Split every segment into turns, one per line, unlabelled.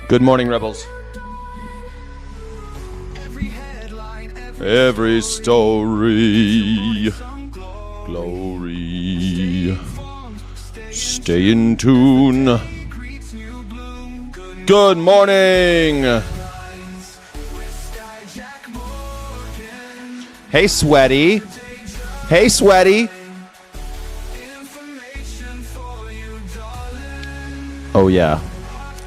Good morning, Rebels. Every story, glory. Stay in tune. Good morning. Hey, Sweaty. Hey, Sweaty. Oh, yeah.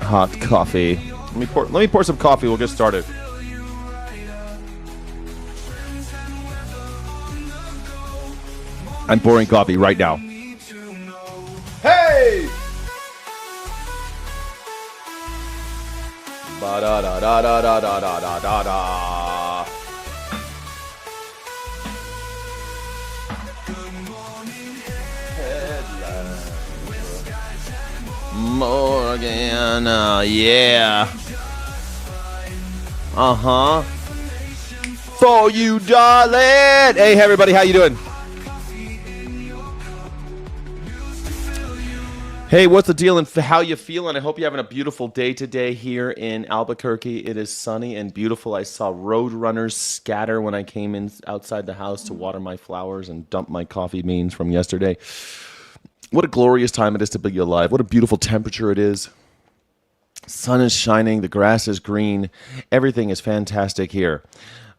Hot coffee. Let me pour some coffee. We'll get started. I'm pouring coffee right now. Hey! Ba da da da da da da da da da. Morgan, yeah. Uh-huh. For you, darling. Hey, everybody, how you doing? Hey, what's the deal and how you feeling? I hope you're having a beautiful day today here in Albuquerque. It is sunny and beautiful. I saw roadrunners scatter when I came in outside the house to water my flowers and dump my coffee beans from yesterday. What a glorious time it is to be alive. What a beautiful temperature it is. Sun is shining. The grass is green. Everything is fantastic here.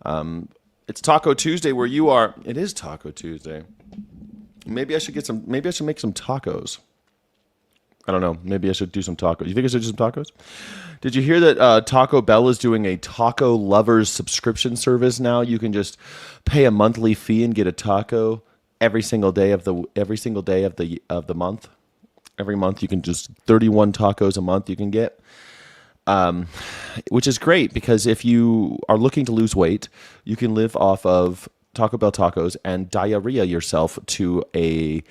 It's Taco Tuesday where you are. It is Taco Tuesday. Maybe I should make some tacos. I don't know. Maybe I should do some tacos. You think I should do some tacos? Did you hear that Taco Bell is doing a taco lovers subscription service now? You can just pay a monthly fee and get a taco every single day of the month. Every month you can just 31 tacos a month you can get, which is great because if you are looking to lose weight, you can live off of Taco Bell tacos and diarrhea yourself to a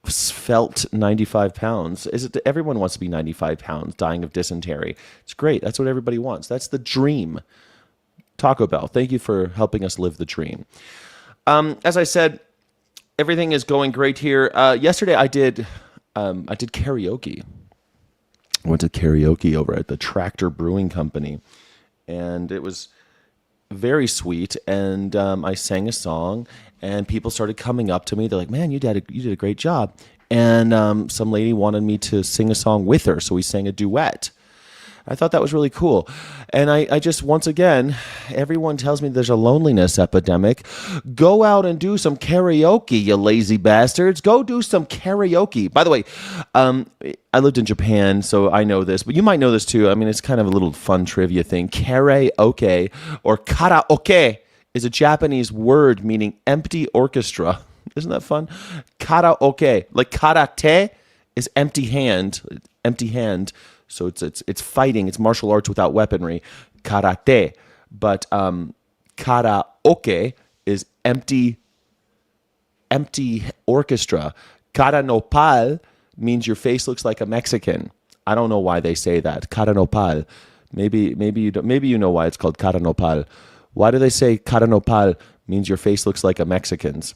svelte 95 pounds. Everyone wants to be 95 pounds, dying of dysentery. It's great. That's what everybody wants. That's the dream. Taco Bell, thank you for helping us live the dream. As I said, everything is going great here. Yesterday I did karaoke. I went to karaoke over at the Tractor Brewing Company, and it was very sweet. And I sang a song, and people started coming up to me. They're like, "Man, you did a great job." And some lady wanted me to sing a song with her, so we sang a duet. I thought that was really cool. And I just, once again, everyone tells me there's a loneliness epidemic. Go out and do some karaoke, you lazy bastards. Go do some karaoke. By the way, I lived in Japan, so I know this, but you might know this too. I mean, it's kind of a little fun trivia thing. Karaoke or karaoke is a Japanese word meaning empty orchestra. Isn't that fun? Karaoke, like karate is empty hand. So it's fighting. It's martial arts without weaponry. Karate. But karaoke is empty orchestra. Cara nopal means your face looks like a Mexican. I don't know why they say that. Cara nopal. Maybe you know why it's called cara nopal. Why do they say cara nopal means your face looks like a Mexican's?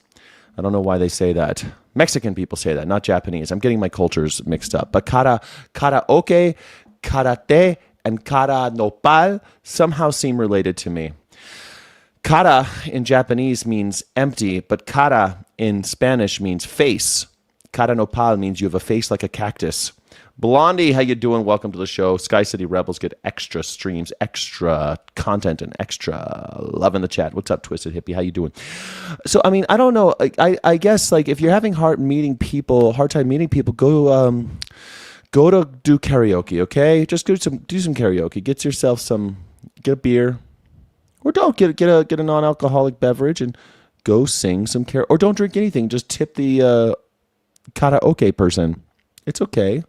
I don't know why they say that. Mexican people say that, not Japanese. I'm getting my cultures mixed up. But karaoke, karate, and kara nopal somehow seem related to me. Kara in Japanese means empty, but kara in Spanish means face. Kara nopal means you have a face like a cactus. Blondie, how you doing? Welcome to the show. Sky City Rebels get extra streams, extra content, and extra love in the chat. What's up, Twisted Hippie? How you doing? So, I mean, I don't know. I guess, like, if you're having hard time meeting people, go to do karaoke, okay? Just do some karaoke. Get a beer, or don't get a non-alcoholic beverage and go sing some karaoke. Or don't drink anything. Just tip the karaoke person. It's okay.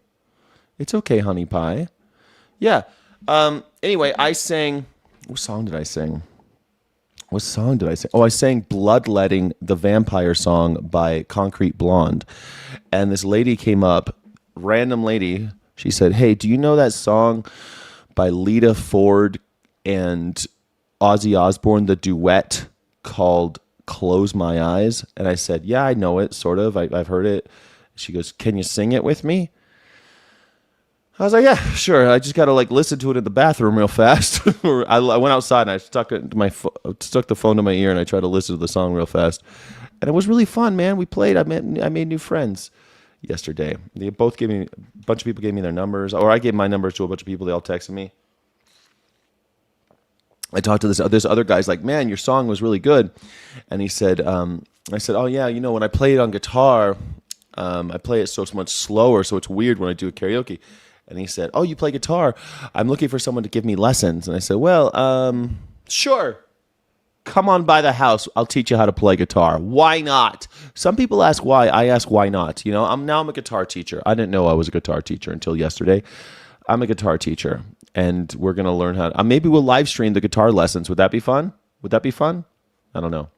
It's okay, honey pie. Yeah. Anyway, I sang. What song did I sing? Oh, I sang Bloodletting, the Vampire Song by Concrete Blonde. And this lady came up, random lady. She said, "Hey, do you know that song by Lita Ford and Ozzy Osbourne, the duet called Close My Eyes?" And I said, "Yeah, I know it, sort of. I've heard it." She goes, "Can you sing it with me?" I was like, yeah, sure. I just got to like listen to it in the bathroom real fast. I went outside and I stuck the phone to my ear and I tried to listen to the song real fast, and it was really fun, man. We played. I made new friends yesterday. They both gave me a bunch of people gave me their numbers, or I gave my numbers to a bunch of people. They all texted me. I talked to this other guy's like, man, your song was really good, and he said, I said, oh yeah, when I play it on guitar, I play it so it's much slower, so it's weird when I do a karaoke. And he said, oh, you play guitar? I'm looking for someone to give me lessons. And I said, well, sure. Come on by the house. I'll teach you how to play guitar. Why not? Some people ask why. I ask why not. I'm a guitar teacher. I didn't know I was a guitar teacher until yesterday. I'm a guitar teacher, and we're going to learn how to, maybe we'll live stream the guitar lessons. Would that be fun? I don't know.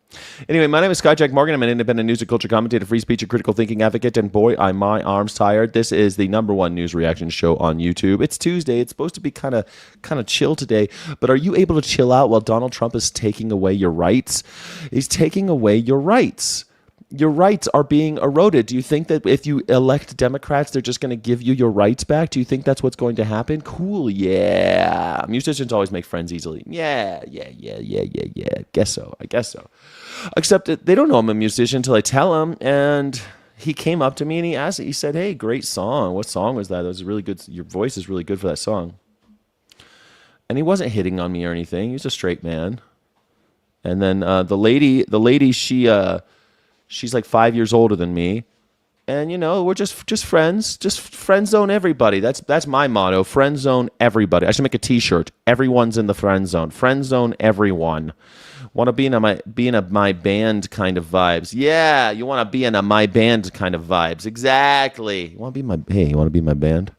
Anyway, my name is Skyjack Morgan. I'm an independent news and culture commentator, free speech and critical thinking advocate, and boy, are my arms tired. This is the #1 news reaction show on YouTube. It's Tuesday. It's supposed to be kind of chill today, but are you able to chill out while Donald Trump is taking away your rights? He's taking away your rights. Your rights are being eroded. Do you think that if you elect Democrats, they're just going to give you your rights back? Do you think that's what's going to happen? Cool, yeah. Musicians always make friends easily. Yeah. I guess so. Except that they don't know I'm a musician until I tell them. And he came up to me and he said, hey, great song. What song was that? That was really good. Your voice is really good for that song. And he wasn't hitting on me or anything. He was a straight man. And then the lady, she's like 5 years older than me, and we're just friends. Just friend zone everybody. That's my motto. Friend zone everybody. I should make a T-shirt. Everyone's in the friend zone. Friend zone everyone. Want to be in a my band kind of vibes? Yeah, you want to be in a my band kind of vibes. Exactly. You want to be my band?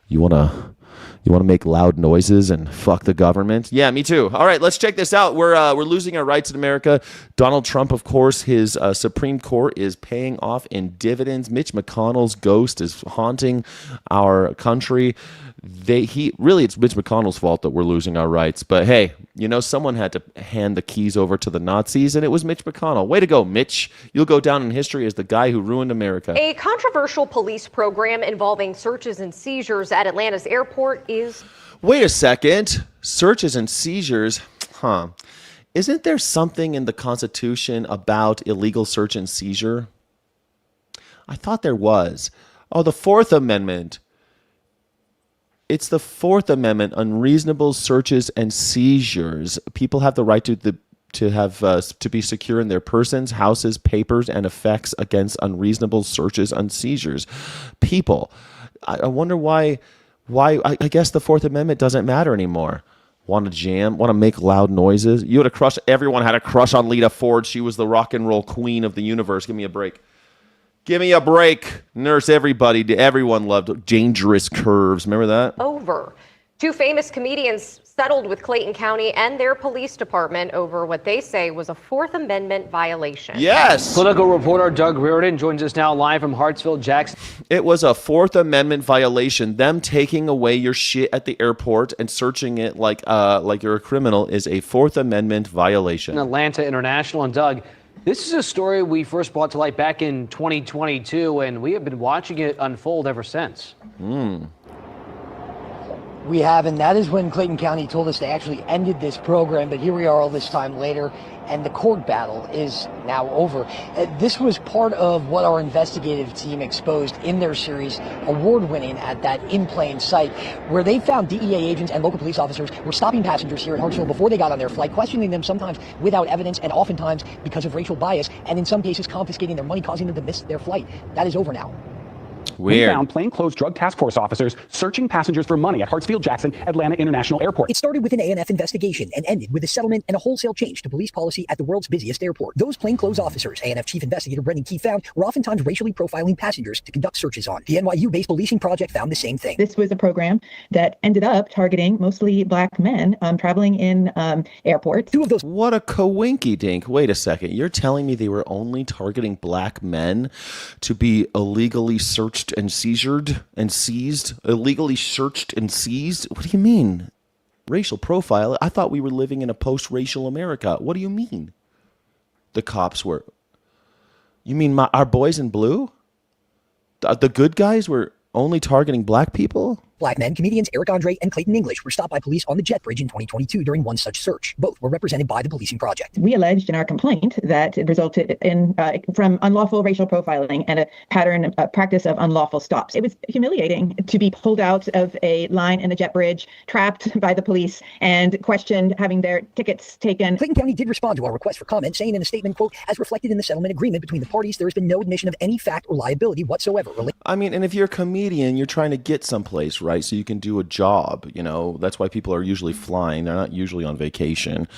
You want to make loud noises and fuck the government? Yeah, me too. All right, let's check this out. We're losing our rights in America. Donald Trump, of course, his Supreme Court is paying off in dividends. Mitch McConnell's ghost is haunting our country. It's Mitch McConnell's fault that we're losing our rights. But hey, someone had to hand the keys over to the Nazis, and it was Mitch McConnell. Way to go, Mitch. You'll go down in history as the guy who ruined America.
A controversial police program involving searches and seizures at Atlanta's airport is...
Wait a second. Searches and seizures? Huh. Isn't there something in the Constitution about illegal search and seizure? I thought there was. Oh, the Fourth Amendment. It's the Fourth Amendment, unreasonable searches and seizures. People have the right to be secure in their persons, houses, papers, and effects against unreasonable searches and seizures. People, I wonder why. I guess the Fourth Amendment doesn't matter anymore. Want to jam? Want to make loud noises? You had a crush. Everyone had a crush on Lita Ford. She was the rock and roll queen of the universe. Give me a break. Give me a break. Nurse everybody. Everyone loved Dangerous Curves. Remember that?
Over. Two famous comedians settled with Clayton County and their police department over what they say was a Fourth Amendment violation.
Yes.
Political reporter Doug Reardon joins us now live from Hartsville, Jackson.
It was a Fourth Amendment violation. Them taking away your shit at the airport and searching it like you're a criminal is a Fourth Amendment violation.
Atlanta International. And Doug, this is a story we first brought to light back in 2022, and we have been watching it unfold ever since.
We have, and that is when Clayton County told us they actually ended this program, but here we are all this time later, and the court battle is now over. This was part of what our investigative team exposed in their series, award-winning at that In Plain Sight, where they found DEA agents and local police officers were stopping passengers here at Hartsville before they got on their flight, questioning them sometimes without evidence and oftentimes because of racial bias, and in some cases confiscating their money, causing them to miss their flight. That is over now.
Weird.
We found plainclothes drug task force officers searching passengers for money at Hartsfield-Jackson Atlanta International Airport.
It started with an ANF investigation and ended with a settlement and a wholesale change to police policy at the world's busiest airport. Those plainclothes officers, ANF Chief Investigator Brendan Key found, were oftentimes racially profiling passengers to conduct searches on. The NYU-based policing project found the same thing.
This was a program that ended up targeting mostly black men traveling in airports.
Two of those.
What a coinky dink. Wait a second. You're telling me they were only targeting black men to be illegally searched and seized? Illegally searched and seized? What do you mean? Racial profile? I thought we were living in a post-racial America. What do you mean? The cops were... You mean our boys in blue? The good guys were only targeting black people?
Black men, comedians Eric Andre and Clayton English, were stopped by police on the Jet Bridge in 2022 during one such search. Both were represented by the Policing Project.
We alleged in our complaint that it resulted in from unlawful racial profiling and a practice of unlawful stops. It was humiliating to be pulled out of a line in the Jet Bridge, trapped by the police, and questioned, having their tickets taken.
Clayton County did respond to our request for comment, saying in a statement, quote, as reflected in the settlement agreement between the parties, there has been no admission of any fact or liability whatsoever.
I mean, and if you're a comedian, you're trying to get someplace, right? So you can do a job, you know. That's why people are usually flying. They're not usually on vacation.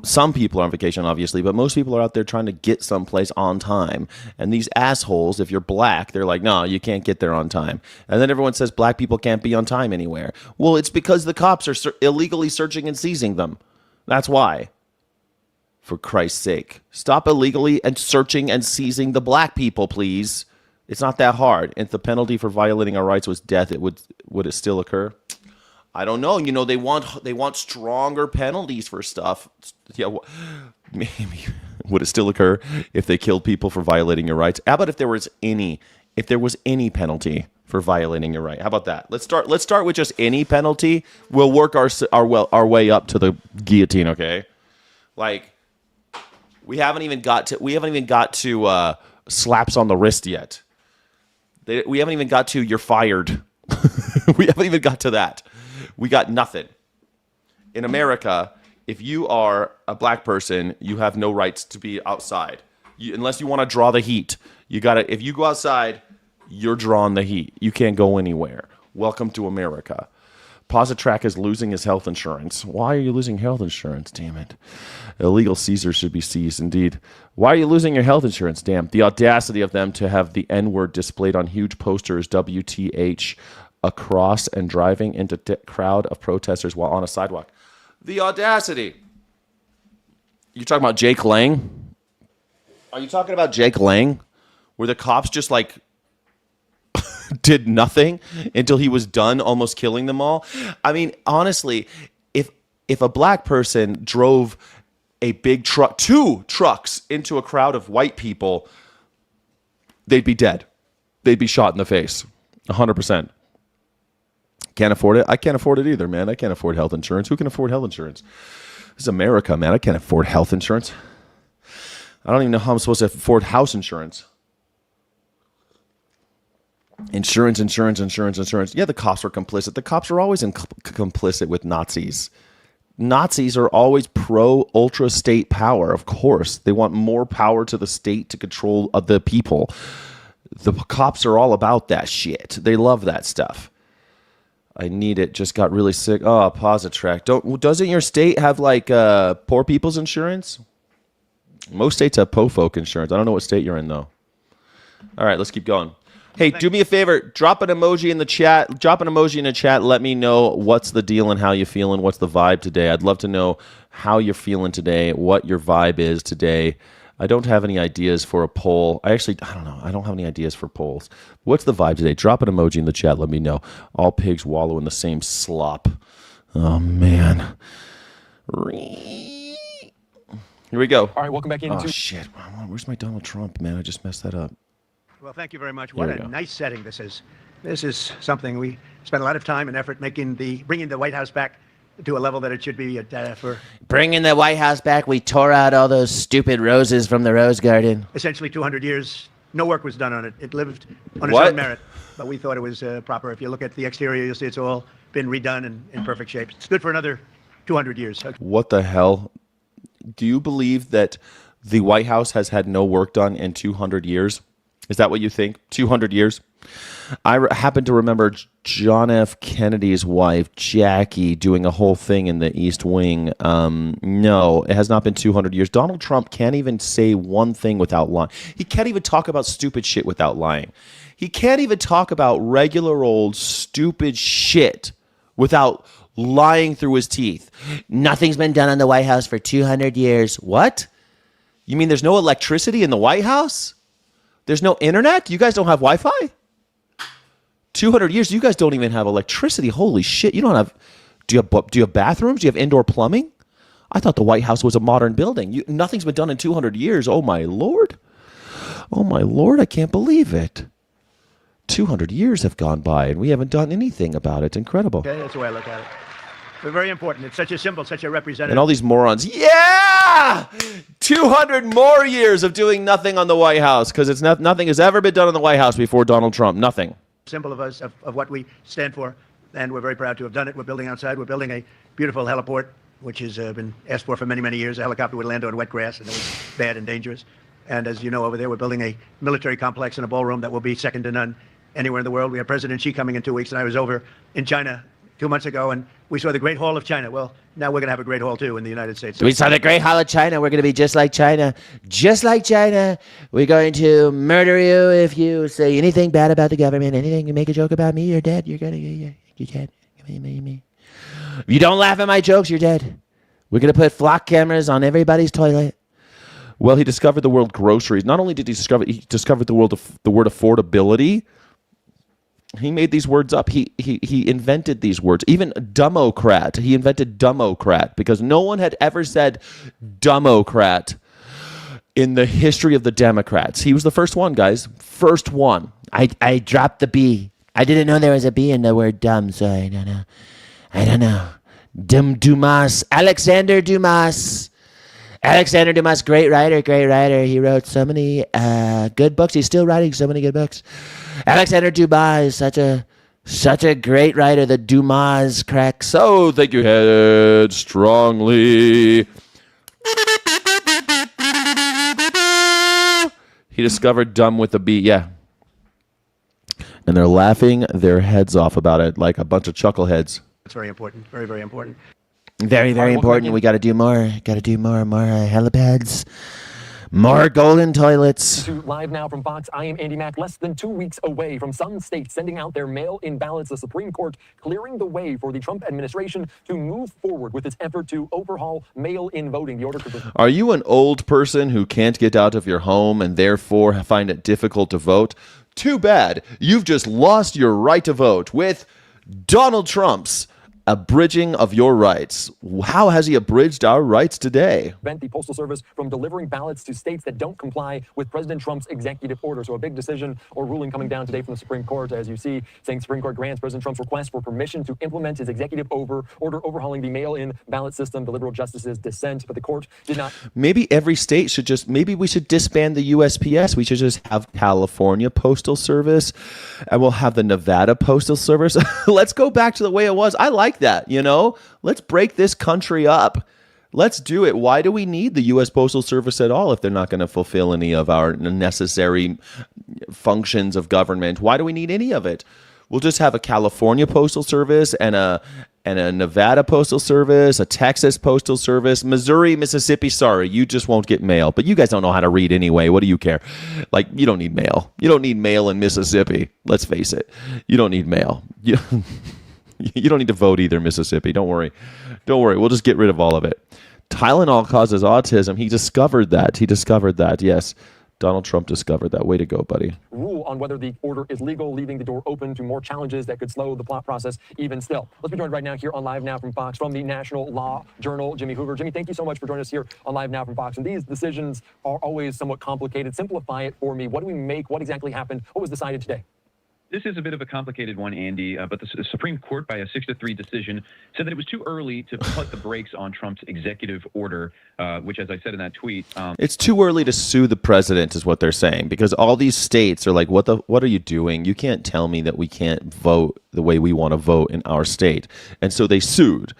Some people are on vacation, obviously, but most people are out there trying to get someplace on time. And these assholes, if you're black, they're like, no, you can't get there on time. And then everyone says black people can't be on time anywhere. Well, it's because the cops are illegally searching and seizing them. That's why. For Christ's sake, stop illegally and searching and seizing the black people, please. It's not that hard. If the penalty for violating our rights was death, would it still occur? I don't know. You know, they want stronger penalties for stuff. Yeah, maybe would it still occur if they killed people for violating your rights? How about if there was any penalty for violating your right? How about that? Let's start with just any penalty. We'll work our way up to the guillotine. Okay, like we haven't even got to slaps on the wrist yet. We haven't even got to you're fired. We haven't even got to that. We got nothing. In America, if you are a black person, you have no rights to be outside. Unless you want to draw the heat. If you go outside, you're drawing the heat. You can't go anywhere. Welcome to America. Positrack is losing his health insurance. Why are you losing health insurance? Damn it. Illegal seizures should be seized, indeed. Why are you losing your health insurance? Damn. The audacity of them to have the N-word displayed on huge posters, WTH, across and driving into crowd of protesters while on a sidewalk. The audacity. You talking about Jake Lang? Are you talking about Jake Lang? Where the cops just like did nothing until he was done almost killing them all? I mean, honestly, if a black person drove a big truck, 2 trucks into a crowd of white people, they'd be dead. They'd be shot in the face. 100%. Can't afford it. I can't afford it either, man. I can't afford health insurance. Who can afford health insurance? This is America, man. I can't afford health insurance. I don't even know how I'm supposed to afford house insurance. Insurance. Yeah, the cops are complicit. The cops are always complicit with Nazis. Nazis are always pro-ultra state power, of course. They want more power to the state to control the people. The cops are all about that shit. They love that stuff. I need it. Just got really sick. Oh, Positrack. Doesn't your state have like poor people's insurance? Most states have po-folk insurance. I don't know what state you're in, though. All right, let's keep going. Hey, do me a favor. Drop an emoji in the chat. Let me know what's the deal and how you're feeling. What's the vibe today? I'd love to know how you're feeling today, what your vibe is today. I don't have any ideas for a poll. I don't know. I don't have any ideas for polls. What's the vibe today? Drop an emoji in the chat. Let me know. All pigs wallow in the same slop. Oh, man. Here we go.
All right, welcome back in.
Oh, shit. Where's my Donald Trump, man? I just messed that up.
Well, thank you very much. What a nice setting this is. This is something we spent a lot of time and effort bringing the White House back to a level that it should be at for.
Bringing the White House back, we tore out all those stupid roses from the Rose Garden.
Essentially 200 years, no work was done on it. It lived on its own merit, but we thought it was proper. If you look at the exterior, you'll see it's all been redone and in perfect shape. It's good for another 200 years.
What the hell? Do you believe that the White House has had no work done in 200 years? Is that what you think? 200 years? I happen to remember John F. Kennedy's wife, Jackie, doing a whole thing in the East Wing. No, it has not been 200 years. Donald Trump can't even say one thing without lying. He can't even talk about stupid shit without lying. He can't even talk about regular old stupid shit without lying through his teeth.
Nothing's been done on the White House for 200 years.
What? You mean there's no electricity in the White House? There's no internet? You guys don't have Wi-Fi? 200 years, you guys don't even have electricity. Holy shit. You don't have... Do you have bathrooms? Do you have indoor plumbing? I thought the White House was a modern building. Nothing's been done in 200 years. Oh, my Lord. Oh, my Lord. I can't believe it. 200 years have gone by and we haven't done anything about it. Incredible.
Okay, that's the way I look at it. But very important. It's such a symbol, such a representative.
And all these morons, yeah! 200 more years of doing nothing on the White House, because it's nothing has ever been done on the White House before Donald Trump. Nothing.
Symbol of us, of what we stand for, and we're very proud to have done it. We're building outside. We're building a beautiful heliport, which has been asked for many, many years. A helicopter would land on wet grass, and it was bad and dangerous. And as you know, over there, we're building a military complex and a ballroom that will be second to none anywhere in the world. We have President Xi coming in 2 weeks, and I was over in China 2 months ago, and we saw the Great Hall of China. Well, now we're going to have a Great Hall, too, in the United States.
We saw the Great Hall of China. We're going to be just like China. Just like China. We're going to murder you if you say anything bad about the government. Anything, you make a joke about me, you're dead. You're dead. If you don't laugh at my jokes, you're dead. We're going to put flock cameras on everybody's toilet.
Well, he discovered the word groceries. Not only did he discovered the word affordability. He made these words up. He invented these words. Even Dummocrat. He invented Dummocrat because no one had ever said Dummocrat in the history of the Democrats. He was the first one, guys. First one.
I dropped the B. I didn't know there was a B in the word dumb, so I don't know. Dumas. Alexander Dumas. Alexander Dumas, great writer. He wrote so many good books. He's still writing so many good books. Alexander Dumas is such a great writer. The Dumas crack.
So thank you, head strongly. He discovered dumb with a B. Yeah. And they're laughing their heads off about it like a bunch of chuckleheads.
It's very important. Very, very important.
Very, very important. We got to do more. More helipads. More golden toilets.
Live now from Fox, I am Andy Mack. Less than 2 weeks away from some states sending out their mail-in ballots, the Supreme Court clearing the way for the Trump administration to move forward with its effort to overhaul mail-in voting. The order could...
Are you an old person who can't get out of your home and therefore find it difficult to vote? Too bad. You've just lost your right to vote with Donald Trump's abridging of your rights. How has he abridged our rights today?
Prevent the Postal Service from delivering ballots to states that don't comply with President Trump's executive order. So a big decision or ruling coming down today from the Supreme Court, as you see, saying the Supreme Court grants President Trump's request for permission to implement his executive order overhauling the mail-in ballot system. The liberal justices dissent, but the court did not.
Maybe every state should maybe we should disband the USPS. We should just have California Postal Service, and we'll have the Nevada Postal Service. Let's go back to the way it was. I like that, let's break this country up. Let's do it. Why do we need the U.S. Postal Service at all if they're not going to fulfill any of our necessary functions of government? Why do we need any of it? We'll just have a California Postal Service and a Nevada Postal Service, a Texas Postal Service, Missouri, Mississippi. Sorry, you just won't get mail. But you guys don't know how to read anyway. What do you care? You don't need mail. You don't need mail in Mississippi. Let's face it. You don't need mail. You don't need to vote either, Mississippi. Don't worry. We'll just get rid of all of it. Tylenol causes autism. He discovered that. Yes. Donald Trump discovered that. Way to go, buddy.
Rule on whether the order is legal, leaving the door open to more challenges that could slow the plot process even still. Let's be joined right now here on Live Now from Fox from the National Law Journal, Jimmy Hoover. Jimmy, thank you so much for joining us here on Live Now from Fox. And these decisions are always somewhat complicated. Simplify it for me. What do we make? What exactly happened? What was decided today?
This is a bit of a complicated one, Andy, but the Supreme Court, by a 6-3 decision, said that it was too early to put the brakes on Trump's executive order, which, as I said in that tweet...
It's too early to sue the president, is what they're saying, because all these states are like, what are you doing? You can't tell me that we can't vote the way we want to vote in our state. And so they sued.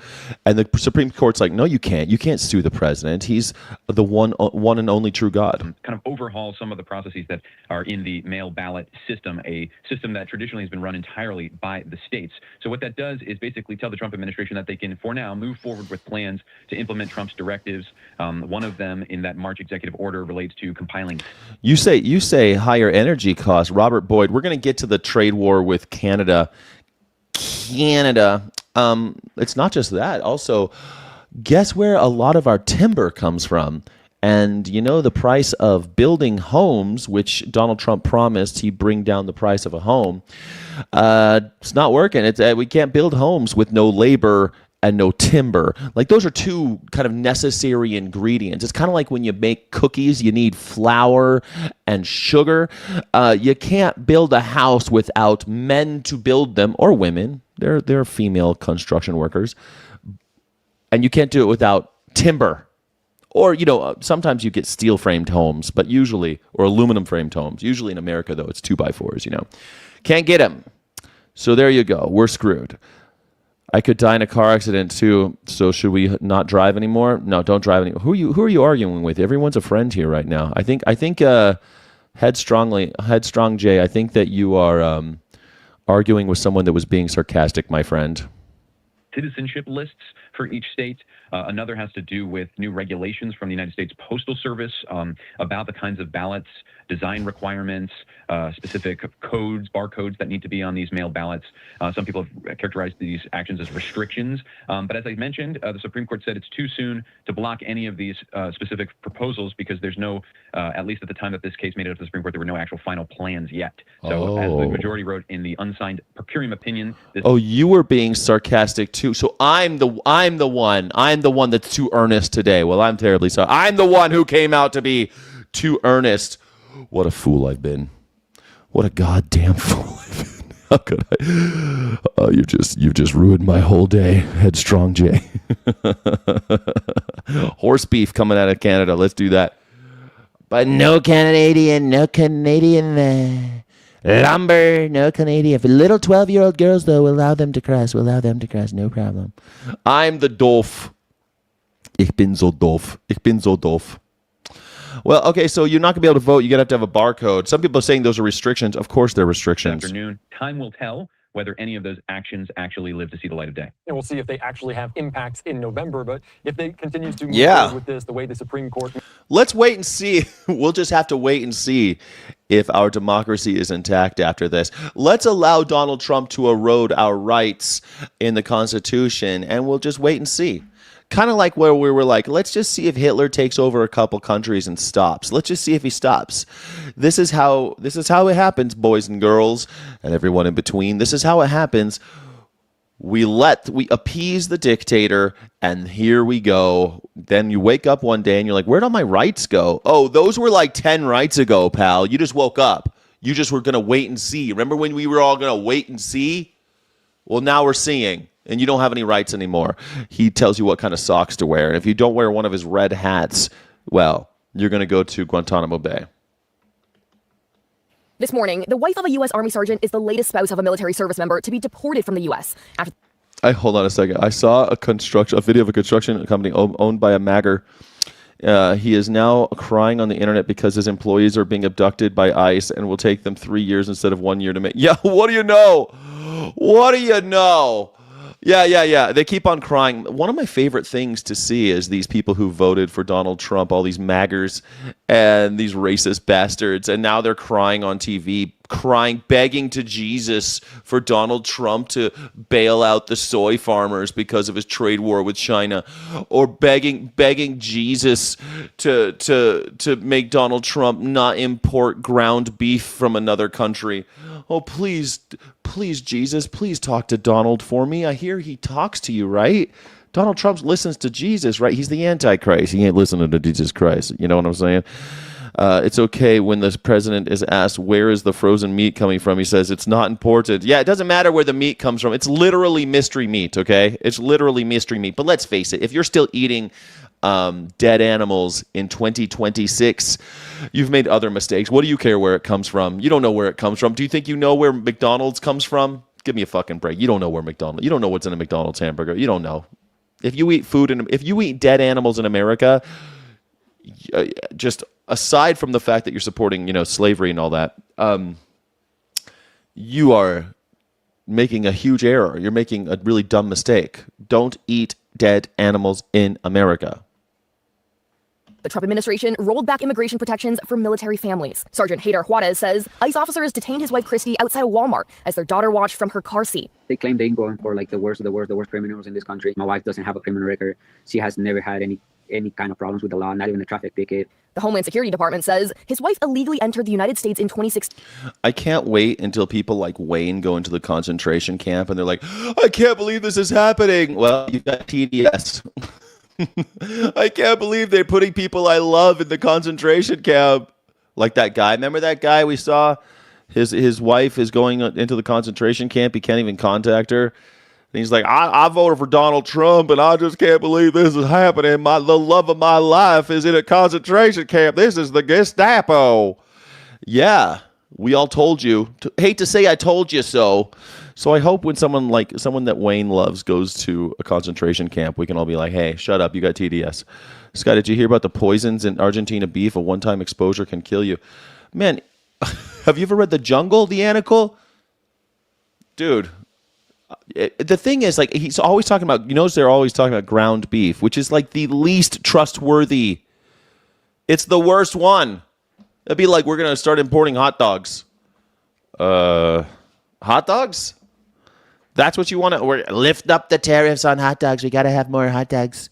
And the Supreme Court's like, no, you can't. You can't sue the president. He's the one and only true God.
Kind of overhaul some of the processes that are in the mail ballot system, a system that traditionally has been run entirely by the states. So what that does is basically tell the Trump administration that they can, for now, move forward with plans to implement Trump's directives. One of them in that March executive order relates to compiling.
You say higher energy costs. Robert Boyd, we're going to get to the trade war with Canada. It's not just that. Also, guess where a lot of our timber comes from? And the price of building homes, which Donald Trump promised he'd bring down the price of a home, it's not working. We can't build homes with no labor and no timber. Like those are two kind of necessary ingredients. It's kind of like when you make cookies, you need flour and sugar. You can't build a house without men to build them, or women. They're female construction workers. And you can't do it without timber. Or, sometimes you get steel framed homes, but usually, or aluminum framed homes. Usually in America, though, it's 2x4s, Can't get them. So there you go. We're screwed. I could die in a car accident too. So should we not drive anymore? No, don't drive anymore. Who are you arguing with? Everyone's a friend here right now. I think Headstrong Jay, I think that you are arguing with someone that was being sarcastic, my friend.
Citizenship lists for each state. Another has to do with new regulations from the United States Postal Service about the kinds of ballots, design requirements, specific codes, barcodes that need to be on these mail ballots. Some people have characterized these actions as restrictions. But as I mentioned, the Supreme Court said it's too soon to block any of these specific proposals because there's no, at least at the time that this case made it up to the Supreme Court, there were no actual final plans yet. So as the majority wrote in the unsigned per curiam opinion.
You were being sarcastic too. So I'm the one that's too earnest today. Well, I'm terribly sorry. I'm the one who came out to be too earnest. What a fool I've been. What a goddamn fool I've been. How could I? You've just ruined my whole day, Headstrong Jay. Horse beef coming out of Canada. Let's do that.
But no Canadian lumber, no Canadian. For little 12-year-old girls, though, we'll allow them to cross. No problem.
I'm the doof. Ich bin so doof. Well, okay, so you're not going to be able to vote. You're going to have a barcode. Some people are saying those are restrictions. Of course they're restrictions.
This afternoon, time will tell whether any of those actions actually live to see the light of day.
And we'll see if they actually have impacts in November. But if they continue to move forward with this, the way the Supreme Court...
Let's wait and see. We'll just have to wait and see if our democracy is intact after this. Let's allow Donald Trump to erode our rights in the Constitution, and we'll just wait and see. Kind of like where we were like, let's just see if Hitler takes over a couple countries and stops. Let's just see if he stops. This is how it happens, boys and girls, and everyone in between. This is how it happens. We appease the dictator, and here we go. Then you wake up one day and you're like, where'd all my rights go? Oh, those were like 10 rights ago, pal. You just woke up. You just were going to wait and see. Remember when we were all going to wait and see? Well, now we're seeing. And you don't have any rights anymore. He tells you what kind of socks to wear. And if you don't wear one of his red hats, well, you're going to go to Guantanamo Bay.
This morning, the wife of a U.S. Army sergeant is the latest spouse of a military service member to be deported from the U.S.
Hold on a second. I saw a video of a construction company owned by a magger. He is now crying on the internet because his employees are being abducted by ICE and will take them 3 years instead of 1 year to make. Yeah, what do you know? What do you know? Yeah. They keep on crying. One of my favorite things to see is these people who voted for Donald Trump, all these maggers and these racist bastards, and now they're crying on TV, begging to Jesus for Donald Trump to bail out the soy farmers because of his trade war with China, or begging Jesus to make Donald Trump not import ground beef from another country. Oh, please, Jesus, please talk to Donald for me. I hear he talks to you, right? Donald Trump listens to Jesus, right? He's the Antichrist. He ain't listening to Jesus Christ. You know what I'm saying? It's okay when the president is asked, where is the frozen meat coming from? He says, it's not important. Yeah, it doesn't matter where the meat comes from. It's literally mystery meat, okay? It's literally mystery meat. But let's face it, if you're still eating dead animals in 2026, you've made other mistakes. What do you care where it comes from? You don't know where it comes from. Do you think you know where McDonald's comes from? Give me a fucking break. You don't know where you don't know what's in a McDonald's hamburger. You don't know. If you eat dead animals in America, just aside from the fact that you're supporting, slavery and all that, you are making a huge error. You're making a really dumb mistake. Don't eat dead animals in America.
The Trump administration rolled back immigration protections for military families. Sergeant Haydar Juarez says ICE officers detained his wife Christy outside a Walmart as their daughter watched from her car seat.
They claim they're going for like the worst criminals in this country. My wife doesn't have a criminal record. She has never had any any kind of problems with the law, not even a traffic ticket.
The Homeland Security Department says his wife illegally entered the United States in 2016.
I can't wait until people like Wayne go into the concentration camp and they're like, I can't believe this is happening. Well, you got TDS. I can't believe they're putting people I love in the concentration camp. Like that guy. Remember that guy we saw? His wife is going into the concentration camp. He can't even contact her. And he's like, I voted for Donald Trump, and I just can't believe this is happening. The love of my life is in a concentration camp. This is the Gestapo. Yeah, we all told you. Hate to say I told you so. So I hope when someone that Wayne loves goes to a concentration camp, we can all be like, hey, shut up, you got TDS. Scott, did you hear about the poisons in Argentina beef? A one-time exposure can kill you. Man, have you ever read The Jungle, the Anicle? Dude, the thing is, like, he's always talking about, you notice they're always talking about ground beef, which is like the least trustworthy. It's the worst one. It'd be like, we're going to start importing hot dogs. Hot dogs? That's what you want to, or lift up the tariffs on hot dogs. We got to have more hot dogs.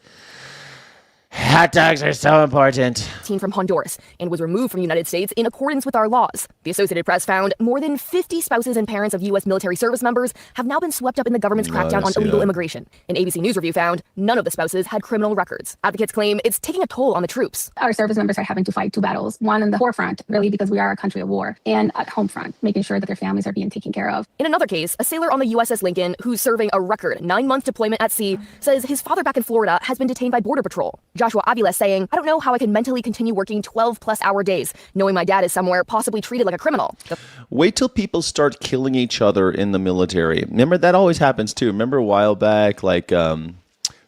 Hot dogs are so important.
From Honduras and was removed from the United States in accordance with our laws. The Associated Press found more than 50 spouses and parents of U.S. military service members have now been swept up in the government's crackdown on illegal immigration. An ABC News review found none of the spouses had criminal records. Advocates claim it's taking a toll on the troops.
Our service members are having to fight two battles, one on the forefront, really because we are a country of war, and at home front, making sure that their families are being taken care of.
In another case, a sailor on the USS Lincoln, who's serving a record 9-month deployment at sea, says his father back in Florida has been detained by Border Patrol. Joshua Avila saying, I don't know how I can mentally continue working 12-plus hour days, knowing my dad is somewhere possibly treated like a criminal.
Wait till people start killing each other in the military. Remember, that always happens too. Remember a while back, like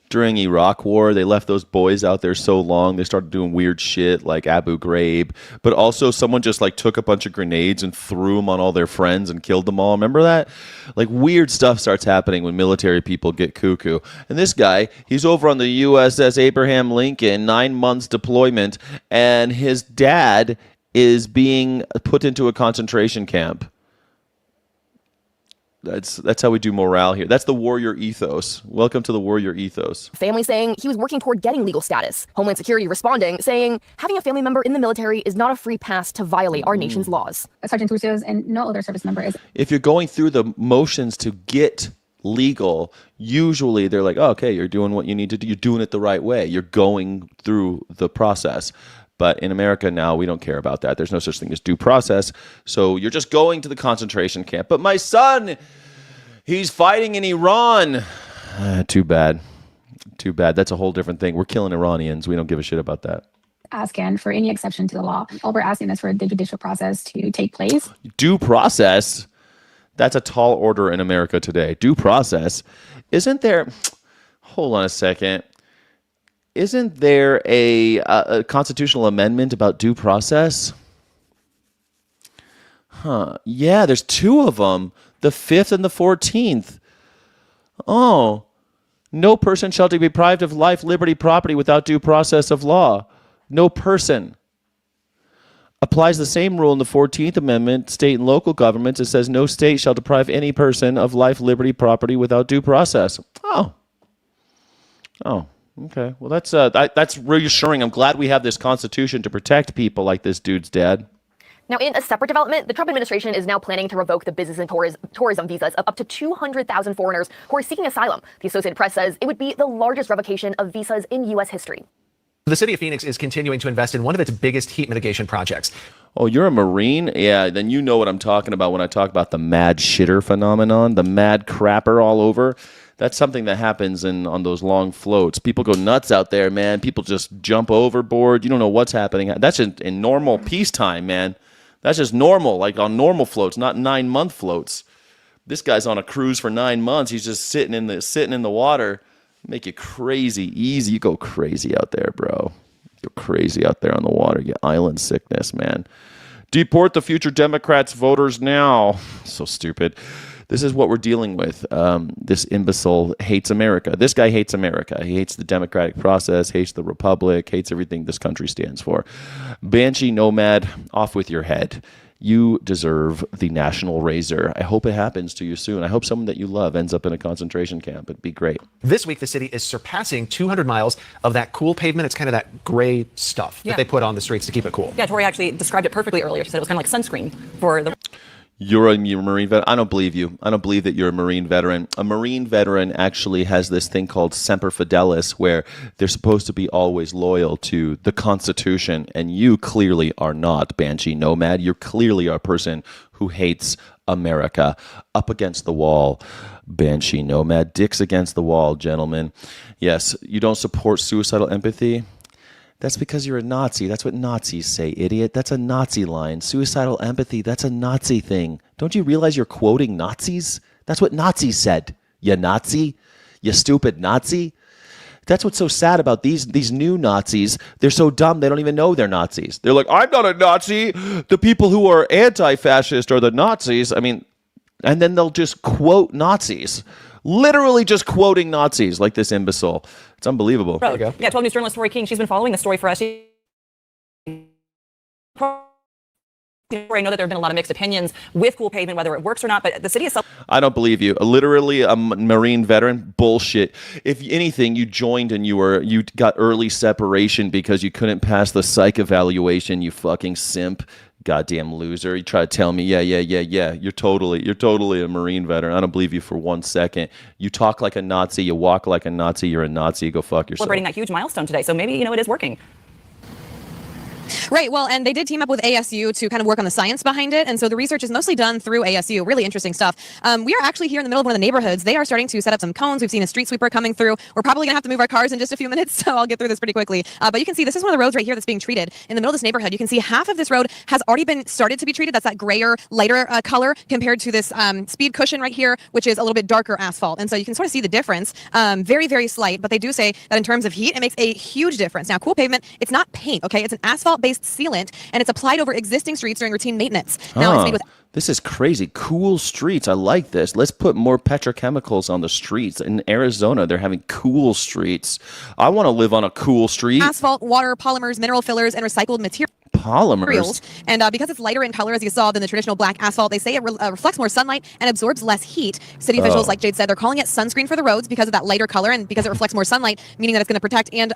during Iraq War, they left those boys out there so long, they started doing weird shit like Abu Ghraib. But also someone just like took a bunch of grenades and threw them on all their friends and killed them all. Remember that? Like weird stuff starts happening when military people get cuckoo. And this guy, he's over on the USS Abraham Lincoln, 9 months deployment, and his dad is being put into a concentration camp. That's how we do morale here. That's the warrior ethos. Welcome to the warrior ethos.
Family saying he was working toward getting legal status. Homeland Security responding, saying having a family member in the military is not a free pass to violate our nation's laws.
Sergeant Turcios and no other service member is.
If you're going through the motions to get legal, usually they're like, oh, okay, you're doing what you need to do. You're doing it the right way. You're going through the process. But in America now, we don't care about that. There's no such thing as due process. So you're just going to the concentration camp. But my son, he's fighting in Iran. Too bad. Too bad. That's a whole different thing. We're killing Iranians. We don't give a shit about that.
Asking for any exception to the law. All we're asking is for the judicial process to take place.
Due process? That's a tall order in America today. Due process? Isn't there... Hold on a second. Isn't there a constitutional amendment about due process? Yeah, there's two of them. The 5th and the 14th. Oh. No person shall be deprived of life, liberty, property without due process of law. No person. Applies the same rule in the 14th Amendment, state and local governments. It says no state shall deprive any person of life, liberty, property without due process. Oh. Okay, well, that's reassuring. I'm glad we have this Constitution to protect people like this dude's dad.
Now, in a separate development, the Trump administration is now planning to revoke the business and tourism visas of up to 200,000 foreigners who are seeking asylum. The Associated Press says it would be the largest revocation of visas in U.S. history.
The city of Phoenix is continuing to invest in one of its biggest heat mitigation projects.
Oh, you're a Marine? Yeah, then you know what I'm talking about when I talk about the mad shitter phenomenon, the mad crapper all over. That's something that happens on those long floats. People go nuts out there, man. People just jump overboard. You don't know what's happening. That's in normal peacetime, man. That's just normal, like on normal floats, not 9-month floats. This guy's on a cruise for 9 months. He's just sitting in the water. Make you crazy easy. You go crazy out there, bro. Go crazy out there on the water. You get island sickness, man. Deport the future Democrats voters now. So stupid. This is what we're dealing with. This imbecile hates America. This guy hates America. He hates the democratic process, hates the republic, hates everything this country stands for. Banshee nomad, off with your head. You deserve the national razor. I hope it happens to you soon. I hope someone that you love ends up in a concentration camp. It'd be great.
This week, the city is surpassing 200 miles of that cool pavement. It's kind of that gray stuff that they put on the streets to keep it cool.
Yeah, Tori actually described it perfectly earlier. She said it was kind of like sunscreen for the...
You're a Marine veteran. I don't believe you. I don't believe that you're a Marine veteran. A Marine veteran actually has this thing called Semper Fidelis, where they're supposed to be always loyal to the Constitution, and you clearly are not, Banshee Nomad. You're clearly a person who hates America. Up against the wall, Banshee Nomad. Dicks against the wall, gentlemen. Yes, you don't support suicidal empathy? That's because you're a Nazi. That's what Nazis say, idiot. That's a Nazi line. Suicidal empathy, that's a Nazi thing. Don't you realize you're quoting Nazis? That's what Nazis said. You Nazi? You stupid Nazi? That's what's so sad about these new Nazis. They're so dumb, they don't even know they're Nazis. They're like, I'm not a Nazi. The people who are anti-fascist are the Nazis. I mean, and then they'll just quote Nazis. Literally just quoting Nazis like this imbecile. It's unbelievable.
There you go. Yeah, 12 News journalist Tori King, she's been following the story for us. I know that there have been a lot of mixed opinions with cool pavement, whether it works or not, but the city itself...
I don't believe you. Literally a Marine veteran? Bullshit. If anything, you joined and you got early separation because you couldn't pass the psych evaluation, you fucking simp. Goddamn loser. You try to tell me, yeah. You're totally a Marine veteran. I don't believe you for 1 second. You talk like a Nazi, you walk like a Nazi, you're a Nazi, go fuck yourself.
Celebrating that huge milestone today, so maybe, it is working.
Right. Well, and they did team up with ASU to kind of work on the science behind it. And so the research is mostly done through ASU. Really interesting stuff. We are actually here in the middle of one of the neighborhoods. They are starting to set up some cones. We've seen a street sweeper coming through. We're probably going to have to move our cars in just a few minutes, so I'll get through this pretty quickly. But you can see this is one of the roads right here that's being treated. In the middle of this neighborhood, you can see half of this road has already been started to be treated. That's that grayer, lighter color compared to this speed cushion right here, which is a little bit darker asphalt. And so you can sort of see the difference. Very, very slight. But they do say that in terms of heat, it makes a huge difference. Now, cool pavement, it's not paint, okay? It's an asphalt-based sealant, and it's applied over existing streets during routine maintenance. Now, it's made with...
This is crazy. Cool streets. I like this. Let's put more petrochemicals on the streets. In Arizona, they're having cool streets. I want to live on a cool street.
Asphalt, water, polymers, mineral fillers, and recycled materials.
Polymers.
And because it's lighter in color, as you saw, than the traditional black asphalt, they say it reflects more sunlight and absorbs less heat. City officials, like Jade said, they're calling it sunscreen for the roads because of that lighter color and because it reflects more sunlight, meaning that it's going to protect and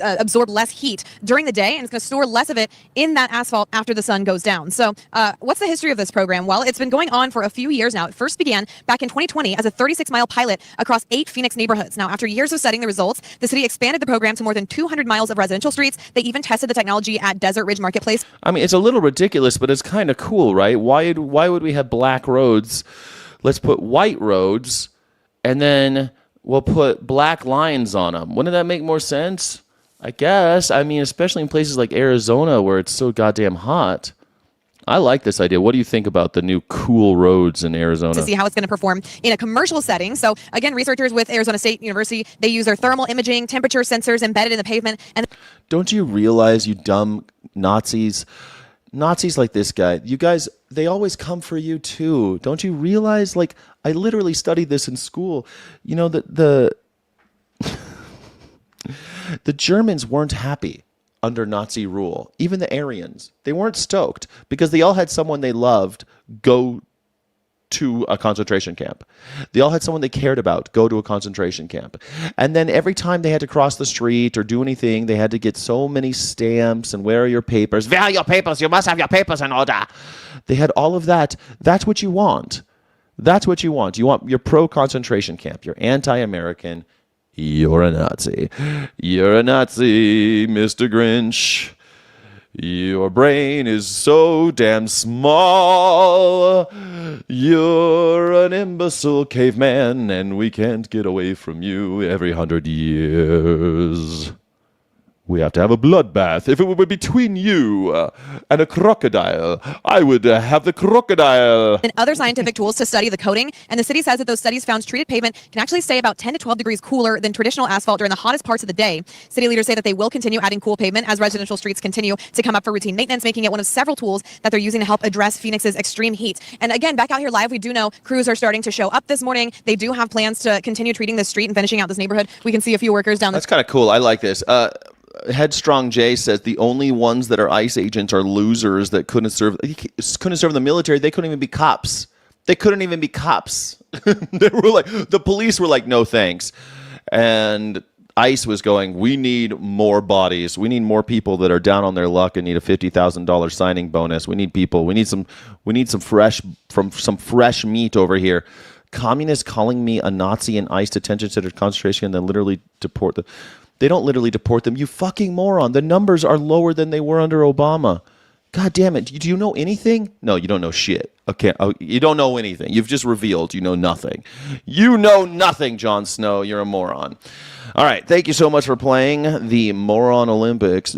absorb less heat during the day, and it's going to store less of it in that asphalt after the sun goes down. So what's the history of this program? Well, it's been going on for a few years now. It first began back in 2020 as a 36-mile pilot across 8 Phoenix neighborhoods. Now, after years of studying the results, the city expanded the program to more than 200 miles of residential streets. They even tested the technology at Desert Ridge Marketplace.
I mean, it's a little ridiculous, but it's kind of cool, right? Why would we have black roads? Let's put white roads, and then we'll put black lines on them. Wouldn't that make more sense? I guess. I mean, especially in places like Arizona where it's so goddamn hot. I like this idea. What do you think about the new cool roads in Arizona?
To see how it's going to perform in a commercial setting. So again, researchers with Arizona State University, they use their thermal imaging, temperature sensors embedded in the pavement. And
don't you realize, you dumb Nazis like this guy, you guys, they always come for you too. Don't you realize? Like, I literally studied this in school. You know, the Germans weren't happy under Nazi rule. Even the Aryans, they weren't stoked because they all had someone they loved go to a concentration camp. They all had someone they cared about go to a concentration camp. And then every time they had to cross the street or do anything, they had to get so many stamps and where are your papers? Where are your papers? You must have your papers in order. They had all of that. That's what you want. That's what you want. You want, you're pro-concentration camp. You're anti-American. You're a Nazi. You're a Nazi, Mr. Grinch. Your brain is so damn small. You're an imbecile caveman, and we can't get away from you every 100 years. We have to have a bloodbath. If it were between you and a crocodile, I would have the crocodile.
And other scientific tools to study the coating. And the city says that those studies found treated pavement can actually stay about 10 to 12 degrees cooler than traditional asphalt during the hottest parts of the day. City leaders say that they will continue adding cool pavement as residential streets continue to come up for routine maintenance, making it one of several tools that they're using to help address Phoenix's extreme heat. And again, back out here live, we do know crews are starting to show up this morning. They do have plans to continue treating this street and finishing out this neighborhood. We can see a few workers down
That's kind of cool. I like this. Headstrong J says the only ones that are ICE agents are losers that couldn't serve in the military. They couldn't even be cops. They were like, the police were like, no thanks. And ICE was going, we need more bodies. We need more people that are down on their luck and need a $50,000 signing bonus. We need people. We need some fresh meat over here. Communists calling me a Nazi in ICE detention center concentration and then literally deport them. They don't literally deport them. You fucking moron. The numbers are lower than they were under Obama. God damn it. Do you know anything? No, you don't know shit. Okay. Oh, you don't know anything. You've just revealed you know nothing. You know nothing, Jon Snow. You're a moron. All right. Thank you so much for playing the Moron Olympics.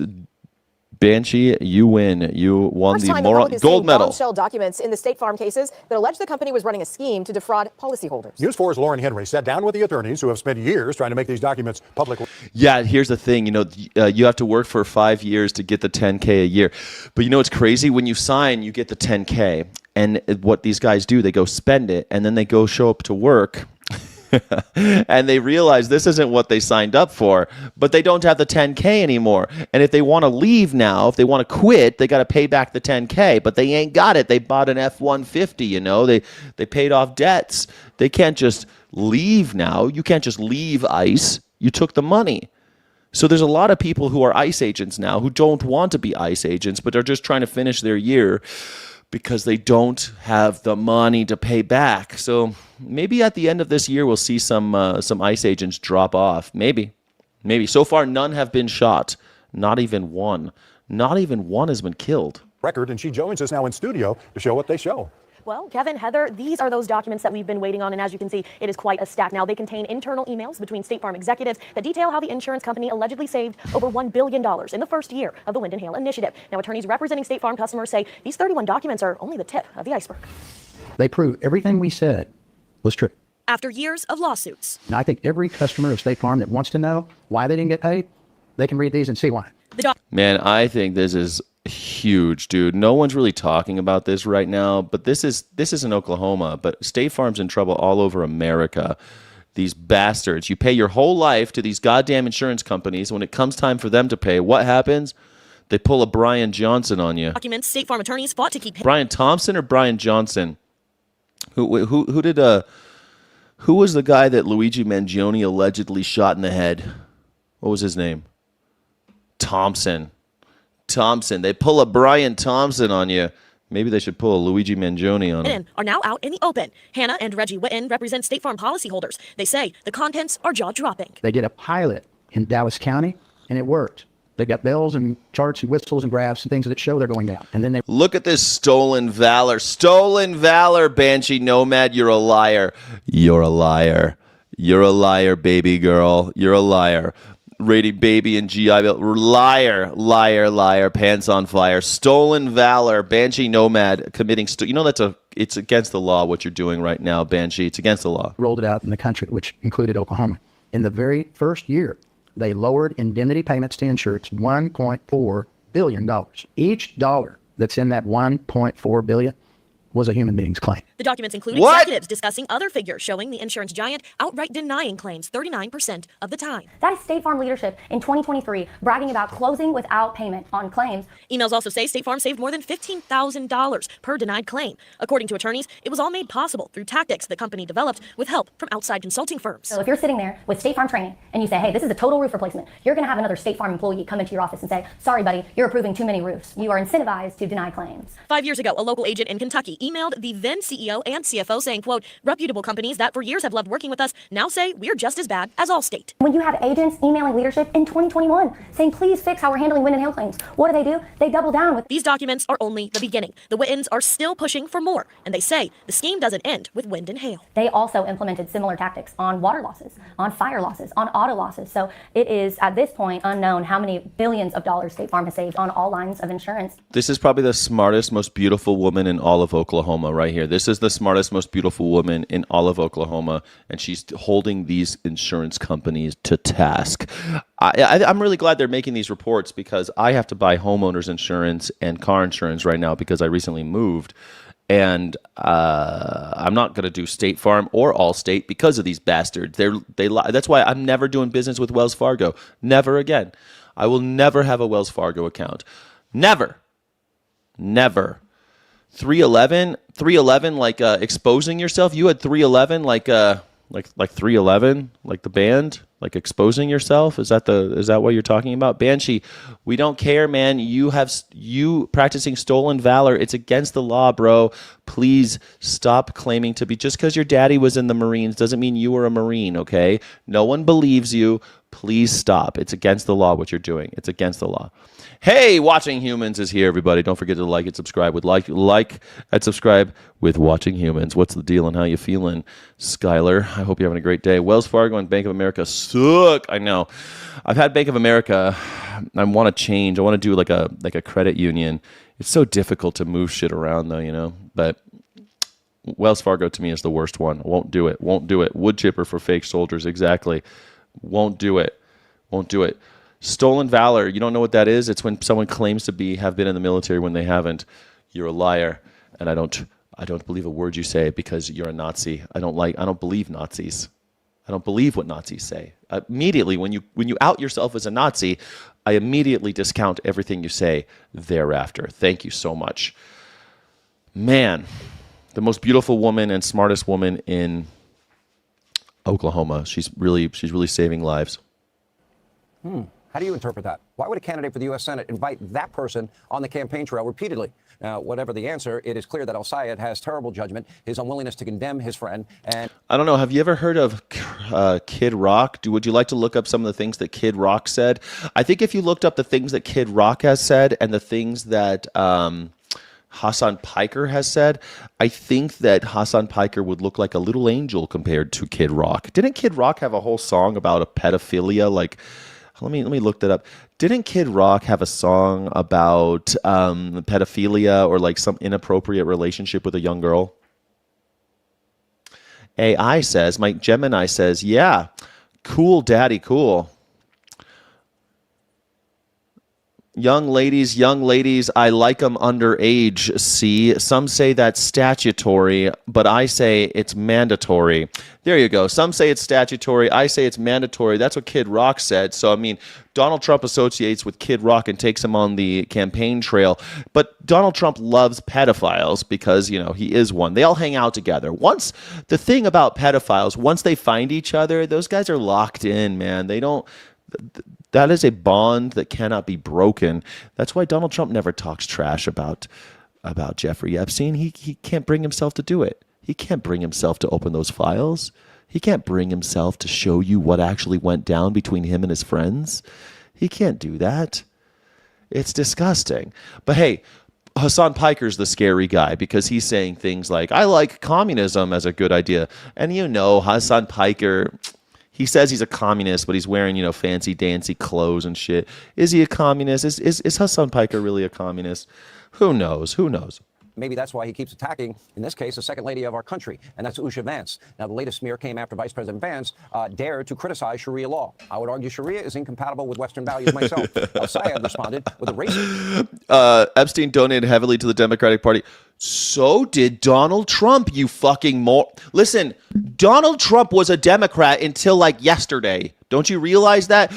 Banshee, you win. You won the moron gold medal.
Bombshell documents in the State Farm cases that allege the company was running a scheme to defraud policyholders.
News 4's Lauren Henry sat down with the attorneys who have spent years trying to make these documents public.
Yeah, here's the thing. You have to work for 5 years to get the $10K a year. But it's crazy. When you sign, you get the $10K. And what these guys do, they go spend it, and then they go show up to work. And they realize this isn't what they signed up for, but they don't have the $10K anymore. And if they want to leave now, if they want to quit, they got to pay back the $10K, but they ain't got it. They bought an F-150, they paid off debts. They can't just leave now. You can't just leave ICE. You took the money. So there's a lot of people who are ICE agents now who don't want to be ICE agents, but are just trying to finish their year because they don't have the money to pay back. So maybe at the end of this year, we'll see some ICE agents drop off. Maybe. So far, none have been shot. Not even one. Not even one has been killed.
Record, and she joins us now in studio to show what they show.
Well, Kevin, Heather, these are those documents that we've been waiting on, and as you can see, it is quite a stack. Now, they contain internal emails between State Farm executives that detail how the insurance company allegedly saved over $1 billion in the first year of the Wind and Hail initiative. Now, attorneys representing State Farm customers say these 31 documents are only the tip of the iceberg.
They prove everything we said was true.
After years of lawsuits.
And I think every customer of State Farm that wants to know why they didn't get paid, they can read these and see why.
Man, I think this is huge, dude. No one's really talking about this right now, but this is in Oklahoma, but State Farm's in trouble all over America. These bastards. You pay your whole life to these goddamn insurance companies. When it comes time for them to pay, what happens? They pull a Brian Johnson on you.
Documents State Farm attorneys fought to keep.
Brian Thompson or Brian Johnson? Who was the guy that Luigi Mangione allegedly shot in the head? What was his name? Thompson. They pull a Brian Thompson on you. Maybe they should pull a Luigi Mangione on him.
Are now out in the open. Hannah and Reggie Witten represent State Farm policyholders. They say the contents are jaw-dropping.
They did a pilot in Dallas County, and it worked. They got bells and charts and whistles and graphs and things that show they're going down. And then they
look at this stolen valor. Stolen valor, Banshee Nomad. You're a liar. You're a liar. You're a liar, baby girl. You're a liar. Rating baby and GI Bill. Liar, liar, liar. Pants on fire. Stolen valor. Banshee Nomad committing. It's against the law what you're doing right now, Banshee. It's against the law.
Rolled it out in the country, which included Oklahoma. In the very first year, they lowered indemnity payments to insureds $1.4 billion. Each dollar that's in that $1.4 billion was a human being's claim.
The documents include executives discussing other figures showing the insurance giant outright denying claims 39% of the time.
That is State Farm leadership in 2023 bragging about closing without payment on claims.
Emails also say State Farm saved more than $15,000 per denied claim. According to attorneys, it was all made possible through tactics the company developed with help from outside consulting firms.
So if you're sitting there with State Farm training and you say, hey, this is a total roof replacement, you're going to have another State Farm employee come into your office and say, sorry, buddy, you're approving too many roofs. You are incentivized to deny claims.
5 years ago, a local agent in Kentucky emailed the then CEO and CFO saying, quote, reputable companies that for years have loved working with us now say we're just as bad as Allstate.
When you have agents emailing leadership in 2021 saying, please fix how we're handling wind and hail claims, what do? They double down with.
These documents are only the beginning. The Wittens are still pushing for more, and they say the scheme doesn't end with wind and hail.
They also implemented similar tactics on water losses, on fire losses, on auto losses. So it is at this point unknown how many billions of dollars State Farm has saved on all lines of insurance.
This is probably the smartest, most beautiful woman in all of Oklahoma right here. This is the smartest, most beautiful woman in all of Oklahoma, and she's holding these insurance companies to task. I'm really glad they're making these reports because I have to buy homeowners insurance and car insurance right now because I recently moved, and I'm not going to do State Farm or Allstate because of these bastards. They lie. That's why I'm never doing business with Wells Fargo. Never again. I will never have a Wells Fargo account. Never. 311, like exposing yourself. You had 311, like 311, like the band, like exposing yourself. Is that what you're talking about? Banshee, we don't care, man. You practicing stolen valor. It's against the law, bro. Please stop claiming to be. Just because your daddy was in the Marines doesn't mean you were a Marine, okay? No one believes you. Please stop. It's against the law what you're doing. It's against the law. Hey, Watching Humans is here, everybody. Don't forget to like and subscribe with like and subscribe with Watching Humans. What's the deal and how you feeling, Skylar? I hope you're having a great day. Wells Fargo and Bank of America suck. I know. I've had Bank of America. I want to change. I want to do like a credit union. It's so difficult to move shit around though, you know. But Wells Fargo to me is the worst one. Won't do it. Wood chipper for fake soldiers. Exactly. Won't do it. Stolen valor. You don't know what that is? It's when someone claims to have been in the military when they haven't. You're a liar, and I don't believe a word you say because you're a Nazi. I don't believe Nazis. I don't believe what Nazis say. Immediately, when you out yourself as a Nazi, I immediately discount everything you say thereafter. Thank you so much. Man, the most beautiful woman and smartest woman in Oklahoma. She's really saving lives.
How do you interpret that? Why would a candidate for the U.S. Senate invite that person on the campaign trail repeatedly? Now, whatever the answer, it is clear that El-Sayed has terrible judgment, his unwillingness to condemn his friend, and...
I don't know. Have you ever heard of Kid Rock? Would you like to look up some of the things that Kid Rock said? I think if you looked up the things that Kid Rock has said and the things that Hassan Piker has said, I think that Hassan Piker would look like a little angel compared to Kid Rock. Didn't Kid Rock have a whole song about a pedophilia? Like... Let me look that up. Didn't Kid Rock have a song about pedophilia or like some inappropriate relationship with a young girl? AI says, Mike Gemini says, yeah, cool, daddy, cool. Young ladies, I like them underage, see. Some say that's statutory, but I say it's mandatory. There you go. Some say it's statutory. I say it's mandatory. That's what Kid Rock said. So, I mean, Donald Trump associates with Kid Rock and takes him on the campaign trail. But Donald Trump loves pedophiles because, you know, he is one. They all hang out together. The thing about pedophiles, once they find each other, those guys are locked in, man. That is a bond that cannot be broken. That's why Donald Trump never talks trash about Jeffrey Epstein. He can't bring himself to do it. He can't bring himself to open those files. He can't bring himself to show you what actually went down between him and his friends. He can't do that. It's disgusting. But hey, Hassan Piker's the scary guy because he's saying things like, I like communism as a good idea. And you know, Hassan Piker... He says he's a communist, but he's wearing, you know, fancy dancy clothes and shit. Is he a communist? Is Hassan Piker really a communist? Who knows?
maybe that's why he keeps attacking, in this case, the second lady of our country, and that's Usha Vance. Now, the latest smear came after Vice President Vance dared to criticize Sharia law. I would argue Sharia is incompatible with Western values myself. Al-Sayed responded with a racist.
Epstein donated heavily to the Democratic Party. So did Donald Trump, you fucking Listen, Donald Trump was a Democrat until like yesterday. Don't you realize that?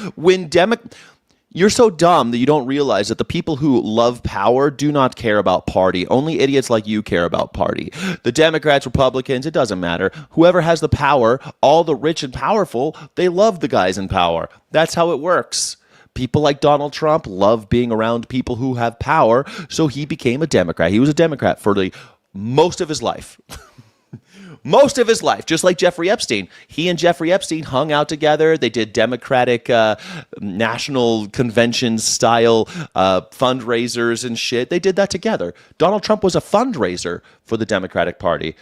You're so dumb that you don't realize that the people who love power do not care about party. Only idiots like you care about party. The Democrats, Republicans, it doesn't matter. Whoever has the power, all the rich and powerful, they love the guys in power. That's how it works. People like Donald Trump love being around people who have power, so he became a Democrat. He was a Democrat for most of his life. Most of his life, just like Jeffrey Epstein. He and Jeffrey Epstein hung out together. They did Democratic national convention style fundraisers and shit. They did that together. Donald Trump was a fundraiser for the Democratic Party,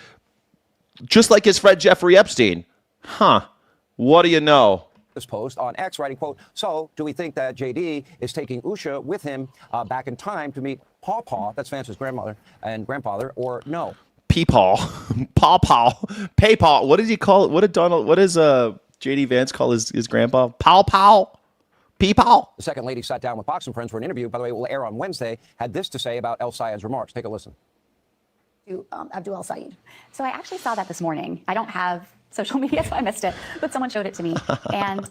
just like his friend Jeffrey Epstein. Huh. What do you know?
This post on X writing, quote, so do we think that JD is taking Usha with him back in time to meet Paw Paw, that's Vance's grandmother and grandfather, or no?
Peepaw, Paw, Paypaw. What did he call it? What does JD Vance call his grandpa? Pow, Peepaw.
The second lady sat down with Fox and Friends for an interview, by the way, it will air on Wednesday, had this to say about El-Sayed's remarks. Take a listen.
To Abdul El-Sayed. So I actually saw that this morning. I don't have social media, so I missed it, but someone showed it to me. And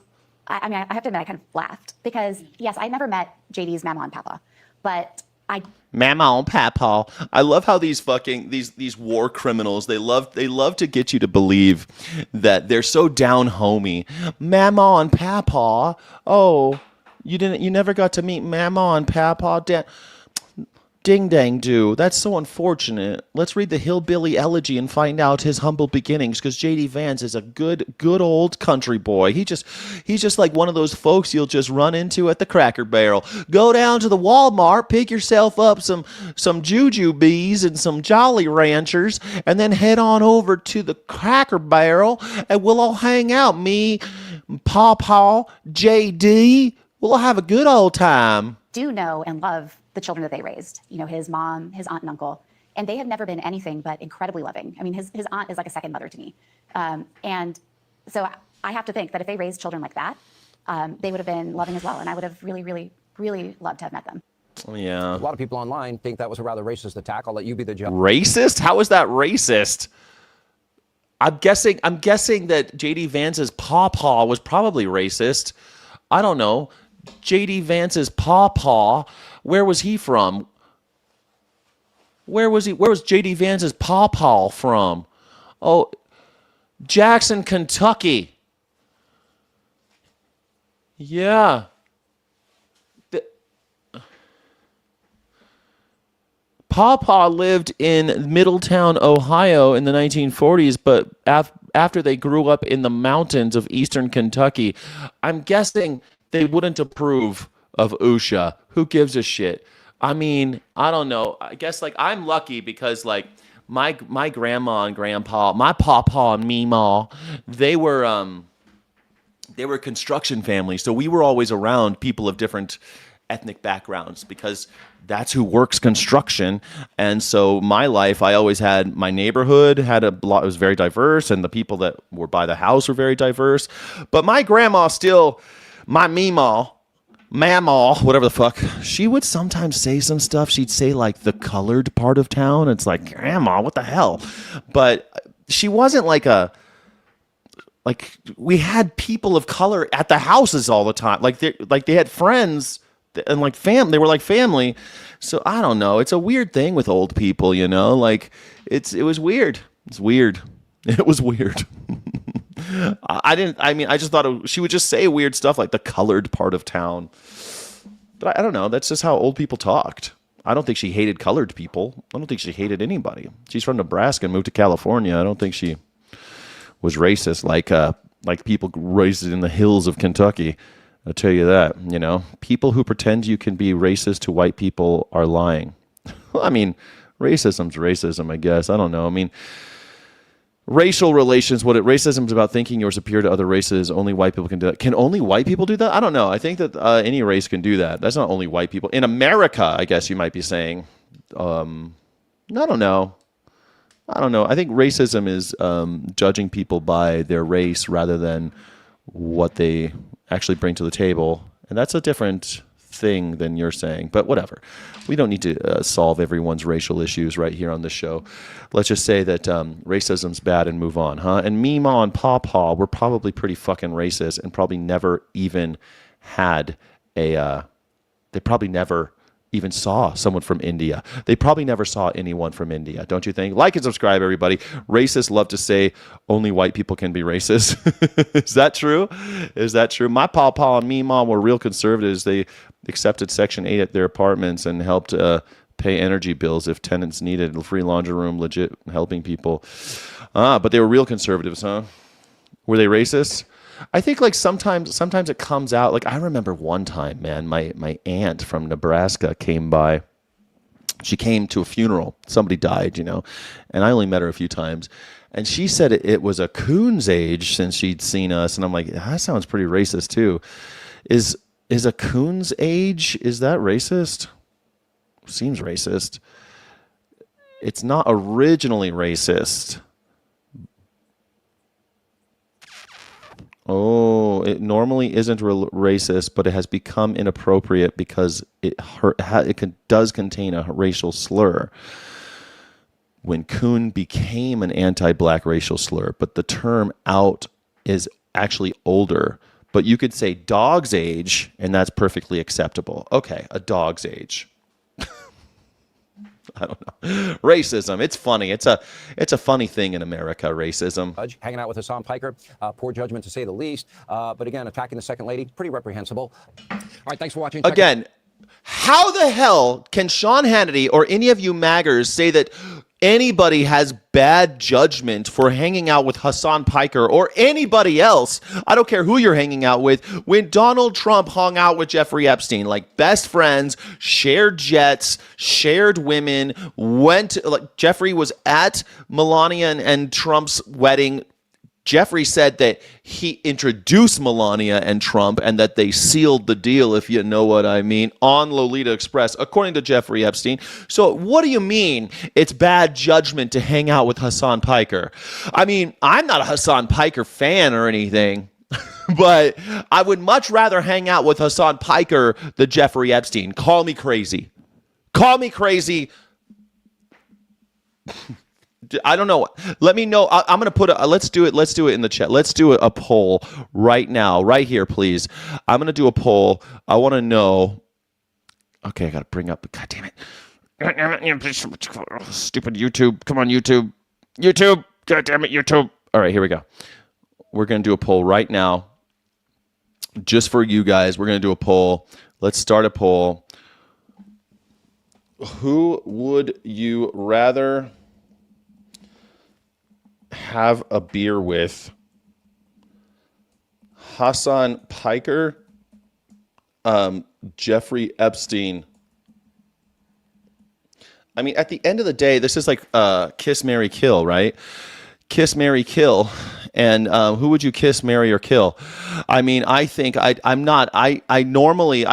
I mean, I have to admit, I kind of laughed because, yes, I never met JD's mama and papa, but I
Mama and Papa. I love how these fucking these war criminals, they love to get you to believe that they're so down homey. Mama and Papa. Oh, you never got to meet Mama and Papa. Ding dang do. That's so unfortunate. Let's read the Hillbilly Elegy and find out his humble beginnings, because JD Vance is a good old country boy. He's just like one of those folks you'll just run into at the Cracker Barrel. Go down to the Walmart, pick yourself up some Juju Bees and some Jolly Ranchers, and then head on over to the Cracker Barrel and we'll all hang out. Me, Pawpaw, JD. We'll have a good old time.
do know and love the children that they raised, you know, his mom, his aunt and uncle, and they have never been anything but incredibly loving. I mean, his aunt is like a second mother to me. And so I have to think that if they raised children like that, they would have been loving as well. And I would have really, really, really loved to have met them.
Yeah.
A lot of people online think that was a rather racist attack. I'll let you be the judge.
Racist? How is that racist? I'm guessing that JD Vance's pawpaw was probably racist. I don't know. JD Vance's pawpaw, where was he from? Where was JD Vance's pawpaw from? Oh, Jackson, Kentucky. Yeah. Pawpaw lived in Middletown, Ohio in the 1940s, but after they grew up in the mountains of eastern Kentucky, I'm guessing they wouldn't approve of Usha. Who gives a shit? I mean, I don't know. I guess like I'm lucky because like my grandma and grandpa, my pawpaw and meemaw, they were construction families, so we were always around people of different ethnic backgrounds because that's who works construction. And so my life, I always had, my neighborhood had a lot, it was very diverse, and the people that were by the house were very diverse. But my grandma still, my meemaw, mamaw, whatever the fuck, she would sometimes say some stuff. She'd say like the colored part of town. It's like, grandma, what the hell? But she wasn't like we had people of color at the houses all the time. Like they had friends and like they were like family. So I don't know. It's a weird thing with old people, you know, like it was weird. It's weird. It was weird. I just thought she would just say weird stuff like the colored part of town. But I don't know. That's just how old people talked. I don't think she hated colored people. I don't think she hated anybody. She's from Nebraska and moved to California. I don't think she was racist like people raised in the hills of Kentucky. I'll tell you that, you know, people who pretend you can be racist to white people are lying. I mean, racism's racism, I guess. I don't know. I mean, racial relations, racism is about thinking you're superior to other races. Only white people can do that. Can only white people do that? I don't know. I think that any race can do that. That's not only white people. In America, I guess you might be saying. I don't know. I think racism is judging people by their race rather than what they actually bring to the table. And that's a different thing than you're saying. But whatever. We don't need to solve everyone's racial issues right here on the show. Let's just say that racism's bad and move on, huh? And Meemaw and Pawpaw were probably pretty fucking racist and probably never even had they probably never even saw someone from India. They probably never saw anyone from India, don't you think? Like and subscribe, everybody. Racists love to say only white people can be racist. Is that true? Is that true? My pawpaw and Meemaw were real conservatives. They accepted Section 8 at their apartments and helped pay energy bills if tenants needed a free laundry room, legit helping people. But they were real conservatives, huh? Were they racist? I think like sometimes it comes out. Like I remember one time, man, my aunt from Nebraska came by. She came to a funeral. Somebody died, you know, and I only met her a few times. And she said it was a coon's age since she'd seen us. And I'm like, that sounds pretty racist too. Is a coon's age, is that racist? Seems racist. It's not originally racist. Oh, it normally isn't racist, but it has become inappropriate because it does contain a racial slur. When coon became an anti-black racial slur, but the term out is actually older. but you could say dog's age, and that's perfectly acceptable. Okay, a dog's age. I don't know. Racism. It's funny. It's a funny thing in America, racism.
Hanging out with Hassan Piker. Poor judgment to say the least. But again, attacking the second lady, pretty reprehensible. All right, thanks for watching.
Again, how the hell can Sean Hannity or any of you maggers say that anybody has bad judgment for hanging out with Hassan Piker or anybody else? I don't care who you're hanging out with. When Donald Trump hung out with Jeffrey Epstein, like best friends, shared jets, shared women, Jeffrey was at Melania and Trump's wedding. Jeffrey said that he introduced Melania and Trump and that they sealed the deal, if you know what I mean, on Lolita Express, according to Jeffrey Epstein. So what do you mean it's bad judgment to hang out with Hassan Piker? I mean, I'm not a Hassan Piker fan or anything, but I would much rather hang out with Hassan Piker than Jeffrey Epstein. Call me crazy. Call me crazy. I don't know. Let me know. I'm going to put let's do it in the chat. Let's do a poll right now, right here, please. I'm going to do a poll. I want to know. Okay, I got to bring up. God damn it. Stupid YouTube. Come on, YouTube. YouTube. God damn it, YouTube. All right, here we go. We're going to do a poll right now. Just for you guys, we're going to do a poll. Let's start a poll. Who would you rather have a beer with? Hassan Piker, Jeffrey Epstein. I mean, at the end of the day, this is like kiss, marry, kill, right? Kiss, marry, kill. And who would you kiss, marry, or kill? I mean, I think I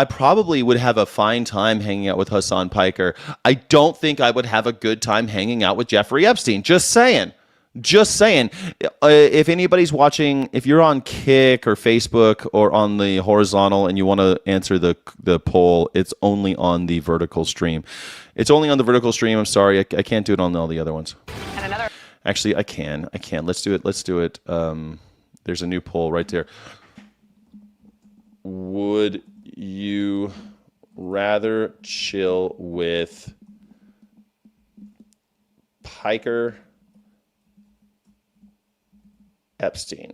probably would have a fine time hanging out with Hassan Piker. I don't think I would have a good time hanging out with Jeffrey Epstein. Just saying. Just saying, if anybody's watching, if you're on Kick or Facebook or on the horizontal and you want to answer the poll, it's only on the vertical stream. It's only on the vertical stream. I'm sorry. I can't do it on all the other ones.
And another.
Actually, I can. Let's do it. There's a new poll right there. Would you rather chill with Piker, Epstein?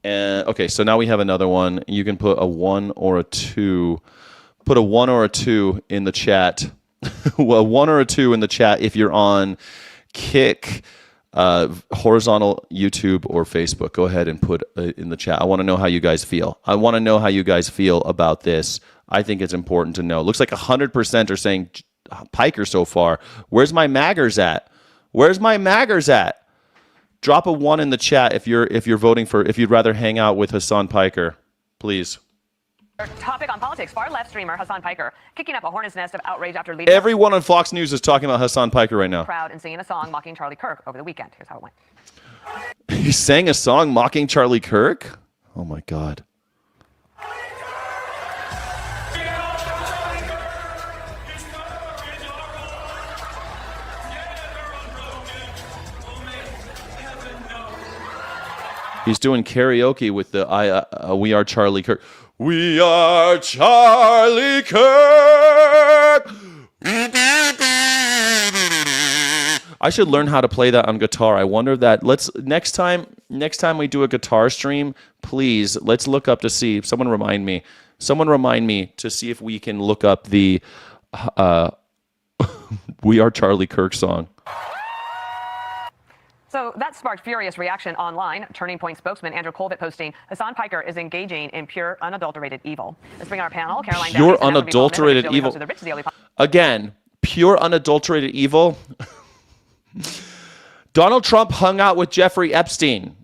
And okay, so now we have another one. You can put a 1 or a 2. Put a 1 or a 2 in the chat. Well, 1 or a 2 in the chat if you're on Kick, horizontal YouTube or Facebook. Go ahead and put in the chat. I want to know how you guys feel. I want to know how you guys feel about this. I think it's important to know. Looks like 100% are saying Piker so far. Where's my maggers at? Where's my maggers at? Drop a 1 in the chat if you're voting for, if you'd rather hang out with Hassan Piker, please.
Topic on politics. Far-left streamer Hassan Piker kicking up a hornet's nest of outrage after leading
Everyone on Fox News is talking about Hassan Piker right now.
crowd and singing a song mocking Charlie Kirk over the weekend. Here's how it went.
He sang a song mocking Charlie Kirk? Oh my God. He's doing karaoke with the We Are Charlie Kirk. We are Charlie Kirk. I should learn how to play that on guitar. I wonder that. Let's next time we do a guitar stream, please let's look up to see. Someone remind me to see if we can look up the We Are Charlie Kirk song.
So that sparked furious reaction online. Turning Point spokesman Andrew Colvett posting, Hassan Piker is engaging in pure, unadulterated evil. Let's bring our panel. Caroline
Pure,
Downey,
unadulterated evil. Again, pure, unadulterated evil. Donald Trump hung out with Jeffrey Epstein.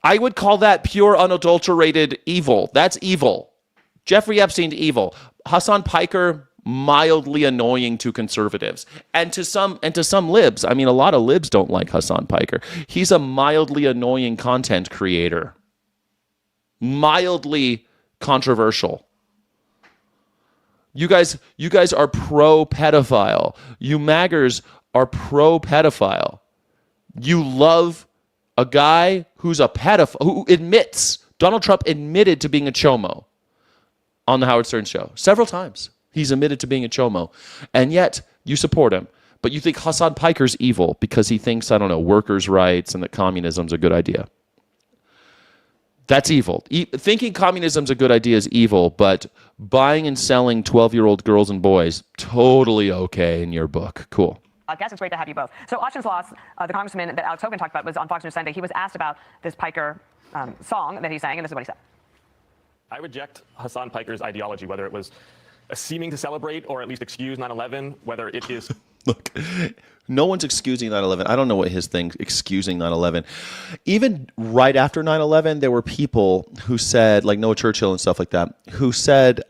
I would call that pure, unadulterated evil. That's evil. Jeffrey Epstein, evil. Hassan Piker, mildly annoying to conservatives and to some libs. I mean, a lot of libs don't like Hassan Piker. He's a mildly annoying content creator. Mildly controversial. You guys are pro-pedophile. You maggers are pro-pedophile. You love a guy who's a pedophile, who admits Donald Trump admitted to being a chomo on the Howard Stern show. Several times he's admitted to being a chomo. And yet you support him. But you think Hassan Piker's evil because he thinks, I don't know, workers' rights and that communism's a good idea. That's evil. Thinking communism's a good idea is evil, but buying and selling 12-year-old girls and boys, totally okay in your book. Cool.
Guess it's great to have you both. So Austin Sloss, the congressman that Alex Hogan talked about, was on Fox News Sunday. He was asked about this Piker song that he sang, and this is what he said.
I reject Hassan Piker's ideology, whether it was seeming to celebrate or at least excuse 9/11, whether it is...
Look, no one's excusing 9/11. I don't know what his thing, excusing 9/11. Even right after 9/11, there were people who said, like Noah Churchill and stuff like that, who said,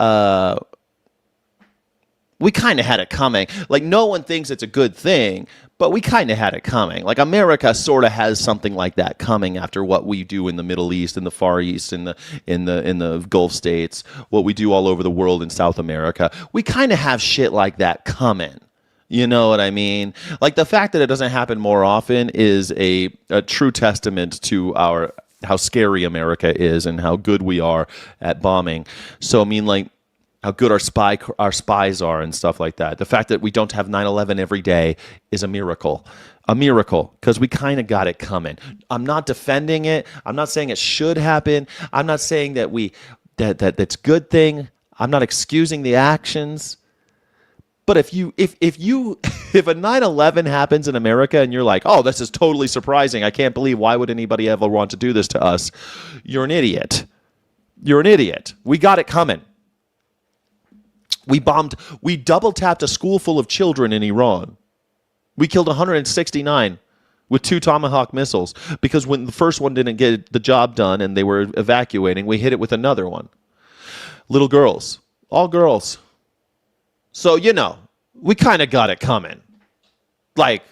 we kind of had it coming. Like, no one thinks it's a good thing, but we kind of had it coming. Like, America sort of has something like that coming after what we do in the Middle East, in the Far East, in the Gulf states, what we do all over the world in South America. We kind of have shit like that coming. You know what I mean? Like, the fact that it doesn't happen more often is a true testament to how scary America is and how good we are at bombing. So, I mean, like, how good our spies are and stuff like that. The fact that we don't have 9/11 every day is a miracle. A miracle, because we kind of got it coming. I'm not defending it. I'm not saying it should happen. I'm not saying that that's a good thing. I'm not excusing the actions. But if a 9/11 happens in America and you're like, oh, this is totally surprising, I can't believe, why would anybody ever want to do this to us? You're an idiot. You're an idiot. We got it coming. We double tapped a school full of children in Iran. We killed 169 with 2 Tomahawk missiles because when the first one didn't get the job done and they were evacuating, we hit it with another one. Little girls, all girls. So, you know, we kind of got it coming. Like,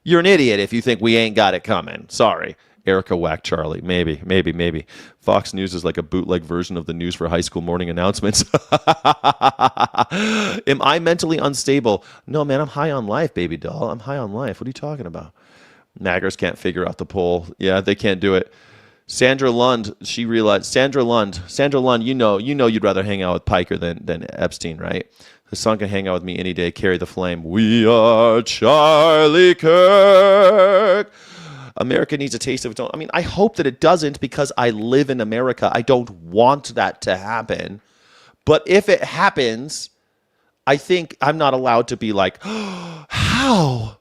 you're an idiot if you think we ain't got it coming. Sorry. Erica whacked Charlie. Maybe. Fox News is like a bootleg version of the News for High School morning announcements. Am I mentally unstable? No, man, I'm high on life, baby doll. I'm high on life. What are you talking about? Naggers can't figure out the poll. Yeah, they can't do it. Sandra Lund, she realized, Sandra Lund, you know you'd rather hang out with Piker than Epstein, right? Hassan can hang out with me any day, carry the flame. We are Charlie Kirk. America needs a taste of its own. I mean, I hope that it doesn't because I live in America. I don't want that to happen. But if it happens, I think I'm not allowed to be like, how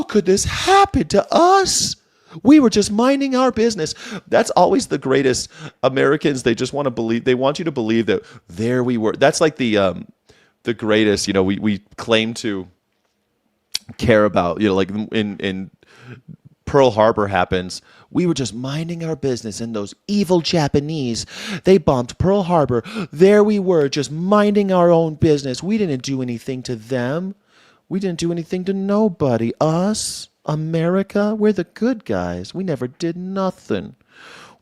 could this happen to us? We were just minding our business. That's always the greatest. Americans, they just want to believe, they want you to believe that there we were. That's like the greatest, you know, we claim to care about, you know, like in Pearl Harbor happens. We were just minding our business, and those evil Japanese, they bombed Pearl Harbor. There we were, just minding our own business. We didn't do anything to them. We didn't do anything to nobody. Us, America, we're the good guys. We never did nothing.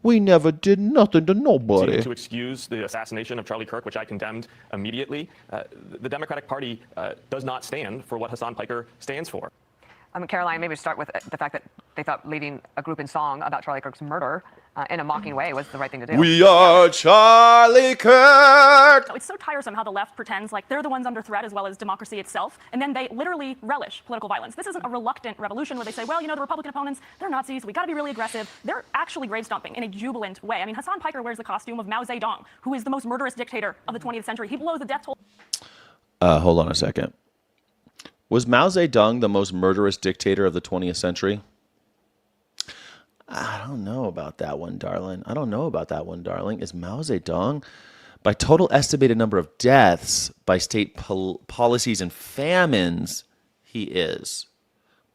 We never did nothing to nobody.
To excuse the assassination of Charlie Kirk, which I condemned immediately, the Democratic Party does not stand for what Hassan Piker stands for.
Caroline, maybe start with the fact that they thought leading a group in song about Charlie Kirk's murder in a mocking way was the right thing to do.
We are Charlie Kirk.
It's so tiresome how the left pretends like they're the ones under threat as well as democracy itself, and then they literally relish political violence. This isn't a reluctant revolution where they say, well, you know, the Republican opponents, they're Nazis, we got to be really aggressive. They're actually grave stomping in a jubilant way. I mean, Hassan Piker wears the costume of Mao Zedong, who is the most murderous dictator of the 20th century. He blows the death toll.
Hold on a second. Was Mao Zedong the most murderous dictator of the 20th century? I don't know about that one, darling. Is Mao Zedong, by total estimated number of deaths, by state policies and famines, he is.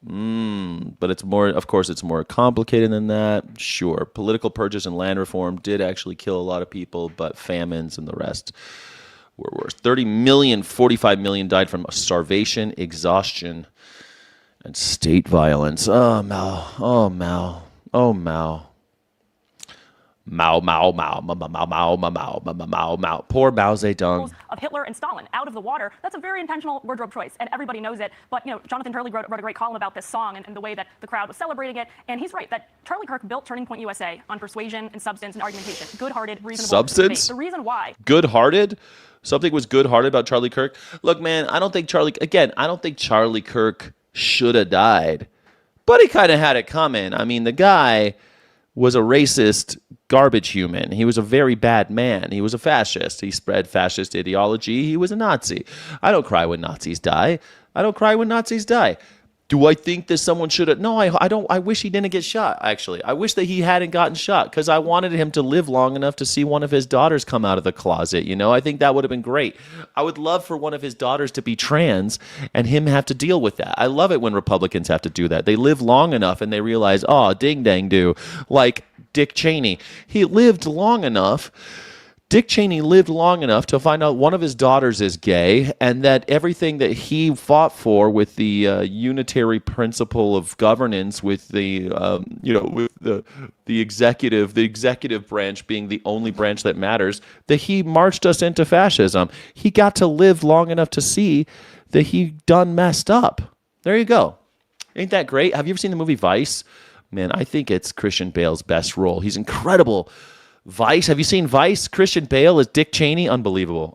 But it's more, of course, it's more complicated than that. Sure, political purges and land reform did actually kill a lot of people, but famines and the rest were worse. 30 million, 45 million died from starvation, exhaustion, and state violence. Oh, Mao. Mao, Mao, Mao, Mao, Mao, Mao, Mao, Mao, Mao, Mao, Mao. Poor Mao Zedong.
Of Hitler and Stalin out of the water. That's a very intentional wardrobe choice, and everybody knows it. But Jonathan Turley wrote a great column about this song and the way that the crowd was celebrating it. And he's right that Charlie Kirk built Turning Point USA on persuasion and substance and argumentation. Good-hearted, reasonable
Substance?
debate. The reason why.
Good-hearted? Something was good-hearted about Charlie Kirk? Look, man, I don't think Charlie Kirk should have died. But he kind of had it coming. I mean, the guy was a racist garbage human. He was a very bad man. He was a fascist. He spread fascist ideology. He was a Nazi. I don't cry when Nazis die. Do I think that someone should have? No, I don't. I wish he didn't get shot, actually. I wish that he hadn't gotten shot because I wanted him to live long enough to see one of his daughters come out of the closet. I think that would have been great. I would love for one of his daughters to be trans and him have to deal with that. I love it when Republicans have to do that. They live long enough and they realize, oh, ding dang do. Like Dick Cheney. He lived long enough. Dick Cheney lived long enough to find out one of his daughters is gay, and that everything that he fought for with the unitary principle of governance, with the with the executive branch being the only branch that matters, that he marched us into fascism. He got to live long enough to see that he done messed up. There you go. Ain't that great? Have you ever seen the movie Vice? Man, I think it's Christian Bale's best role. He's incredible. Vice. Have you seen Vice? Christian Bale as Dick Cheney. Unbelievable.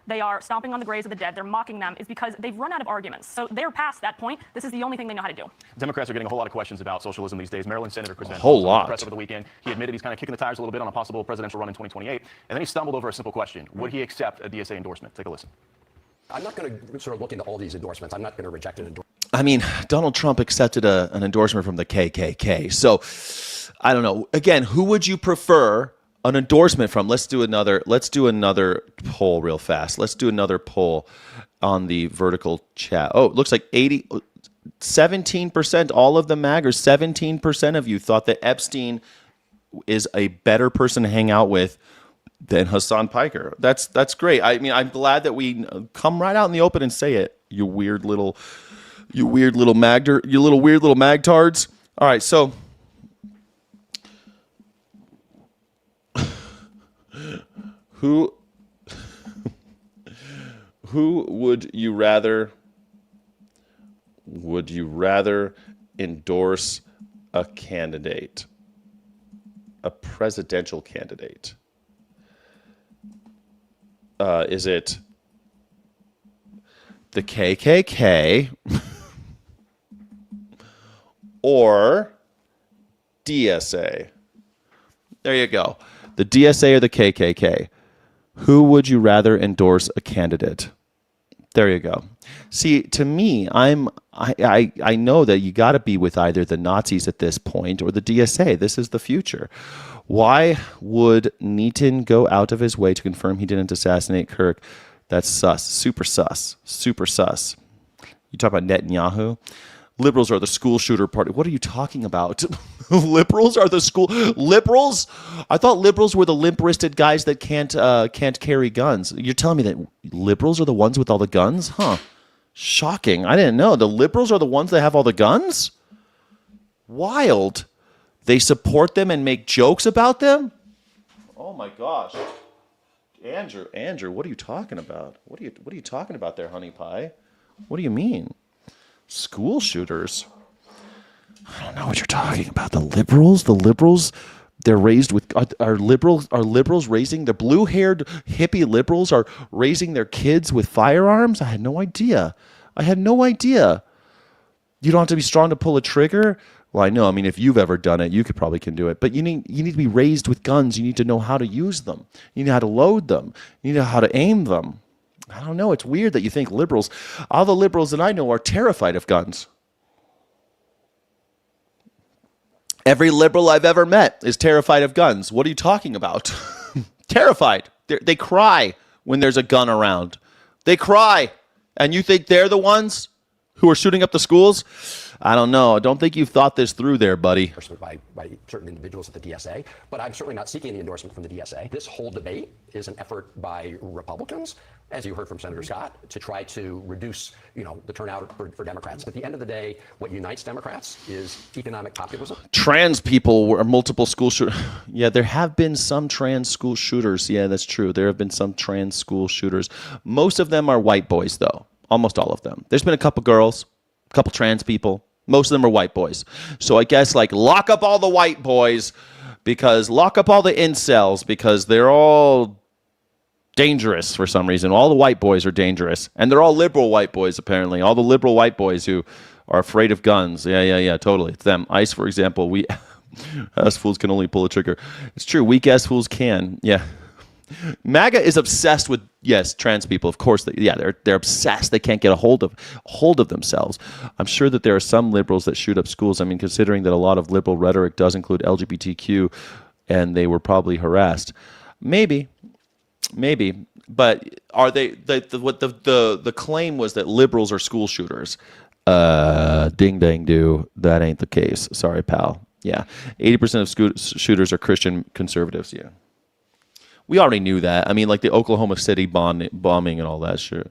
They are stomping on the graves of the dead. They're mocking them. Is because they've run out of arguments. So they're past that point. This is the only thing they know how to do.
Democrats are getting a whole lot of questions about socialism these days. Maryland Senator Chris Van
whole
Hollen
lot.
was in the press over the weekend. He admitted he's kind of kicking the tires a little bit on a possible presidential run in 2028. And then he stumbled over a simple question. Would he accept a DSA endorsement? Take a listen.
I'm not going to sort of look into all these endorsements. I'm not going to reject an endorsement.
I mean, Donald Trump accepted an endorsement from the KKK. So, I don't know. Again, who would you prefer an endorsement from? Let's do another poll real fast. Let's do another poll on the vertical chat. Oh, it looks like 17%, all of the maggers, 17% of you thought that Epstein is a better person to hang out with than Hassan Piker. That's great. I mean, I'm glad that we come right out in the open and say it. You weird little magtards. All right, so who would you rather endorse a candidate, a presidential candidate? Is it the KKK or DSA? There you go. The DSA or the KKK. Who would you rather endorse a candidate? There you go. See, to me, I know that you got to be with either the Nazis at this point or the DSA. This is the future. Why would Neaton go out of his way to confirm he didn't assassinate Kirk? That's sus. Super sus. Super sus. You talk about Netanyahu? Liberals are the school shooter party. What are you talking about? Liberals are the school... Liberals? I thought liberals were the limp-wristed guys that can't carry guns. You're telling me that liberals are the ones with all the guns? Huh. Shocking. I didn't know. The liberals are the ones that have all the guns? Wild. They support them and make jokes about them? Oh my gosh. Andrew, what are you talking about? What are you talking about there, honey pie? What do you mean? School shooters? I don't know what you're talking about. The liberals, they're raised with are liberals raising the blue-haired hippie liberals are raising their kids with firearms? I had no idea. You don't have to be strong to pull a trigger? Well, I know. I mean, if you've ever done it, you can do it. But you need to be raised with guns. You need to know how to use them. You need to know how to load them. You need to know how to aim them. I don't know. It's weird that you think liberals, all the liberals that I know are terrified of guns. Every liberal I've ever met is terrified of guns. What are you talking about? Terrified. They cry when there's a gun around. They cry. And you think they're the ones who are shooting up the schools? I don't know. I don't think you've thought this through there, buddy.
By certain individuals at the DSA, but I'm certainly not seeking any endorsement from the DSA. This whole debate is an effort by Republicans, as you heard from Senator Scott, to try to reduce, the turnout for Democrats. At the end of the day, what unites Democrats is economic populism.
Trans people were multiple school shooters. Yeah, there have been some trans school shooters. Yeah, that's true. There have been some trans school shooters. Most of them are white boys, though. Almost all of them. There's been a couple girls, a couple trans people. Most of them are white boys. So I guess lock up all the white boys, because lock up all the incels, because they're all dangerous for some reason. All the white boys are dangerous. And they're all liberal white boys, apparently. All the liberal white boys who are afraid of guns. Yeah, totally. It's them. ICE, for example, ass fools can only pull a trigger. It's true. Weak ass fools can. Yeah. MAGA is obsessed with, yes, trans people. Of course, they're obsessed. They can't get a hold of themselves. I'm sure that there are some liberals that shoot up schools. I mean, considering that a lot of liberal rhetoric does include LGBTQ, and they were probably harassed. Maybe, but are they? The claim was that liberals are school shooters. Ding dang do. That ain't the case. Sorry, pal. Yeah, 80% of school shooters are Christian conservatives. Yeah. We already knew that. I mean, the Oklahoma City bombing and all that shit.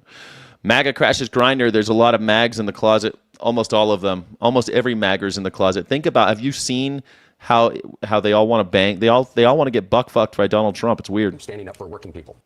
MAGA crashes Grindr. There's a lot of mags in the closet. Almost all of them. Almost every magger's in the closet. Think about, have you seen how they all want to bang? They all want to get buck fucked by Donald Trump. It's weird.
Standing up for working people.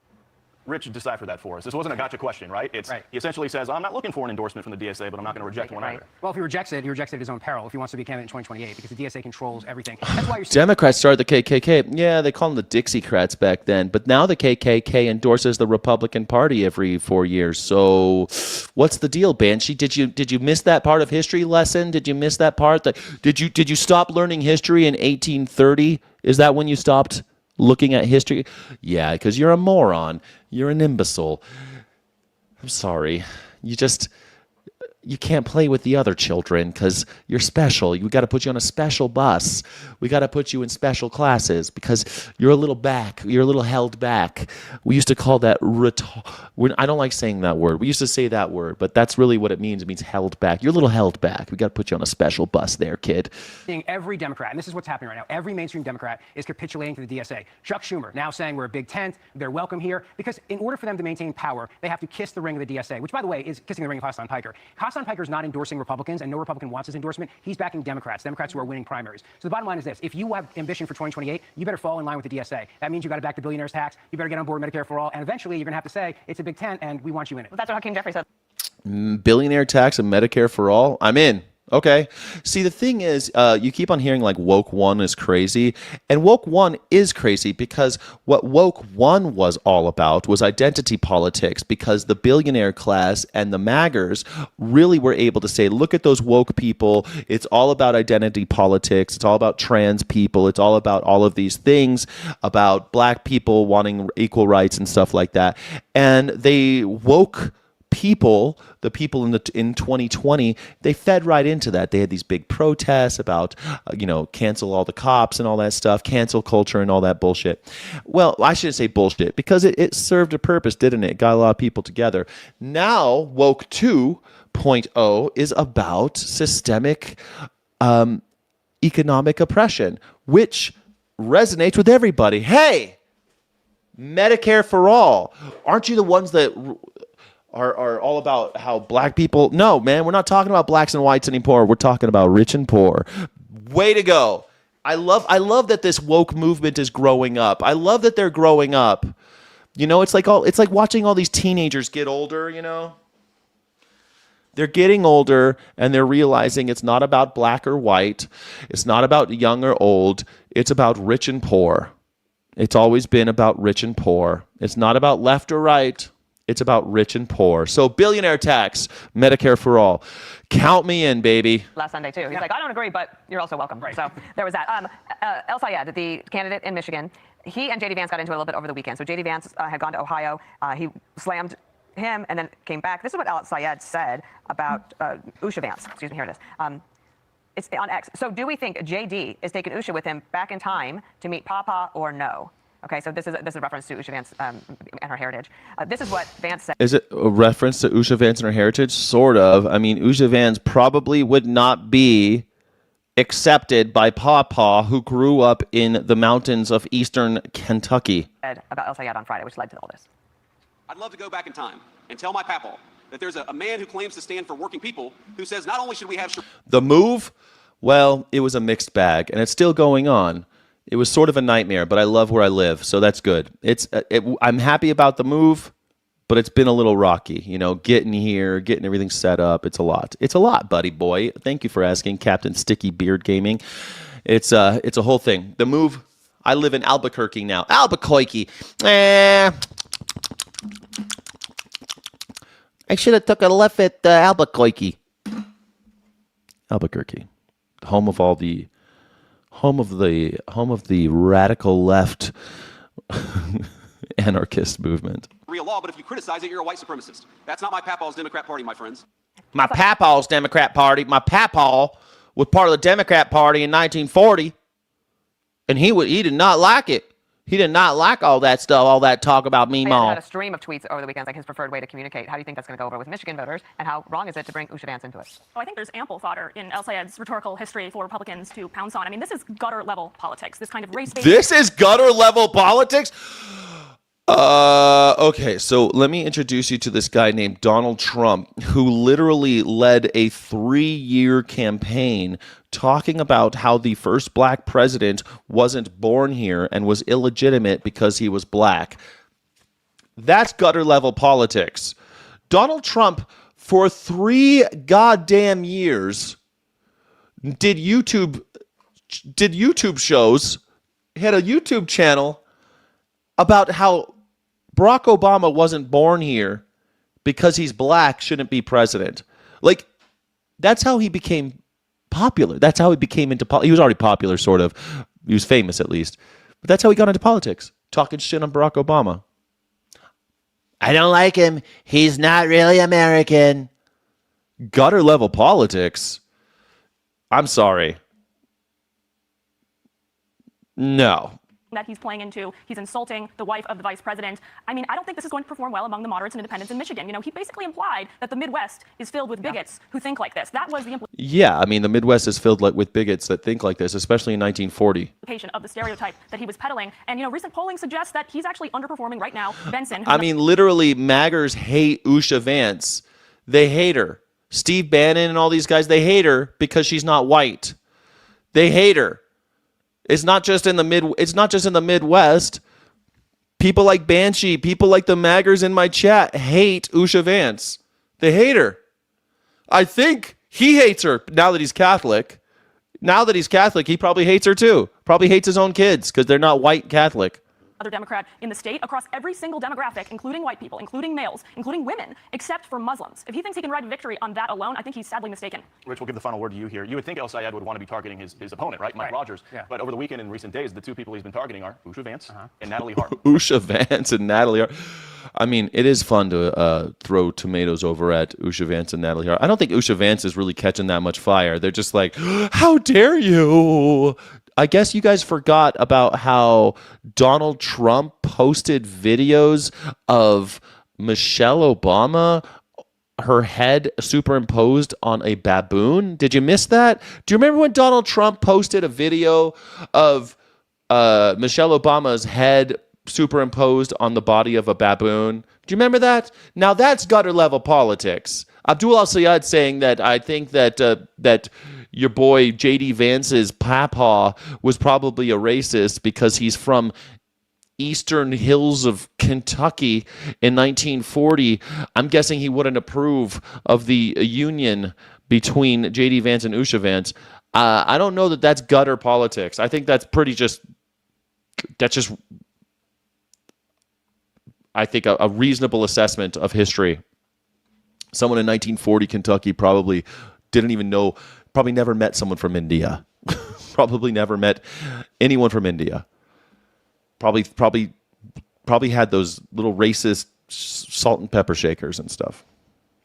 Rich deciphered that for us. This wasn't a gotcha question, right? He essentially says, I'm not looking for an endorsement from the DSA, but I'm not going to reject one either.
Well, if he rejects it at his own peril if he wants to be a candidate in 2028, because the DSA controls everything. That's why you're
Democrats started the KKK. Yeah, they called them the Dixiecrats back then. But now the KKK endorses the Republican Party every 4 years. So what's the deal, Banshee? Did you miss that part of history lesson? Did you miss that part? Did you stop learning history in 1830? Is that when you stopped looking at history? Yeah, because you're a moron. You're an imbecile. I'm sorry. You can't play with the other children because you're special. We got to put you on a special bus. We got to put you in special classes because you're a little back. You're a little held back. We used to call that I don't like saying that word. We used to say that word, but that's really what it means. It means held back. You're a little held back. We got to put you on a special bus there, kid.
seeing every Democrat, and this is what's happening right now, every mainstream Democrat is capitulating to the DSA. Chuck Schumer now saying we're a big tent, they're welcome here, because in order for them to maintain power, they have to kiss the ring of the DSA, which, by the way, is kissing the ring of Hasan Piker. Hasan Piker is not endorsing Republicans, and no Republican wants his endorsement. He's backing Democrats who are winning primaries. So the bottom line is this. If you have ambition for 2028, you better fall in line with the DSA. That means you got to back the billionaires tax. You better get on board Medicare for all. And eventually, you're going to have to say, it's a big tent, and we want you in it.
Well, that's what Hakeem Jeffrey said.
Billionaire tax and Medicare for all? I'm in. Okay. See, the thing is, you keep on hearing woke one is crazy, and woke one is crazy because what woke one was all about was identity politics, because the billionaire class and the maggers really were able to say, look at those woke people. It's all about identity politics. It's all about trans people. It's all about all of these things about black people wanting equal rights and stuff like that. And they woke people, the people in 2020, they fed right into that. They had these big protests about, cancel all the cops and all that stuff, cancel culture and all that bullshit. Well, I shouldn't say bullshit because it served a purpose, didn't it? It got a lot of people together. Now, woke 2.0 is about systemic economic oppression, which resonates with everybody. Hey, Medicare for all. Aren't you the ones that are all about how black people? No, man, we're not talking about blacks and whites anymore. We're talking about rich and poor. Way to go. I love that this woke movement is growing up. I love that they're growing up. It's like watching all these teenagers get older, They're getting older and they're realizing it's not about black or white. It's not about young or old. It's about rich and poor. It's always been about rich and poor. It's not about left or right. It's about rich and poor. So billionaire tax, Medicare for all. Count me in, baby.
Last Sunday, too. He's like, I don't agree, but you're also welcome. Right. So there was that. El Sayed, the candidate in Michigan, he and J.D. Vance got into it a little bit over the weekend. So J.D. Vance had gone to Ohio. He slammed him and then came back. This is what El Sayed said about Usha Vance. Excuse me, here it is. It's on X. So do we think J.D. is taking Usha with him back in time to meet Papa or no? Okay, so this is a reference to Usha Vance and her heritage. This is what Vance said.
Is it a reference to Usha Vance and her heritage? Sort of. I mean, Usha Vance probably would not be accepted by Pawpaw, who grew up in the mountains of eastern Kentucky.
About El Sayed on Friday, which led to all this.
I'd love to go back in time and tell my papaw that there's a man who claims to stand for working people who says not only should we have...
The move, well, it was a mixed bag, and it's still going on. It was sort of a nightmare, but I love where I live, so that's good. I'm happy about the move, but it's been a little rocky. You know, getting here, getting everything set up. It's a lot. It's a lot, buddy boy. Thank you for asking, Captain Sticky Beard Gaming. It's a whole thing. The move. I live in Albuquerque now. Albuquerque. I should have took a left at Albuquerque. Albuquerque, home of the radical left anarchist movement.
Real law, but if you criticize it, you're a white supremacist. That's not my papaw's Democrat Party, my friends.
My papaw's Democrat Party. My papaw was part of the Democrat Party in 1940, and he did not like it. He did not like all that stuff, all that talk about me,
He
mom.
had a stream of tweets over the weekend, like his preferred way to communicate. How do you think that's going to go over with Michigan voters, and how wrong is it to bring Usha Vance into it?
Oh, I think there's ample fodder in El Sayed's rhetorical history for Republicans to pounce on. I mean, this is gutter-level politics, this kind of race-based...
This is gutter-level politics? Okay, so let me introduce you to this guy named Donald Trump, who literally led a 3-year campaign talking about how the first black president wasn't born here and was illegitimate because he was black. That's gutter-level politics. Donald Trump, for 3 goddamn years, did YouTube shows, had a YouTube channel about how Barack Obama wasn't born here because he's black, shouldn't be president. Like, that's how he became popular. That's how he became into politics. He was already popular, sort of. He was famous, at least. But that's how he got into politics, talking shit on Barack Obama.
I don't like him. He's not really American.
Gutter level politics? I'm sorry. No.
that he's playing into. He's insulting the wife of the vice president. I mean, I don't think this is going to perform well among the moderates and independents in Michigan. You know, he basically implied that the Midwest is filled with bigots who think like this. That was the
Yeah, I mean, the Midwest is filled with bigots that think like this, especially in 1940.
implication of the stereotype that he was peddling. And, you know, recent polling suggests that he's actually underperforming right now. Benson.
I mean, literally, MAGers hate Usha Vance. They hate her. Steve Bannon and all these guys, they hate her because she's not white. They hate her. It's not just in the Midwest. People like Banshee, people like the MAGers in my chat hate Usha Vance. They hate her. I think he hates her now that he's Catholic. Now that he's Catholic, he probably hates her too. Probably hates his own kids because they're not white Catholic.
Other Democrat in the state across every single demographic, including white people, including males, including women, except for Muslims. If he thinks he can ride victory on that alone, I think he's sadly mistaken.
Rich, we'll give the final word to you here. You would think El Sayed would want to be targeting his opponent, right? Mike Rogers.
Yeah.
But over the weekend in recent days, the two people he's been targeting are Usha Vance and Natalie Hart.
Usha Vance and Natalie Hart. I mean, it is fun to throw tomatoes over at Usha Vance and Natalie Hart. I don't think Usha Vance is really catching that much fire. They're just like, how dare you? I guess you guys forgot about how Donald Trump posted videos of Michelle Obama, her head superimposed on a baboon. Did you miss that? Do you remember when Donald Trump posted a video of Michelle Obama's head superimposed on the body of a baboon? Do you remember that? Now that's gutter level politics. Abdul Al-Sayed saying that I think that your boy J.D. Vance's papa was probably a racist because he's from eastern hills of Kentucky in 1940. I'm guessing he wouldn't approve of the union between J.D. Vance and Usha Vance. I don't know that that's gutter politics. I think that's I think a reasonable assessment of history. Someone in 1940 Kentucky probably didn't even know, probably never met someone from India. Probably never met anyone from India. Probably had those little racist salt and pepper shakers and stuff.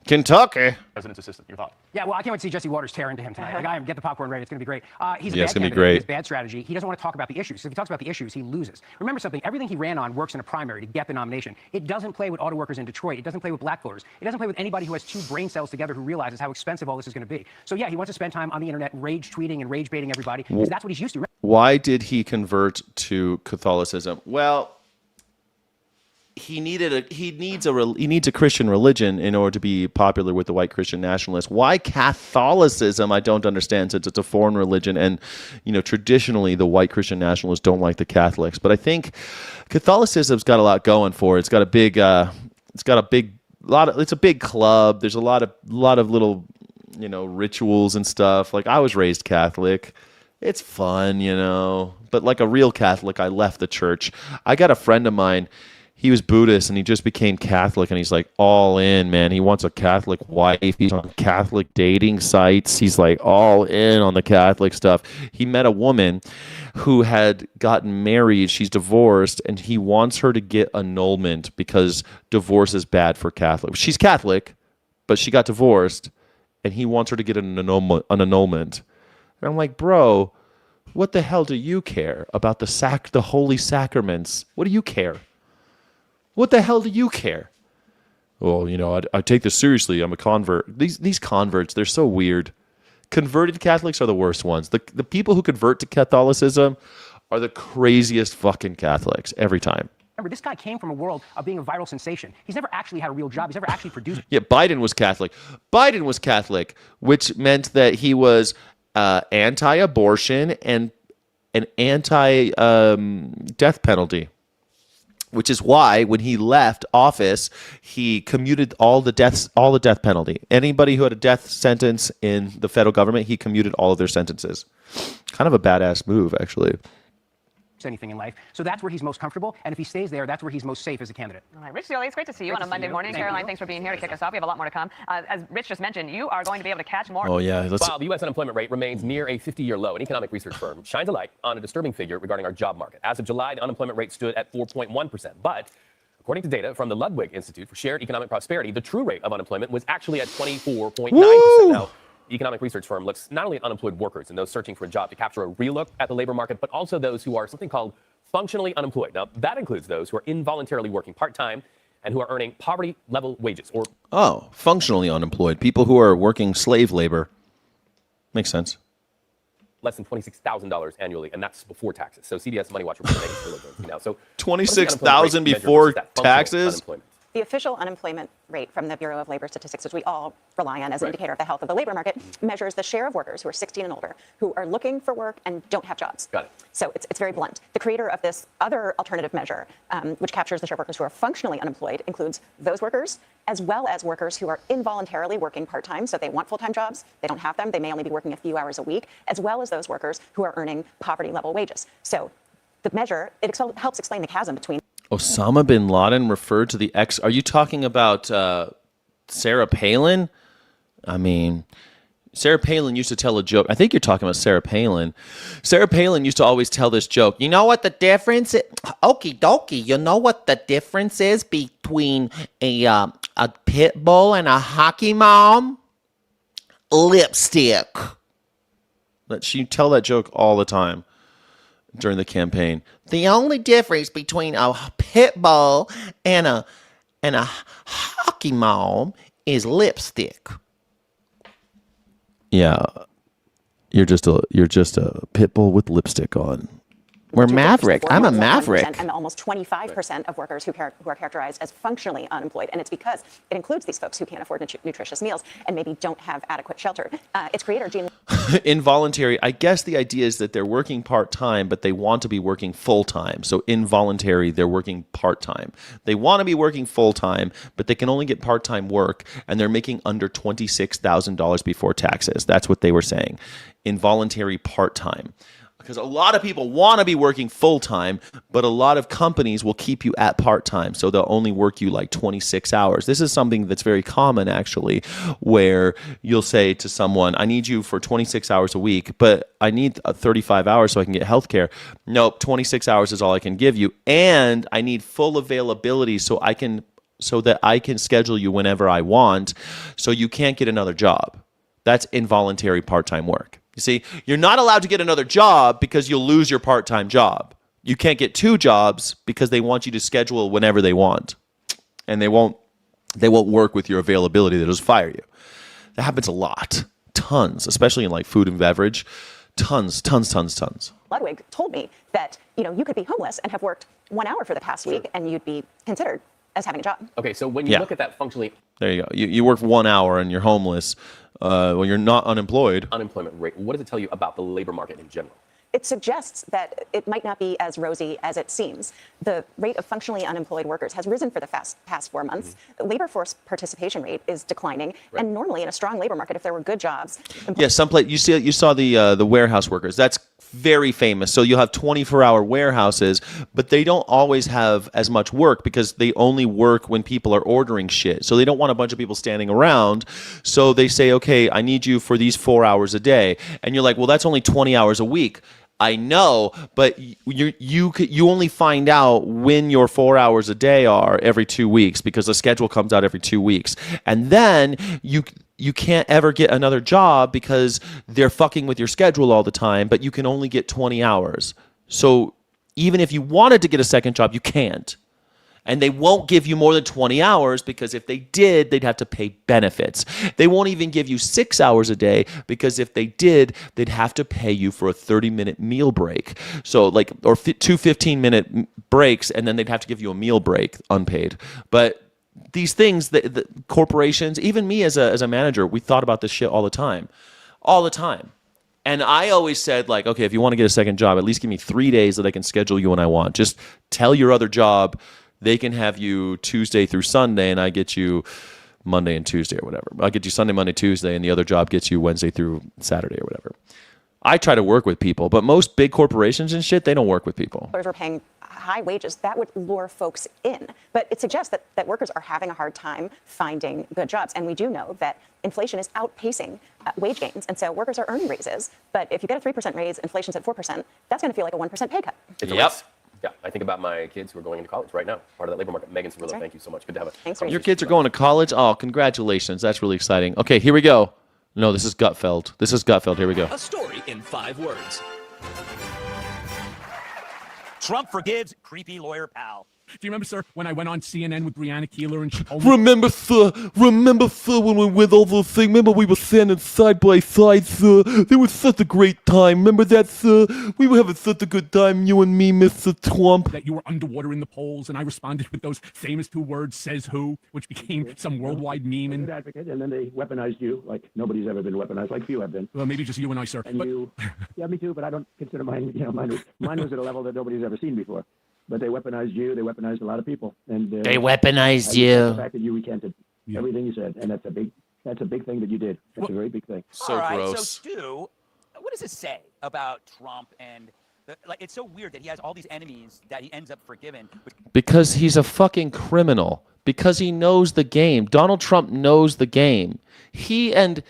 Kentucky.
President's assistant. Your thought?
Yeah, well, I can't wait to see Jesse Waters tear into him tonight. Like, get the popcorn ready. It's going to be great. He's a
Yeah,
bad
it's gonna be
candidate.
great.
He has bad strategy. He doesn't want to talk about the issues. So if he talks about the issues, he loses. Remember something. Everything he ran on works in a primary to get the nomination. It doesn't play with auto workers in Detroit. It doesn't play with black voters. It doesn't play with anybody who has two brain cells together who realizes how expensive all this is going to be. So yeah, he wants to spend time on the internet rage tweeting and rage baiting everybody because that's what he's used to.
Why did he convert to Catholicism? Well, he needs a Christian religion in order to be popular with the white Christian nationalists. Why Catholicism? I don't understand, since it's a foreign religion, and traditionally the white Christian nationalists don't like the Catholics. But I think Catholicism's got a lot going for it. It's got a big it's a big club. There's a lot of little rituals and stuff. Like, I was raised Catholic. It's fun, but like a real Catholic, I left the church. I got a friend of mine. He was Buddhist and he just became Catholic, and he's like all in, man. He wants a Catholic wife. He's on Catholic dating sites. He's like all in on the Catholic stuff. He met a woman who had gotten married. She's divorced, and he wants her to get annulment because divorce is bad for Catholics. She's Catholic, but she got divorced, and he wants her to get an annulment. And I'm like, bro, what the hell do you care about the holy sacraments? What do you care? What the hell do you care? Well, I take this seriously. I'm a convert. These converts, they're so weird. Converted Catholics are the worst ones. The people who convert to Catholicism are the craziest fucking Catholics every time.
Remember, this guy came from a world of being a viral sensation. He's never actually had a real job. He's never actually produced.
Yeah, Biden was Catholic. Biden was Catholic, which meant that he was anti-abortion and an anti-death penalty. Which is why when he left office, he commuted all the death penalty. Anybody who had a death sentence in the federal government, he commuted all of their sentences. Kind of a badass move, actually.
Anything in life. So that's where he's most comfortable. And if he stays there, that's where he's most safe as a candidate.
All right, Rich Zeoli, it's great to see you on a Monday morning. Caroline, thanks for being here to kick us off. We have a lot more to come. As Rich just mentioned, you are going to be able to catch more.
Oh, yeah.
While the U.S. unemployment rate remains near a 50-year low, an economic research firm shines a light on a disturbing figure regarding our job market. As of July, the unemployment rate stood at 4.1%. But according to data from the Ludwig Institute for Shared Economic Prosperity, the true rate of unemployment was actually at 24.9%. Now, the economic research firm looks not only at unemployed workers and those searching for a job to capture a real look at the labor market, but also those who are something called functionally unemployed. Now, that includes those who are involuntarily working part-time and who are earning poverty-level wages.
Functionally unemployed. People who are working slave labor. Makes sense.
Less than $26,000 annually, and that's before taxes. So CDS Money Watch reports now. So
$26,000 before taxes?
The official unemployment rate from the Bureau of Labor Statistics, which we all rely on as an indicator of the health of the labor market, measures the share of workers who are 16 and older who are looking for work and don't have jobs.
Got it.
So it's very blunt. The creator of this other alternative measure, which captures the share of workers who are functionally unemployed, includes those workers as well as workers who are involuntarily working part-time. So they want full-time jobs. They don't have them. They may only be working a few hours a week, as well as those workers who are earning poverty-level wages. So the measure, it helps explain the chasm between
Osama bin Laden referred to the ex. Are you talking about Sarah Palin? I mean, Sarah Palin used to tell a joke. I think you're talking about Sarah Palin. Sarah Palin used to always tell this joke. You know what the difference is? Okie dokie. You know what the difference is between a pit bull and a hockey mom? Lipstick. She tell that joke all the time during the campaign. The only difference between a pit bull and a hockey mom is lipstick. Yeah, you're just a pit bull with lipstick on. We're Maverick. I'm a Maverick.
And almost 25% of workers who are characterized as functionally unemployed. And it's because it includes these folks who can't afford nutritious meals and maybe don't have adequate shelter. Its creator, Gene.
Involuntary. I guess the idea is that they're working part-time, but they want to be working full-time. So involuntary, they're working part-time. They want to be working full-time, but they can only get part-time work, and they're making under $26,000 before taxes. That's what they were saying. Involuntary part-time. Because a lot of people want to be working full-time, but a lot of companies will keep you at part-time, so they'll only work you like 26 hours. This is something that's very common, actually, where you'll say to someone, I need you for 26 hours a week, but I need 35 hours so I can get health care. Nope, 26 hours is all I can give you, and I need full availability so I can so that I can schedule you whenever I want, so you can't get another job. That's involuntary part-time work. You see, you're not allowed to get another job because you'll lose your part-time job. You can't get 2 jobs because they want you to schedule whenever they want. And they won't work with your availability. They'll just fire you. That happens a lot. Tons, especially in like food and beverage. Tons.
Ludwig told me that, you could be homeless and have worked 1 hour for the past week and you'd be considered as having a job.
Okay, so when you look at that functionally...
There you go. You work 1 hour and you're homeless when you're not unemployed.
Unemployment rate. What does it tell you about the labor market in general?
It suggests that it might not be as rosy as it seems. The rate of functionally unemployed workers has risen for the past 4 months. The labor force participation rate is declining. And normally in a strong labor market, if there were good jobs...
Yeah, you saw the warehouse workers. That's very famous. So you'll have 24-hour warehouses, but they don't always have as much work because they only work when people are ordering shit. So they don't want a bunch of people standing around. So they say, okay, I need you for these 4 hours a day. And you're like, well, that's only 20 hours a week. I know, but you only find out when your 4 hours a day are every 2 weeks because the schedule comes out every 2 weeks. And then you can't ever get another job because they're fucking with your schedule all the time, but you can only get 20 hours. So even if you wanted to get a second job, you can't. And they won't give you more than 20 hours because if they did, they'd have to pay benefits. They won't even give you 6 hours a day because if they did, they'd have to pay you for a 30-minute meal break. So like, or 2 15-minute breaks, and then they'd have to give you a meal break, unpaid. But these things, the corporations, even me as a manager, we thought about this shit all the time. And I always said, like, okay, if you want to get a second job, at least give me 3 days that I can schedule you when I want. Just tell your other job they can have you Tuesday through Sunday, and I get you Monday and Tuesday or whatever. I'll get you Sunday, Monday, Tuesday, and the other job gets you Wednesday through Saturday or whatever. I try to work with people, but most big corporations and shit, they don't work with people.
We're paying high wages. That would lure folks in. But it suggests that workers are having a hard time finding good jobs. And we do know that inflation is outpacing wage gains. And so workers are earning raises. But if you get a 3% raise, inflation's at 4%, that's going to feel like a 1% pay cut.
Yep. Yeah, I think about my kids who are going into college right now, part of that labor market. Megan Cirillo,
right.
Thank you so much. Good to have
Thanks.
Your kids are going to college? Oh, congratulations. That's really exciting. Okay, here we go. No, this is Gutfeld. Here we go.
A story in 5 words. Trump forgives creepy lawyer pal.
Do you remember, sir, when I went on CNN with Brianna Keeler and she told me...
Remember, sir, when we went over the thing? Remember we were standing side by side, sir? It was such a great time. Remember that, sir? We were having such a good time, you and me, Mr. Trump.
That you were underwater in the polls, and I responded with those famous 2 words, says who, which became some worldwide meme. And
advocate, and then they weaponized you like nobody's ever been weaponized, like few have been.
Well, maybe just you and I, sir.
And you, yeah, me too, but I don't consider mine, mine was at a level that nobody's ever seen before. But they weaponized you. They weaponized a lot of people, and
they weaponized you.
The fact that you recanted everything you said, and that's a big thing that you did. That's a very big thing.
All right, gross. So Stu, what does it say about Trump and it's so weird that he has all these enemies that he ends up forgiving?
Because he's a fucking criminal. Because he knows the game. Donald Trump knows the game. He and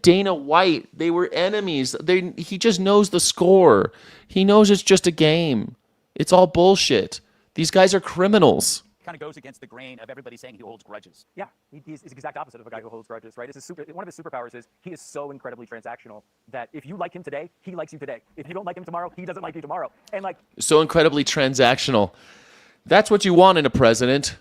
Dana White, they were enemies. He just knows the score. He knows it's just a game. It's all bullshit. These guys are criminals.
Kind of goes against the grain of everybody saying he holds grudges.
Yeah, he's the exact opposite of a guy who holds grudges, right? One of his superpowers is he is so incredibly transactional that if you like him today, he likes you today. If you don't like him tomorrow, he doesn't like you tomorrow. And
so incredibly transactional. That's what you want in a president.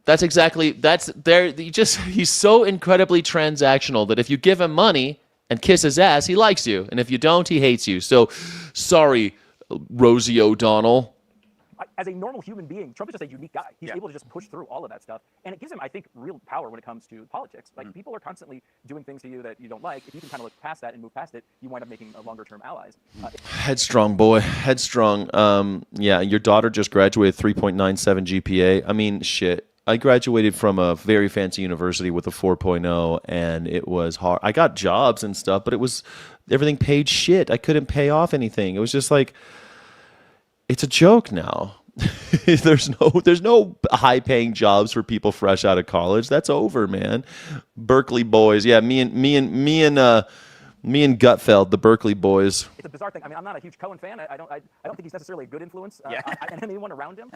He's so incredibly transactional that if you give him money and kiss his ass, he likes you. And if you don't, he hates you. So sorry, Rosie O'Donnell.
As a normal human being, Trump is just a unique guy. He's able to just push through all of that stuff. And it gives him, I think, real power when it comes to politics. Like, people are constantly doing things to you that you don't like. If you can kind of look past that and move past it, you wind up making longer-term allies.
Headstrong, boy. Headstrong. Yeah, your daughter just graduated 3.97 GPA. I mean, shit. I graduated from a very fancy university with a 4.0, and it was hard. I got jobs and stuff, but everything paid shit. I couldn't pay off anything. It was just like... It's a joke now. There's no high-paying jobs for people fresh out of college. That's over, man. Berkeley boys, yeah. Me and Me and Gutfeld, the Berkeley boys.
It's a bizarre thing. I mean, I'm not a huge Cohen fan. I don't think he's necessarily a good influence and anyone around him.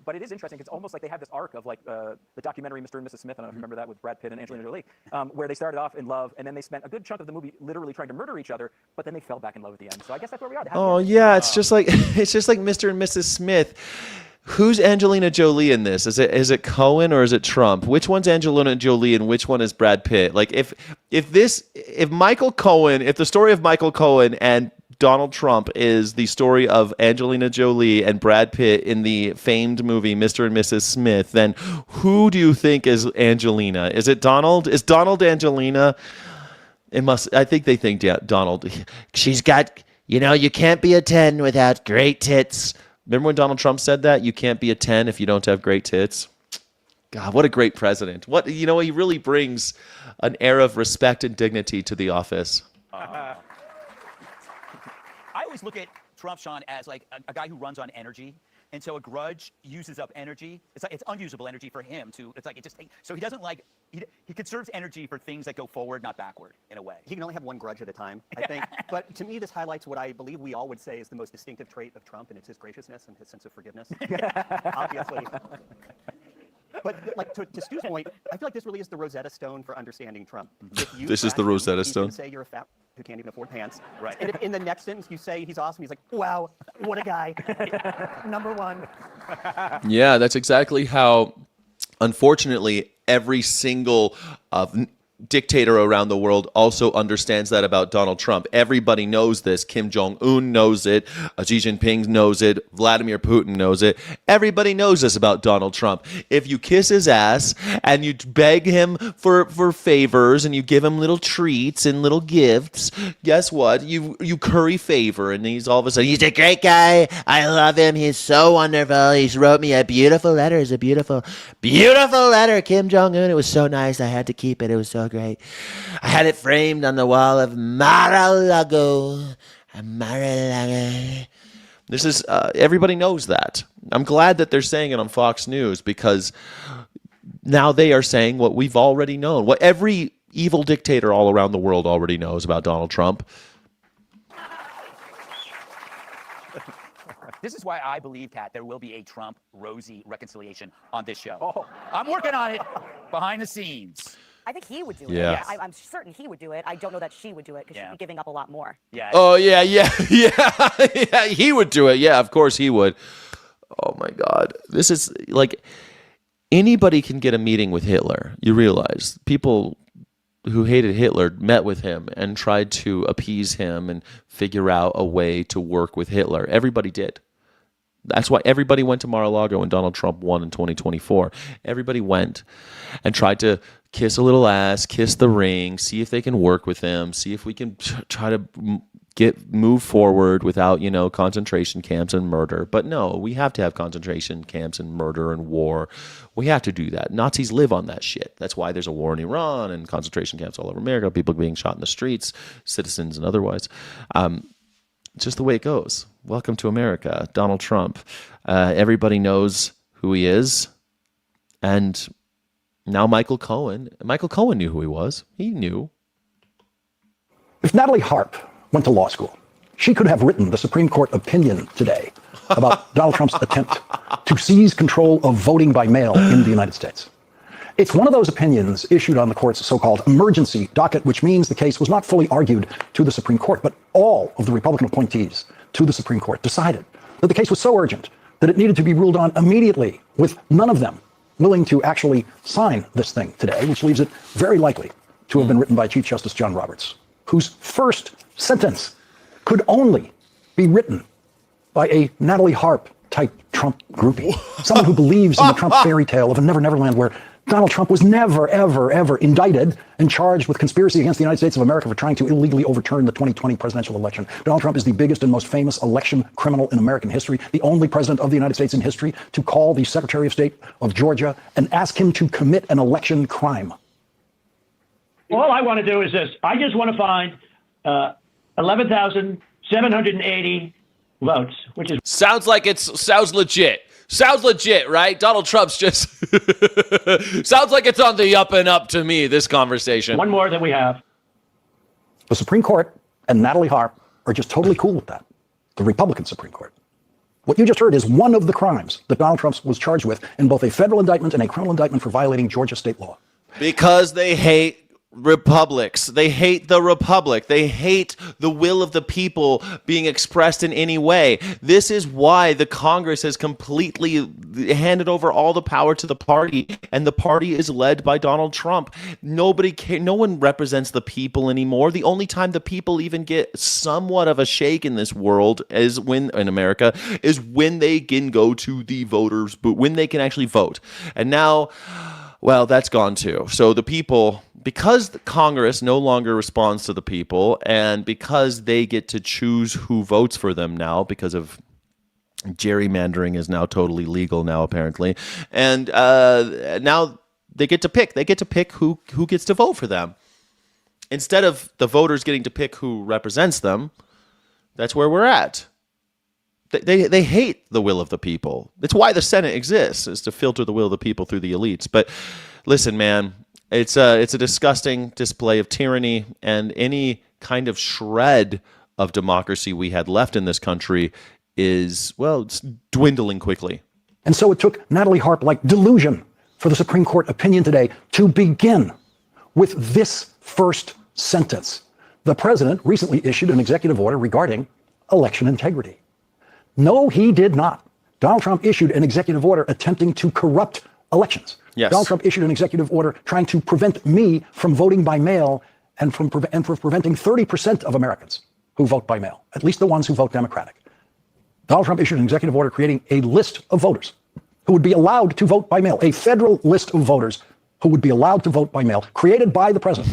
But it is interesting. It's almost like they have this arc of like the documentary Mr. and Mrs. Smith. I don't know if you remember that with Brad Pitt and Angelina Jolie, where they started off in love and then they spent a good chunk of the movie literally trying to murder each other, but then they fell back in love at the end. So I guess that's where we are.
Oh yeah, it's just like Mr. and Mrs. Smith. Who's Angelina Jolie in this? Is it Cohen or is it Trump? Which one's Angelina Jolie and which one is Brad Pitt? Like if Michael Cohen, if the story of Michael Cohen and Donald Trump is the story of Angelina Jolie and Brad Pitt in the famed movie Mr. and Mrs. Smith, then who do you think is Angelina? Is it Donald? Is Donald Angelina? It must. I think they think Donald.
She's got, you can't be a 10 without great tits.
Remember when Donald Trump said that? You can't be a 10 if you don't have great tits. God, what a great president. He really brings an air of respect and dignity to the office.
I always look at Trump, Sean, as like a guy who runs on energy. And so a grudge uses up energy. It's unusable energy for him to. It's like it just. So he doesn't like. He conserves energy for things that go forward, not backward, in a way.
He can only have one grudge at a time, I think. But to me, this highlights what I believe we all would say is the most distinctive trait of Trump, and it's his graciousness and his sense of forgiveness. Obviously. But like to Stu's point, I feel like this really is the Rosetta Stone for understanding Trump.
This is the Rosetta Stone.
Say you're a fat who can't even afford pants. Right. And if in the next sentence you say he's awesome, he's like, wow, what a guy. Number one.
Yeah, that's exactly how, unfortunately, every single dictator around the world also understands that about Donald Trump. Everybody knows this. Kim Jong-un knows it. Xi Jinping knows it. Vladimir Putin knows it. Everybody knows this about Donald Trump. If you kiss his ass and you beg him for favors and you give him little treats and little gifts, guess what? You curry favor, and he's all of a sudden,
he's a great guy. I love him. He's so wonderful. He's wrote me a beautiful letter. It's a beautiful, beautiful letter, Kim Jong-un. It was so nice. I had to keep it. It was so great. I had it framed on the wall of Mar-a-Lago. Mar-a-Lago.
This is, everybody knows that. I'm glad that they're saying it on Fox News, because now they are saying what we've already known, what every evil dictator all around the world already knows about Donald Trump.
This is why I believe, Kat, there will be a Trump-Rosie reconciliation on this show. Oh, I'm working on it behind the scenes.
I think he would do
Yeah.
it. I'm certain he would do it. I don't know that she would do it because she'd be giving up a lot more.
Yeah.
Oh, yeah. He would do it. Yeah, of course he would. Oh, my God. This is like anybody can get a meeting with Hitler. You realize people who hated Hitler met with him and tried to appease him and figure out a way to work with Hitler. Everybody did. That's why everybody went to Mar-a-Lago when Donald Trump won in 2024. Everybody went and tried to kiss a little ass, kiss the ring, see if they can work with him, see if we can try to move forward without, concentration camps and murder. But no, we have to have concentration camps and murder and war. We have to do that. Nazis live on that shit. That's why there's a war in Iran and concentration camps all over America, people being shot in the streets, citizens and otherwise. It's just the way it goes. Welcome to America, Donald Trump. Everybody knows who he is. And now Michael Cohen knew who he was. He knew.
If Natalie Harp went to law school, she could have written the Supreme Court opinion today about Donald Trump's attempt to seize control of voting by mail in the United States. It's one of those opinions issued on the court's so-called emergency docket, which means the case was not fully argued to the Supreme Court, but all of the Republican appointees to the Supreme Court decided that the case was so urgent that it needed to be ruled on immediately, with none of them willing to actually sign this thing today, which leaves it very likely to have been written by Chief Justice John Roberts, whose first sentence could only be written by a Natalie Harp type Trump groupie, someone who believes in the Trump fairy tale of a Never Never Land where Donald Trump was never, ever, ever indicted and charged with conspiracy against the United States of America for trying to illegally overturn the 2020 presidential election. Donald Trump is the biggest and most famous election criminal in American history, the only president of the United States in history to call the Secretary of State of Georgia and ask him to commit an election crime.
All I want to do is this. I just want to find 11,780 votes, which is...
Sounds legit. Sounds legit, right? Donald Trump's just... sounds like it's on the up and up to me, this conversation.
One more than we have.
The Supreme Court and Natalie Harp are just totally cool with that. The Republican Supreme Court. What you just heard is one of the crimes that Donald Trump was charged with in both a federal indictment and a criminal indictment for violating Georgia state law.
Because they hate republics. They hate the republic. They hate the will of the people being expressed in any way. This is why the Congress has completely handed over all the power to the party, and the party is led by Donald Trump. No one represents the people anymore. The only time the people even get somewhat of a shake in this world is when they can go to the voters, but when they can actually vote. And now, well, that's gone too. So the people, because the Congress no longer responds to the people, and because they get to choose who votes for them now, because of gerrymandering is now totally legal now, apparently, and now they get to pick. They get to pick who gets to vote for them. Instead of the voters getting to pick who represents them, that's where we're at. They hate the will of the people. It's why the Senate exists, is to filter the will of the people through the elites. But listen, man, it's a disgusting display of tyranny, and any kind of shred of democracy we had left in this country is, well, it's dwindling quickly.
And so it took Natalie Harp like delusion for the Supreme Court opinion today to begin with this first sentence. The president recently issued an executive order regarding election integrity. No, he did not. Donald Trump issued an executive order attempting to corrupt elections.
Yes.
Donald Trump issued an executive order trying to prevent me from voting by mail and for preventing 30% of Americans who vote by mail, at least the ones who vote Democratic. Donald Trump issued an executive order creating a list of voters who would be allowed to vote by mail, a federal list of voters who would be allowed to vote by mail, created by the president,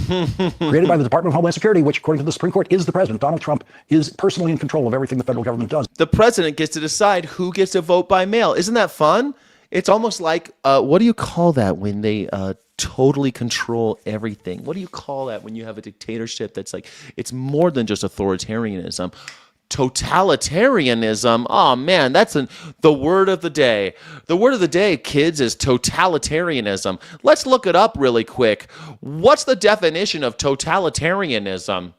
created by the Department of Homeland Security, which, according to the Supreme Court, is the president. Donald Trump is personally in control of everything the federal government does.
The president gets to decide who gets to vote by mail. Isn't that fun? It's almost like, what do you call that when they totally control everything? What do you call that when you have a dictatorship that's like, it's more than just authoritarianism? Totalitarianism. Oh man, that's the word of the day. The word of the day, kids, is totalitarianism. Let's look it up really quick. What's the definition of totalitarianism?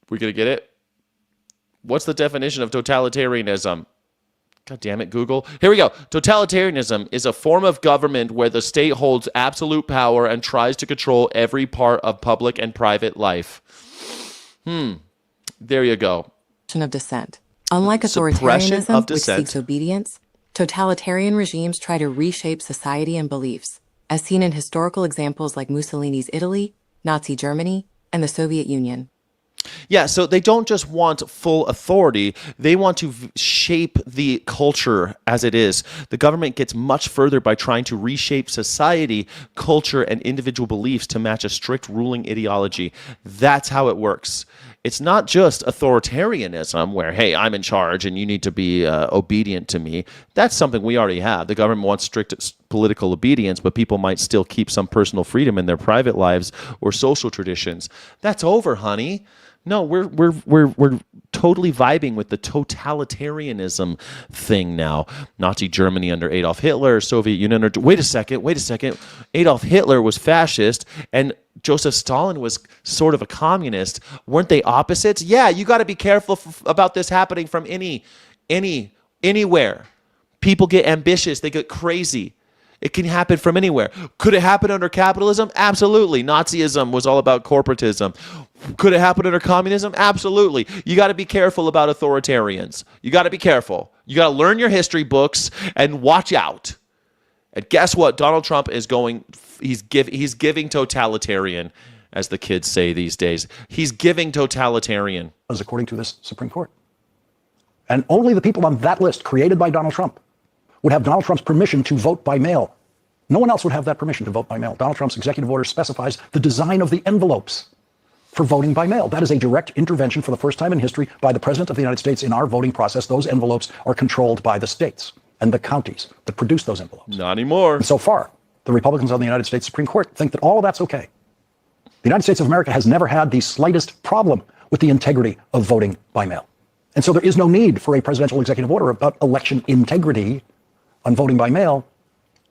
We're gonna get it? What's the definition of totalitarianism? God damn it, Google. Here we go. Totalitarianism is a form of government where the state holds absolute power and tries to control every part of public and private life. There you go.
Of dissent. Unlike authoritarianism, which seeks obedience, totalitarian regimes try to reshape society and beliefs, as seen in historical examples like Mussolini's Italy, Nazi Germany, and the Soviet Union.
Yeah, so they don't just want full authority. They want to shape the culture as it is. The government gets much further by trying to reshape society, culture, and individual beliefs to match a strict ruling ideology. That's how it works. It's not just authoritarianism where, hey, I'm in charge and you need to be obedient to me. That's something we already have. The government wants strict political obedience, but people might still keep some personal freedom in their private lives or social traditions. That's over, honey. No, we're totally vibing with the totalitarianism thing now. Nazi Germany under Adolf Hitler, Soviet Union under... Wait a second. Adolf Hitler was fascist and Joseph Stalin was sort of a communist. Weren't they opposites? Yeah, you got to be careful about this happening from anywhere. People get ambitious. They get crazy. It can happen from anywhere. Could it happen under capitalism? Absolutely. Nazism was all about corporatism. Could it happen under communism? Absolutely. You got to be careful about authoritarians. You got to be careful. You got to learn your history books and watch out. And guess what? Donald Trump is going, he's giving totalitarian, as the kids say these days. He's giving totalitarian.
According to this Supreme Court. And only the people on that list created by Donald Trump would have Donald Trump's permission to vote by mail. No one else would have that permission to vote by mail. Donald Trump's executive order specifies the design of the envelopes for voting by mail. That is a direct intervention for the first time in history by the President of the United States in our voting process. Those envelopes are controlled by the states and the counties that produce those envelopes.
Not anymore.
And so far, the Republicans on the United States Supreme Court think that all of that's okay. The United States of America has never had the slightest problem with the integrity of voting by mail. And so there is no need for a presidential executive order about election integrity on voting by mail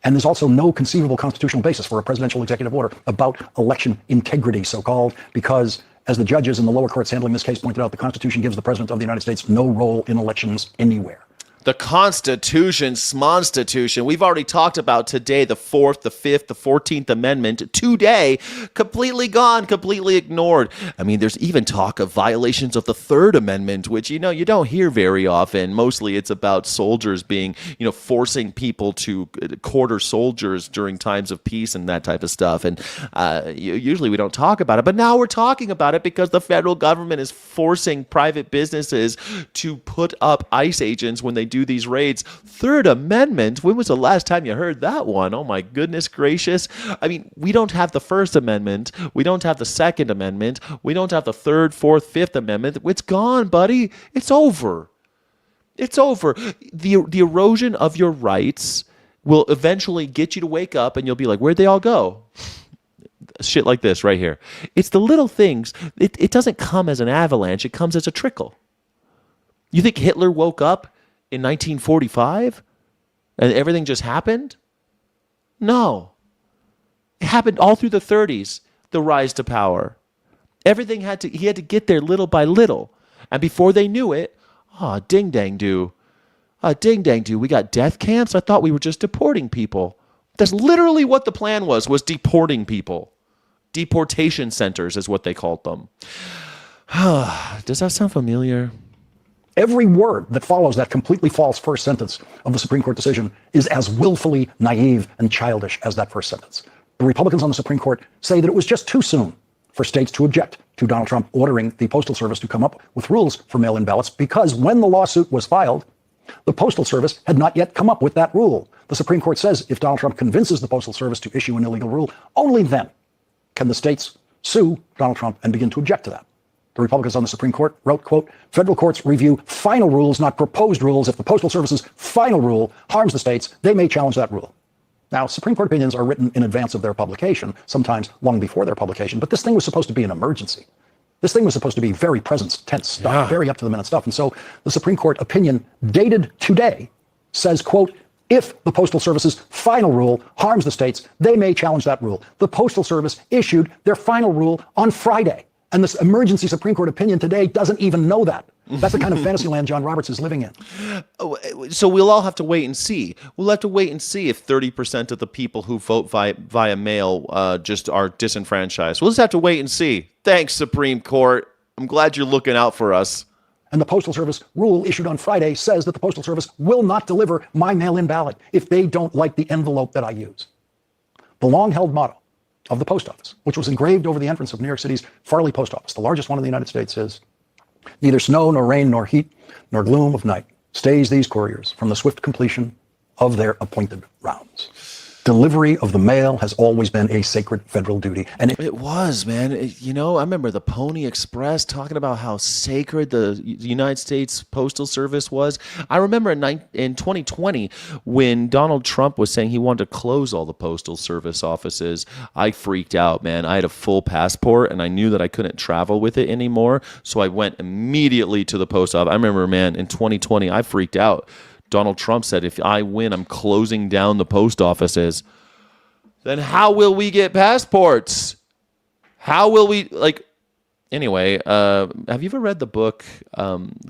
And there's also no conceivable constitutional basis for a presidential executive order about election integrity, so-called, because as the judges in the lower courts handling this case pointed out, the Constitution gives the President of the United States no role in elections anywhere.
The Constitution, Smonstitution. We've already talked about today the 4th, the 5th, the 14th Amendment. Today, completely gone, completely ignored. I mean, there's even talk of violations of the 3rd Amendment, which, you don't hear very often. Mostly it's about soldiers being, forcing people to quarter soldiers during times of peace and that type of stuff. And usually we don't talk about it. But now we're talking about it because the federal government is forcing private businesses to put up ICE agents when they do these raids. 3rd Amendment, when was the last time you heard that one? Oh my goodness gracious. I mean, we don't have the 1st Amendment. We don't have the 2nd Amendment. We don't have the 3rd, 4th, 5th Amendment. It's gone, buddy. It's over. It's over. The erosion of your rights will eventually get you to wake up and you'll be like, where'd they all go? Shit like this right here. It's the little things. It doesn't come as an avalanche. It comes as a trickle. You think Hitler woke up in 1945 and everything just happened? No. It happened all through the 30s, the rise to power. Everything he had to get there little by little. And before they knew it, ding dang do. Ding dang do. We got death camps? I thought we were just deporting people. That's literally what the plan was deporting people. Deportation centers is what they called them. Does that sound familiar?
Every word that follows that completely false first sentence of the Supreme Court decision is as willfully naive and childish as that first sentence. The Republicans on the Supreme Court say that it was just too soon for states to object to Donald Trump ordering the Postal Service to come up with rules for mail-in ballots because when the lawsuit was filed, the Postal Service had not yet come up with that rule. The Supreme Court says if Donald Trump convinces the Postal Service to issue an illegal rule, only then can the states sue Donald Trump and begin to object to that. The Republicans on the Supreme Court wrote, quote, federal courts review final rules, not proposed rules. If the Postal Service's final rule harms the states, they may challenge that rule. Now, Supreme Court opinions are written in advance of their publication, sometimes long before their publication, but this thing was supposed to be an emergency. This thing was supposed to be very present tense stuff, very up to the minute stuff. And so the Supreme Court opinion dated today says, quote, if the Postal Service's final rule harms the states, they may challenge that rule. The Postal Service issued their final rule on Friday. And this emergency Supreme Court opinion today doesn't even know that. That's the kind of fantasy land John Roberts is living in.
So we'll all have to wait and see. We'll have to wait and see if 30% of the people who vote via mail just are disenfranchised. We'll just have to wait and see. Thanks, Supreme Court. I'm glad you're looking out for us.
And the Postal Service rule issued on Friday says that the Postal Service will not deliver my mail-in ballot if they don't like the envelope that I use. The long-held motto of the post office, which was engraved over the entrance of New York City's Farley Post Office, the largest one in the United States, is, neither snow nor rain nor heat nor gloom of night stays these couriers from the swift completion of their appointed rounds. Delivery of the mail has always been a sacred federal duty. And
it was, man. I remember the Pony Express talking about how sacred the United States Postal Service was. I remember in 2020 when Donald Trump was saying he wanted to close all the Postal Service offices. I freaked out, man. I had a full passport and I knew that I couldn't travel with it anymore. So I went immediately to the post office. I remember, man, in 2020, I freaked out. Donald Trump said, if I win, I'm closing down the post offices. Then how will we get passports? How will we, anyway, have you ever read the book,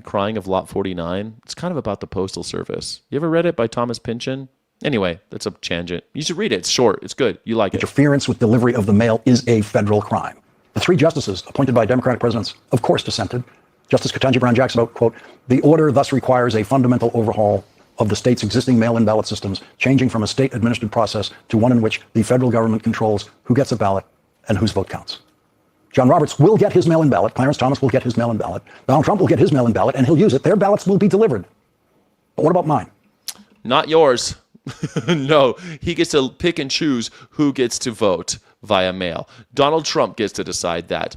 Crying of Lot 49? It's kind of about the Postal Service. You ever read it by Thomas Pynchon? Anyway, that's a tangent. You should read it. It's short. It's good. You like it.
Interference with delivery of the mail is a federal crime. The 3 justices appointed by Democratic presidents, of course, dissented. Justice Ketanji Brown Jackson wrote, quote, the order thus requires a fundamental overhaul of the state's existing mail-in ballot systems, changing from a state-administered process to one in which the federal government controls who gets a ballot and whose vote counts. John Roberts will get his mail-in ballot. Clarence Thomas will get his mail-in ballot. Donald Trump will get his mail-in ballot, and he'll use it. Their ballots will be delivered. But what about mine?
Not yours. No, he gets to pick and choose who gets to vote via mail. Donald Trump gets to decide that.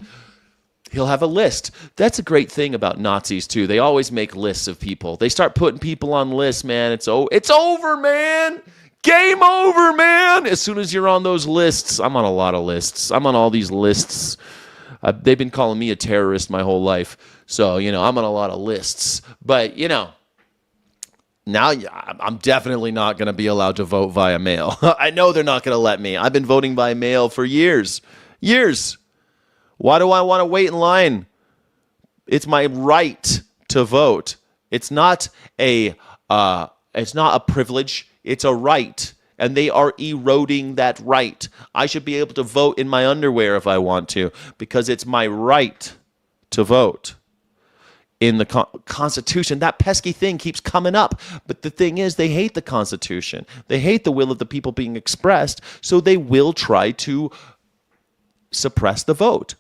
He'll have a list. That's a great thing about Nazis, too. They always make lists of people. They start putting people on lists, man. It's over, man. Game over, man. As soon as you're on those lists, I'm on a lot of lists. I'm on all these lists. They've been calling me a terrorist my whole life. So, I'm on a lot of lists. But, Now I'm definitely not going to be allowed to vote via mail. I know they're not going to let me. I've been voting by mail for years. Years. Why do I want to wait in line? It's my right to vote. It's not a privilege. It's a right. And they are eroding that right. I should be able to vote in my underwear if I want to, because it's my right to vote. In the Constitution, that pesky thing keeps coming up. But the thing is, they hate the Constitution. They hate the will of the people being expressed, so they will try to suppress the vote.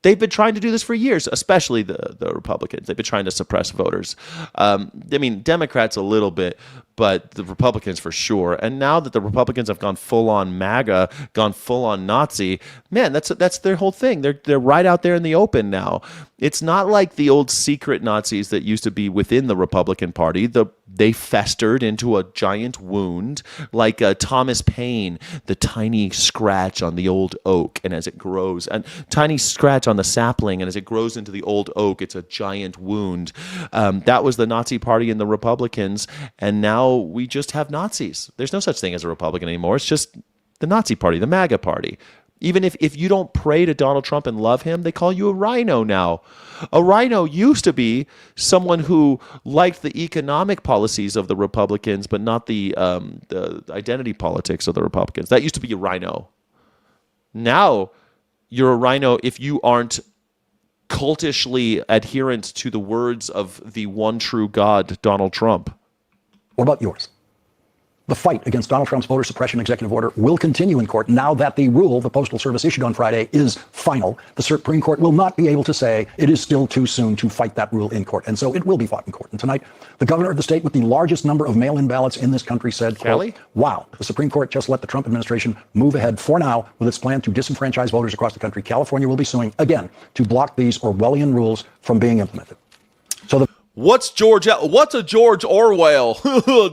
They've been trying to do this for years, especially the Republicans. They've been trying to suppress voters. Democrats a little bit, but the Republicans for sure. And now that the Republicans have gone full on MAGA, gone full on Nazi, man, that's their whole thing. They're right out there in the open now. It's not like the old secret Nazis that used to be within the Republican Party. They festered into a giant wound, like Thomas Paine, the tiny scratch on the old oak, and as it grows, and tiny scratch on the sapling, and as it grows into the old oak, it's a giant wound. That was the Nazi Party and the Republicans, and now we just have Nazis. There's no such thing as a Republican anymore. It's just the Nazi Party, the MAGA Party. Even if you don't pray to Donald Trump and love him, they call you a rhino now. A rhino used to be someone who liked the economic policies of the Republicans, but not the identity politics of the Republicans. That used to be a rhino. Now, you're a rhino if you aren't cultishly adherent to the words of the one true God, Donald Trump.
What about yours? The fight against Donald Trump's voter suppression executive order will continue in court now that the rule the Postal Service issued on Friday is final. The Supreme Court will not be able to say it is still too soon to fight that rule in court. And so it will be fought in court. And tonight, the governor of the state with the largest number of mail-in ballots in this country said, quote, wow, the Supreme Court just let the Trump administration move ahead for now with its plan to disenfranchise voters across the country. California will be suing again to block these Orwellian rules from being implemented. So
What's a George Orwell?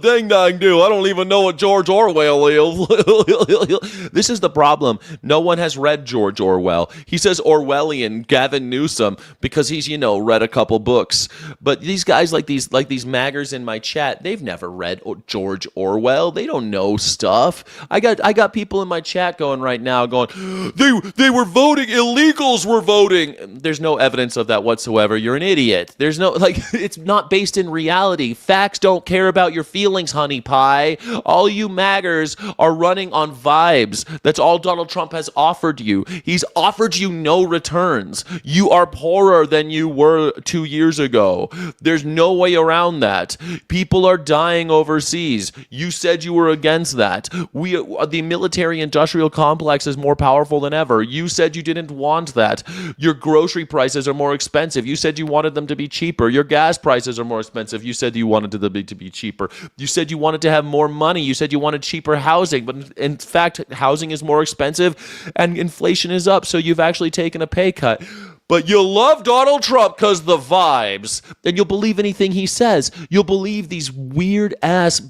Ding dang do. I don't even know what George Orwell is. This is the problem. No one has read George Orwell. He says Orwellian, Gavin Newsom, because he's, read a couple books. But these guys like these maggers in my chat, they've never read George Orwell. They don't know stuff. I got people in my chat going right now going, they were voting, illegals were voting. There's no evidence of that whatsoever. You're an idiot. There's no, it's not based in reality. Facts don't care about your feelings, honey pie. All you maggers are running on vibes. That's all Donald Trump has offered you. He's offered you no returns. You are poorer than you were 2 years ago. There's no way around that. People are dying overseas. You said you were against that. The military-industrial complex is more powerful than ever. You said you didn't want that. Your grocery prices are more expensive. You said you wanted them to be cheaper. Your gas prices are more expensive. You said you wanted them to be cheaper. You said you wanted to have more money. You said you wanted cheaper housing. But in fact, housing is more expensive and inflation is up. So you've actually taken a pay cut. But you'll love Donald Trump because the vibes. And you'll believe anything he says. You'll believe these weird-ass,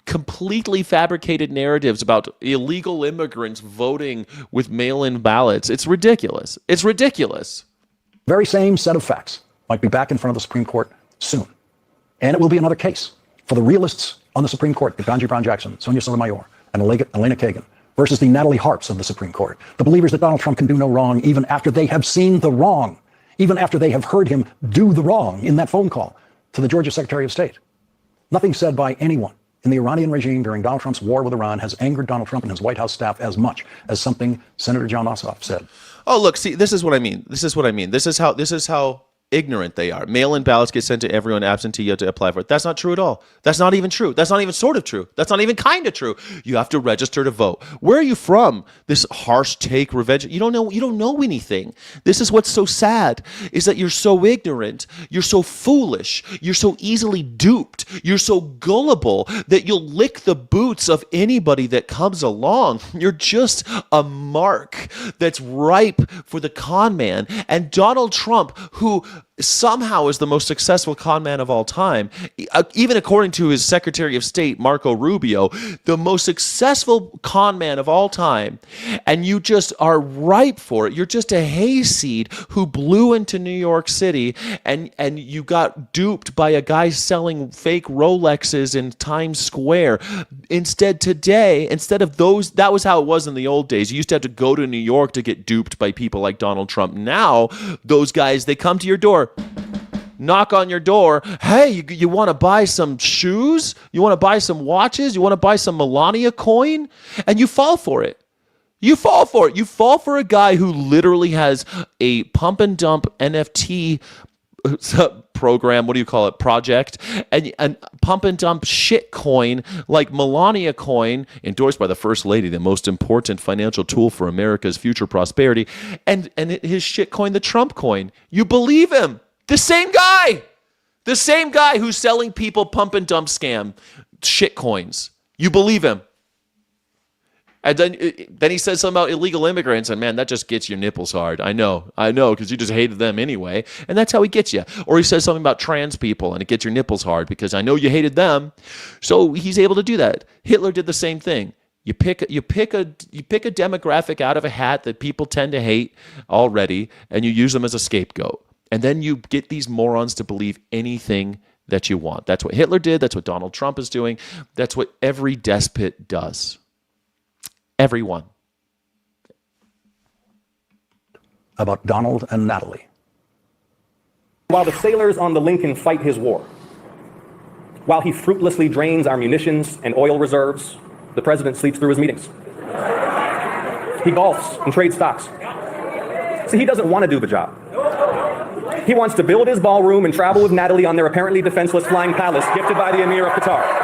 completely fabricated narratives about illegal immigrants voting with mail-in ballots. It's ridiculous. It's ridiculous.
Very same set of facts might be back in front of the Supreme Court soon. And it will be another case for the realists on the Supreme Court, Ketanji Brown Jackson, Sonia Sotomayor, and Elena Kagan, versus the Natalie Harps of the Supreme Court, the believers that Donald Trump can do no wrong even after they have seen the wrong, even after they have heard him do the wrong in that phone call to the Georgia Secretary of State. Nothing said by anyone in the Iranian regime during Donald Trump's war with Iran has angered Donald Trump and his White House staff as much as something Senator John Ossoff said.
Oh, look, see, this is what I mean. This is how ignorant they are. Mail-in ballots get sent to everyone absentee yet to apply for it. That's not true at all. That's not even true. That's not even sort of true. That's not even kind of true. You have to register to vote. Where are you from? This harsh take, revenge. You don't know anything. This is what's so sad, is that you're so ignorant, you're so foolish, you're so easily duped, you're so gullible that you'll lick the boots of anybody that comes along. You're just a mark that's ripe for the con man. And Donald Trump, who somehow is the most successful con man of all time. Even according to his Secretary of State, Marco Rubio, the most successful con man of all time. And you just are ripe for it. You're just a hayseed who blew into New York City, and you got duped by a guy selling fake Rolexes in Times Square. Instead of those, that was how it was in the old days. You used to have to go to New York to get duped by people like Donald Trump. Now, those guys, they come to your door, knock on your door. Hey, you want to buy some shoes? You want to buy some watches? You want to buy some Melania coin? And you fall for it. You fall for it. You fall for a guy who literally has a pump and dump NFT program, what do you call it, project, and pump and dump shit coin like Melania coin, endorsed by the First Lady, the most important financial tool for America's future prosperity, and his shit coin, the Trump coin. You believe him. The same guy who's selling people pump and dump scam shit coins. You believe him. And then he says something about illegal immigrants, and man, that just gets your nipples hard. I know, because you just hated them anyway, and that's how he gets you. Or he says something about trans people, and it gets your nipples hard because I know you hated them. So he's able to do that. Hitler did the same thing. You pick a demographic out of a hat that people tend to hate already, and you use them as a scapegoat. And then you get these morons to believe anything that you want. That's what Hitler did. That's what Donald Trump is doing. That's what every despot does. Everyone.
About Donald and Natalie.
While the sailors on the Lincoln fight his war, while he fruitlessly drains our munitions and oil reserves, the president sleeps through his meetings. He golfs and trades stocks. See, he doesn't want to do the job. He wants to build his ballroom and travel with Natalie on their apparently defenseless flying palace gifted by the Emir of Qatar.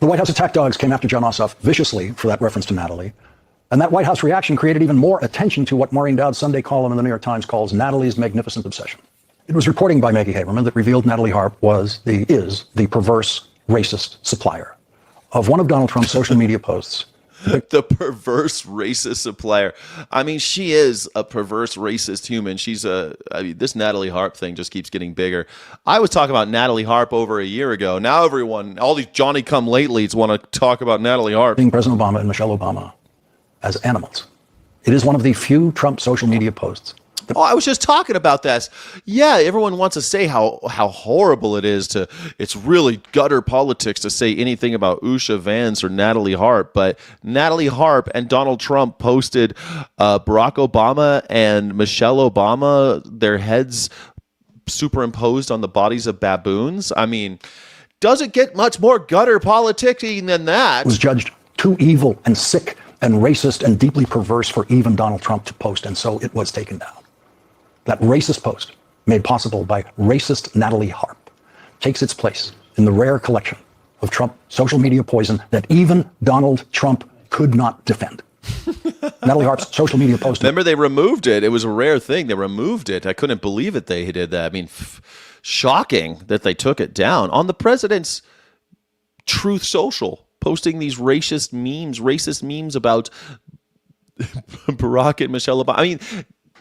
The White House attack dogs came after John Ossoff viciously for that reference to Natalie. And that White House reaction created even more attention to what Maureen Dowd's Sunday column in the New York Times calls Natalie's magnificent obsession. It was reporting by Maggie Haberman that revealed Natalie Harp is the perverse racist supplier of one of Donald Trump's social media posts.
The perverse racist supplier. I mean, she is a perverse racist human. This Natalie Harp thing just keeps getting bigger. I was talking about Natalie Harp over a year ago. Now all these Johnny-come-latelys want to talk about Natalie Harp.
Being President Obama and Michelle Obama as animals. It is one of the few Trump social media posts.
Oh, I was just talking about this. Yeah, everyone wants to say how horrible it is it's really gutter politics to say anything about Usha Vance or Natalie Harp, but Natalie Harp and Donald Trump posted Barack Obama and Michelle Obama, their heads superimposed on the bodies of baboons. I mean, does it get much more gutter politicking than that?
Was judged too evil and sick and racist and deeply perverse for even Donald Trump to post, and so it was taken down. That racist post, made possible by racist Natalie Harp, takes its place in the rare collection of Trump social media poison that even Donald Trump could not defend. Natalie Harp's social media post.
Remember, they removed it. It was a rare thing. They removed it. I couldn't believe it. They did that. I mean, shocking that they took it down on the president's Truth Social, posting these racist memes about Barack and Michelle Obama. I mean,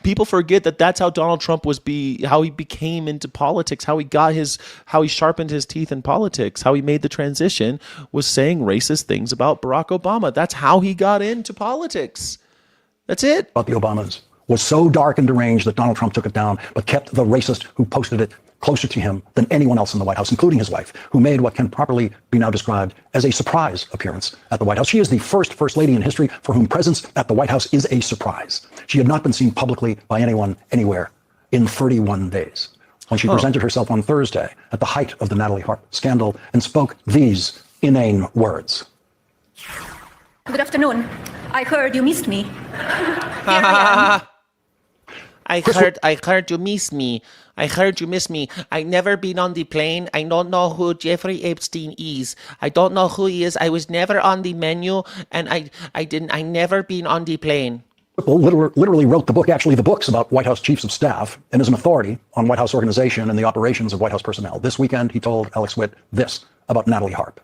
people forget that that's how Donald Trump how he became into politics, how he sharpened his teeth in politics, how he made the transition was saying racist things about Barack Obama. That's how he got into politics. That's it.
About the Obamas was so dark and deranged that Donald Trump took it down, but kept the racist who posted it closer to him than anyone else in the White House, including his wife, who made what can properly be now described as a surprise appearance at the White House. She is the first Lady in history for whom presence at the White House is a surprise. She had not been seen publicly by anyone anywhere in 31 days. When she presented herself on Thursday at the height of the Natalie Harp scandal and spoke these inane words.
Good afternoon. I heard you missed me.
I heard you miss me. I heard you miss me. I never been on the plane. I don't know who Jeffrey Epstein is. I don't know who he is. I was never on the menu, and I never been on the plane.
Whipple literally wrote the books about White House chiefs of staff and is an authority on White House organization and the operations of White House personnel. This weekend, he told Alex Witt this about Natalie Harp.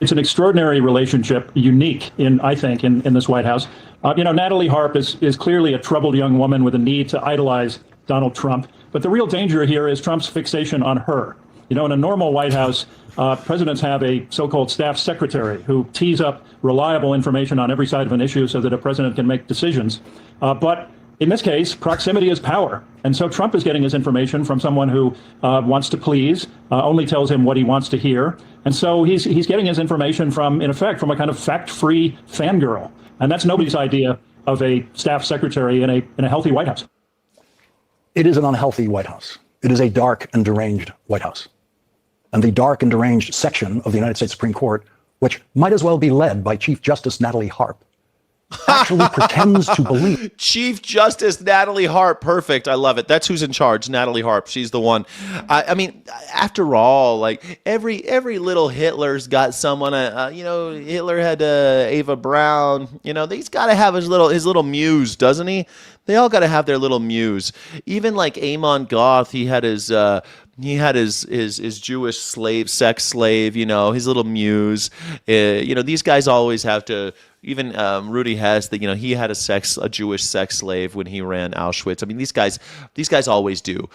It's an extraordinary relationship, unique I think, in this White House. Natalie Harp is clearly a troubled young woman with a need to idolize Donald Trump. But the real danger here is Trump's fixation on her. In a normal White House, presidents have a so-called staff secretary who tees up reliable information on every side of an issue so that a president can make decisions. But in this case, proximity is power. And so Trump is getting his information from someone who wants to please, only tells him what he wants to hear. And so he's getting his information from a kind of fact-free fangirl. And that's nobody's idea of a staff secretary in a healthy White House.
It is an unhealthy White House. It is a dark and deranged White House. And the dark and deranged section of the United States Supreme Court, which might as well be led by Chief Justice Natalie Harp, actually pretends to believe.
Chief Justice Natalie Harp. Perfect. I love it. That's who's in charge. Natalie Harp. She's the one. I mean, after all, like every little Hitler's got someone, Hitler had Ava Braun, he's got to have his little muse, doesn't he? They all got to have their little muse. Even like Amon Goth, he had his Jewish sex slave, his little muse. These guys always have to. Even Rudy Hess, he had a Jewish sex slave when he ran Auschwitz. I mean, these guys always do.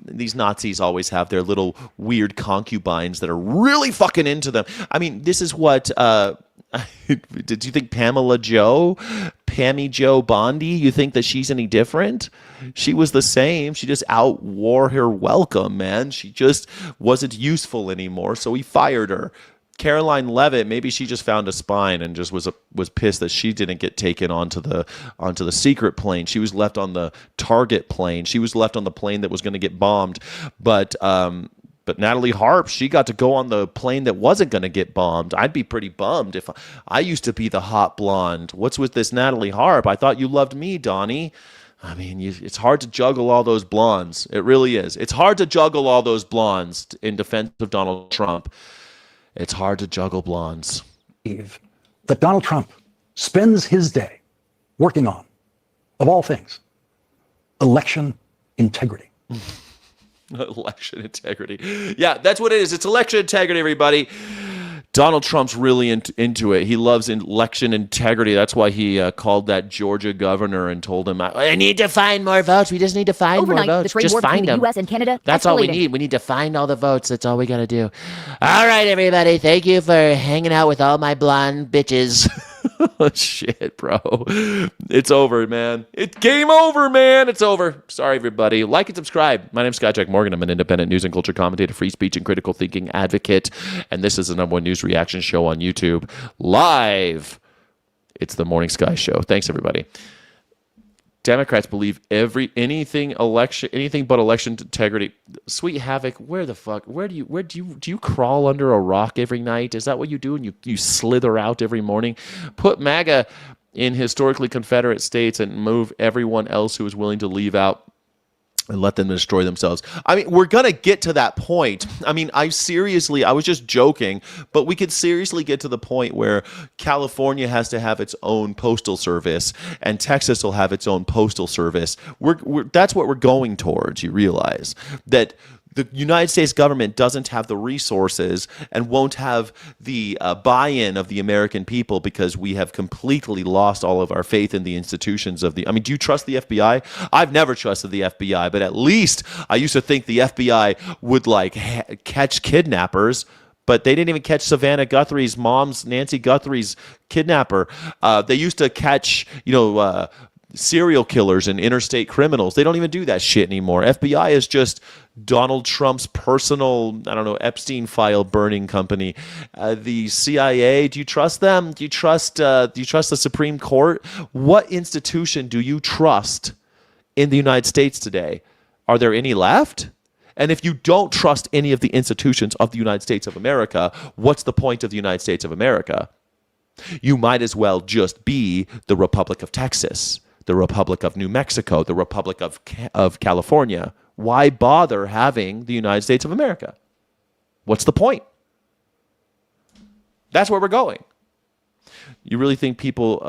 These Nazis always have their little weird concubines that are really fucking into them. I mean, this is what. Did you think Pammy Jo Bondi? You think that she's any different? She was the same. She just outwore her welcome, man. She just wasn't useful anymore, so he fired her. Caroline Leavitt, maybe she just found a spine and just was pissed that she didn't get taken onto the secret plane. She was left on the target plane. She was left on the plane that was going to get bombed. But Natalie Harp, she got to go on the plane that wasn't going to get bombed. I'd be pretty bummed if I used to be the hot blonde. What's with this Natalie Harp? I thought you loved me, Donnie. I mean, it's hard to juggle all those blondes. It really is. It's hard to juggle all those blondes in defense of Donald Trump. It's hard to juggle blondes.
That Donald Trump spends his day working on, of all things, election integrity.
Election integrity. Yeah, that's what it is. It's election integrity, everybody. Donald Trump's really into it. He loves election integrity. That's why he called that Georgia governor and told him, I need to find more votes. We just need to find more votes.
The trade
just
war
find
between
them.
the U.S. and Canada.
That's all we need. We need to find all the votes. That's all we got to do. All right, everybody. Thank you for hanging out with all my blonde bitches. Shit, bro. It's over, man. It's game over, man. It's over. Sorry, everybody. Like and subscribe. My name's Scott Jack Morgan. I'm an independent news and culture commentator, free speech and critical thinking advocate. And this is the #1 news reaction show on YouTube. Live. It's the Morning Sky Show. Thanks, everybody. Democrats believe anything but election integrity. Sweet Havoc, where do you crawl under a rock every night? Is that what you do? And you slither out every morning? Put MAGA in historically Confederate states and move everyone else who is willing to leave out and let them destroy themselves. I mean, we're going to get to that point. I mean, I was just joking, but we could seriously get to the point where California has to have its own postal service and Texas will have its own postal service. That's what we're going towards, you realize. That the United States government doesn't have the resources and won't have the buy-in of the American people because we have completely lost all of our faith in the institutions of the... I mean, do you trust the FBI? I've never trusted the FBI, but at least I used to think the FBI would catch kidnappers, but they didn't even catch Savannah Guthrie's mom's, Nancy Guthrie's kidnapper. They used to catch, serial killers and interstate criminals. They don't even do that shit anymore. FBI is just Donald Trump's personal, Epstein file burning company. The CIA, do you trust them? Do you trust the Supreme Court? What institution do you trust in the United States today? Are there any left? And if you don't trust any of the institutions of the United States of America, what's the point of the United States of America? You might as well just be the Republic of Texas, the Republic of New Mexico, the Republic of California. Why bother having the United States of America? What's the point? That's where we're going. You really think people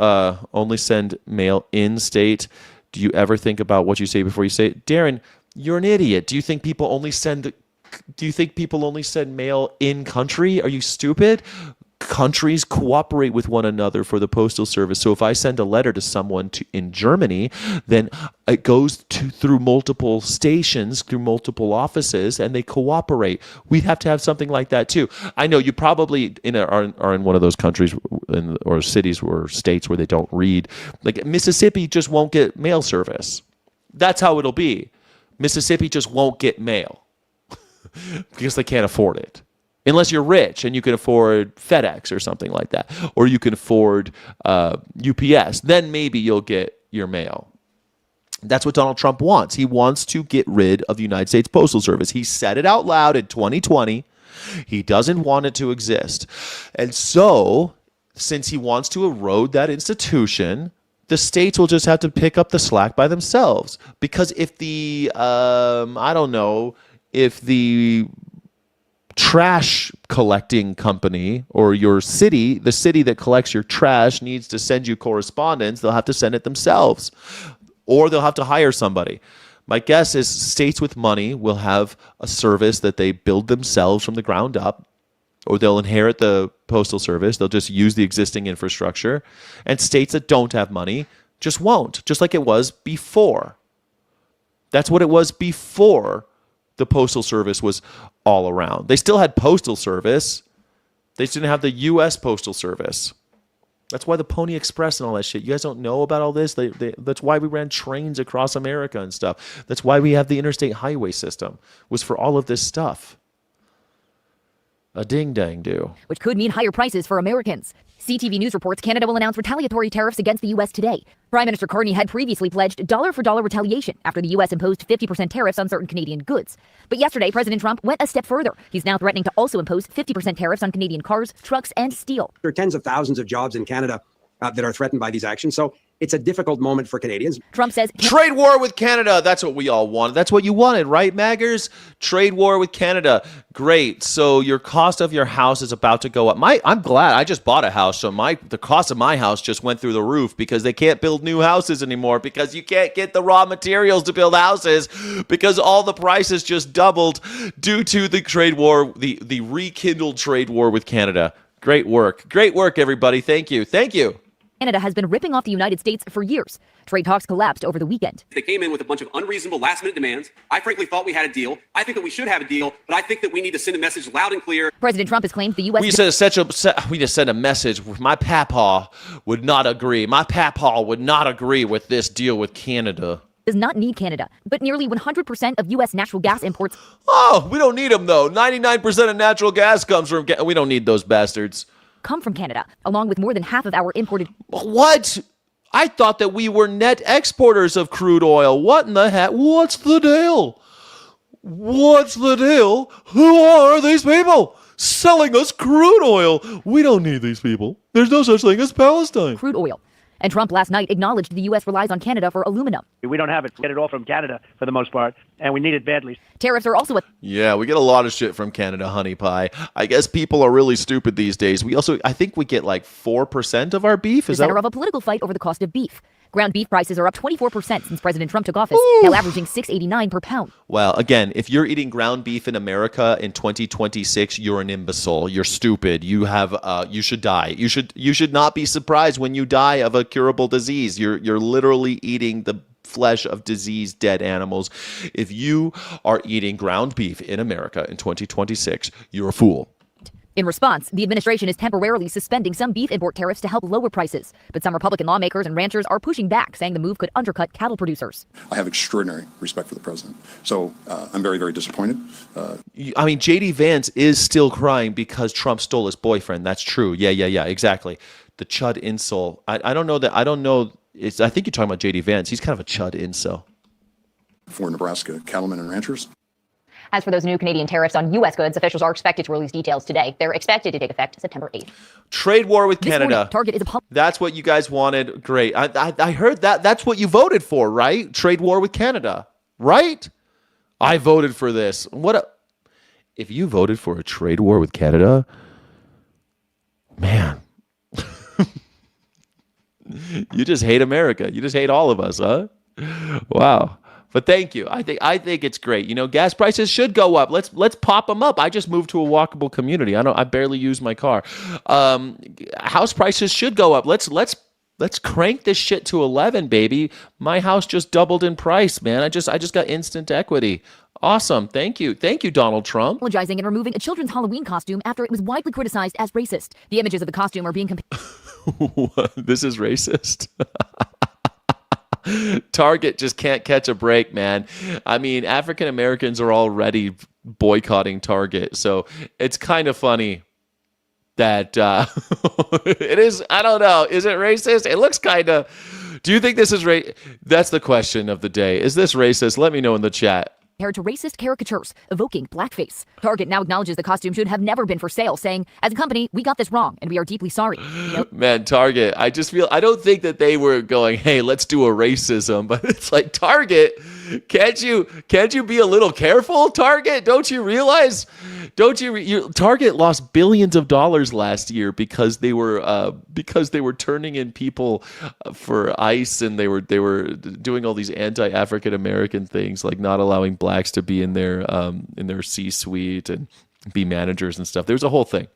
only send mail in state? Do you ever think about what you say before you say it? Darren, you're an idiot. Do you think people only send mail in country? Are you stupid? countries cooperate with one another for the postal service. So if I send a letter to someone in Germany, then it goes through multiple stations, through multiple offices, and they cooperate. We'd have to have something like that too. I know you probably are in one of those countries or cities or states where they don't read. Like Mississippi just won't get mail service. That's how it'll be. Mississippi just won't get mail because they can't afford it. Unless you're rich and you can afford FedEx or something like that, or you can afford UPS, then maybe you'll get your mail. That's what Donald Trump wants. He wants to get rid of the United States Postal Service. He said it out loud in 2020. He doesn't want it to exist. And so, since he wants to erode that institution, the states will just have to pick up the slack by themselves. Because if the, if the trash collecting company or your city, the city that collects your trash needs to send you correspondence, they'll have to send it themselves. Or they'll have to hire somebody. My guess is states with money will have a service that they build themselves from the ground up, or they'll inherit the postal service. They'll just use the existing infrastructure. And states that don't have money just won't, just like it was before. That's what it was before the postal service was all around. They still had postal service. They just didn't have the U.S. Postal Service. That's why the Pony Express and all that shit. You guys don't know about all this? That's why we ran trains across America and stuff. That's why we have the interstate highway system, was for all of this stuff. A ding-dang-do.
Which could mean higher prices for Americans. CTV News reports Canada will announce retaliatory tariffs against the U.S. today. Prime Minister Carney had previously pledged dollar-for-dollar retaliation after the U.S. imposed 50% tariffs on certain Canadian goods. But yesterday, President Trump went a step further. He's now threatening to also impose 50% tariffs on Canadian cars, trucks, and steel.
There are tens of thousands of jobs in Canada that are threatened by these actions. So it's a difficult moment for Canadians.
Trump says
trade war with Canada. That's what we all wanted. That's what you wanted, right, Maggers? Trade war with Canada. Great. So your cost of your house is about to go up. I'm glad. I just bought a house, so the cost of my house just went through the roof because they can't build new houses anymore because you can't get the raw materials to build houses because all the prices just doubled due to the trade war, the rekindled trade war with Canada. Great work. Great work, everybody. Thank you. Thank you.
Canada has been ripping off the United States for years. Trade talks collapsed over the weekend.
They came in with a bunch of unreasonable last-minute demands. I frankly thought we had a deal. I think that we should have a deal, but I think that we need to send a message loud and clear.
President Trump has claimed the U.S.
We just sent a message. My papaw would not agree. My papaw would not agree with this deal with Canada.
Does not need Canada, but nearly 100% of U.S. natural gas imports.
Oh, we don't need them, though. 99% of natural gas comes from... We don't need those bastards.
Come from Canada, along with more than half of our imported...
What? I thought that we were net exporters of crude oil. What in the heck? What's the deal? What's the deal? Who are these people selling us crude oil? We don't need these people. There's no such thing as Palestine.
Crude oil. And Trump last night acknowledged the U.S. relies on Canada for aluminum.
We don't have it. We get it all from Canada for the most part, and we need it badly.
Tariffs are also
Yeah, we get a lot of shit from Canada, honey pie. I guess people are really stupid these days. I think we get like 4% of our beef.
Is the center of a political fight over the cost of beef. Ground beef prices are up 24% since President Trump took office, now averaging $6.89 per pound.
Well, again, if you're eating ground beef in America in 2026, you're an imbecile. You're stupid. You should die. You should not be surprised when you die of a curable disease. You're literally eating the flesh of diseased dead animals. If you are eating ground beef in America in 2026, you're a fool.
In response, the administration is temporarily suspending some beef import tariffs to help lower prices. But some Republican lawmakers and ranchers are pushing back, saying the move could undercut cattle producers.
I have extraordinary respect for the president. So I'm very, very disappointed.
I mean, J.D. Vance is still crying because Trump stole his boyfriend. That's true. Yeah, exactly. The chud incel. I don't know. I think you're talking about J.D. Vance. He's kind of a chud incel.
For Nebraska cattlemen and ranchers.
As for those new Canadian tariffs on U.S. goods, officials are expected to release details today. They're expected to take effect September 8th.
Trade war with Canada.
Morning, Target is
That's what you guys wanted. Great. I heard that. That's what you voted for, right? Trade war with Canada, right? I voted for this. If you voted for a trade war with Canada, man, you just hate America. You just hate all of us, huh? Wow. But thank you. I think it's great. You know, gas prices should go up. Let's pop them up. I just moved to a walkable community. I barely use my car. House prices should go up. Let's crank this shit to 11, baby. My house just doubled in price, man. I just got instant equity. Awesome. Thank you, Donald Trump.
Apologizing and removing a children's Halloween costume after it was widely criticized as racist. The images of the costume are being compared.
This is racist. Target just can't catch a break, man. I mean, African Americans are already boycotting Target, so it's kind of funny that it is. I don't know. Is it racist? It looks kind of. Do you think this is That's the question of the day. Is this racist? Let me know in the chat.
Compared to racist caricatures evoking blackface. Target now acknowledges the costume should have never been for sale, saying, as a company, we got this wrong and we are deeply sorry.
Man, Target, I don't think that they were going, hey, let's do a racism, but it's like, Target, can't you be a little careful, Target? Don't you realize? Target lost billions of dollars last year because they were turning in people for ICE, and they were doing all these anti-African American things, like not allowing blacks to be in their C-suite and be managers and stuff. There's a whole thing.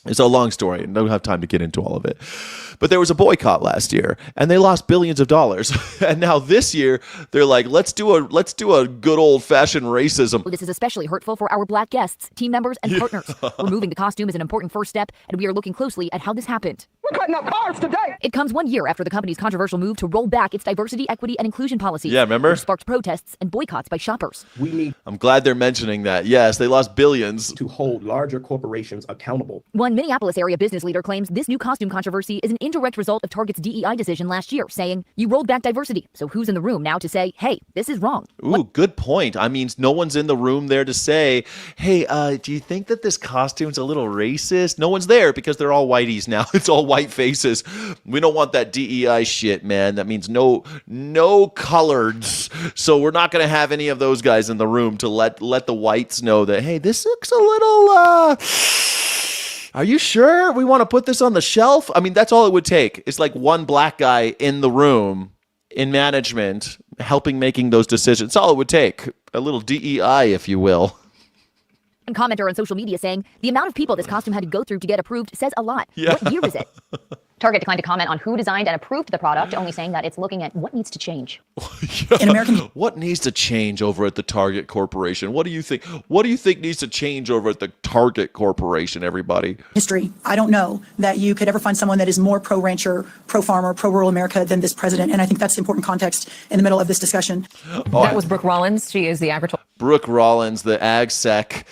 It's a long story, and I don't have time to get into all of it. But there was a boycott last year, and they lost billions of dollars. And now this year, they're like, let's do a good old-fashioned racism.
This is especially hurtful for our black guests, team members, and partners. Removing the costume is an important first step, and we are looking closely at how this happened.
We're cutting up cars today.
It comes 1 year after the company's controversial move to roll back its diversity, equity, and inclusion policies.
Yeah, remember?
Which sparked protests and boycotts by shoppers.
I'm glad they're mentioning that. Yes, they lost billions.
To hold larger corporations accountable.
One Minneapolis area business leader claims this new costume controversy is an indirect result of Target's DEI decision last year, saying, you rolled back diversity, so who's in the room now to say, hey, this is wrong?
Ooh, good point. I mean, no one's in the room there to say, hey, do you think that this costume's a little racist? No one's there because they're all whiteies now. It's all white faces. We don't want that DEI shit, man. That means no coloreds. So we're not going to have any of those guys in the room to let the whites know that, hey, this looks a little, are you sure we want to put this on the shelf? I mean, that's all it would take. It's like one black guy in the room in management helping making those decisions. That's all it would take. A little DEI, if you will.
A commenter on social media saying, the amount of people this costume had to go through to get approved says a lot.
Yeah.
What year is it? Target declined to comment on who designed and approved the product, only saying that it's looking at what needs to change.
In American, what needs to change over at the Target Corporation? What do you think? What do you think needs to change over at the Target Corporation? Everybody.
History. I don't know that you could ever find someone that is more pro-rancher, pro-farmer, pro-rural America than this president, and I think that's important context in the middle of this discussion.
That was Brooke Rollins. She is the agriculture.
Brooke Rollins, the ag sec.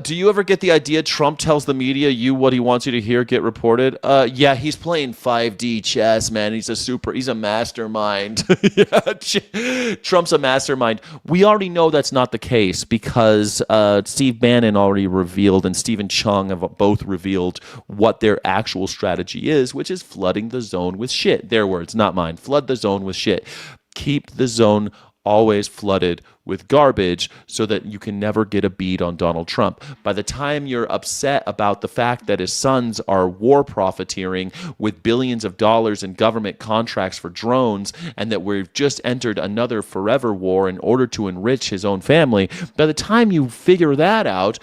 Do you ever get the idea Trump tells the media what he wants you to hear get reported? Yeah, he's playing 5D chess, man. He's a mastermind. Yeah, Trump's a mastermind. We already know that's not the case because Steve Bannon already revealed and Stephen Chung have both revealed what their actual strategy is, which is flooding the zone with shit. Their words, not mine. Flood the zone with shit. Keep the zone always flooded with garbage so that you can never get a bead on Donald Trump. By the time you're upset about the fact that his sons are war profiteering with billions of dollars in government contracts for drones and that we've just entered another forever war in order to enrich his own family, by the time you figure that out,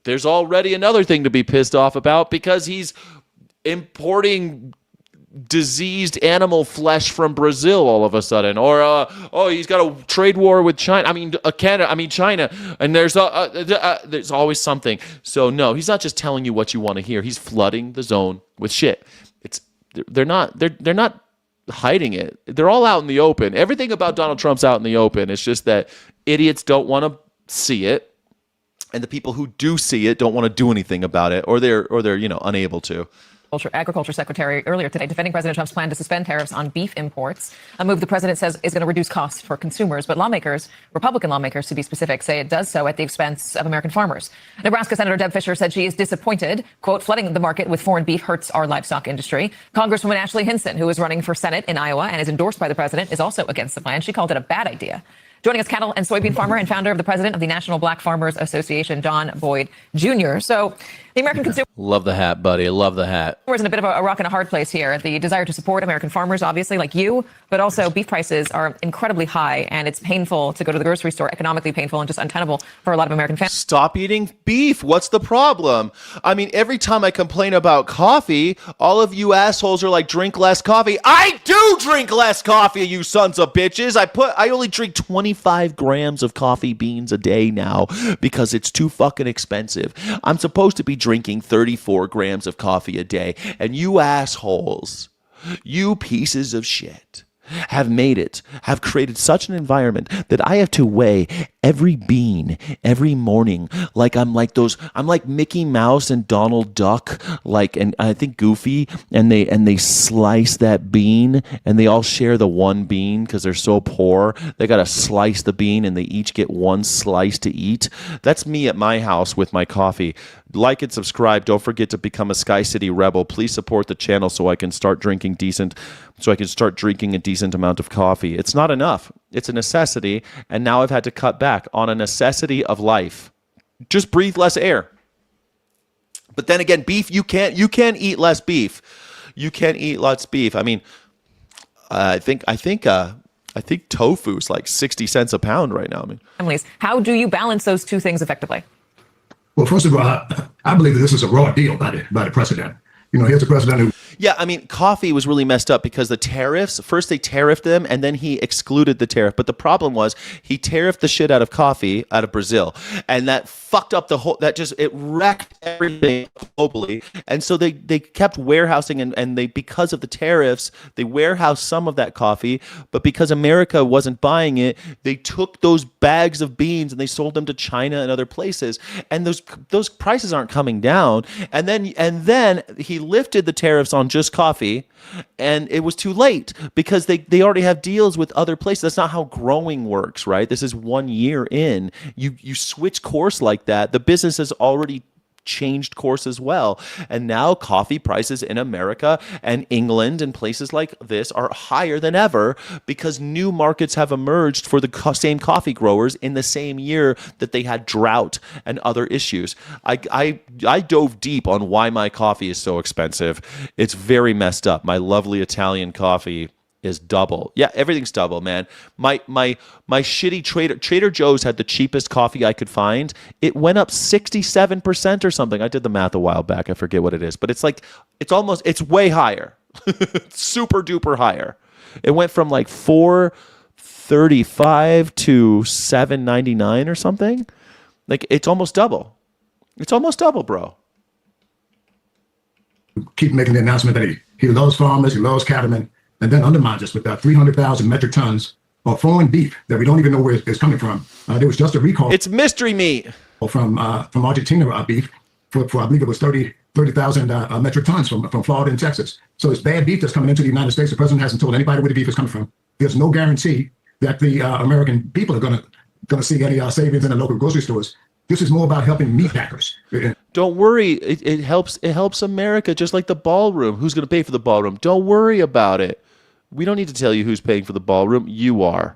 there's already another thing to be pissed off about because he's importing diseased animal flesh from Brazil all of a sudden, or he's got a trade war with China. China, and there's always something. So no, he's not just telling you what you want to hear. He's flooding the zone with shit. They're not hiding it. They're all out in the open. Everything about Donald Trump's out in the open. It's just that idiots don't want to see it, and the people who do see it don't want to do anything about it, or they're unable to.
Agriculture Secretary earlier today defending President Trump's plan to suspend tariffs on beef imports, a move the president says is going to reduce costs for consumers. But lawmakers, Republican lawmakers to be specific, say it does so at the expense of American farmers. Nebraska Senator Deb Fischer said she is disappointed. Quote, flooding the market with foreign beef hurts our livestock industry. Congresswoman Ashley Hinson, who is running for Senate in Iowa and is endorsed by the president, is also against the plan. She called it a bad idea. Joining us, cattle and soybean farmer and founder of the president of the National Black Farmers Association, Don Boyd Jr. So The American consumer
Love the hat, buddy. Love the hat.
We're in a bit of a rock and a hard place here. The desire to support American farmers, obviously, like you, but also beef prices are incredibly high, and it's painful to go to the grocery store, economically painful and just untenable for a lot of American families.
Stop eating beef. What's the problem? I mean, every time I complain about coffee, all of you assholes are like, drink less coffee. I do drink less coffee, you sons of bitches. I only drink 25 grams of coffee beans a day now because it's too fucking expensive. I'm supposed to be drinking 34 grams of coffee a day, and you assholes, you pieces of shit, have created such an environment that I have to weigh every bean every morning I'm like Mickey Mouse and Donald Duck, and I think Goofy, and they slice that bean, and they all share the one bean because they're so poor. They gotta slice the bean, and they each get one slice to eat. That's me at my house with my coffee. Like and subscribe. Don't forget to become a Sky City Rebel. Please support the channel so I can start drinking a decent amount of coffee. It's not enough. It's a necessity, and now I've had to cut back on a necessity of life. Just breathe less air. But then again, beef, you can't eat less beef. You can't eat less beef. I mean, I think tofu's like 60 cents a pound right now.
Families. How do you balance those two things effectively?
Well, first of all, I believe that this is a raw deal by the president. Here's a president who...
Yeah, I mean, coffee was really messed up because the tariffs, first they tariffed them and then he excluded the tariff. But the problem was he tariffed the shit out of coffee out of Brazil. And that fucked up it wrecked everything globally. And so they kept warehousing and because of the tariffs, they warehoused some of that coffee. But because America wasn't buying it, they took those bags of beans and they sold them to China and other places. And those prices aren't coming down. And then he lifted the tariffs on just coffee, and it was too late because they already have deals with other places. That's not how growing works, right? This is 1 year in. You switch course like that. The business has already changed course as well. And now coffee prices in America and England and places like this are higher than ever because new markets have emerged for the same coffee growers in the same year that they had drought and other issues. I dove deep on why my coffee is so expensive. It's very messed up. My lovely Italian coffee is double. Yeah, everything's double, man. My shitty Trader Joe's had the cheapest coffee I could find. It went up 67% or something. I did the math a while back. I forget what it is, but it's way higher. Super duper higher. It went from like $4.35 to $7.99 or something. Like it's almost double. It's almost double, bro.
Keep making the announcement that he loves farmers, he loves cattlemen, and then undermines us with 300,000 metric tons of foreign beef that we don't even know where it's coming from. There was just a recall.
It's mystery meat
from Argentina beef for I believe it was 30,000 metric tons from Florida and Texas. So it's bad beef that's coming into the United States. The president hasn't told anybody where the beef is coming from. There's no guarantee that the American people are going to see any savings in the local grocery stores. This is more about helping meat packers.
Don't worry. It helps America, just like the ballroom. Who's going to pay for the ballroom? Don't worry about it. We don't need to tell you who's paying for the ballroom. You are.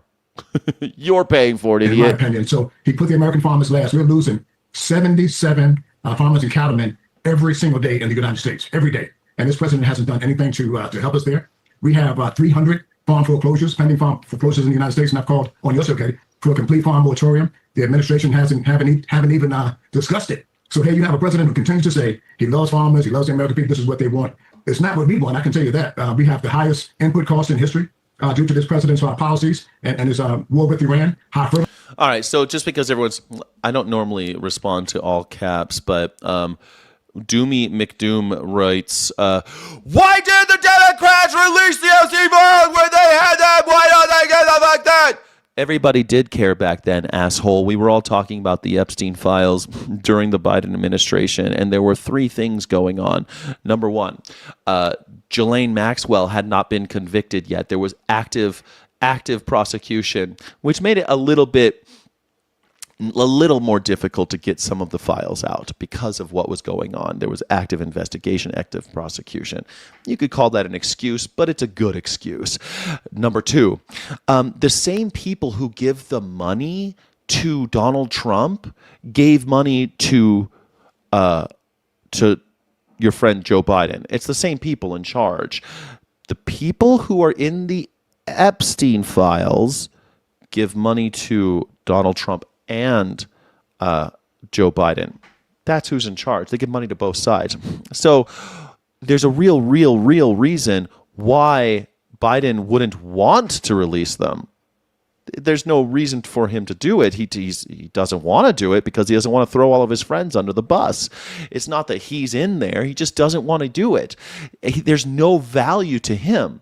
You're paying for it, idiot.
In my opinion. So he put the American farmers last. We're losing 77 farmers and cattlemen every single day in the United States, every day. And this president hasn't done anything to help us there. We have 300 farm foreclosures, pending farm foreclosures in the United States, and I've called on your show, Katie, for a complete farm moratorium. The administration haven't even discussed it. So here you have a president who continues to say he loves farmers, he loves the American people, this is what they want. It's not what we want, I can tell you that. We have the highest input cost in history due to this president's policies and his war with Iran. All
right, so just because I don't normally respond to all caps, but Doomy McDoom writes, why did the Democrats release the Epstein files when they had them? Why don't they get them like that? Everybody did care back then, asshole. We were all talking about the Epstein files during the Biden administration, and there were three things going on. Number one, Ghislaine Maxwell had not been convicted yet. There was active prosecution, which made it a little more difficult to get some of the files out because of what was going on. There was active investigation, active prosecution. You could call that an excuse, but it's a good excuse. Number two, the same people who give the money to Donald Trump gave money to to your friend Joe Biden. It's the same people in charge. The people who are in the Epstein files give money to Donald Trump and Joe Biden. That's who's in charge. They give money to both sides. So there's a real reason why Biden wouldn't want to release them. There's no reason for him to do it. He doesn't want to do it because he doesn't want to throw all of his friends under the bus. It's not that he's in there. He just doesn't want to do it. There's no value to him.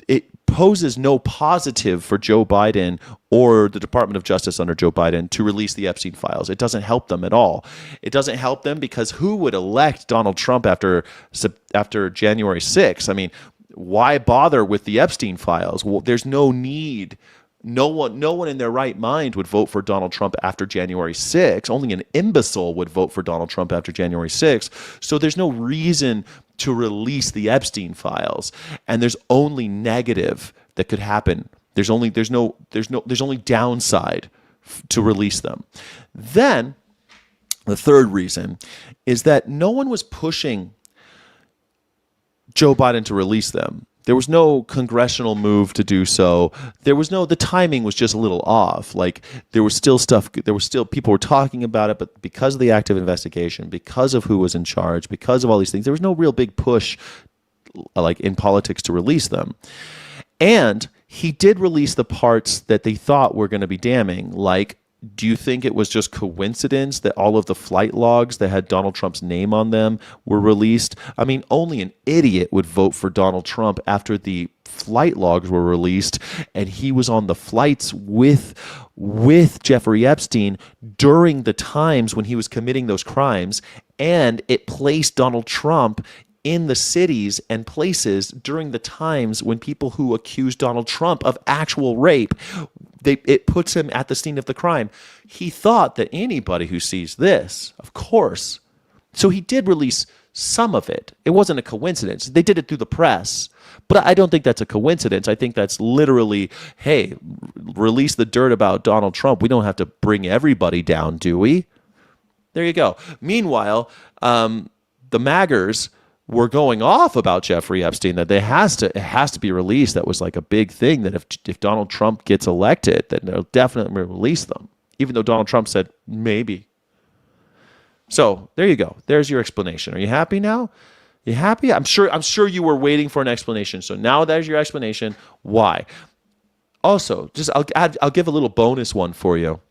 It poses no positive for Joe Biden or the Department of Justice under Joe Biden to release the Epstein files. It doesn't help them at all. It doesn't help them because who would elect Donald Trump after January 6th? I mean, why bother with the Epstein files? Well, there's no need. No one in their right mind would vote for Donald Trump after January 6th. Only an imbecile would vote for Donald Trump after January 6th. So there's no reason to release the Epstein files. And there's only negative that could happen. There's only downside to release them. Then the third reason is that no one was pushing Joe Biden to release them. There was no congressional move to do so. The timing was just a little off. Like there was still people were talking about it, but because of the active investigation, because of who was in charge, because of all these things, there was no real big push like in politics to release them. And he did release the parts that they thought were going to be damning, like, do you think it was just coincidence that all of the flight logs that had Donald Trump's name on them were released? I mean, only an idiot would vote for Donald Trump after the flight logs were released and he was on the flights with Jeffrey Epstein during the times when he was committing those crimes, and it placed Donald Trump in the cities and places during the times when people who accused Donald Trump of actual rape, it puts him at the scene of the crime. He thought that anybody who sees this, of course. So he did release some of it. It wasn't a coincidence. They did it through the press. But I don't think that's a coincidence. I think that's literally, hey, release the dirt about Donald Trump. We don't have to bring everybody down, do we? There you go. Meanwhile, the MAGers were going off about Jeffrey Epstein, that it has to be released. That was like a big thing, that if Donald Trump gets elected, then they'll definitely release them, even though Donald Trump said maybe. So there you go. There's your explanation. Are you happy now? You happy? I'm sure you were waiting for an explanation. So now there's your explanation. Why? Also, I'll give a little bonus one for you.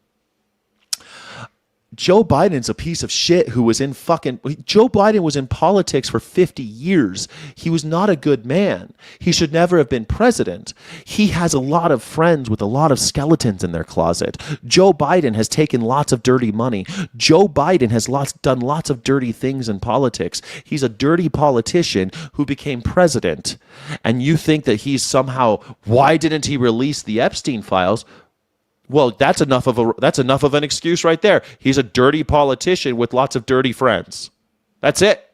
Joe Biden's a piece of shit Joe Biden was in politics for 50 years. He was not a good man. He should never have been president. He has a lot of friends with a lot of skeletons in their closet. Joe Biden has taken lots of dirty money. Joe Biden has done lots of dirty things in politics. He's a dirty politician who became president. And you think that he's somehow, why didn't he release the Epstein files? Well, that's enough of an excuse right there. He's a dirty politician with lots of dirty friends. That's it.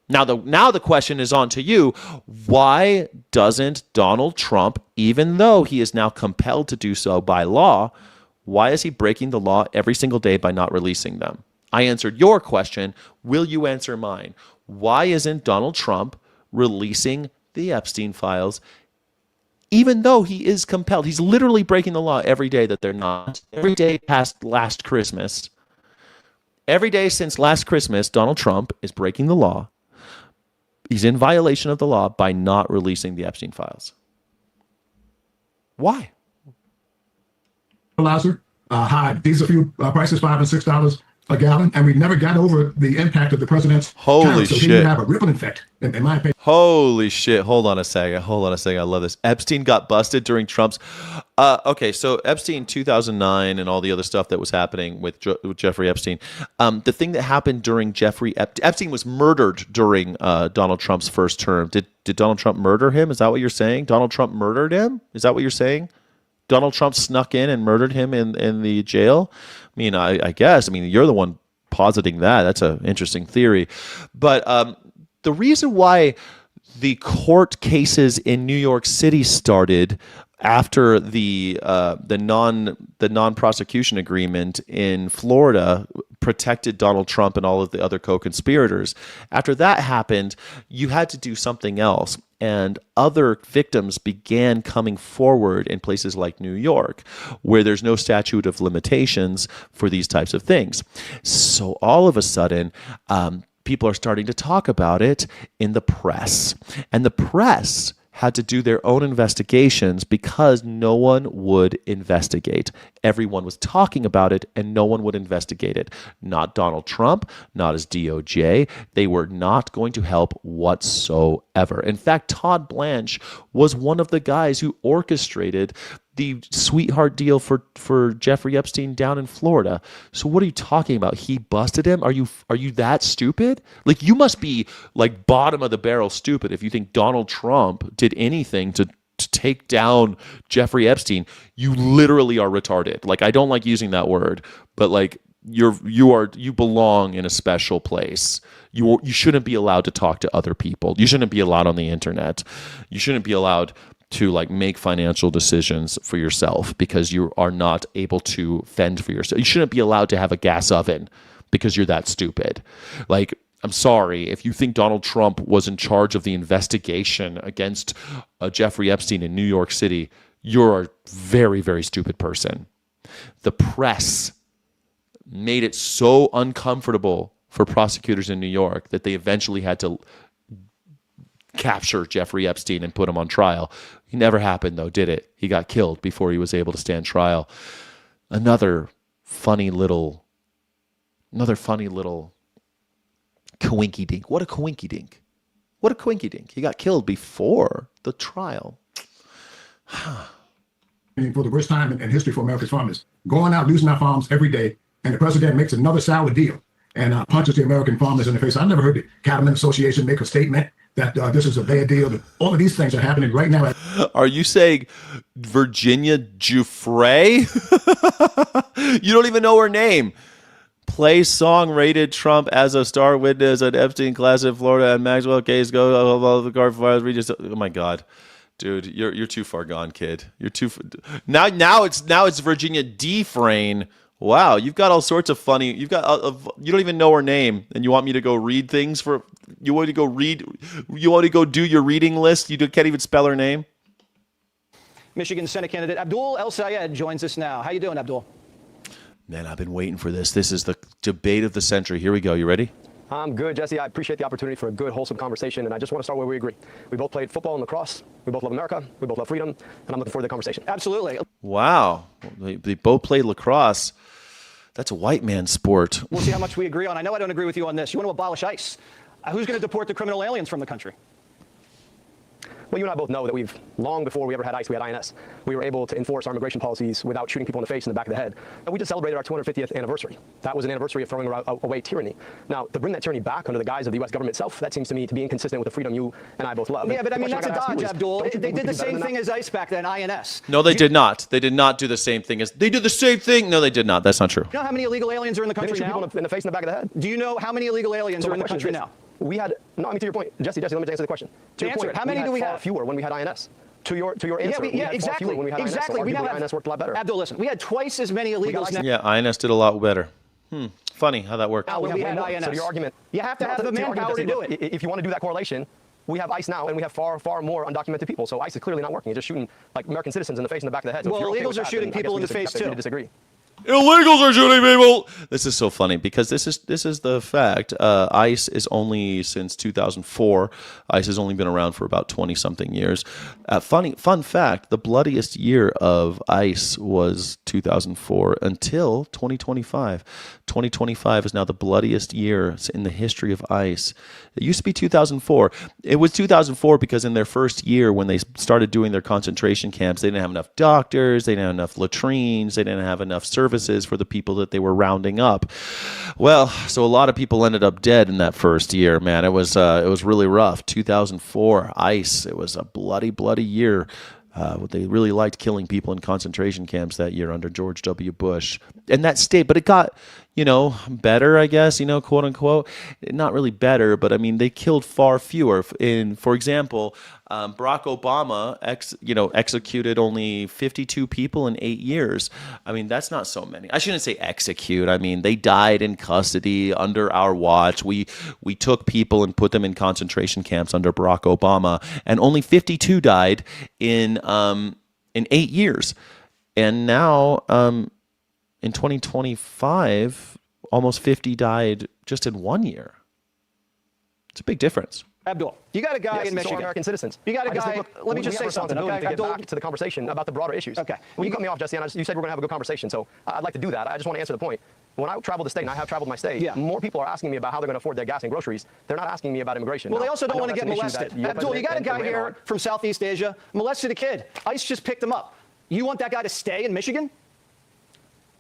Now the question is on to you. Why doesn't Donald Trump, even though he is now compelled to do so by law, why is he breaking the law every single day by not releasing them? I answered your question. Will you answer mine? Why isn't Donald Trump releasing the Epstein files even though he is compelled? He's literally breaking the law every day that they're not. Every day past last Christmas. Every day since last Christmas, Donald Trump is breaking the law. He's in violation of the law by not releasing the Epstein files. Why?
Fertilizer, high diesel fuel prices, $5 and $6 a gallon, and we never got over the impact of the president's
Holy
so
shit.
He would have a ripple effect, in my opinion.
Holy shit. Hold on a second. I love this. Epstein got busted during Trump's... okay, so Epstein 2009 and all the other stuff that was happening with Jeffrey Epstein. The thing that happened during Epstein was murdered during Donald Trump's first term. Did Donald Trump murder him? Is that what you're saying? Donald Trump murdered him? Is that what you're saying? Donald Trump snuck in and murdered him in the jail? I mean, I guess. I mean, you're the one positing that. That's an interesting theory. But the reason why the court cases in New York City started after the non-prosecution agreement in Florida protected Donald Trump and all of the other co-conspirators. After that happened, you had to do something else. And other victims began coming forward in places like New York, where there's no statute of limitations for these types of things. So all of a sudden, people are starting to talk about it in the press. And the press had to do their own investigations because no one would investigate. Everyone was talking about it and no one would investigate it. Not Donald Trump, not his DOJ. They were not going to help whatsoever. In fact, Todd Blanche was one of the guys who orchestrated the sweetheart deal for Jeffrey Epstein down in Florida. So what are you talking about? He busted him? Are you that stupid? Like, you must be like bottom of the barrel stupid if you think Donald Trump did anything to take down Jeffrey Epstein. You literally are retarded. Like, I don't like using that word, but like you belong in a special place. You shouldn't be allowed to talk to other people. You shouldn't be allowed on the internet. You shouldn't be allowed to like make financial decisions for yourself because you are not able to fend for yourself. You shouldn't be allowed to have a gas oven because you're that stupid. Like, I'm sorry, if you think Donald Trump was in charge of the investigation against Jeffrey Epstein in New York City, you're a very, very stupid person. The press made it so uncomfortable for prosecutors in New York that they eventually had to capture Jeffrey Epstein and put him on trial. It never happened, though, did it? He got killed before he was able to stand trial. Another funny little coinky dink. What a coinky dink. What a coinky dink. He got killed before the trial.
For the first time in history for America's farmers, going out losing our farms every day, and the president makes another sour deal and punches the American farmers in the face. I've never heard the Cattlemen Association make a statement that this is a bad deal. All of these things are happening right now.
Are you saying Virginia Giuffre? You don't even know her name. Play song rated Trump as a star witness at Epstein class in Florida and Maxwell case go the guard fires. Oh my God, dude, you're too far gone, kid. You're too now it's Virginia Defrane. Wow, you've got all sorts of funny. You've got you don't even know her name, and you want me to go read things for you? Want to go read? You want to go do your reading list? You can't even spell her name.
Michigan Senate candidate Abdul El-Sayed joins us now. How you doing, Abdul?
Man, I've been waiting for this. This is the debate of the century. Here we go. You ready?
I'm good, Jesse. I appreciate the opportunity for a good, wholesome conversation, and I just want to start where we agree. We both played football and lacrosse. We both love America. We both love freedom, and I'm looking forward to the conversation.
Absolutely.
Wow. They both played lacrosse. That's a white man's sport.
We'll see how much we agree on. I know I don't agree with you on this. You want to abolish ICE. Who's going to deport the criminal aliens from the country?
Well, you and I both know that long before we ever had ICE, we had INS. We were able to enforce our immigration policies without shooting people in the face and the back of the head. And we just celebrated our 250th anniversary. That was an anniversary of throwing away tyranny. Now, to bring that tyranny back under the guise of the U.S. government itself, that seems to me to be inconsistent with the freedom you and I both love.
Yeah, but I mean, that's a dodge, Abdul. They did the same thing as ICE back then, INS.
No, they did not. They did not do the same thing as... They did the same thing. No, they did not. That's not true.
You know how many illegal aliens are in the country now?
People in the face and the back of the head.
Do you know how many illegal aliens are in the country now?
We had, no, I mean, to your point, Jesse, let me answer the question. To your point,
how many do we have?
Fewer when we had INS. To your answer,
yeah, exactly.
When we had
exactly.
INS, so INS worked a lot better.
Abdul, listen, we had twice as many illegals now.
Yeah, INS did a lot better. Funny how that worked.
When we had INS.
So your argument,
you have to have the manpower to do it.
If you want to do that correlation, we have ICE now, and we have far, far more undocumented people. So ICE is clearly not working. You're just shooting like American citizens in the face and the back of the head. So
well, illegals are shooting people in the face too.
Disagree.
Illegals are shooting people. This is so funny because this is the fact. ICE is only since 2004. ICE has only been around for about 20-something years. Fun fact, the bloodiest year of ICE was 2004 until 2025. 2025 is now the bloodiest year in the history of ICE. It used to be 2004. It was 2004 because in their first year when they started doing their concentration camps, they didn't have enough doctors, they didn't have enough latrines, they didn't have enough services for the people that they were rounding up. Well, so a lot of people ended up dead in that first year, man. It was really rough. 2004, ICE, it was a bloody year. They really liked killing people in concentration camps that year under George W. Bush. And that stayed, but it got, better, I guess, quote unquote. Not really better, but I mean, they killed far fewer. For example, Barack Obama, executed only 52 people in 8 years. I mean, that's not so many. I shouldn't say execute. I mean, they died in custody under our watch. We took people and put them in concentration camps under Barack Obama, and only 52 died in 8 years. And now, in 2025, almost 50 died just in 1 year. It's a big difference.
Abdul, you got a guy in Michigan.
So are American citizens.
You got a guy. Let me just say something. Okay,
to get back to the conversation about the broader issues.
Okay.
Well, you cut me off, Jesse, and you said we're going to have a good conversation. So I'd like to do that. I just want to answer the point. When I travel the state, and I have traveled my state, more people are asking me about how they're going to afford their gas and groceries. They're not asking me about immigration.
Well,
now,
they also don't want to get molested. Abdul, you got a guy here from Southeast Asia, molested a kid. ICE just picked him up. You want that guy to stay in Michigan?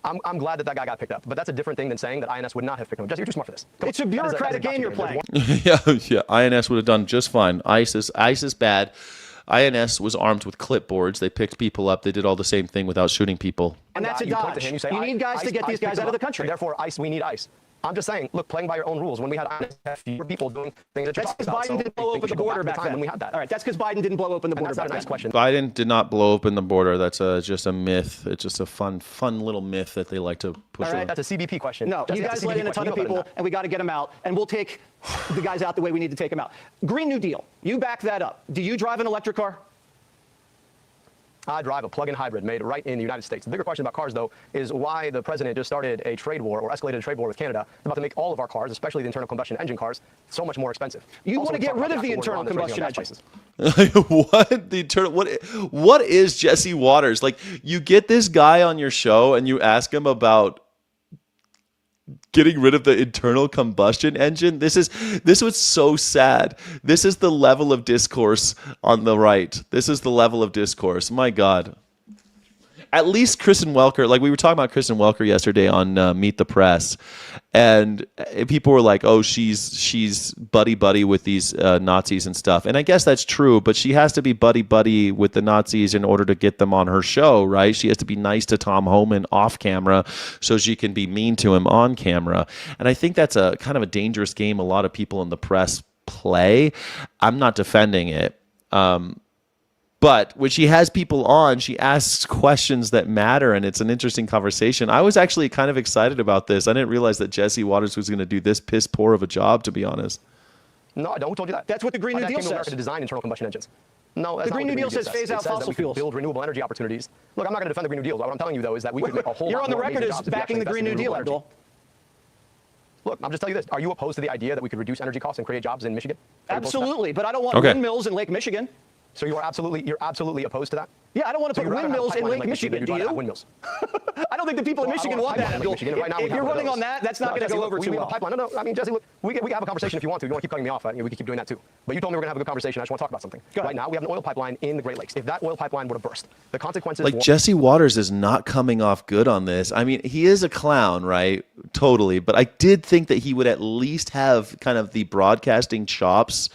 I'm glad that guy got picked up, but that's a different thing than saying that INS would not have picked him up. Jesse, you're too smart for this.
It's a bureaucratic game you're playing.
yeah. INS would have done just fine. ICE is bad. INS was armed with clipboards. They picked people up. They did all the same thing without shooting people.
And that's a dodge. You need guys to get these guys out of the country.
Therefore, ICE, we need ICE. I'm just saying, look, playing by your own rules. When we had fewer people doing things that you're
talking
about.
That's because Biden didn't blow open the border back then.
When we had that.
All right, that's because Biden didn't blow open the border back then.
Next question.
Biden did not blow open the border. That's just a myth. It's just a fun little myth that they like to push.
All right, that's a CBP question.
No, you guys let in a ton of people, and we got to get them out, and we'll take the guys out the way we need to take them out. Green New Deal. You back that up. Do you drive an electric car?
I drive a plug-in hybrid made right in the United States. The bigger question about cars, though, is why the president just started a trade war or escalated a trade war with Canada about to make all of our cars, especially the internal combustion engine cars, so much more expensive.
You want to get rid of the internal combustion engines.
What is Jesse Waters? Like, you get this guy on your show and you ask him about getting rid of the internal combustion engine. This was so sad. This is the level of discourse on the right. This is the level of discourse. My God. At least Kristen Welker, like we were talking about Kristen Welker yesterday on Meet the Press, and people were like, "Oh, she's buddy with these Nazis and stuff." And I guess that's true, but she has to be buddy with the Nazis in order to get them on her show, right? She has to be nice to Tom Homan off camera so she can be mean to him on camera. And I think that's a kind of a dangerous game a lot of people in the press play. I'm not defending it. But when she has people on, she asks questions that matter, and it's an interesting conversation. I was actually kind of excited about this. I didn't realize that Jesse Waters was going to do this piss poor of a job, to be honest.
No, I don't. Who told you that?
That's what the Green New Deal says.
To design internal combustion engines. No, that's
the Green New Deal says phase out fossil fuels.
Build renewable energy opportunities. Look, I'm not going to defend the Green New Deal. What I'm telling you, though, is that we could make a whole lot more.
You're on the record as backing the Green New Deal, Abdul.
Look, I'm just telling you this. Are you opposed to the idea that we could reduce energy costs and create jobs in Michigan?
Absolutely, but I don't want windmills in Lake Michigan.
So you're absolutely opposed to that?
Yeah, I don't want to put windmills in Lake Michigan. Do you?
Windmills.
I don't think the people in Michigan want that. If you're running on that, that's not going to go over too well.
No, I mean, Jesse, look, we can have a conversation if you want to. If you want to keep cutting me off, we can keep doing that too. But you told me we're going to have a good conversation. I just want to talk about something. Right now, we have an oil pipeline in the Great Lakes. If that oil pipeline would have burst, the consequences.
Like, Jesse Waters is not coming off good on this. I mean, he is a clown, right? Totally. But I did think that he would at least have kind of the broadcasting chops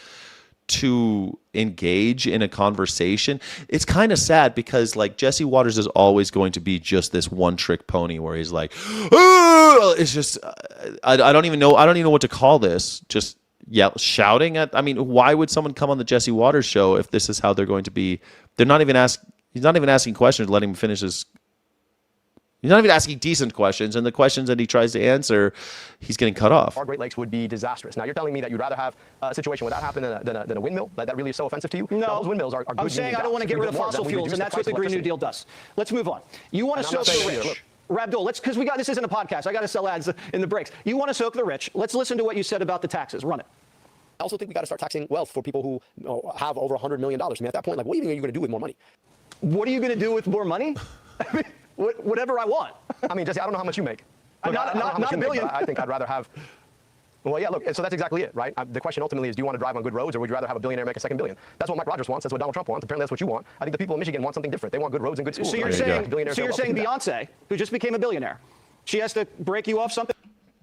to engage in a conversation. It's kind of sad because like Jesse Waters is always going to be just this one trick pony where he's like, oh! It's just I don't even know what to call this. Just shouting at. I mean, why would someone come on the Jesse Waters show if this is how they're going to be? He's not even asking questions. Let him finish his. He's not even asking decent questions, and the questions that he tries to answer, he's getting cut off.
Our Great Lakes would be disastrous. Now, you're telling me that you'd rather have a situation where that happened than a windmill? That really is so offensive to you?
No.
Those windmills are good.
I'm saying I don't want to get rid of fossil fuels, and that's what the Green New Deal does. Let's move on. You want to soak the rich. Rabdul, because this isn't a podcast. I got to sell ads in the breaks. You want to soak the rich. Let's listen to what you said about the taxes. Run it.
I also think we got to start taxing wealth for people who have over $100 million. I mean, at that point, like, what even are you going to do with more money?
What are you going to do with more money? I mean, whatever I want.
I mean, Jesse, I don't know how much you make.
Look, not $1 billion.
I think I'd rather have. Well, yeah, look, so that's exactly it, right? The question ultimately is, do you want to drive on good roads, or would you rather have a billionaire make a second billion? That's what Mike Rogers wants. That's what Donald Trump wants. Apparently, that's what you want. I think the people in Michigan want something different. They want good roads and good schools.
So you're saying Beyonce, who just became a billionaire, she has to break you off something?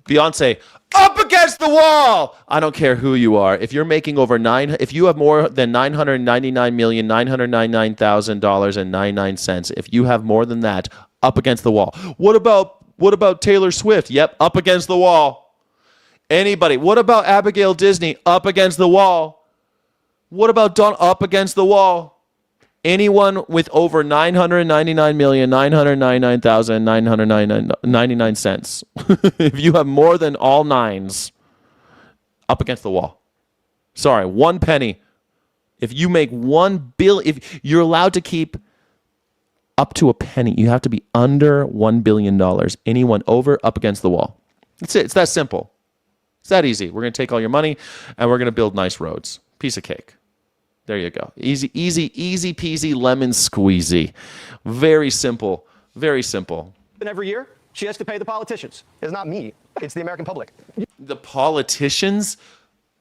Beyonce, up against the wall. I don't care who you are. If you're making if you have more than $999,999,000.99, if you have more than that, up against the wall. What about Taylor Swift? Yep, up against the wall. Anybody? What about Abigail Disney? Up against the wall. What about Don? Up against the wall. Anyone with over 999,999,999 cents. If you have more than all nines, up against the wall. Sorry, 1 penny. If you make $1 billion, if you're allowed to keep up to a penny, you have to be under $1 billion. Anyone over, up against the wall. That's it. It's that simple. It's that easy. We're going to take all your money and we're going to build nice roads. Piece of cake. There you go. Easy peasy, lemon squeezy. Very simple. Very simple.
And every year, she has to pay the politicians.
It's not me. It's the American public.
The politicians?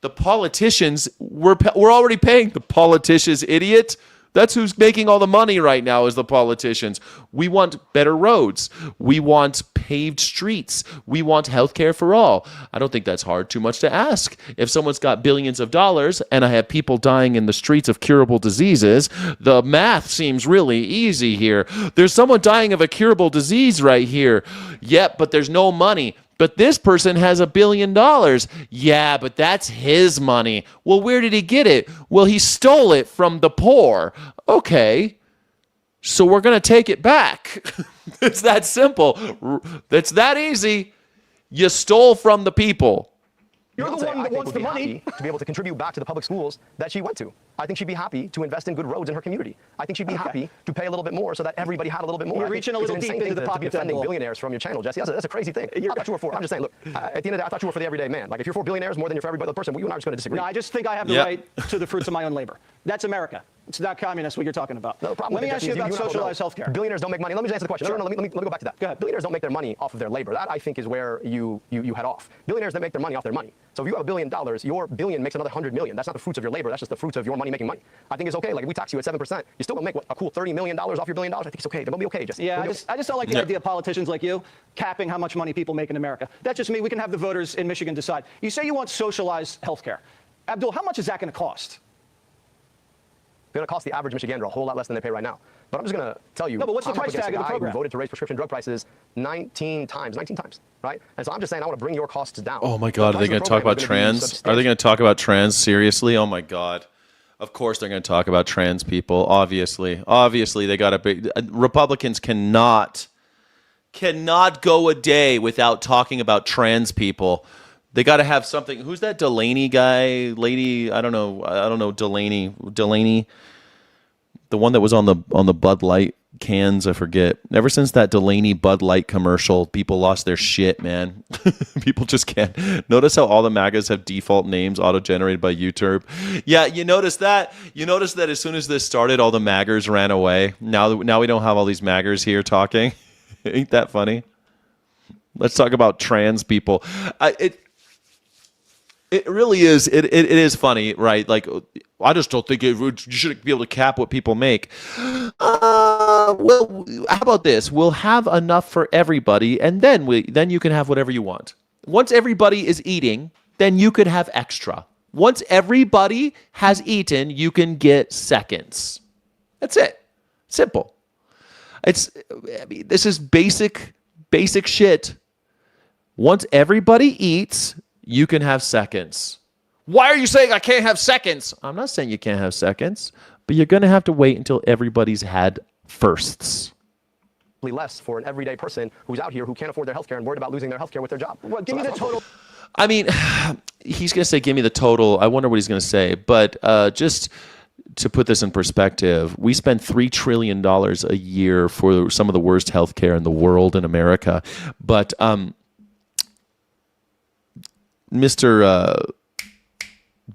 The politicians, we're already paying the politicians, idiot. That's who's making all the money right now is the politicians. We want better roads. We want paved streets. We want healthcare for all. I don't think that's too much to ask. If someone's got billions of dollars and I have people dying in the streets of curable diseases, the math seems really easy here. There's someone dying of a curable disease right here. Yep, but there's no money. But this person has $1 billion. Yeah, but that's his money. Well, where did he get it? Well, he stole it from the poor. Okay, so we're going to take it back. It's that simple. It's that easy. You stole from the people.
You're the one that wants the money.
To be able to contribute back to the public schools that she went to. I think she'd be happy to invest in good roads in her community. I think she'd be happy to pay a little bit more so that everybody had a little bit more.
You're reaching a little deep into the pocket
defending billionaires from your channel, Jesse. That's a crazy thing. I thought you were for. I'm just saying, look, at the end of the day, I thought you were for the everyday man. Like, if you're for billionaires more than you're for every other person, well, you and I are just going to disagree.
No, I just think I have the right to the fruits of my own labor. That's America. It's not communist, what you're talking about.
No, the problem
Let me ask you about socialized healthcare.
Billionaires don't make money. Let me just answer the question.
Sure.
No, let me go back to that.
Go ahead.
Billionaires don't make their money off of their labor. That, I think, is where you head off. Billionaires, they make their money off their money. So if you have $1 billion, your billion makes another 100 million. That's not the fruits of your labor. That's just the fruits of your money making money. I think it's okay. Like, if we tax you at 7%, you're still gonna make a cool $30 million off your $1 billion. I think it's okay. They're gonna be okay.
Yeah, I just don't like the idea of politicians like you capping how much money people make in America. That's just me. We can have the voters in Michigan decide. You say you want socialized healthcare. Abdul, how much is that going to cost?
It's going to cost the average Michigander a whole lot less than they pay right now. But I'm just going to tell you.
No, but what's the price tag of the program?
Who voted to raise prescription drug prices 19 times, right? And so I'm just saying I want to bring your costs down.
Oh my God, are they going to talk about trans? Are they going to talk about trans seriously? Oh my God. Of course they're going to talk about trans people. Obviously, they got a big. Republicans cannot go a day without talking about trans people. They got to have something. Who's that Delaney guy, lady? I don't know. Delaney, the one that was on the Bud Light cans. I forget. Ever since that Delaney Bud Light commercial, people lost their shit, man. People just can't. Notice how all the MAGAs have default names auto-generated by YouTube. Yeah, you notice that. You notice that as soon as this started, all the MAGers ran away. Now we don't have all these MAGers here talking. Ain't that funny? Let's talk about trans people. It really is. It is funny, right? Like, I just don't think you should be able to cap what people make. Well, how about this? We'll have enough for everybody, and then you can have whatever you want. Once everybody is eating, then you could have extra. Once everybody has eaten, you can get seconds. That's it. Simple. This is basic shit. Once everybody eats, you can have seconds. Why are you saying I can't have seconds? I'm not saying you can't have seconds, but you're going to have to wait until everybody's had firsts.
Less for an everyday person who's out here who can't afford their healthcare and worried about losing their healthcare with their job.
Well, give me the total.
I mean, he's going to say, give me the total. I wonder what he's going to say. But just to put this in perspective, we spend $3 trillion a year for some of the worst healthcare in the world in America. But Mr.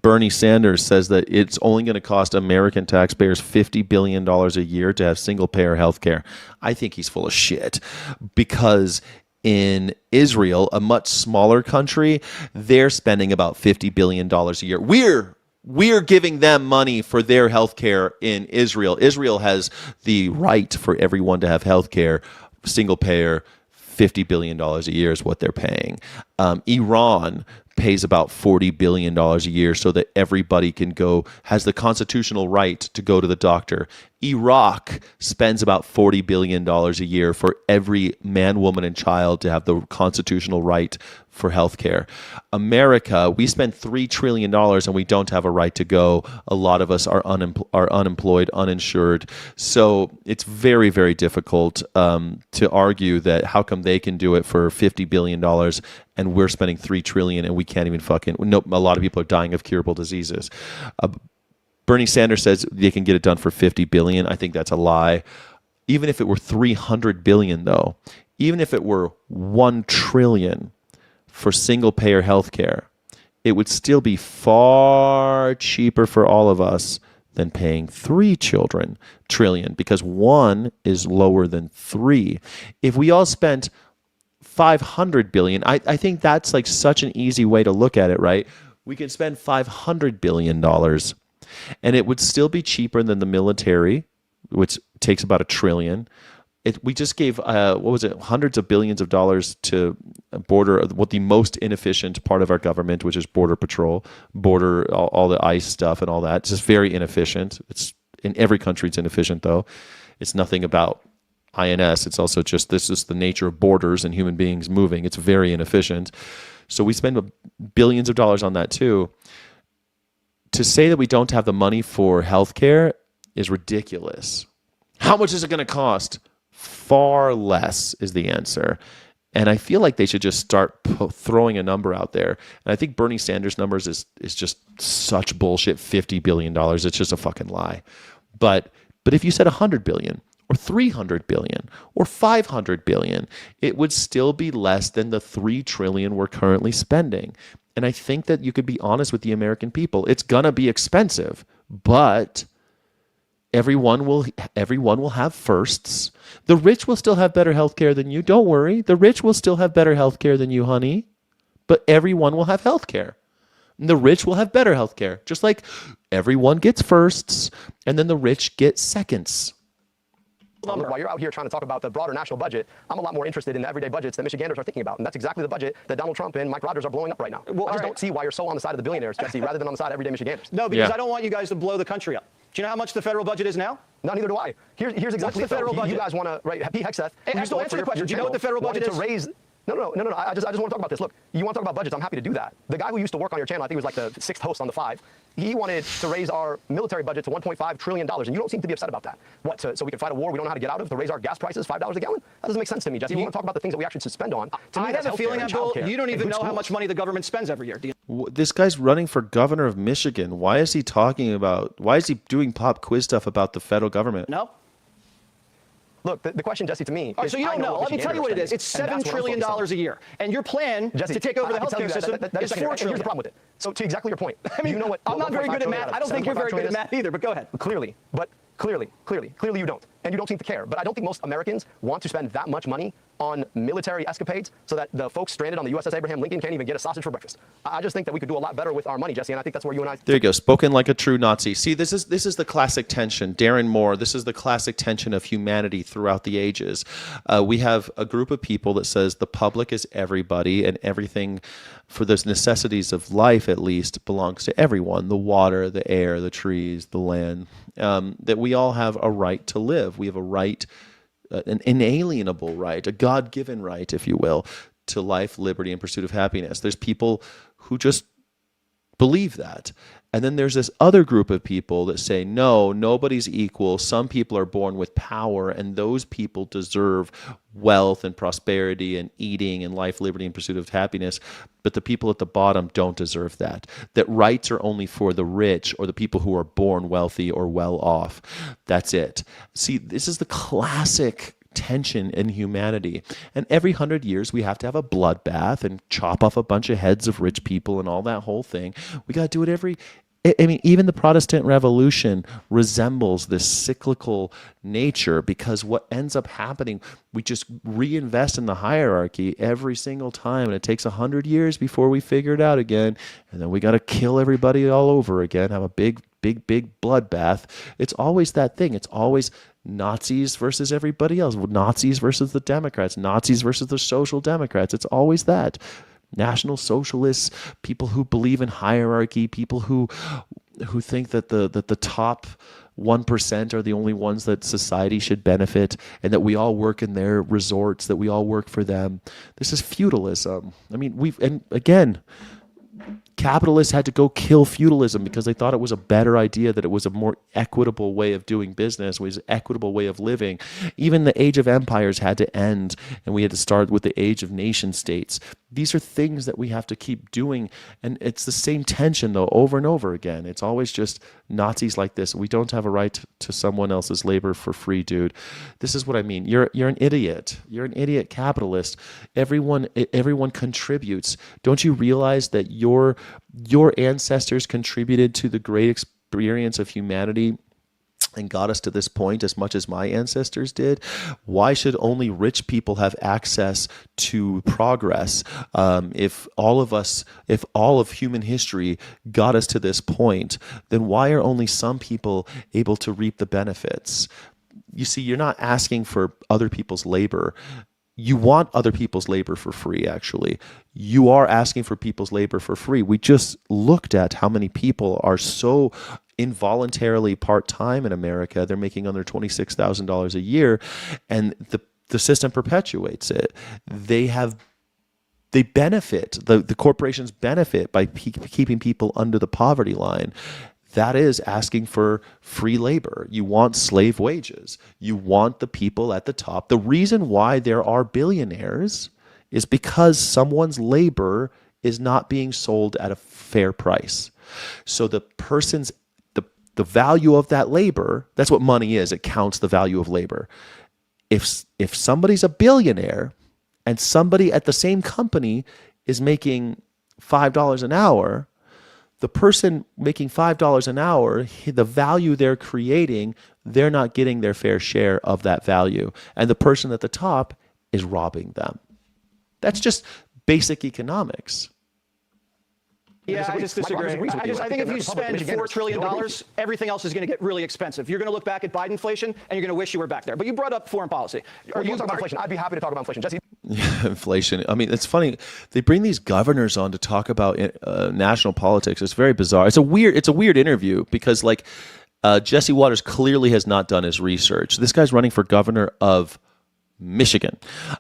Bernie Sanders says that it's only going to cost American taxpayers $50 billion a year to have single-payer health care. I think he's full of shit, because in Israel, a much smaller country, they're spending about $50 billion a year. We're giving them money for their health care in Israel. Israel has the right for everyone to have health care, single-payer, $50 billion a year is what they're paying. Iran pays about $40 billion a year so that everybody has the constitutional right to go to the doctor. Iraq spends about $40 billion a year for every man, woman, and child to have the constitutional right for health care. America, we spend $3 trillion and we don't have a right to go. A lot of us are unemployed, uninsured. So it's very, very difficult to argue that how come they can do it for $50 billion and we're spending $3 trillion and we can't even a lot of people are dying of curable diseases. Bernie Sanders says they can get it done for $50 billion. I think that's a lie. Even if it were $300 billion, though, even if it were $1 trillion for single-payer health care, it would still be far cheaper for all of us than paying $3 trillion because 1 is lower than 3. If we all spent $500 billion, I think that's like such an easy way to look at it, right? We could spend $500 billion and it would still be cheaper than the military, which takes about $1 trillion. We just gave hundreds of billions of dollars to the most inefficient part of our government, which is Border Patrol, all the ICE stuff and all that. It's just very inefficient. It's in every country it's inefficient though. It's nothing about INS. It's also just this is the nature of borders and human beings moving. It's very inefficient. So we spend billions of dollars on that too. To say that we don't have the money for healthcare is ridiculous. How much is it going to cost? Far less is the answer. And I feel like they should just start throwing a number out there. And I think Bernie Sanders' numbers is just such bullshit, $50 billion. It's just a fucking lie. But if you said $100 billion or $300 billion or $500 billion, it would still be less than the $3 trillion we're currently spending. And I think that you could be honest with the American people. It's going to be expensive, but everyone will have firsts. The rich will still have better health care than you. Don't worry. The rich will still have better health care than you, honey. But everyone will have health care. And the rich will have better health care. Just like everyone gets firsts and then the rich get seconds.
While you're out here trying to talk about the broader national budget, I'm a lot more interested in the everyday budgets that Michiganders are thinking about. And that's exactly the budget that Donald Trump and Mike Rogers are blowing up right now. Well, I just don't see why you're so on the side of the billionaires, Jesse, rather than on the side of everyday Michiganders.
No, because I don't want you guys to blow the country up. Do you know how much the federal budget is now?
No, neither do I. Here's exactly
the federal budget.
You guys want to, right, Pete Hegseth.
Hey, answer the question. Do you know what the federal budget is?
To raise, No. I just want to talk about this. Look, you want to talk about budgets, I'm happy to do that. The guy who used to work on your channel, I think he was like the 6th host on the 5, he wanted to raise our military budget to $1.5 trillion, and you don't seem to be upset about that. What, so we can fight a war we don't know how to get out of, to raise our gas prices $5 a gallon? That doesn't make sense to me, Jesse. You want to talk about the things that we actually should spend on.
I have a feeling, Abdul, you don't even know how much money the government spends every year. Do you?
This guy's running for governor of Michigan. Why is he doing pop quiz stuff about the federal government?
No.
Look, the question, Jesse, to me.
All right, so you don't know. Let me tell you what it is. It's $7 trillion a year. And your plan to take over the healthcare system is $4 trillion.
Here's the problem with it. So to exactly your point,
I mean,
you know what?
I'm not very good at math. I don't think you're very good at math either, but go ahead.
Clearly you don't. And you don't seem to care. But I don't think most Americans want to spend that much money on military escapades so that the folks stranded on the USS Abraham Lincoln can't even get a sausage for breakfast. I just think that we could do a lot better with our money, Jesse, and I think that's where you and I...
There you go. Spoken like a true Nazi. See, this is the classic tension. Darren Moore, this is the classic tension of humanity throughout the ages. We have a group of people that says the public is everybody and everything for those necessities of life, at least, belongs to everyone. The water, the air, the trees, the land. That we all have a right to live. We have a right, an inalienable right, a God-given right, if you will, to life, liberty, and pursuit of happiness. There's people who just believe that. And then there's this other group of people that say, no, nobody's equal. Some people are born with power, and those people deserve wealth and prosperity and eating and life, liberty, and pursuit of happiness. But the people at the bottom don't deserve that. That rights are only for the rich or the people who are born wealthy or well off. That's it. See, this is the classic tension in humanity. And every 100 years, we have to have a bloodbath and chop off a bunch of heads of rich people and all that whole thing. We got to do it even the Protestant Revolution resembles this cyclical nature, because what ends up happening, we just reinvest in the hierarchy every single time, and it takes 100 years before we figure it out again, and then we got to kill everybody all over again, have a big bloodbath. It's always that thing. It's always Nazis versus everybody else, Nazis versus the Democrats, Nazis versus the Social Democrats. It's always that. National Socialists, people who believe in hierarchy, people who think that the top 1% are the only ones that society should benefit, and that we all work in their resorts, that we all work for them. This is feudalism. I mean, and again, capitalists had to go kill feudalism because they thought it was a better idea, that it was a more equitable way of doing business, was an equitable way of living. Even the age of empires had to end, and we had to start with the age of nation states. These are things that we have to keep doing, and it's the same tension, though, over and over again. It's always just Nazis like this. We don't have a right to someone else's labor for free, dude. This is what I mean. You're an idiot. You're an idiot capitalist. Everyone contributes. Don't you realize that your ancestors contributed to the great experience of humanity and got us to this point as much as my ancestors did? Why should only rich people have access to progress? If all of human history got us to this point, then why are only some people able to reap the benefits? You see, you're not asking for other people's labor. You want other people's labor for free, actually. You are asking for people's labor for free. We just looked at how many people are so involuntarily part-time in America. They're making under $26,000 a year, and the system perpetuates it. They benefit, the corporations benefit by keeping people under the poverty line. That is asking for free labor. You want slave wages. You want the people at the top. The reason why there are billionaires is because someone's labor is not being sold at a fair price. So the person's the value of that labor, that's what money is. It counts the value of labor. If somebody's a billionaire and somebody at the same company is making $5 an hour, the person making $5 an hour, the value they're creating, they're not getting their fair share of that value. And the person at the top is robbing them. That's just basic economics.
Yeah, I just disagree. I think if you spend $4 trillion, everything else is going to get really expensive. You're going to look back at Bidenflation, and you're going to wish you were back there. But you brought up foreign policy.
Are you talking about inflation? I'd be happy to talk about inflation. Jesse?
Yeah, inflation. I mean, it's funny. They bring these governors on to talk about national politics. It's very bizarre. It's a weird interview because, like, Jesse Waters clearly has not done his research. This guy's running for governor of Michigan.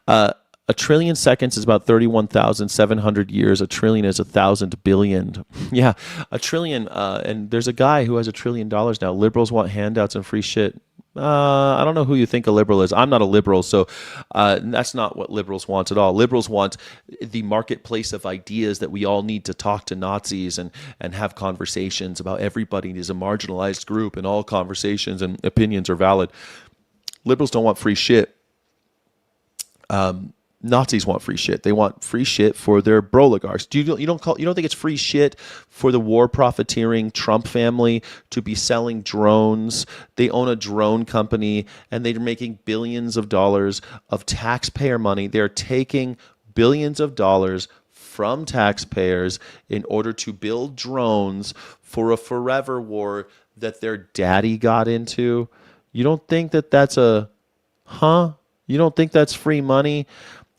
A trillion seconds is about 31,700 years. A trillion is 1,000 billion. Yeah, a trillion. And there's a guy who has $1 trillion now. Liberals want handouts and free shit. I don't know who you think a liberal is. I'm not a liberal, so that's not what liberals want at all. Liberals want the marketplace of ideas that we all need to talk to Nazis and have conversations about everybody is a marginalized group and all conversations and opinions are valid. Liberals don't want free shit. Nazis want free shit. They want free shit for their broligarchs. You don't think it's free shit for the war profiteering Trump family to be selling drones? They own a drone company and they're making billions of dollars of taxpayer money. They're taking billions of dollars from taxpayers in order to build drones for a forever war that their daddy got into. You don't think that that's You don't think that's free money?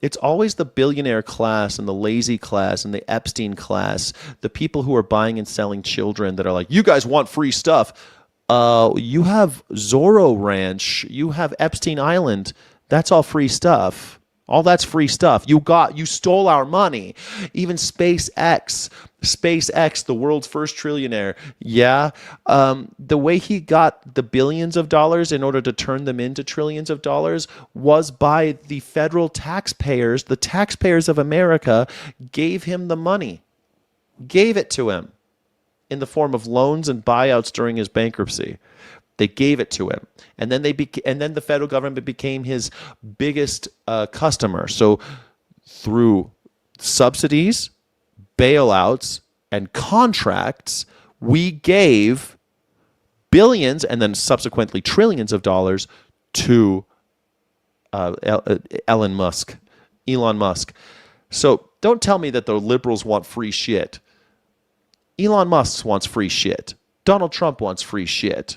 It's always the billionaire class and the lazy class and the Epstein class, the people who are buying and selling children that are like, you guys want free stuff. You have Zorro Ranch. You have Epstein Island. That's all free stuff. All that's free stuff. You stole our money. Even SpaceX, the world's first trillionaire. Yeah. The way he got the billions of dollars in order to turn them into trillions of dollars was by the federal taxpayers. The taxpayers of America gave him the money, gave it to him in the form of loans and buyouts during his bankruptcy. They gave it to him, and then then the federal government became his biggest customer. So through subsidies, bailouts, and contracts, we gave billions and then subsequently trillions of dollars to Elon Musk. So don't tell me that the liberals want free shit. Elon Musk wants free shit. Donald Trump wants free shit.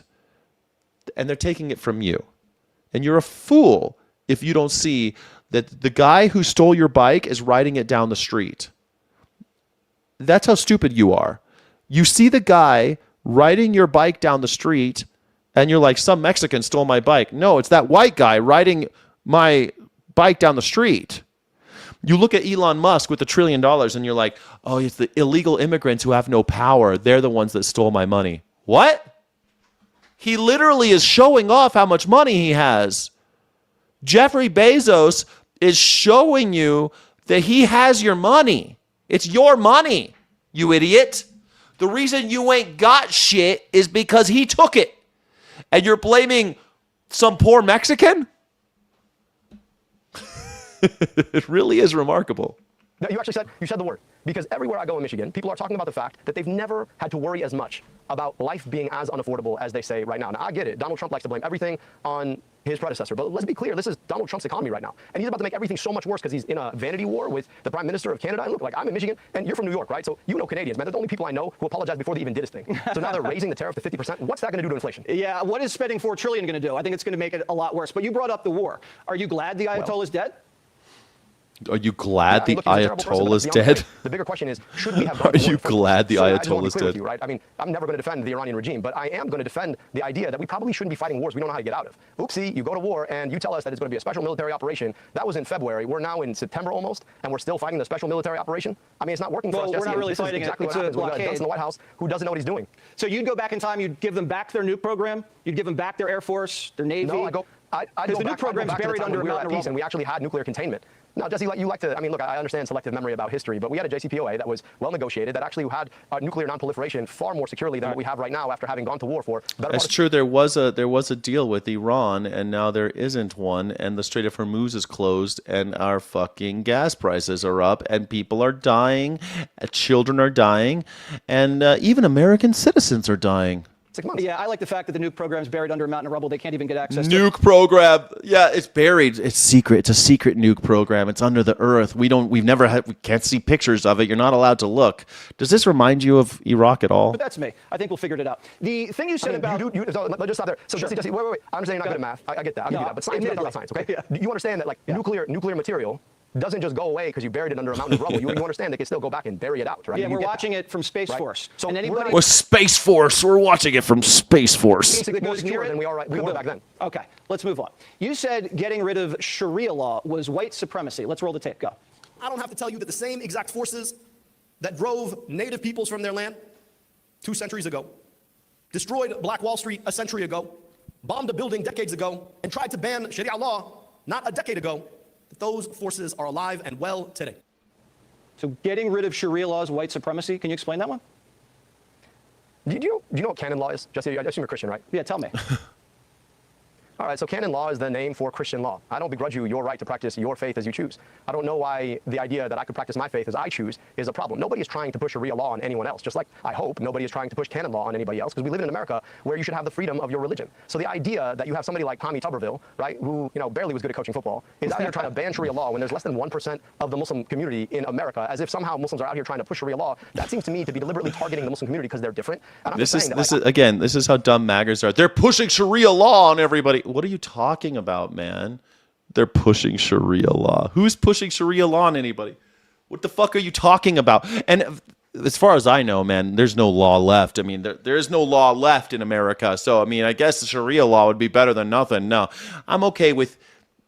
And they're taking it from you. And you're a fool if you don't see that the guy who stole your bike is riding it down the street. That's how stupid you are. You see the guy riding your bike down the street and you're like, some Mexican stole my bike. No, it's that white guy riding my bike down the street. You look at Elon Musk with $1 trillion and you're like, oh, it's the illegal immigrants who have no power. They're the ones that stole my money. What? He literally is showing off how much money he has. Jeffrey Bezos is showing you that he has your money. It's your money, you idiot. The reason you ain't got shit is because he took it. And you're blaming some poor Mexican? It really is remarkable.
No, you said the word. Because everywhere I go in Michigan, people are talking about the fact that they've never had to worry as much about life being as unaffordable as they say right now. Now, I get it. Donald Trump likes to blame everything on his predecessor. But let's be clear, this is Donald Trump's economy right now. And he's about to make everything so much worse because he's in a vanity war with the Prime Minister of Canada. And look, like, I'm in Michigan, and you're from New York, right? So you know Canadians, man. They're the only people I know who apologize before they even did this thing. So now they're raising the tariff to 50%. What's that going to do to inflation?
Yeah, what is spending $4 trillion going to do? I think it's going to make it a lot worse. But you brought up the war. Are you glad the Ayatollah is dead?
Are you glad the Ayatollah is dead?
The bigger question is, should we have...
Are you glad the Ayatollah is dead?
Right? I mean, I'm never going to defend the Iranian regime, but I am going to defend the idea that we probably shouldn't be fighting wars we don't know how to get out of. Oopsie, you go to war and you tell us that it's going to be a special military operation. That was in February. We're now in September almost, and we're still fighting the special military operation. I mean, it's not working for us, Jesse.
We're not really
this
fighting
is exactly
it.
what happens when you've got a dunce in the White House who doesn't know what he's doing.
So you'd go back in time, you'd give them back their nuke program? You'd give them back their Air Force, their Navy?
No, I'd go
the nuke program's buried under a mountain of rubble.
And we actually had nuclear containment. Now, Jesse, you like to, I mean, look, I understand selective memory about history, but we had a JCPOA that was well negotiated, that actually had nuclear nonproliferation far more securely than what we have right now after having gone to war for.
That's true. There was a deal with Iran, and now there isn't one, and the Strait of Hormuz is closed, and our fucking gas prices are up, and people are dying, children are dying, and even American citizens are dying.
6 months. Yeah, I like the fact that the nuke program's buried under a mountain of rubble. They can't even get access to
nuke program. Yeah, it's buried. It's secret. It's a secret nuke program. It's under the earth. We can't see pictures of it. You're not allowed to look. Does this remind you of Iraq at all?
But that's me. I think we'll figure it out. The thing you said about...
let's just stop there. So, sure. Jesse, wait. I understand you're not good at math. I get that. I'll give you that. But science is not science, okay? Yeah. You understand that, like, nuclear material doesn't just go away because you buried it under a mountain of rubble. You understand they can still go back and bury it out, right?
Yeah, we're watching it from Space Force.
So
and anybody...
We're Space Force. We're watching it from Space Force.
Basically more secure than we were back then.
Okay, let's move on. You said getting rid of Sharia law was white supremacy. Let's roll the tape. Go.
I don't have to tell you that the same exact forces that drove native peoples from their land 2 centuries ago, destroyed Black Wall Street a century ago, bombed a building decades ago, and tried to ban Sharia law not a decade ago, those forces are alive and well today.
So getting rid of Sharia law is white supremacy. Can you explain that one?
Do you know what canon law is? Jesse, I assume you're Christian, right?
Yeah, tell me.
All right, so canon law is the name for Christian law. I don't begrudge you your right to practice your faith as you choose. I don't know why the idea that I could practice my faith as I choose is a problem. Nobody is trying to push Sharia law on anyone else, just like I hope nobody is trying to push canon law on anybody else, because we live in America where you should have the freedom of your religion. So the idea that you have somebody like Tommy Tuberville, right, who barely was good at coaching football, is out here trying to ban Sharia law when there's less than 1% of the Muslim community in America, as if somehow Muslims are out here trying to push Sharia law, that seems to me to be deliberately targeting the Muslim community because they're different. And
this is how dumb MAGAs are. They're pushing Sharia law on everybody. What are you talking about, man? They're pushing Sharia law. Who's pushing Sharia law on anybody? What the fuck are you talking about? And as far as I know, man, there's no law left. I mean, there is no law left in America. So, I mean, I guess the Sharia law would be better than nothing. No, I'm okay with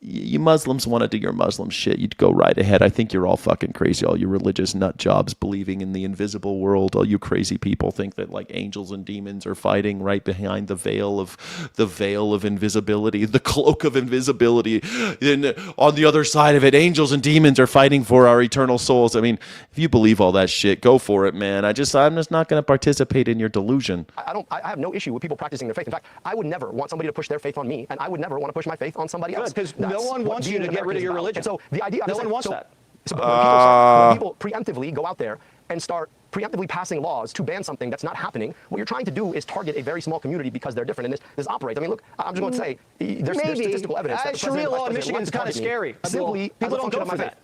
you Muslims want to do your Muslim shit. You'd go right ahead. I think you're all fucking crazy. All you religious nut jobs believing in the invisible world. All you crazy people think that like angels and demons are fighting right behind the veil of invisibility, the cloak of invisibility. And on the other side of it, angels and demons are fighting for our eternal souls. I mean, if you believe all that shit, go for it, man. I'm just not going to participate in your delusion.
I have no issue with people practicing their faith. In fact, I would never want somebody to push their faith on me, and I would never want to push my faith on somebody else.
Because no one wants you to get rid of your religion.
And so the idea,
no one wants that.
So when people preemptively go out there and start preemptively passing laws to ban something that's not happening, what you're trying to do is target a very small community because they're different. And this operates. I mean, look, I'm just going to say there's statistical evidence that the
Sharia law in Michigan is kind of scary.
Simply,
people don't go for that.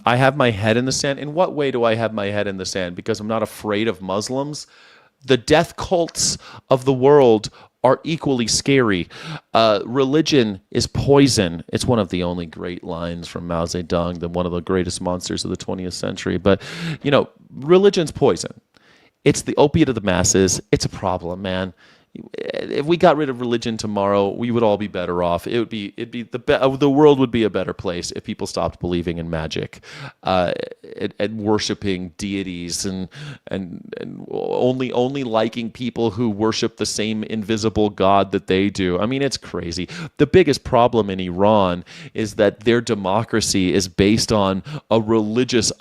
I have my head in the sand. In what way do I have my head in the sand? Because I'm not afraid of Muslims. The death cults of the world are equally scary. Religion is poison. It's one of the only great lines from Mao Zedong, one of the greatest monsters of the 20th century. But, religion's poison. It's the opiate of the masses. It's a problem, man. If we got rid of religion tomorrow, we would all be better off. It'd be the world would be a better place if people stopped believing in magic, and worshiping deities, and only liking people who worship the same invisible God that they do. I mean, it's crazy. The biggest problem in Iran is that their democracy is based on a religious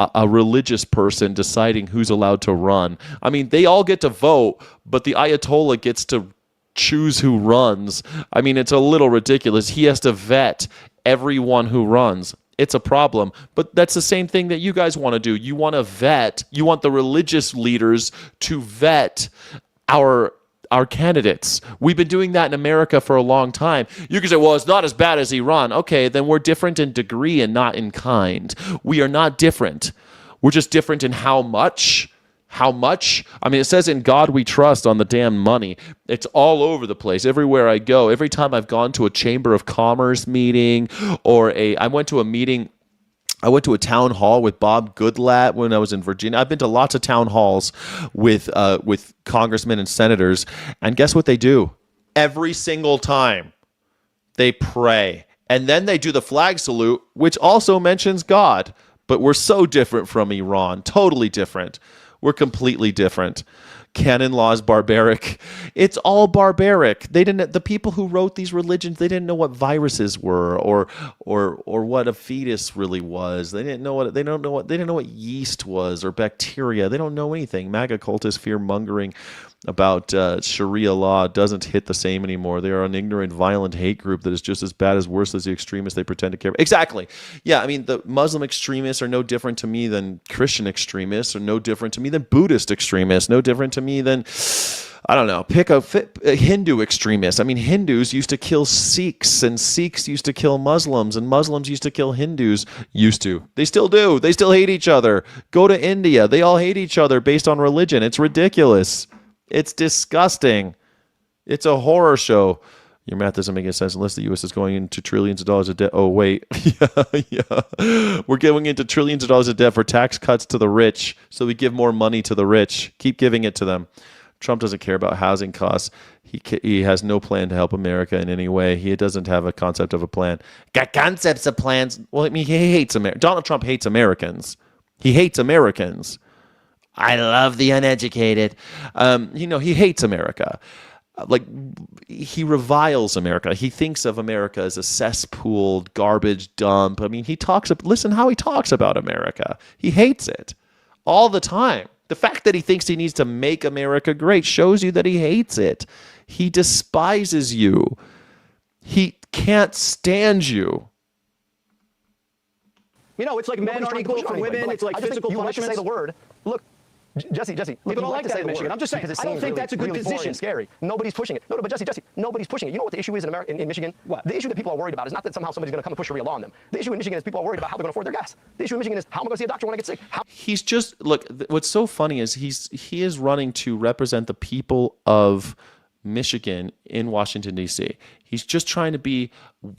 person deciding who's allowed to run. I mean, they all get to vote, but the Ayatollah gets to choose who runs. I mean, it's a little ridiculous. He has to vet everyone who runs. It's a problem. But that's the same thing that you guys want to do. You want to vet. You want the religious leaders to vet our candidates. We've been doing that in America for a long time. You can say, well, it's not as bad as Iran. Okay, then we're different in degree and not in kind. We are not different. We're just different in how much. How much? I mean, it says in God we trust on the damn money. It's all over the place. Everywhere I go, every time I've gone to a Chamber of Commerce meeting I went to a town hall with Bob Goodlatte when I was in Virginia. I've been to lots of town halls with congressmen and senators. And guess what they do? Every single time they pray. And then they do the flag salute, which also mentions God. But we're so different from Iran. Totally different. We're completely different. Canon law is barbaric. It's all barbaric. The people who wrote these religions, they didn't know what viruses were or what a fetus really was. They didn't know what yeast was or bacteria. They don't know anything. MAGA cultist fear mongering about Sharia law doesn't hit the same anymore. They are an ignorant, violent hate group that is just as bad as worse as the extremists they pretend to care about. Exactly. Yeah, I mean, the Muslim extremists are no different to me than Christian extremists, or no different to me than Buddhist extremists, no different to me than, I don't know, pick a Hindu extremist. I mean, Hindus used to kill Sikhs, and Sikhs used to kill Muslims, and Muslims used to kill Hindus. Used to. They still do. They still hate each other. Go to India. They all hate each other based on religion. It's ridiculous. It's disgusting. It's a horror show. Your math doesn't make any sense unless the U.S. is going into trillions of dollars of debt. Oh, wait. Yeah. We're going into trillions of dollars of debt for tax cuts to the rich, so we give more money to the rich. Keep giving it to them. Trump doesn't care about housing costs. He has no plan to help America in any way. He doesn't have a concept of a plan. Got concepts of plans. Well, I mean, he hates America. Donald Trump hates Americans. He hates Americans. I love the uneducated. He hates America. He reviles America. He thinks of America as a cesspool, garbage dump. I mean, listen how he talks about America. He hates it all the time. The fact that he thinks he needs to make America great shows you that he hates it. He despises you. He can't stand you.
It's like men aren't equal for women. It's like physical punishments.
Say the word. Look, Jesse.
People don't like that in Michigan. I'm just saying. I don't think that's a good position.
Scary. Nobody's pushing it. No, but Jesse, nobody's pushing it. You know what the issue is in Michigan? What? The issue that people are worried about is not that somehow somebody's going to come and push Sharia law on them. The issue in Michigan is people are worried about how they're going to afford their gas. The issue in Michigan is how am I going to see a doctor when I get sick?
He's just what's so funny is he is running to represent the people of Michigan in Washington, D.C. He's just trying to be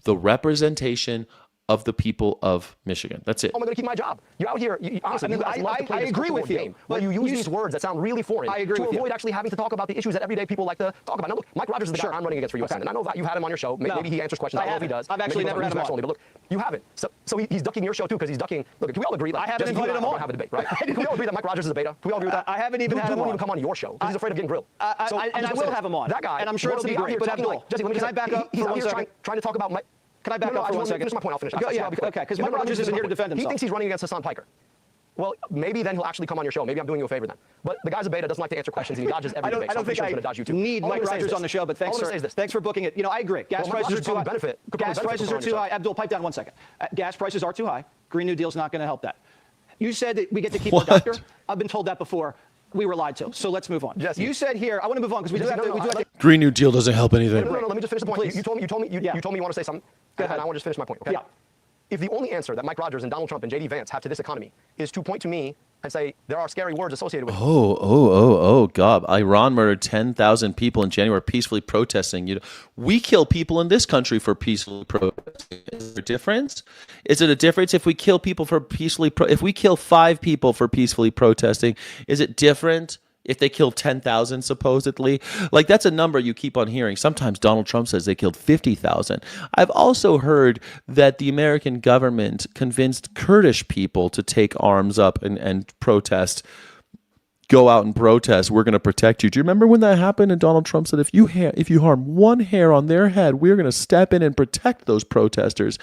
the representation of the people of Michigan. That's it.
I'm going to keep my job. You're out here. I agree with you. But you use these words that sound really foreign to avoid actually having to talk about the issues that everyday people like to talk about. Now, look, Mike Rogers is the guy I'm running against for U.S. Senate. And I know that you had him on your show. Maybe he answers questions. I don't know if he does.
I've actually never had him on.
But look, you haven't. So he's ducking your show too because he's ducking. Look, do we all agree?
I haven't invited him on.
Have a debate, right? Do we all agree that Mike Rogers is a beta? Do we all agree with that?
I haven't even had him on.
He won't even come on your show because he's afraid of getting grilled.
And I will have him on.
That guy.
And I'm sure it'll be great. But Abdul,
can
I back up for 1 second?
Trying to talk about Mike.
Can I back up for 1 second?
Finish my point. I'll finish.
Okay, because Mike Rogers isn't here to defend himself.
He thinks he's running against Hassan Piker. Well, maybe then he'll actually come on your show. Maybe I'm doing you a favor then. But the guy's a beta, doesn't like to answer questions, and he dodges every debate.
I don't think I need Mike Rogers on the show, but thanks for booking it. I agree. Gas prices are too high. Gas prices are too high. Abdul, pipe down 1 second. Gas prices are too high. Green New Deal's not going to help that. You said that we get to keep our doctor. I've been told that before. We were lied to. So let's move on.
Jesse.
You said here, I want to move on because we do have to.
Green New Deal doesn't help anything.
No, let me just finish the point. You told me you want to say something. Go ahead. And I want to just finish my point. Okay?
Yeah.
If the only answer that Mike Rogers and Donald Trump and J.D. Vance have to this economy is to point to me
and say there are scary words associated with it.
Oh, God. Iran murdered 10,000 people in January peacefully protesting. We kill people in this country for peacefully protesting. Is there a difference? Is it a difference if we kill people for peacefully if we kill 5 people for peacefully protesting? Is it different if they kill 10,000 supposedly? Like, that's a number you keep on hearing. Sometimes Donald Trump says they killed 50,000. I've also heard that the American government convinced Kurdish people to take arms up and protest, go out and protest. We're going to protect you. Do you remember when that happened? And Donald Trump said, if you harm one hair on their head, we're going to step in and protect those protesters.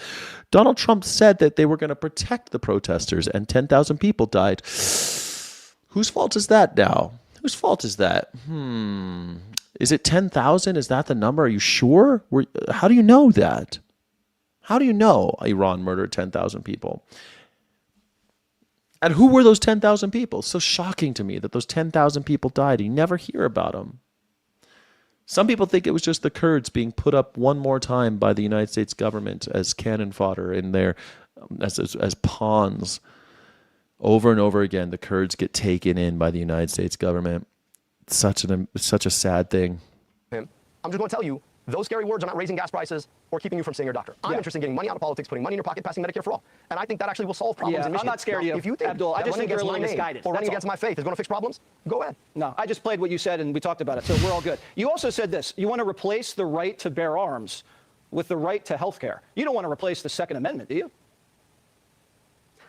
Donald Trump said that they were going to protect the protesters, and 10,000 people died. Whose fault is that now? Whose fault is that? Is it 10,000? Is that the number? Are you sure? How do you know that? How do you know Iran murdered 10,000 people? And who were those 10,000 people? So shocking to me that those 10,000 people died. You never hear about them. Some people think it was just the Kurds being put up one more time by the United States government as cannon fodder in their, as pawns. Over and over again, the Kurds get taken in by the United States government. It's such a sad thing.
I'm just going to tell you, those scary words are not raising gas prices or keeping you from seeing your doctor. I'm interested in getting money out of politics, putting money in your pocket, passing Medicare for all. And I think that actually will solve problems in Michigan.
I'm not scared of you,
If you think
Abdul. I just think you're a little misguided.
Or running against my faith is going to fix problems, go ahead.
No, I just played what you said and we talked about it, so we're all good. You also said this. You want to replace the right to bear arms with the right to health care. You don't want to replace the Second Amendment, do you?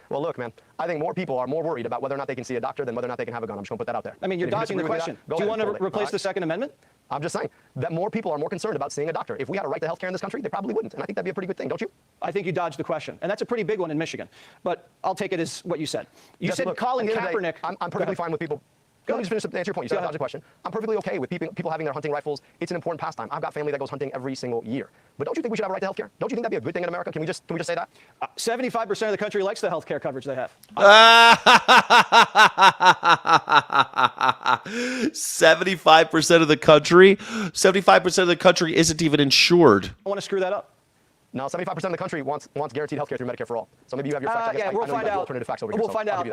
Well, look, man, I think more people are more worried about whether or not they can see a doctor than whether or not they can have a gun. I'm just going to put that out there.
I mean, you're dodging the question. Do you want to replace the Second Amendment?
I'm just saying that more people are more concerned about seeing a doctor. If we had a right to health care in this country, they probably wouldn't. And I think that'd be a pretty good thing, don't you?
I think you dodged the question. And that's a pretty big one in Michigan. But I'll take it as what you said. You said
look,
Colin Kaepernick.
I'm perfectly fine with people. Let me just finish to answer your point. You said I dodged the question. I'm perfectly okay with people having their hunting rifles. It's an important pastime. I've got family that goes hunting every single year. But don't you think we should have a right to health care? Don't you think that'd be a good thing in America? Can we just say that?
75% of the country likes the health care coverage they have.
75% of the country? 75% of the country isn't even insured.
I want to screw that up.
No, 75% of the country wants guaranteed health care through Medicare for all. So maybe you have your facts.
Yeah, we'll find out.
Alternative facts over here,
we'll find out.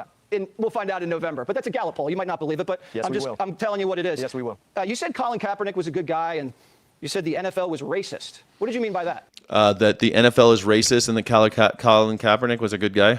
We'll find out in November. But that's a Gallup poll. You might not believe it, but
yes,
I'm telling you what it is.
Yes, we will.
You said Colin Kaepernick was a good guy, and you said the NFL was racist. What did you mean by that?
That the NFL is racist and that Colin Kaepernick was a good guy?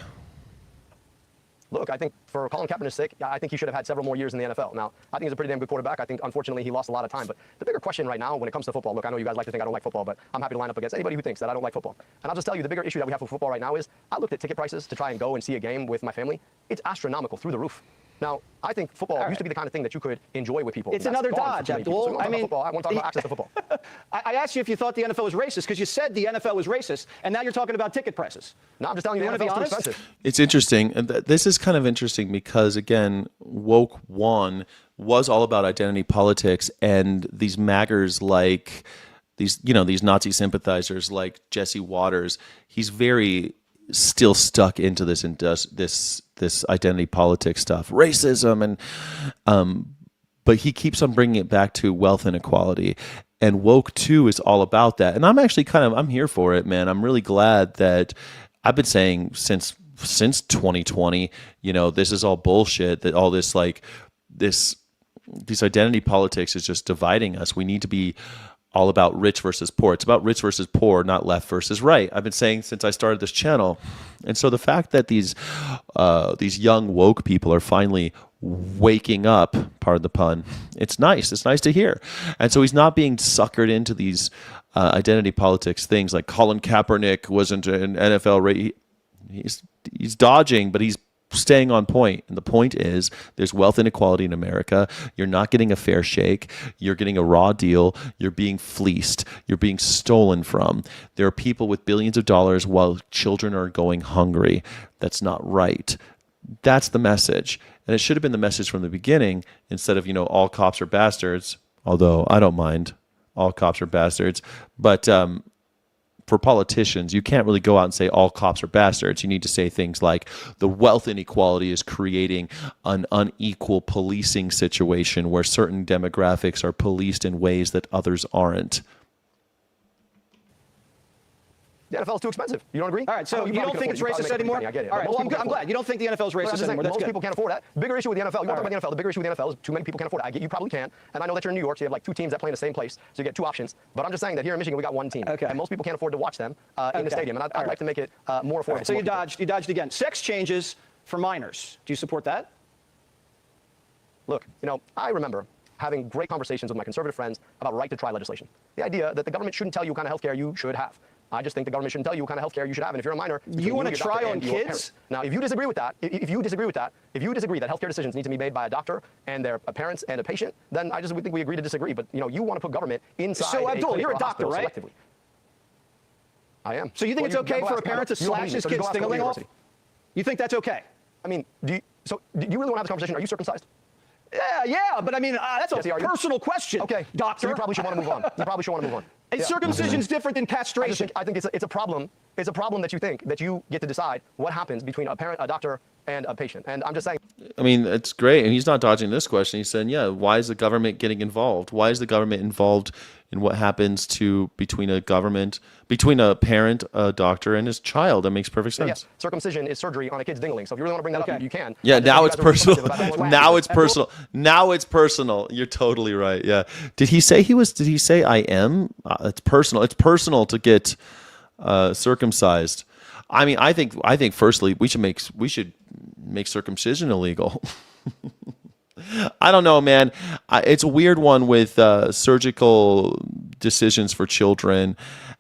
Look, I think for Colin Kaepernick's sake, I think he should have had several more years in the NFL. Now, I think he's a pretty damn good quarterback. I think, unfortunately, he lost a lot of time. But the bigger question right now when it comes to football, look, I know you guys like to think I don't like football, but I'm happy to line up against anybody who thinks that I don't like football. And I'll just tell you, the bigger issue that we have with football right now is I looked at ticket prices to try and go and see a game with my family. It's astronomical, through the roof. Now, I think football used to be the kind of thing that you could enjoy with people.
It's another dodge, Abdul.
So I mean, I want to talk about access to football.
I asked you if you thought the NFL was racist because you said the NFL was racist, and now you're talking about ticket prices.
No, I'm just telling you, the NFL is too expensive.
It's interesting. And this is kind of interesting because, again, Woke One was all about identity politics, and these maggers like these Nazi sympathizers like Jesse Waters, he's very still stuck into this identity politics stuff, racism, and but he keeps on bringing it back to wealth inequality. And Woke 2 is all about that. And I'm actually I'm here for it, man. I'm really glad that I've been saying since 2020, this is all bullshit, that all this these identity politics is just dividing us. We need to be all about rich versus poor. It's about rich versus poor, not left versus right. I've been saying since I started this channel. And so the fact that these young woke people are finally waking up, pardon the pun, it's nice. It's nice to hear. And so he's not being suckered into these identity politics things like Colin Kaepernick wasn't an NFL. He's dodging, but he's staying on point. And the point is there's wealth inequality in America. You're not getting a fair shake. You're getting a raw deal. You're being fleeced. You're being stolen from. There are people with billions of dollars while children are going hungry. That's not right. That's the message. And it should have been the message from the beginning instead of, all cops are bastards, although I don't mind. All cops are bastards. But for politicians, you can't really go out and say all cops are bastards. You need to say things like the wealth inequality is creating an unequal policing situation where certain demographics are policed in ways that others aren't.
The NFL is too expensive. You don't agree?
All right, so you don't think it's racist anymore?
I get it.
All right, well, I'm glad. You don't think the NFL is racist anymore. That's
most
good.
people can't afford that. Bigger issue with the NFL. You want to talk about the NFL? The bigger issue with the NFL is too many people can't afford it. I get you probably can, and I know that you're in New York, so you have like 2 teams that play in the same place, so you get 2 options. But I'm just saying that here in Michigan we got 1 team, and most people can't afford to watch them in the stadium, and I'd like to make it more affordable.
Right, so you dodged again. Sex changes for minors. Do you support that?
Look, I remember having great conversations with my conservative friends about right to try legislation. The idea that the government shouldn't tell you what kind of health care you should have. I just think the government shouldn't tell you what kind of health care you should have. And if you're a minor,
you want to try on kids?
Now, if you disagree with that, if you disagree that healthcare decisions need to be made by a doctor and their parents and a patient, then I just think we agree to disagree. But you want to put government inside.
So Abdul, you're a doctor, right?
Selectively. I am.
So you think it's okay for a parent to slash his kid's fingerling off? You think that's okay?
I mean, do you really want to have this conversation? Are you circumcised?
Yeah, but I mean, that's a personal question.
Okay,
doctor.
So you probably should want to move on. You probably should want to move on.
Circumcision's different than castration.
I think it's a problem. It's a problem that you think that you get to decide what happens between a parent, a doctor, and a patient. And I'm just saying.
I mean, it's great. And he's not dodging this question. He's saying, yeah, why is the government getting involved? Why is the government involved in what happens between a parent, a doctor, and his child? That makes perfect sense.
Yes, circumcision is surgery on a kid's dingling. So if you really want to bring that up, you can.
Yeah, now it's personal. Now it's personal. Now it's personal. You're totally right. Yeah. Did he say I am? It's personal. It's personal to get circumcised. I mean, I think firstly we should make circumcision illegal. I don't know, man. It's a weird one with surgical decisions for children.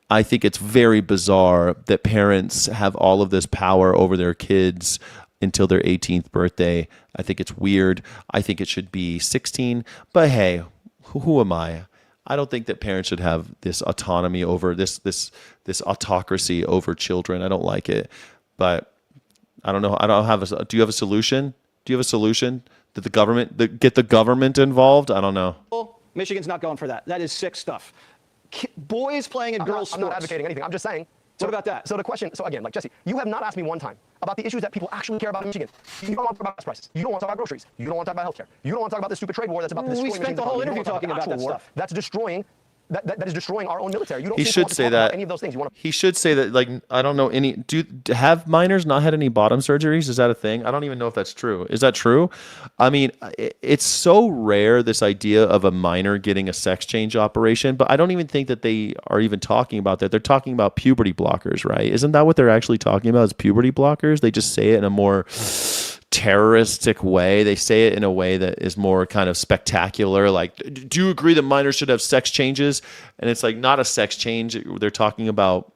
I think it's very bizarre that parents have all of this power over their kids until their 18th birthday. I think it's weird. I think it should be 16. But hey, who am I? I don't think that parents should have this autonomy over this autocracy over children. I don't like it. But I don't know. Do you have a solution? Do you have a solution? Did the government get the government involved? I don't know.
Michigan's not going for that. That is sick stuff. Boys playing in girls' sports.
I'm not advocating anything. I'm just saying.
What about that?
So the question. So again, like Jesse, you have not asked me one time about the issues that people actually care about in Michigan. You don't want to talk about gas prices. You don't want to talk about groceries. You don't want to talk about healthcare. You don't want to talk about the stupid trade war that's about to destroy
Michigan. We spent the whole interview talking about that stuff.
That's destroying. That is destroying our own military. You don't
He should say that.
any of those things.
He should say that. Like, I don't know any. Have minors not had any bottom surgeries? Is that a thing? I don't even know if that's true. Is that true? I mean, it's so rare, this idea of a minor getting a sex change operation, but I don't even think that they are even talking about that. They're talking about puberty blockers, right? Isn't that what they're actually talking about? Is puberty blockers? They just say it in a more terroristic way. They say it in a way that is more kind of spectacular. Like, do you agree that minors should have sex changes? And it's like not a sex change. They're talking about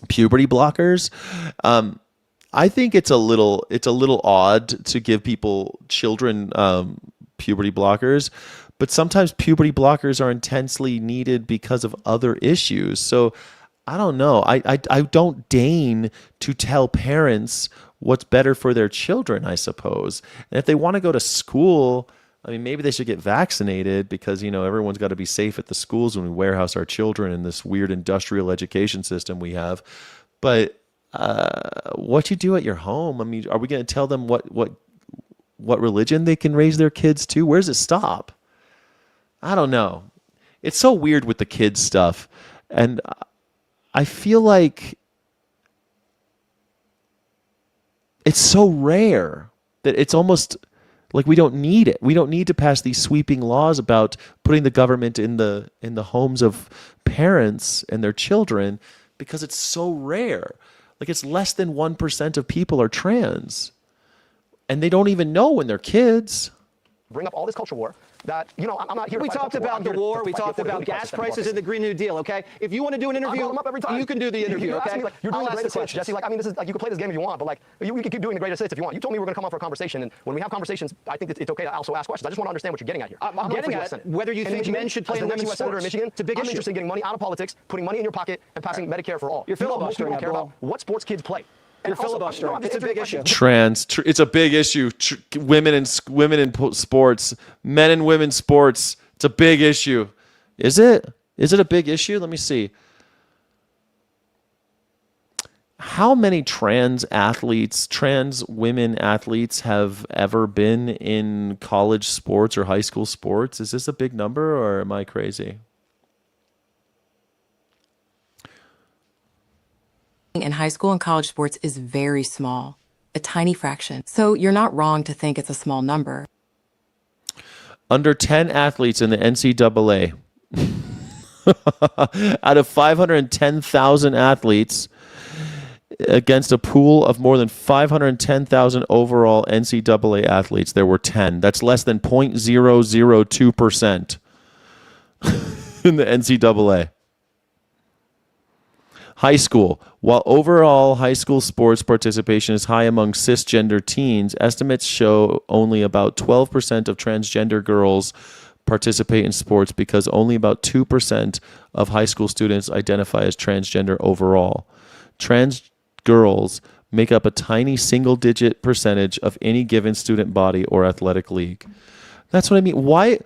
puberty blockers. I think it's a little odd to give children puberty blockers, but sometimes puberty blockers are intensely needed because of other issues. So I don't know. I don't deign to tell parents what's better for their children, I suppose. And if they want to go to school, I mean, maybe they should get vaccinated because, everyone's got to be safe at the schools when we warehouse our children in this weird industrial education system we have. But what you do at your home, I mean, are we going to tell them what religion they can raise their kids to? Where does it stop? I don't know. It's so weird with the kids stuff. And I feel like it's so rare that it's almost like we don't need it. We don't need to pass these sweeping laws about putting the government in the homes of parents and their children because it's so rare. Like, it's less than 1% of people are trans. And they don't even know when they're kids.
Bring up all this culture war that, I'm not here to
We
fight
talked
culture war.
about
I'm
the
here to
war. We
fight the
talked about
affordability
gas
crisis that
prices
we
and the Green New Deal, okay? If you want to do an interview,
them up every time.
you can do the interview,
You're
okay?
asking me, you're doing
I'll
the
ask the
greatest hits,
questions.
Jesse. Like, I mean, this is like, you can play this game if you want, but like, you can keep doing the greatest hits if you want. You told me we were going to come on for a conversation, and when we have conversations, I think it's okay to also ask questions. I just want to understand what you're getting at here.
I'm getting at whether you think men should play in women's sports.
Senator in Michigan,
It's a big
I'm
issue.
interested in getting money out of politics, putting money in your pocket, and passing Medicare for all.
You're
Most people
filibustering,
don't care
Abdul.
about what sports kids play.
You're filibustering. It's a big issue.
It's a big issue. Women in sports, men and women's sports. It's a big issue. Is it? Is it a big issue? Let me see. How many trans women athletes have ever been in college sports or high school sports? Is this a big number or am I crazy?
in high school and college sports is very small, a tiny fraction. So you're not wrong to think it's a small number.
Under 10 athletes in the NCAA, out of 510,000 athletes, against a pool of more than 510,000 overall NCAA athletes, there were 10. That's less than 0.002% in the NCAA. High school. While overall high school sports participation is high among cisgender teens, estimates show only about 12% of transgender girls participate in sports because only about 2% of high school students identify as transgender overall. Trans girls make up a tiny single-digit percentage of any given student body or athletic league. That's what I mean. Why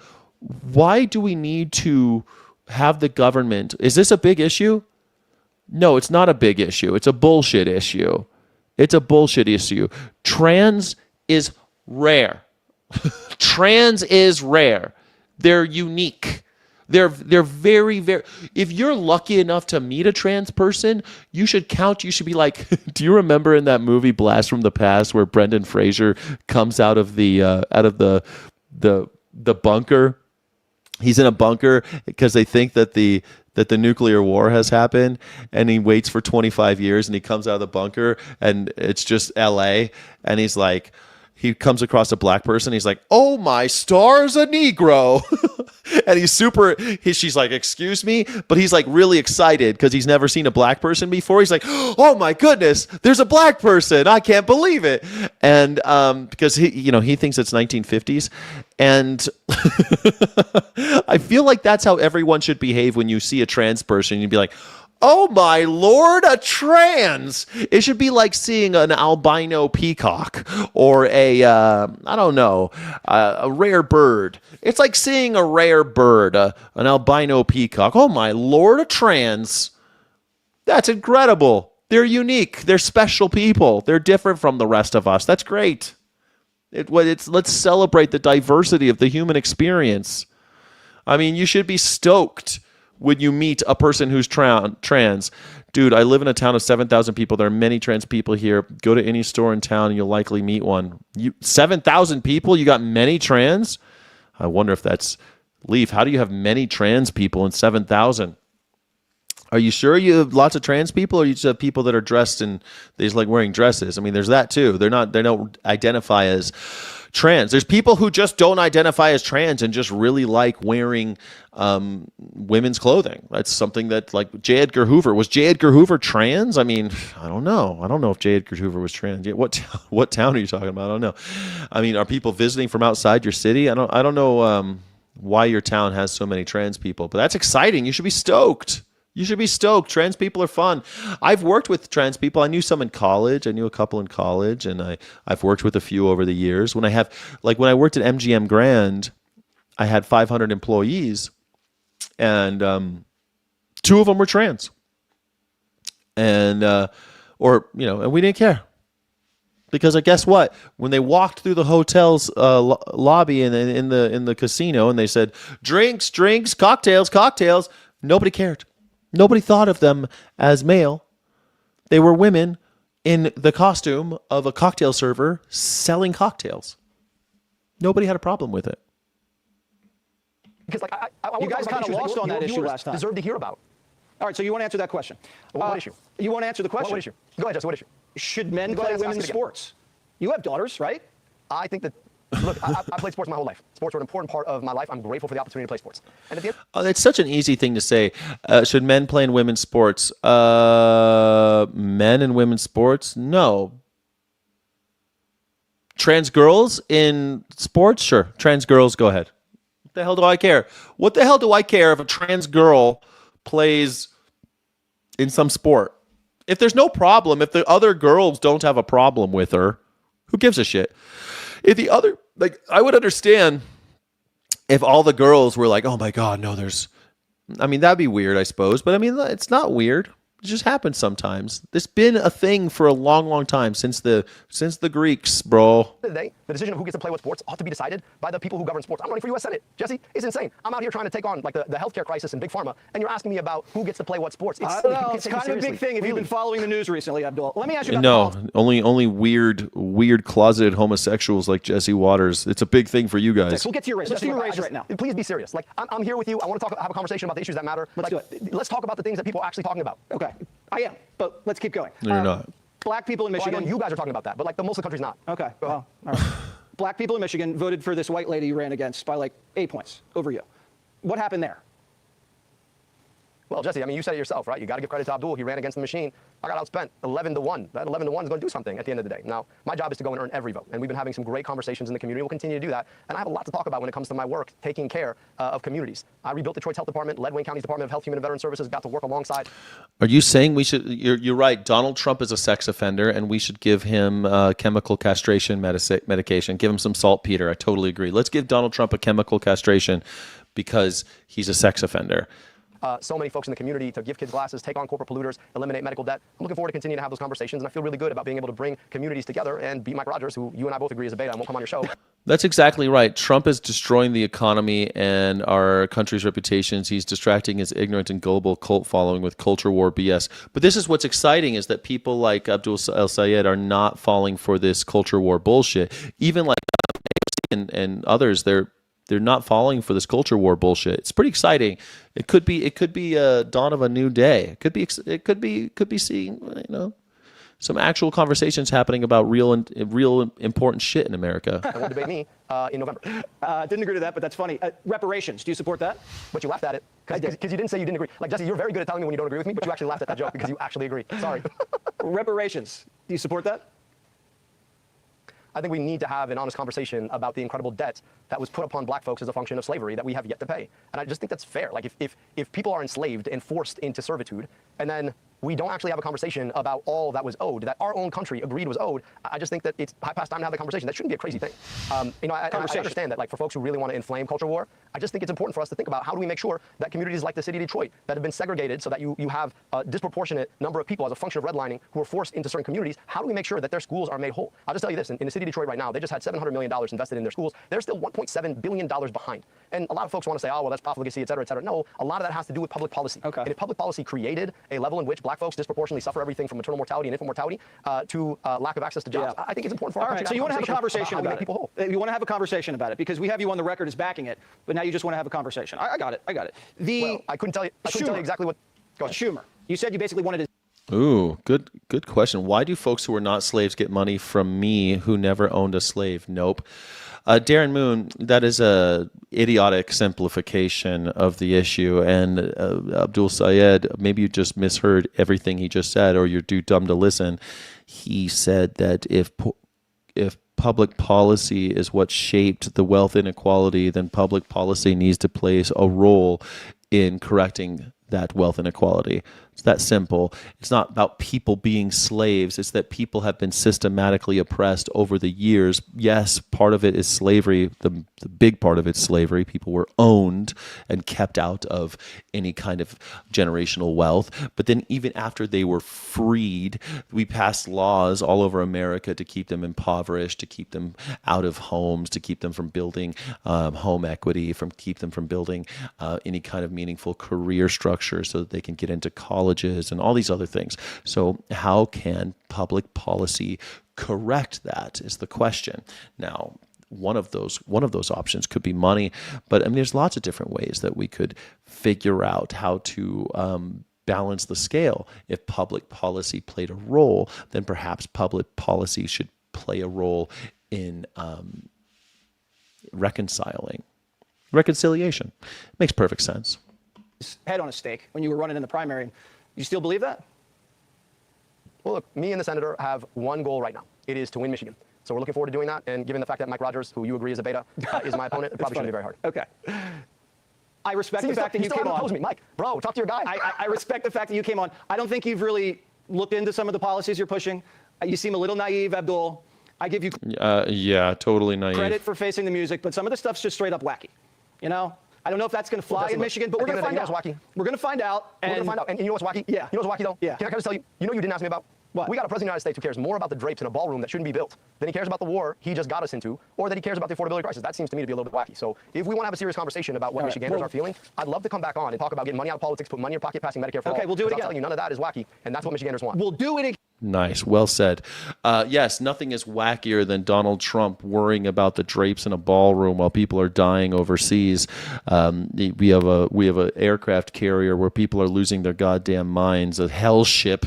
do we need to have the government? Is this a big issue? No, it's not a big issue. It's a bullshit issue. It's a bullshit issue. Trans is rare. Trans is rare. They're unique. They're very, very, if you're lucky enough to meet a trans person, you should be like, do you remember in that movie Blast from the Past where Brendan Fraser comes out of the bunker? He's in a bunker because they think that the nuclear war has happened, and he waits for 25 years and he comes out of the bunker and it's just LA, and he's like, he comes across a black person. He's like, oh, my stars, a Negro. And she's like, excuse me. But he's like really excited because he's never seen a black person before. He's like, oh my goodness, there's a black person. I can't believe it. And because he thinks it's 1950s. And I feel like that's how everyone should behave when you see a trans person. You'd be like, oh my Lord, a trans. It should be like seeing an albino peacock or a rare bird. It's like seeing a rare bird, an albino peacock. Oh my Lord, a trans. That's incredible. They're unique. They're special people. They're different from the rest of us. That's great. Let's celebrate the diversity of the human experience. I mean, you should be stoked when you meet a person who's trans. Dude, I live in a town of 7,000 people. There are many trans people here. Go to any store in town and you'll likely meet one. 7,000 people? You got many trans? I wonder if that's Leaf. How do you have many trans people in 7,000? Are you sure you have lots of trans people, or you just have people that are dressed and they just like wearing dresses? I mean, there's that too. They don't identify as trans. There's people who just don't identify as trans and just really like wearing women's clothing. That's something that, like, J. Edgar Hoover. Was J. Edgar Hoover trans? I mean, I don't know. I don't know if J. Edgar Hoover was trans. What town are you talking about? I don't know. I mean, are people visiting from outside your city? I don't know why your town has so many trans people, but that's exciting. You should be stoked. You should be stoked. Trans people are fun. I've worked with trans people. I knew some in college. I knew a couple in college, and I've worked with a few over the years. When I worked at MGM Grand, I had 500 employees, and 2 of them were trans. And and we didn't care. Because guess what? When they walked through the hotel's lobby and in the casino, and they said, drinks, cocktails, nobody cared. Nobody thought of them as male. They were women in the costume of a cocktail server selling cocktails. Nobody had a problem with it.
Because
You guys kind of lost on that issue last time.
Deserve to hear about.
All right, so you want to answer that question?
What issue?
You want to answer the question?
What issue? Go ahead, Justin. What issue?
Should men
Go
play
ahead,
women's
ask it again.
sports? You have daughters, right?
I think that, look, I played sports my whole life. Sports are an important part of my life. I'm grateful for the opportunity to play sports. And at the end,
It's such an easy thing to say. Should men play in women's sports? Men in women's sports? No. Trans girls in sports? Sure. Trans girls, go ahead. What the hell do I care? What the hell do I care if a trans girl plays in some sport? If there's no problem, if the other girls don't have a problem with her, who gives a shit? If the other, I would understand if all the girls were like, oh my God, no, that'd be weird, I suppose. But I mean, it's not weird. It just happens sometimes. This been a thing for a long, long time since the Greeks, bro.
The day, the decision of who gets to play what sports ought to be decided by the people who govern sports. I'm running for U.S. Senate. Jesse, it's insane. I'm out here trying to take on like the healthcare crisis and big pharma, and you're asking me about who gets to play what sports.
I don't know. It's kind of a big thing if you've been following the news recently, Abdul. Let me ask you about
No, only weird closeted homosexuals like Jesse Waters. It's a big thing for you guys.
We'll get to your race. Let's do your race right now.
Please be serious. Like I'm here with you. I want to have a conversation about the issues that matter.
Let's do it.
Let's talk about the things that people are actually talking about.
Okay, I am, but let's keep going.
No, you're not.
Black people in Michigan.
Well, I know you guys are talking about that, but like most of the country's not.
Okay, well, all right. Black people in Michigan voted for this white lady you ran against by like 8 points over you. What happened there?
Well, Jesse, I mean, you said it yourself, right? You got to give credit to Abdul. He ran against the machine. I got outspent 11-1. That 11-1 is going to do something at the end of the day. Now, my job is to go and earn every vote. And we've been having some great conversations in the community. We'll continue to do that. And I have a lot to talk about when it comes to my work taking care of communities. I rebuilt Detroit's health department, led Wayne County's Department of Health, Human and Veteran Services, got to work alongside.
Are you saying we should? You're right. Donald Trump is a sex offender, and we should give him chemical castration medication. Give him some saltpeter. I totally agree. Let's give Donald Trump a chemical castration because he's a sex offender.
So many folks in the community to give kids glasses, take on corporate polluters, eliminate medical debt. I'm looking forward to continuing to have those conversations, and I feel really good about being able to bring communities together and beat Mike Rogers, who you and I both agree is a beta and won't come on your show.
That's exactly right. Trump is destroying the economy and our country's reputations. He's distracting his ignorant and gullible cult following with culture war BS. But this is what's exciting is that people like Abdul El-Sayed are not falling for this culture war bullshit. Even like AOC and others, they're not falling for this culture war bullshit. It's pretty exciting. It could be a dawn of a new day. It could be seeing some actual conversations happening about real important shit in America.
And will debate me in November.
Didn't agree to that, but that's funny. Reparations. Do you support that?
But you laughed at it because you didn't say you didn't agree. Like Jesse, you're very good at telling me when you don't agree with me, but you actually laughed at that joke because you actually agree. Sorry.
Reparations. Do you support that?
I think we need to have an honest conversation about the incredible debt that was put upon black folks as a function of slavery that we have yet to pay. And I just think that's fair. Like if people are enslaved and forced into servitude, and then we don't actually have a conversation about all that was owed, that our own country agreed was owed, I just think that it's high past time to have the conversation. That shouldn't be a crazy thing. I understand that, like, for folks who really want to inflame culture war, I just think it's important for us to think about how do we make sure that communities like the city of Detroit that have been segregated so that you have a disproportionate number of people as a function of redlining who are forced into certain communities, how do we make sure that their schools are made whole? I'll just tell you this, in the city of Detroit right now, they just had $700 million invested in their schools. They're still $1.7 billion behind. And a lot of folks want to say, oh, well, that's profligacy, et cetera, et cetera. No, a lot of that has to do with public policy. Okay. And if public policy created a level in which black folks disproportionately suffer everything from maternal mortality and infant mortality to lack of access to jobs, I think it's important for our country
so you want to have a conversation about it.
People whole.
You want to have a conversation about it because we have you on the record as backing it, but now you just want to have a conversation. I got it.
Well, I couldn't tell you exactly what. Go ahead.
Schumer, you said you basically wanted to.
Ooh, good question. Why do folks who are not slaves get money from me who never owned a slave? Nope. Darren Moon, that is a idiotic simplification of the issue. And Abdul Sayed, maybe you just misheard everything he just said, or you're too dumb to listen. He said that if public policy is what shaped the wealth inequality, then public policy needs to play a role in correcting that wealth inequality. It's that simple. It's not about people being slaves. It's that people have been systematically oppressed over the years. Yes, part of it is slavery. The big part of it's slavery. People were owned and kept out of any kind of generational wealth. But then even after they were freed, we passed laws all over America to keep them impoverished, to keep them out of homes, to keep them from building home equity, keep them from building any kind of meaningful career structure so that they can get into colleges and all these other things. So how can public policy correct that is the question. Now, one of those options could be money, but I mean, there's lots of different ways that we could figure out how to balance the scale. If public policy played a role, then perhaps public policy should play a role in reconciliation. Makes perfect sense.
Head on a stake when you were running in the primary. You still believe that?
Well, look, me and the senator have one goal right now. It is to win Michigan. So we're looking forward to doing that. And given the fact that Mike Rogers, who you agree is a beta, is my opponent, it probably shouldn't be very hard.
Okay. I respect the fact that you came on.
Me. Mike, bro, talk to your guy.
I respect the fact that you came on. I don't think you've really looked into some of the policies you're pushing. You seem a little naive, Abdul. I give you
yeah, totally naive.
credit for facing the music, but some of the stuff's just straight up wacky. You know? I don't know if that's going to fly in Michigan, but we're going to find out.
Wacky.
We're going to find out.
We're going to find out. And you know what's wacky?
Yeah.
You know what's wacky, though?
Yeah.
Can I just tell you? You know you didn't ask me about?
What?
We got a president of the United States who cares more about the drapes in a ballroom that shouldn't be built than he cares about the war he just got us into, or that he cares about the affordability crisis. That seems to me to be a little bit wacky. So if we want to have a serious conversation about what Michiganders are feeling, I'd love to come back on and talk about getting money out of politics, put money in your pocket, passing Medicare for all.
Okay, we'll do it again.
I'm telling you, none of that is wacky, and that's what Michiganders want.
We'll do it again.
Nice. Well said. Yes, nothing is wackier than Donald Trump worrying about the drapes in a ballroom while people are dying overseas. We have a aircraft carrier where people are losing their goddamn minds. A hell ship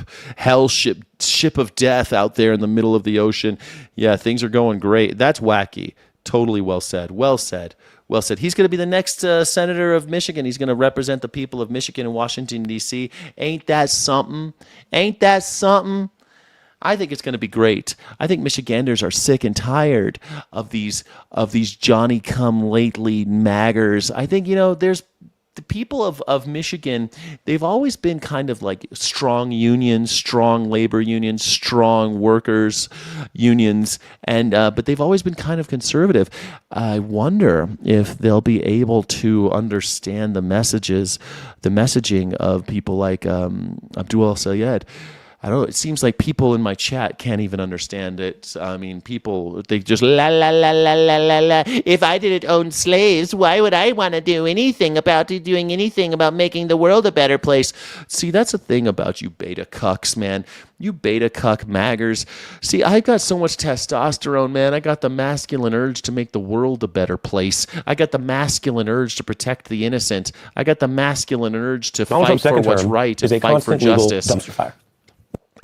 of death out there in the middle of the ocean. Yeah, things are going great. That's wacky. Totally well said. Well said. Well said. He's going to be the next senator of Michigan. He's going to represent the people of Michigan and Washington, D.C. Ain't that something? Ain't that something? I think it's going to be great. I think Michiganders are sick and tired of these Johnny-come-lately maggers. I think, there's the people of Michigan, they've always been kind of like strong unions, strong labor unions, strong workers unions, and but they've always been kind of conservative. I wonder if they'll be able to understand the messaging of people like Abdul El-Sayed. I don't know. It seems like people in my chat can't even understand it. I mean, they just la la la la la la la. If I didn't own slaves, why would I want to do anything about making the world a better place? See, that's the thing about you beta cucks, man. You beta cuck maggers. See, I got so much testosterone, man. I got the masculine urge to make the world a better place. I got the masculine urge to protect the innocent. I got the masculine urge to fight for what's right and fight for justice.
Dumpster fire.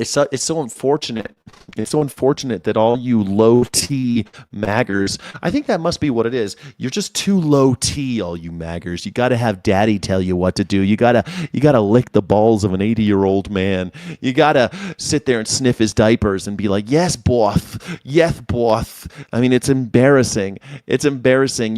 It's so unfortunate. It's so unfortunate that all you low T maggers, I think that must be what it is. You're just too low T, all you maggers. You got to have daddy tell you what to do. You got to lick the balls of an 80-year-old man. You got to sit there and sniff his diapers and be like, yes, both. Yes, both. I mean, it's embarrassing. It's embarrassing.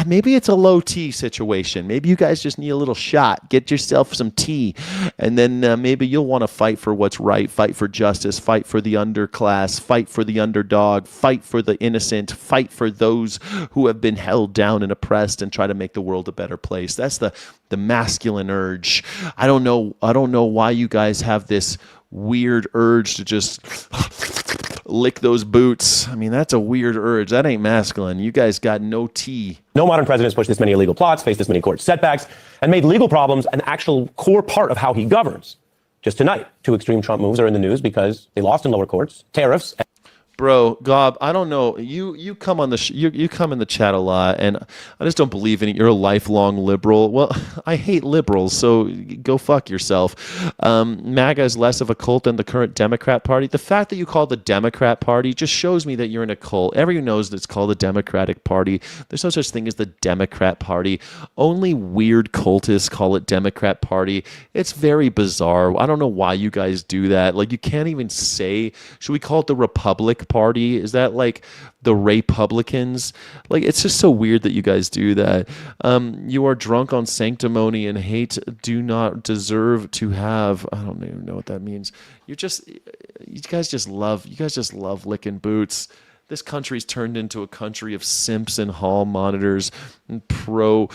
Maybe it's a low T situation. Maybe you guys just need a little shot. Get yourself some tea. And then maybe you'll want to fight for what's right. Fight for justice, fight for the underclass, fight for the underdog, fight for the innocent, fight for those who have been held down and oppressed, and try to make the world a better place. That's the masculine urge. I don't know why you guys have this weird urge to just lick those boots. I mean, that's a weird urge. That ain't masculine. You guys got no tea.
No modern president has pushed this many illegal plots, faced this many court setbacks, and made legal problems an actual core part of how he governs. Just tonight, 2 extreme Trump moves are in the news because they lost in lower courts, tariffs.
Bro, Gob, I don't know. You come on you come in the chat a lot, and I just don't believe in it. You're a lifelong liberal. Well, I hate liberals, so go fuck yourself. MAGA is less of a cult than the current Democrat Party. The fact that you call the Democrat Party just shows me that you're in a cult. Everyone knows that it's called the Democratic Party. There's no such thing as the Democrat Party. Only weird cultists call it Democrat Party. It's very bizarre. I don't know why you guys do that. Like, you can't even say, should we call it the Republic Party? Is that like the Republicans? Like, it's just so weird that you guys do that. You are drunk on sanctimony and hate, do not deserve to have. I don't even know what that means. You guys just love licking boots. This country's turned into a country of simps and hall monitors and pro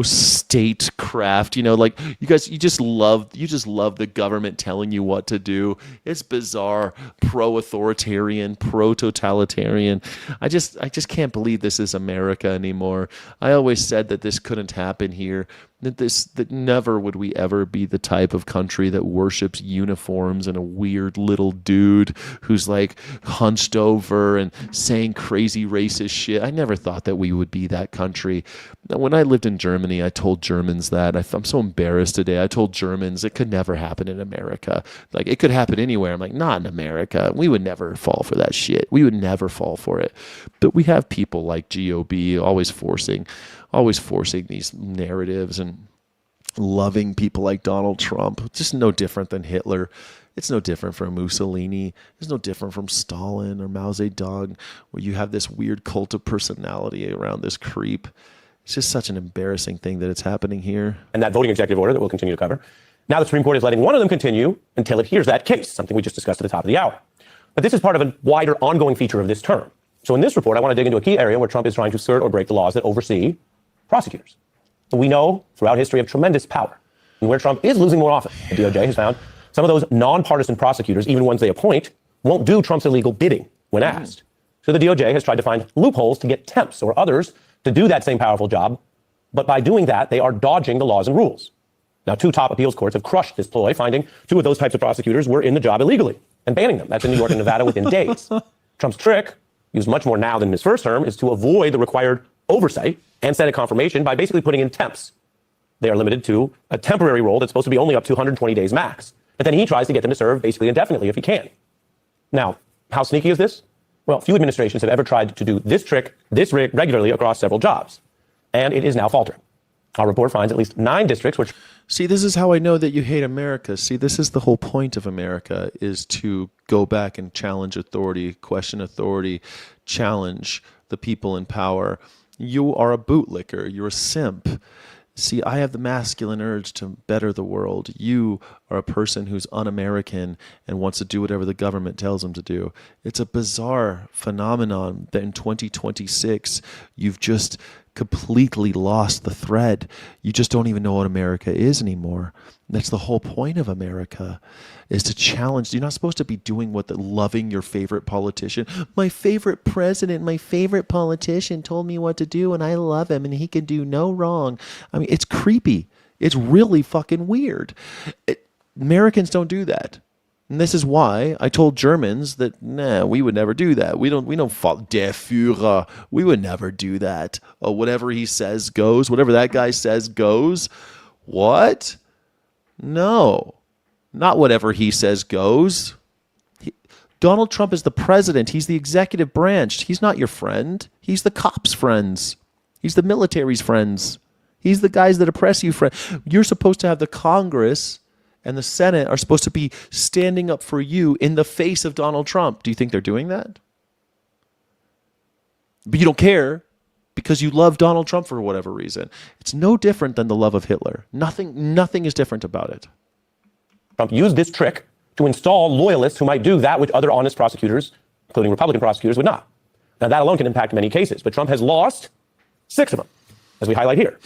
statecraft. Like, you just love the government telling you what to do. It's bizarre. Pro-authoritarian, pro-totalitarian. I just can't believe this is America anymore. I always said that this couldn't happen here. That never would we ever be the type of country that worships uniforms and a weird little dude who's like hunched over and saying crazy racist shit. I never thought that we would be that country. When I lived in Germany, I told Germans that. I'm so embarrassed today. I told Germans it could never happen in America. Like, it could happen anywhere. I'm like, not in America. We would never fall for that shit. We would never fall for it. But we have people like GOB always forcing these narratives and loving people like Donald Trump. Just no different than Hitler. It's no different from Mussolini. It's no different from Stalin or Mao Zedong, where you have this weird cult of personality around this creep. It's just such an embarrassing thing that it's happening here.
And that voting executive order that we'll continue to cover. Now the Supreme Court is letting one of them continue until it hears that case, something we just discussed at the top of the hour. But this is part of a wider ongoing feature of this term. So in this report, I want to dig into a key area where Trump is trying to skirt or break the laws that oversee prosecutors.
We know throughout history of tremendous power. And where Trump is losing more often, the DOJ has found some of those nonpartisan prosecutors, even ones they appoint, won't do Trump's illegal bidding when asked. So the DOJ has tried to find loopholes to get temps or others to do that same powerful job. But by doing that, they are dodging the laws and rules. Now, 2 top appeals courts have crushed this ploy, finding 2 of those types of prosecutors were in the job illegally and banning them. That's in New York and Nevada within days. Trump's trick, used much more now than in his first term, is to avoid the required oversight and Senate confirmation by basically putting in temps. They are limited to a temporary role that's supposed to be only up to 120 days max. But then he tries to get them to serve basically indefinitely if he can. Now, how sneaky is this? Well, few administrations have ever tried to do this trick this regularly across several jobs. And it is now faltering. Our report finds at least 9 districts which...
See, this is how I know that you hate America. See, this is the whole point of America, is to go back and challenge authority, question authority, challenge the people in power. You are a bootlicker. You're a simp. See, I have the masculine urge to better the world. You are a person who's un-American and wants to do whatever the government tells him to do. It's a bizarre phenomenon that in 2026, you've just completely lost the thread. You just don't even know what America is anymore. That's the whole point of America, is to challenge. You're not supposed to be doing loving your favorite politician. My favorite president, my favorite politician told me what to do and I love him and he can do no wrong. I mean, it's creepy. It's really fucking weird. Americans don't do that. And this is why I told Germans that, we would never do that. We don't follow der Führer. We would never do that. Oh, whatever he says goes. Whatever that guy says goes. What? No, not whatever he says goes. Donald Trump is the president. He's the executive branch. He's not your friend. He's the cops' friends. He's the military's friends. He's the guys that oppress you, friend. You're supposed to have the Congress and the Senate are supposed to be standing up for you in the face of Donald Trump. Do you think they're doing that? But you don't care because you love Donald Trump for whatever reason. It's no different than the love of Hitler. Nothing is different about it.
Trump used this trick to install loyalists who might do that which other honest prosecutors, including Republican prosecutors, would not. Now, that alone can impact many cases, but Trump has lost 6 of them, as we highlight here.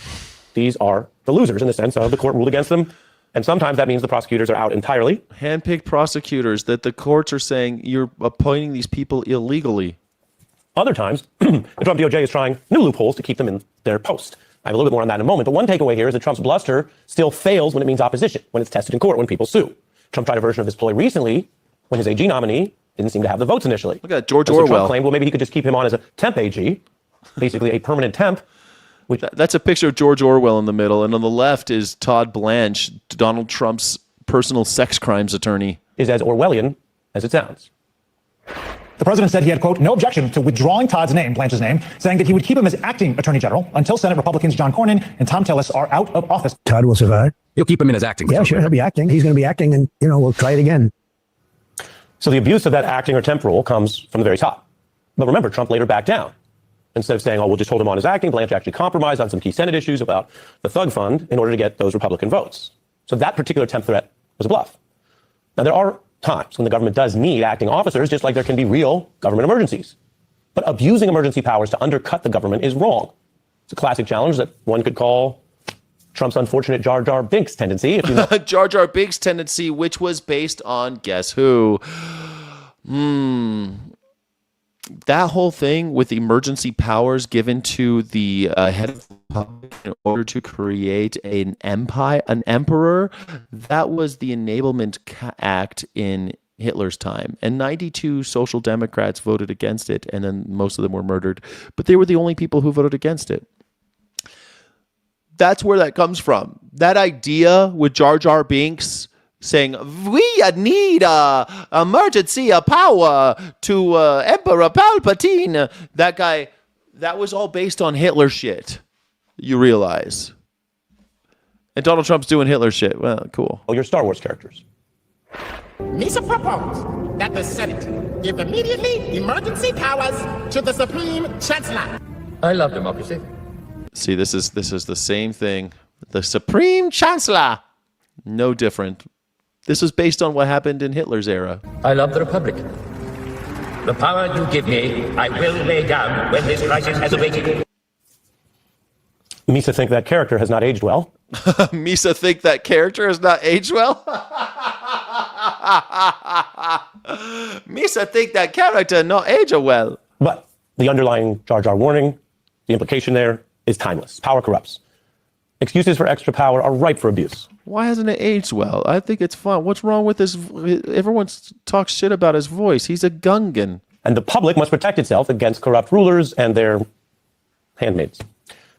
These are the losers in the sense of the court ruled against them. And sometimes that means the prosecutors are out entirely.
Handpicked prosecutors that the courts are saying you're appointing these people illegally.
Other times, the Trump DOJ is trying new loopholes to keep them in their post. I have a little bit more on that in a moment. But one takeaway here is that Trump's bluster still fails when it means opposition, when it's tested in court, when people sue. Trump tried a version of this ploy recently when his AG nominee didn't seem to have the votes initially.
Look at George
so
Orwell.
Trump claimed, well, maybe he could just keep him on as a temp AG, basically a permanent temp.
That's a picture of George Orwell in the middle, and on the left is Todd Blanche, Donald Trump's personal sex crimes attorney.
Is as Orwellian as it sounds.
The president said he had, quote, no objection to withdrawing Todd's name, Blanche's name, saying that he would keep him as acting attorney general until Senate Republicans John Cornyn and Tom Tillis are out of office.
Todd will survive.
You'll keep him in as acting.
Yeah, sure, he'll be acting. He's going to be acting, and, we'll try it again.
So the abuse of that acting or temp role comes from the very top. But remember, Trump later backed down. Instead of saying, we'll just hold him on as acting, Blanche actually compromised on some key Senate issues about the thug fund in order to get those Republican votes. So that particular temp threat was a bluff. Now, there are times when the government does need acting officers, just like there can be real government emergencies. But abusing emergency powers to undercut the government is wrong. It's a classic challenge that one could call Trump's unfortunate Jar Jar Binks tendency. If you know.
Jar Jar Binks tendency, which was based on, guess who? That whole thing with emergency powers given to the head of the republic in order to create an empire, an emperor, that was the Enablement Act in Hitler's time. And 92 social democrats voted against it, and then most of them were murdered. But they were the only people who voted against it. That's where that comes from. That idea with Jar Jar Binks saying, we need emergency power to Emperor Palpatine. That guy, that was all based on Hitler shit, you realize. And Donald Trump's doing Hitler shit. Well, cool.
Oh, you're Star Wars characters.
Misa propose that the Senate give immediately emergency powers to the Supreme Chancellor.
I love democracy.
See, this is the same thing. The Supreme Chancellor. No different. This was based on what happened in Hitler's era.
I love the Republic. The power you give me, I will lay down when this crisis has abated.
Misa think that character has not aged well.
Misa think that character has not aged well? Misa think that character not age well.
But the underlying Jar Jar warning, the implication there is timeless. Power corrupts. Excuses for extra power are ripe for abuse.
Why hasn't it aged well? I think it's fine. What's wrong with his? Everyone talks shit about his voice. He's a Gungan.
And the public must protect itself against corrupt rulers and their handmaids.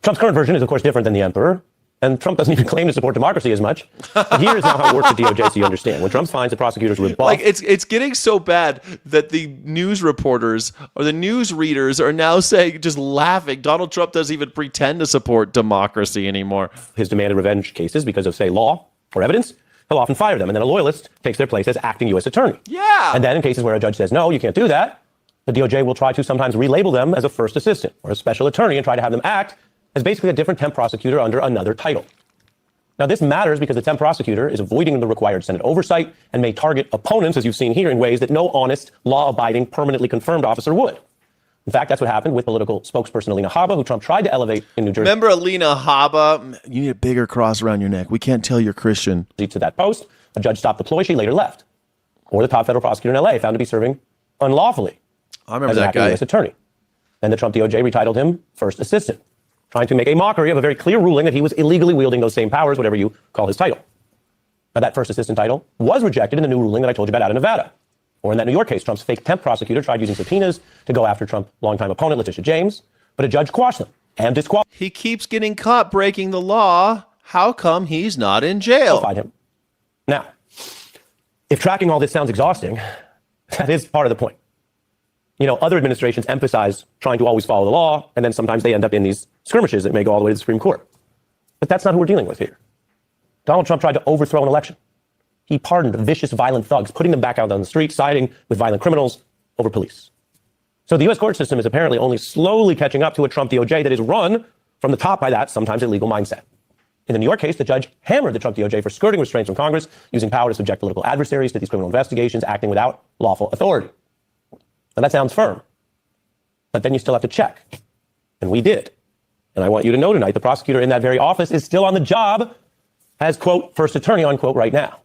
Trump's current version is, of course, different than the emperor. And Trump doesn't even claim to support democracy as much. But here's now how it works at DOJ, so you understand. When Trump finds that prosecutors were rebuffed,
like it's getting so bad that the news reporters or the news readers are now saying, just laughing, Donald Trump doesn't even pretend to support democracy anymore.
His demanded revenge cases because of, say, law or evidence, he'll often fire them. And then a loyalist takes their place as acting U.S. attorney.
Yeah.
And then in cases where a judge says, no, you can't do that, the DOJ will try to sometimes relabel them as a first assistant or a special attorney and try to have them act as basically a different temp prosecutor under another title. Now, this matters because the temp prosecutor is avoiding the required Senate oversight and may target opponents, as you've seen here, in ways that no honest, law-abiding, permanently confirmed officer would. In fact, that's what happened with political spokesperson Alina Habba, who Trump tried to elevate in New Jersey.
Remember Alina Habba? You need a bigger cross around your neck. We can't tell you're Christian.
To that post, a judge stopped the ploy. She later left. Or the top federal prosecutor in L.A. found to be serving unlawfully.
I remember
as an
that
acting
guy.
U.S. attorney. Then the Trump DOJ retitled him first assistant, trying to make a mockery of a very clear ruling that he was illegally wielding those same powers, whatever you call his title. Now, that first assistant title was rejected in the new ruling that I told you about out of Nevada. Or in that New York case, Trump's fake temp prosecutor tried using subpoenas to go after Trump's longtime opponent, Letitia James, but a judge quashed them and disqualified
He keeps getting caught breaking the law. How come he's not in jail?
him. Now, if tracking all this sounds exhausting, that is part of the point. You know, other administrations emphasize trying to always follow the law, and then sometimes they end up in these skirmishes that may go all the way to the Supreme Court. But that's not who we're dealing with here. Donald Trump tried to overthrow an election. He pardoned vicious, violent thugs, putting them back out on the street, siding with violent criminals over police. So the U.S. court system is apparently only slowly catching up to a Trump DOJ that is run from the top by that sometimes illegal mindset. In the New York case, the judge hammered the Trump DOJ for skirting restraints from Congress, using power to subject political adversaries to these criminal investigations, acting without lawful authority. Now, that sounds firm, but then you still have to check. And we did. And I want you to know tonight, the prosecutor in that very office is still on the job as, quote, first attorney, unquote, right now.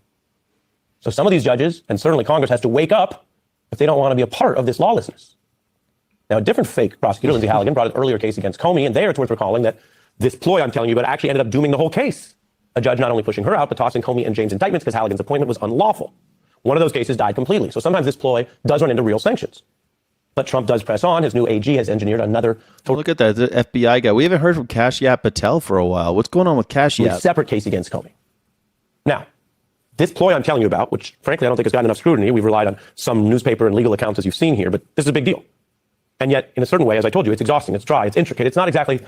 So some of these judges, and certainly Congress, has to wake up if they don't want to be a part of this lawlessness. Now, a different fake prosecutor, Lindsay Halligan, brought an earlier case against Comey, and there it's worth recalling that this ploy I'm telling you about actually ended up dooming the whole case. A judge not only pushing her out, but tossing Comey and James indictments because Halligan's appointment was unlawful. One of those cases died completely. So sometimes this ploy does run into real sanctions. But Trump does press on. His new AG has engineered another...
Look at that, the FBI guy. We haven't heard from Kashyap Patel for a while. What's going on with Kashyap?
Separate case against Comey. Now, this ploy I'm telling you about, which frankly I don't think has gotten enough scrutiny, we've relied on some newspaper and legal accounts as you've seen here, but this is a big deal. And yet, in a certain way, as I told you, it's exhausting, it's dry, it's intricate. It's not exactly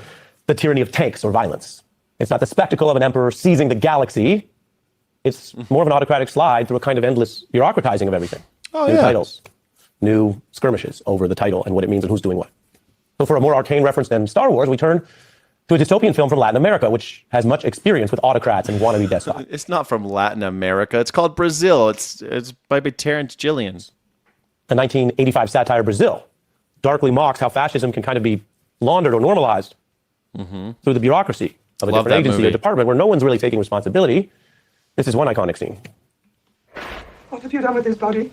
the tyranny of tanks or violence. It's not the spectacle of an emperor seizing the galaxy. It's more of an autocratic slide through a kind of endless bureaucratizing of everything.
Oh,
new
yeah.
titles, new skirmishes over the title and what it means and who's doing what. So for a more arcane reference than Star Wars, we turn to a dystopian film from Latin America, which has much experience with autocrats and wannabe despots.
It's not from Latin America. It's called Brazil. It's by Terrence Gilliam.
The 1985 satire Brazil darkly mocks how fascism can kind of be laundered or normalized through the bureaucracy of a
Love
different
that
agency
movie.
or department where no one's really taking responsibility. This is one iconic scene.
What have you done with his body?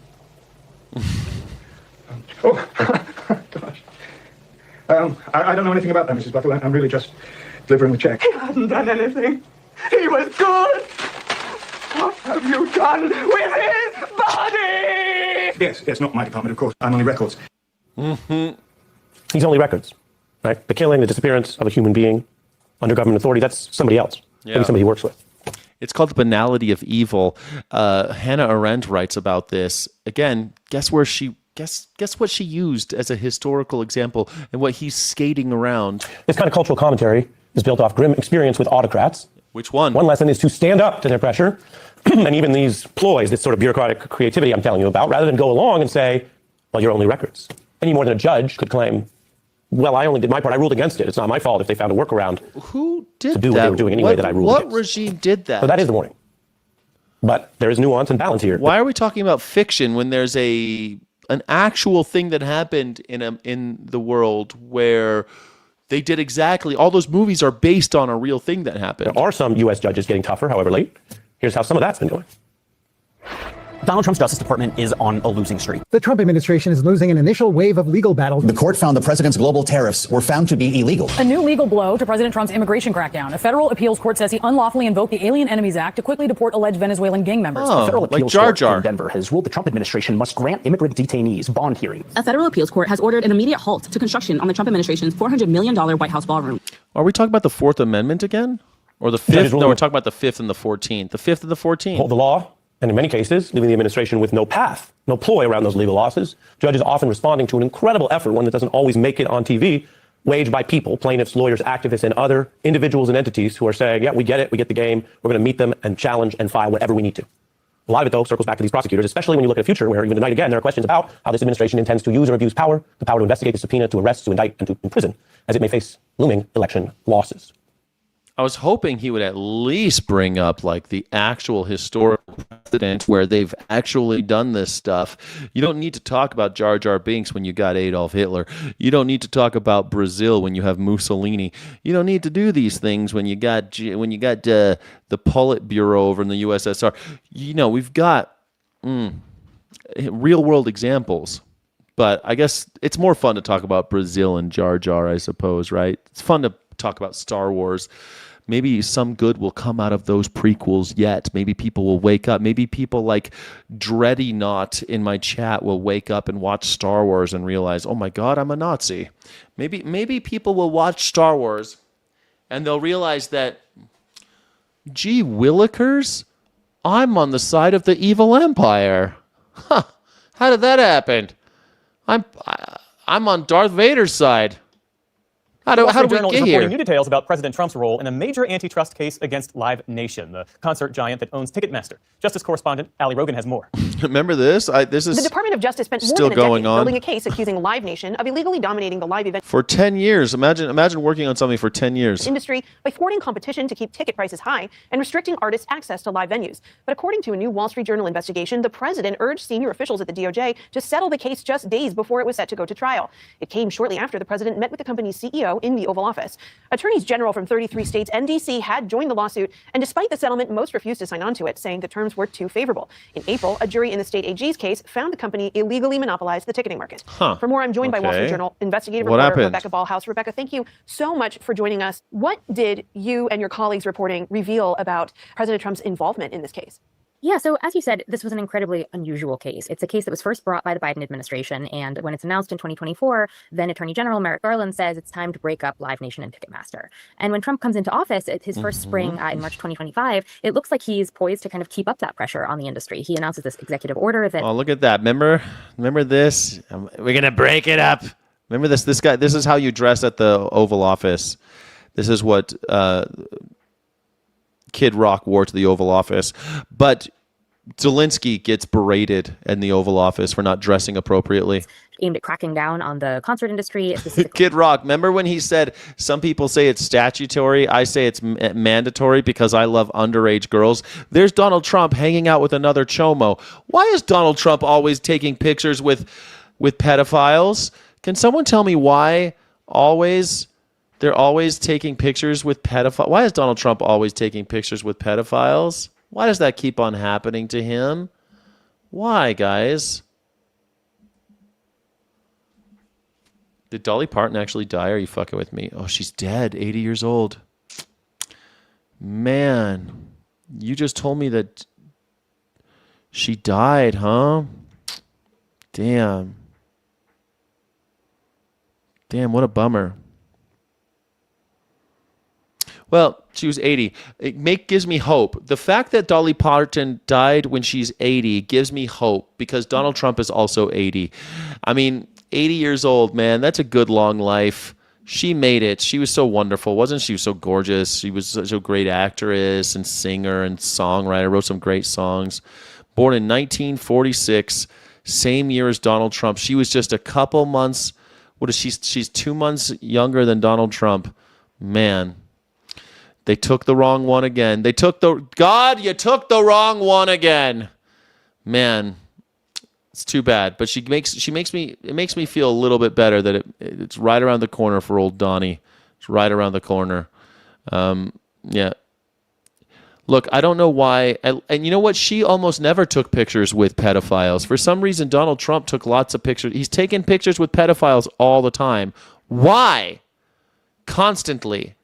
Oh, gosh. I don't know anything about that, Mrs. Butler. I'm really just delivering the check.
He hadn't done anything. He was good. What have you done with his body?
Yes, not my department, of course. I'm only records.
He's only records, right? The killing, the disappearance of a human being under government authority, that's somebody else.
Yeah.
Maybe somebody he works with.
It's called The Banality of Evil. Hannah Arendt writes about this. Again, guess what she used as a historical example and what he's skating around.
This kind of cultural commentary is built off grim experience with autocrats.
Which one?
One lesson is to stand up to their pressure and even these ploys, this sort of bureaucratic creativity I'm telling you about, rather than go along and say, well, you're only records. Any more than a judge could claim, well, I only did my part. I ruled against it. It's not my fault if they found a workaround
Who did
to do
that?
what they were doing anyway that I ruled
What
against.
regime did that?
So that is the warning. But there is nuance and balance here.
Why are we talking about fiction when there's an actual thing that happened in the world where They did exactly. All those movies are based on a real thing that happened.
There are some U.S. judges getting tougher, however late. Here's how some of that's been going.
Donald Trump's Justice Department is on a losing streak.
The Trump administration is losing an initial wave of legal battles.
The court found the president's global tariffs were found to be illegal.
A new legal blow to President Trump's immigration crackdown. A federal appeals court says he unlawfully invoked the Alien Enemies Act to quickly deport alleged Venezuelan gang members.
Oh,
A federal
like
appeals
Jar
court
Jar.
in Denver has ruled the Trump administration must grant immigrant detainees bond hearings.
A federal appeals court has ordered an immediate halt to construction on the Trump administration's $400 million White House ballroom.
Are we talking about the Fourth Amendment again? Or the Fifth? No, we're talking about the Fifth and the 14th. The Fifth and the 14th.
Hold the law, and in many cases, leaving the administration with no path, no ploy around those legal losses. Judges often responding to an incredible effort, one that doesn't always make it on TV, waged by people, plaintiffs, lawyers, activists, and other individuals and entities who are saying, yeah, we get it, we get the game, we're going to meet them and challenge and file whatever we need to. A lot of it, though, circles back to these prosecutors, especially when you look at a future where even tonight again, there are questions about how this administration intends to use or abuse power, the power to investigate, the subpoena, to arrest, to indict, and to imprison, as it may face looming election losses.
I was hoping he would at least bring up like the actual historical precedent where they've actually done this stuff. You don't need to talk about Jar Jar Binks when you got Adolf Hitler. You don't need to talk about Brazil when you have Mussolini. You don't need to do these things when you got the Politburo over in the USSR. You know, we've got real world examples. But I guess it's more fun to talk about Brazil and Jar Jar, I suppose, right? It's fun to talk about Star Wars. Maybe some good will come out of those prequels yet. Maybe people will wake up. Maybe people like Dreadnought in my chat will wake up and watch Star Wars and realize, oh my God, I'm a Nazi. Maybe people will watch Star Wars and they'll realize that, gee willikers, I'm on the side of the evil empire. Huh, how did that happen? I'm on Darth Vader's side. How do we
Journal
get
is reporting
here?
new details about President Trump's role in a major antitrust case against Live Nation, the concert giant that owns Ticketmaster. Justice correspondent Ali Rogan has more.
Remember this? This is
The Department of Justice spent more
still
than a decade
going on.
building a case accusing Live Nation of illegally dominating the live event
For 10 years. Imagine working on something for 10 years.
industry by thwarting competition to keep ticket prices high and restricting artists' access to live venues. But according to a new Wall Street Journal investigation, the president urged senior officials at the DOJ to settle the case just days before it was set to go to trial. It came shortly after the president met with the company's CEO in the Oval Office. Attorneys general from 33 states and D.C. had joined the lawsuit, and despite the settlement, most refused to sign on to it, saying the terms were too favorable. In April, a jury in the state AG's case found the company illegally monopolized the ticketing market.
Huh.
For more, I'm joined by Wall Street
Okay.
Journal investigative
What
reporter
happened?
Rebecca Ballhaus. Rebecca, thank you so much for joining us. What did you and your colleagues reporting reveal about President Trump's involvement in this case?
Yeah, so as you said, this was an incredibly unusual case. It's a case that was first brought by the Biden administration, and when it's announced in 2024, then Attorney General Merrick Garland says it's time to break up Live Nation and Ticketmaster. And when Trump comes into office at his first spring in March 2025, it looks like he's poised to kind of keep up that pressure on the industry. He announces this executive order that...
Oh, look at that. Remember this? We're going to break it up. Remember this guy? This is how you dress at the Oval Office. This is what Kid Rock wore to the Oval Office. But Zelensky gets berated in the Oval Office for not dressing appropriately.
aimed at cracking down on the concert industry.
Kid Rock, remember when he said, some people say it's statutory, I say it's mandatory because I love underage girls. There's Donald Trump hanging out with another chomo. Why is Donald Trump always taking pictures with pedophiles? Can someone tell me why they're always taking pictures with pedophiles? Why is Donald Trump always taking pictures with pedophiles? Why does that keep on happening to him? Why, guys? Did Dolly Parton actually die? Or are you fucking with me? Oh, she's dead. 80 years old. Man, you just told me that she died, huh? Damn. Damn, what a bummer. Well, she was 80. It gives me hope. The fact that Dolly Parton died when she's 80 gives me hope because Donald Trump is also 80. I mean, 80 years old, man, that's a good long life. She made it. She was so wonderful. Wasn't she so gorgeous? She was such a great actress and singer and songwriter, wrote some great songs. Born in 1946, same year as Donald Trump. She was just a couple months, she's 2 months younger than Donald Trump. Man. They took the wrong one again. You took the wrong one again. Man, it's too bad. But it makes me feel a little bit better that it's right around the corner for old Donnie. It's right around the corner. Yeah. Look, I don't know why. And you know what? She almost never took pictures with pedophiles. For some reason, Donald Trump took lots of pictures. He's taking pictures with pedophiles all the time. Why? Constantly.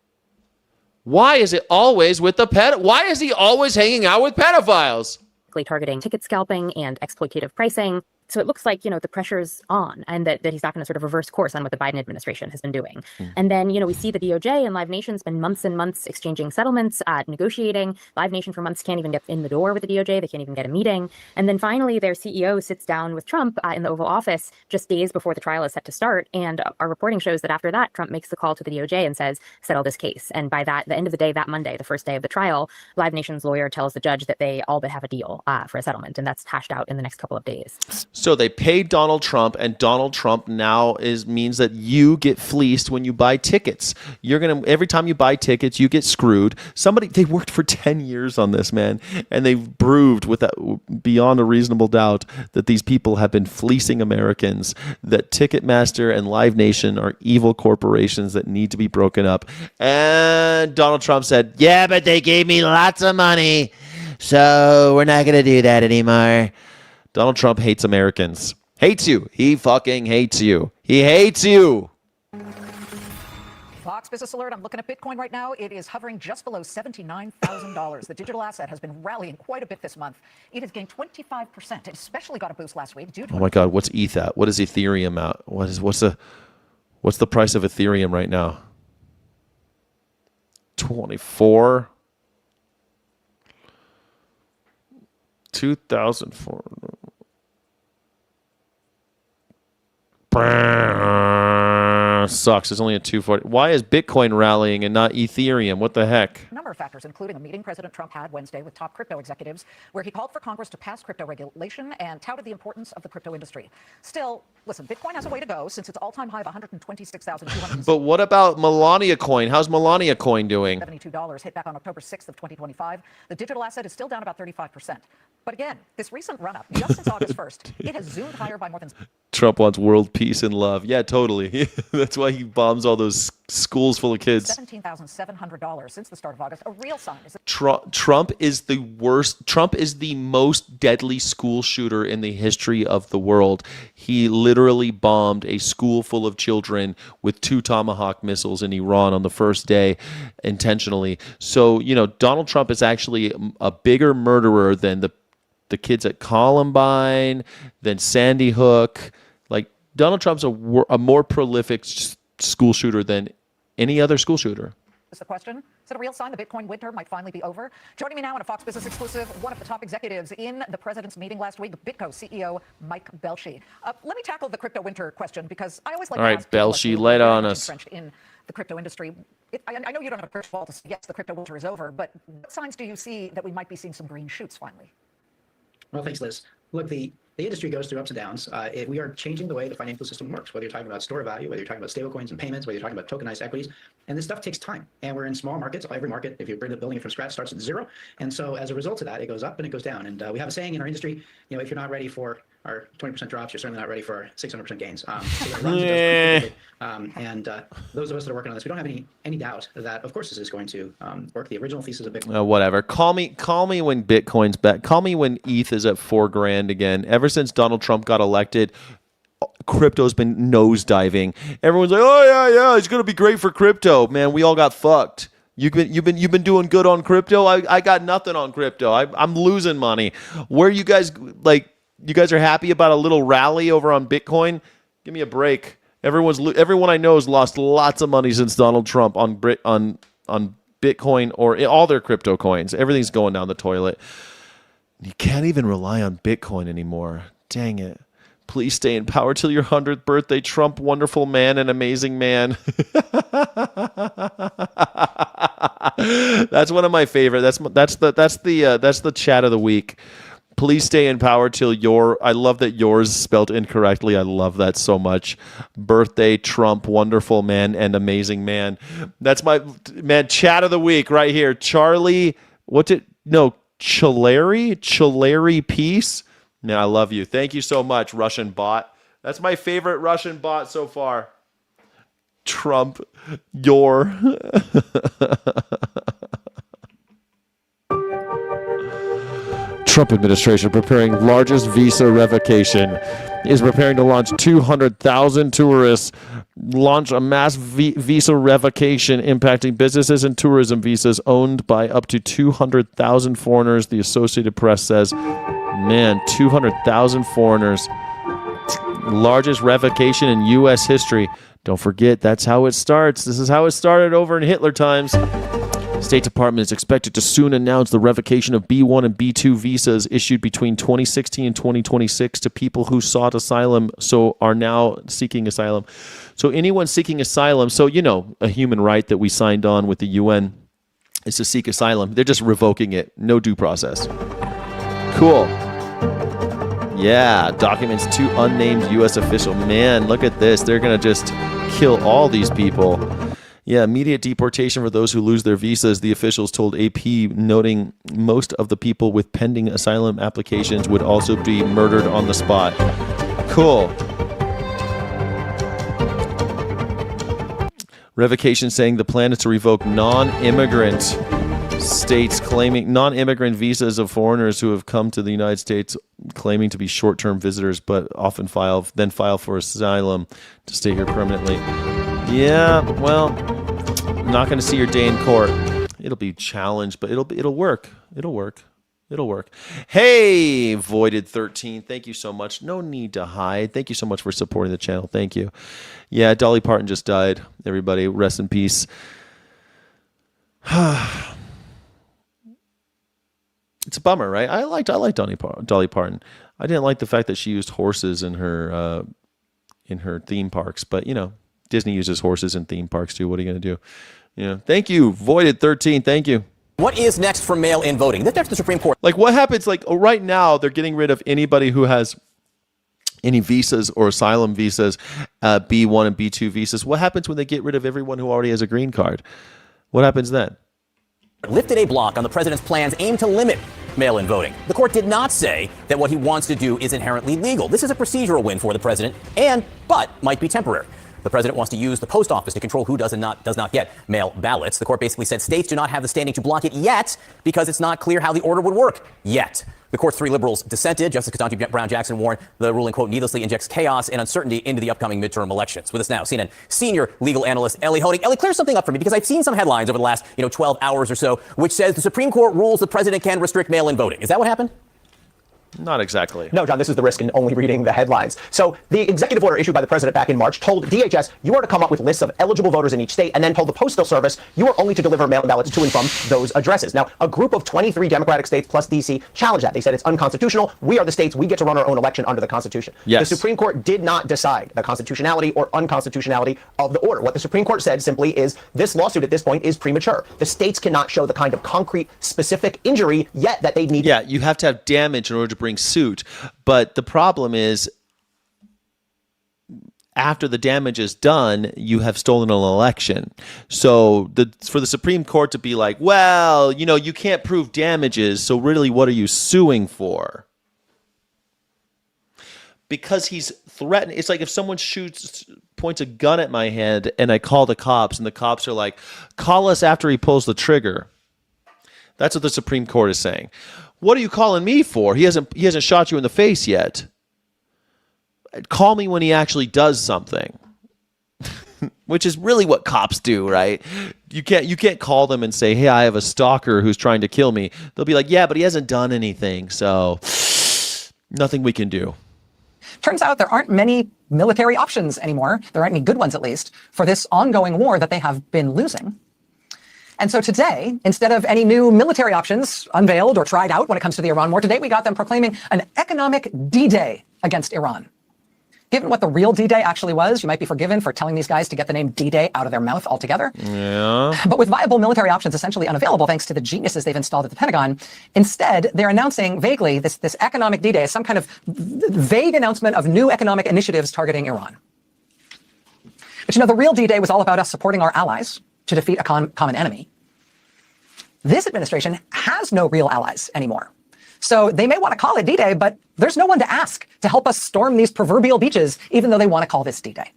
Why is it always with the Why is he always hanging out with pedophiles?
Targeting ticket scalping and exploitative pricing. So it looks like, the pressure's on and that he's not going to sort of reverse course on what the Biden administration has been doing. And then, we see the DOJ and Live Nation spend months and months exchanging settlements, negotiating. Live Nation for months can't even get in the door with the DOJ. They can't even get a meeting. And then finally, their CEO sits down with Trump in the Oval Office just days before the trial is set to start. And our reporting shows that after that, Trump makes the call to the DOJ and says, settle this case. And by the end of the day, that Monday, the first day of the trial, Live Nation's lawyer tells the judge that they all but have a deal for a settlement. And that's hashed out in the next couple of days.
So they paid Donald Trump, and Donald Trump now means that you get fleeced when you buy tickets. Every time you buy tickets, you get screwed. They worked for 10 years on this, man, and they've proved beyond a reasonable doubt that these people have been fleecing Americans, that Ticketmaster and Live Nation are evil corporations that need to be broken up. And Donald Trump said, yeah, but they gave me lots of money, so we're not going to do that anymore. Donald Trump hates Americans. Hates you. He fucking hates you. He hates you.
Fox Business Alert. I'm looking at Bitcoin right now. It is hovering just below $79,000. The digital asset has been rallying quite a bit this month. It has gained 25%. It especially got a boost last week.
Oh my God, what's ETH at? What is Ethereum at? What's the price of Ethereum right now? 24. 2004. Sucks. It's only a 240. Why is Bitcoin rallying and not Ethereum? What the heck?
A number of factors, including a meeting President Trump had Wednesday with top crypto executives, where he called for Congress to pass crypto regulation and touted the importance of the crypto industry. Still, listen, Bitcoin has a way to go since its all-time high of 126,200.
But what about Melania Coin? How's Melania Coin doing?
$72 hit back on October 6th of 2025. The digital asset is still down about 35%. But again, this recent run-up, just since August 1st, it has zoomed higher by more than...
Trump wants world peace and love. Yeah, totally. That's why he bombs all those schools full of kids.
$17,700 since the start of August. A real sign is that
Trump is the worst. Trump is the most deadly school shooter in the history of the world. He literally bombed a school full of children with 2 Tomahawk missiles in Iran on the first day intentionally. So, Donald Trump is actually a bigger murderer than the kids at Columbine, than Sandy Hook. Like, Donald Trump's a more prolific school shooter than any other school shooter.
is the question. Is it a real sign the Bitcoin winter might finally be over? Joining me now in a Fox Business exclusive, one of the top executives in the president's meeting last week, BitGo CEO Mike Belshi. Let me tackle the crypto winter question because I always like
to
ask
people Belshi, lay it on us.
In the crypto industry. I know you don't have a crystal ball to say, yes, the crypto winter is over, but what signs do you see that we might be seeing some green shoots finally?
Well, thanks, Liz. Look, the industry goes through ups and downs. We are changing the way the financial system works, whether you're talking about store value, whether you're talking about stablecoins and payments, whether you're talking about tokenized equities. And this stuff takes time. And we're in small markets. Every market, if you're building it from scratch, starts at zero. And so as a result of that, it goes up and it goes down. And we have a saying in our industry, if you're not ready for our 20% drops, you're certainly not ready for our 600% gains. And those of us that are working on this, we don't have any doubt that, of course, this is going to work. The original thesis of Bitcoin.
Whatever. Call me when Bitcoin's back. Call me when ETH is at $4,000 again. Ever since Donald Trump got elected, crypto's been nosediving. Everyone's like, oh yeah, it's gonna be great for crypto. Man, we all got fucked. You've been doing good on crypto. I got nothing on crypto. I'm losing money. Where you guys You guys are happy about a little rally over on Bitcoin? Give me a break. Everyone I know has lost lots of money since Donald Trump on Bitcoin or all their crypto coins. Everything's going down the toilet. You can't even rely on Bitcoin anymore. Dang it. Please stay in power till your 100th birthday, Trump, wonderful man and amazing man. That's one of my favorite. That's the chat of the week. Please stay in power till I love that yours is spelled incorrectly. I love that so much. Birthday, Trump, wonderful man and amazing man. That's my chat of the week right here. Chilleri Peace. No, I love you. Thank you so much, Russian bot. That's my favorite Russian bot so far. Trump, your. Trump administration preparing largest visa revocation, is preparing to launch 200,000 tourists, launch a mass visa revocation impacting businesses and tourism visas owned by up to 200,000 foreigners, the Associated Press says. Man, 200,000 foreigners. Largest revocation in U.S. history. Don't forget, that's how it starts. This is how it started over in Hitler times. State Department is expected to soon announce the revocation of B1 and B2 visas issued between 2016 and 2026 to people who sought asylum, so are now seeking asylum. So anyone seeking asylum, so a human right that we signed on with the UN is to seek asylum. They're just revoking it. No due process. Cool. Yeah, documents to unnamed U.S. official. Man, look at this. They're going to just kill all these people. Yeah, immediate deportation for those who lose their visas, the officials told AP, noting most of the people with pending asylum applications would also be murdered on the spot. Cool. Revocation saying the plan is to revoke non-immigrant states claiming non-immigrant visas of foreigners who have come to the United States claiming to be short-term visitors but often file for asylum to stay here permanently. Yeah, well, not going to see your day in court. It'll be challenged, but it'll work. It'll work. Hey, Voided 13, thank you so much. No need to hide. Thank you so much for supporting the channel. Thank you. Yeah, Dolly Parton just died. Everybody, rest in peace. It's a bummer, right? I liked Dolly Parton. I didn't like the fact that she used horses in her theme parks, but Disney uses horses in theme parks too. What are you going to do? Thank you, Voided 13. Thank you.
What is next for mail-in voting? That's the Supreme Court.
Like, what happens? Like, right now, they're getting rid of anybody who has any visas or asylum visas, B1 and B2 visas. What happens when they get rid of everyone who already has a green card? What happens then?
Lifted a block on the president's plans aimed to limit mail-in voting. The court did not say that what he wants to do is inherently legal. This is a procedural win for the president, but might be temporary. The president wants to use the post office to control who does not get mail ballots. The court basically said states do not have the standing to block it yet because it's not clear how the order would work yet. The court's 3 liberals dissented. Justice Ketanji Brown Jackson warned the ruling, quote, needlessly injects chaos and uncertainty into the upcoming midterm elections. With us now, CNN senior legal analyst Ellie Honig. Ellie, clear something up for me because I've seen some headlines over the last 12 hours or so which says the Supreme Court rules the president can restrict mail-in voting. Is that what happened?
Not exactly.
No, John, this is the risk in only reading the headlines. So the executive order issued by the president back in March told DHS you are to come up with lists of eligible voters in each state and then told the Postal Service you are only to deliver mail-in ballots to and from those addresses. Now, a group of 23 Democratic states plus D.C. challenged that. They said it's unconstitutional. We are the states. We get to run our own election under the Constitution.
Yes.
The Supreme Court did not decide the constitutionality or unconstitutionality of the order. What the Supreme Court said simply is this lawsuit at this point is premature. The states cannot show the kind of concrete, specific injury yet that they need.
Yeah, you have to have damage in order to bring suit. But the problem is, after the damage is done, you have stolen an election. So for the Supreme Court to be like, well, you can't prove damages, so really what are you suing for? Because he's threatened. It's like if someone points a gun at my head and I call the cops and the cops are like, call us after he pulls the trigger. That's what the Supreme Court is saying. What are you calling me for? He hasn't shot you in the face yet. Call me when he actually does something. Which is really what cops do, right? You can't call them and say, hey, I have a stalker who's trying to kill me. They'll be like, yeah, but he hasn't done anything, so nothing we can do.
Turns out there aren't many military options anymore. There aren't any good ones, at least, for this ongoing war that they have been losing. And so today, instead of any new military options unveiled or tried out when it comes to the Iran war, today we got them proclaiming an economic D-Day against Iran. Given what the real D-Day actually was, you might be forgiven for telling these guys to get the name D-Day out of their mouth altogether.
Yeah.
But with viable military options essentially unavailable thanks to the geniuses they've installed at the Pentagon, instead they're announcing vaguely this economic D-Day as some kind of vague announcement of new economic initiatives targeting Iran. But the real D-Day was all about us supporting our allies to defeat a common enemy. This administration has no real allies anymore. So they may want to call it D-Day, but there's no one to ask to help us storm these proverbial beaches, even though they want to call this D-Day.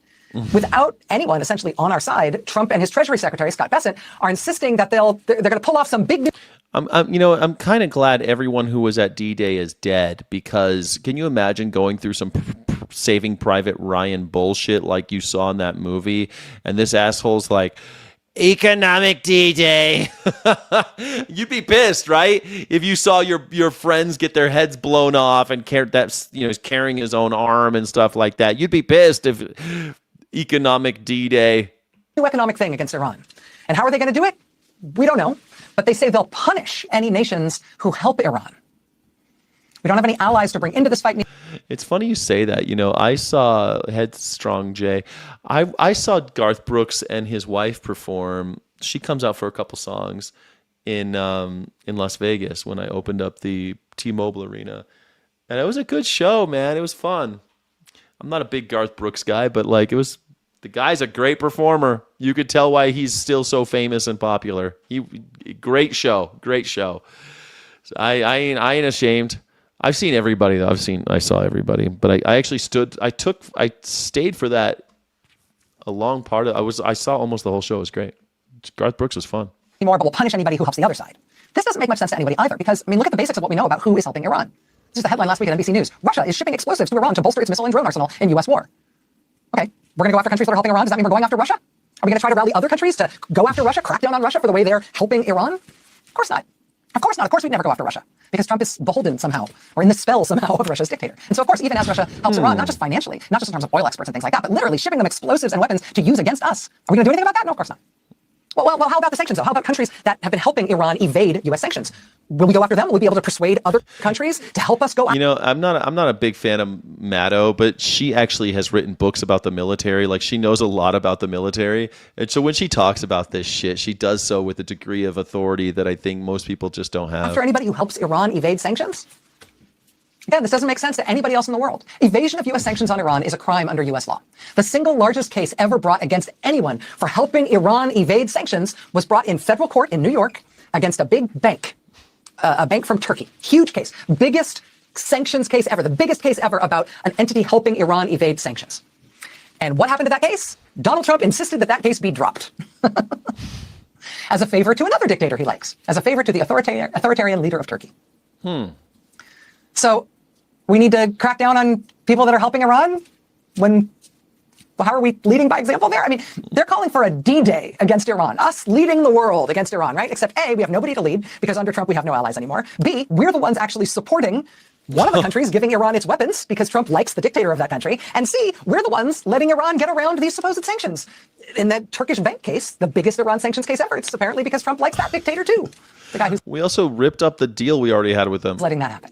Without anyone essentially on our side, Trump and his Treasury Secretary, Scott Bessent, are insisting that they're going to pull off some big...
I'm kind of glad everyone who was at D-Day is dead, because can you imagine going through some Saving Private Ryan bullshit like you saw in that movie, and this asshole's like, economic D-Day. You'd be pissed, right? If you saw your friends get their heads blown off and he's carrying his own arm and stuff like that. You'd be pissed if economic D-Day.
New economic thing against Iran. And how are they going to do it? We don't know. But they say they'll punish any nations who help Iran. We don't have any allies to bring into this fight.
It's funny you say that. I saw Headstrong Jay. I saw Garth Brooks and his wife perform. She comes out for a couple songs in Las Vegas when I opened up the T-Mobile Arena. And it was a good show, man. It was fun. I'm not a big Garth Brooks guy, but the guy's a great performer. You could tell why he's still so famous and popular. Great show. So I ain't ashamed. I've seen everybody though. I saw everybody, but I actually stayed for that a long part of. I saw almost the whole show. It was great. Garth Brooks was fun.
More, but will punish anybody who helps the other side. This doesn't make much sense to anybody either, because look at the basics of what we know about who is helping Iran. This is the headline last week at NBC News. Russia is shipping explosives to Iran to bolster its missile and drone arsenal in U.S. war. Okay, we're going to go after countries that are helping Iran. Does that mean we're going after Russia? Are we going to try to rally other countries to go after Russia, crack down on Russia for the way they're helping Iran? Of course not. Of course not. Of course we'd never go after Russia, because Trump is beholden somehow, or in the spell somehow of Russia's dictator. And so, of course, even as Russia helps Iran, not just financially, not just in terms of oil exports and things like that, but literally shipping them explosives and weapons to use against us. Are we going to do anything about that? No, of course not. Well, how about the sanctions, though? How about countries that have been helping Iran evade U.S. sanctions? Will we go after them? Will we be able to persuade other countries to help us go after
I'm not a big fan of Maddow, but she actually has written books about the military. Like, she knows a lot about the military. And so when she talks about this shit, she does so with a degree of authority that I think most people just don't have.
After anybody who helps Iran evade sanctions? Again, this doesn't make sense to anybody else in the world. Evasion of U.S. sanctions on Iran is a crime under U.S. law. The single largest case ever brought against anyone for helping Iran evade sanctions was brought in federal court in New York against a big bank, a bank from Turkey. Huge case. Biggest sanctions case ever. The biggest case ever about an entity helping Iran evade sanctions. And what happened to that case? Donald Trump insisted that that case be dropped. As a favor to another dictator he likes. As a favor to the authoritarian leader of Turkey. So we need to crack down on people that are helping Iran how are we leading by example there? I mean, they're calling for a D-Day against Iran, us leading the world against Iran, right? Except A, we have nobody to lead because under Trump we have no allies anymore. B, we're the ones actually supporting one of the countries giving Iran its weapons because Trump likes the dictator of that country. And C, we're the ones letting Iran get around these supposed sanctions. In that Turkish bank case, the biggest Iran sanctions case ever, it's apparently because Trump likes that dictator too. The guy who's
We also ripped up the deal we already had with them.
letting that happen.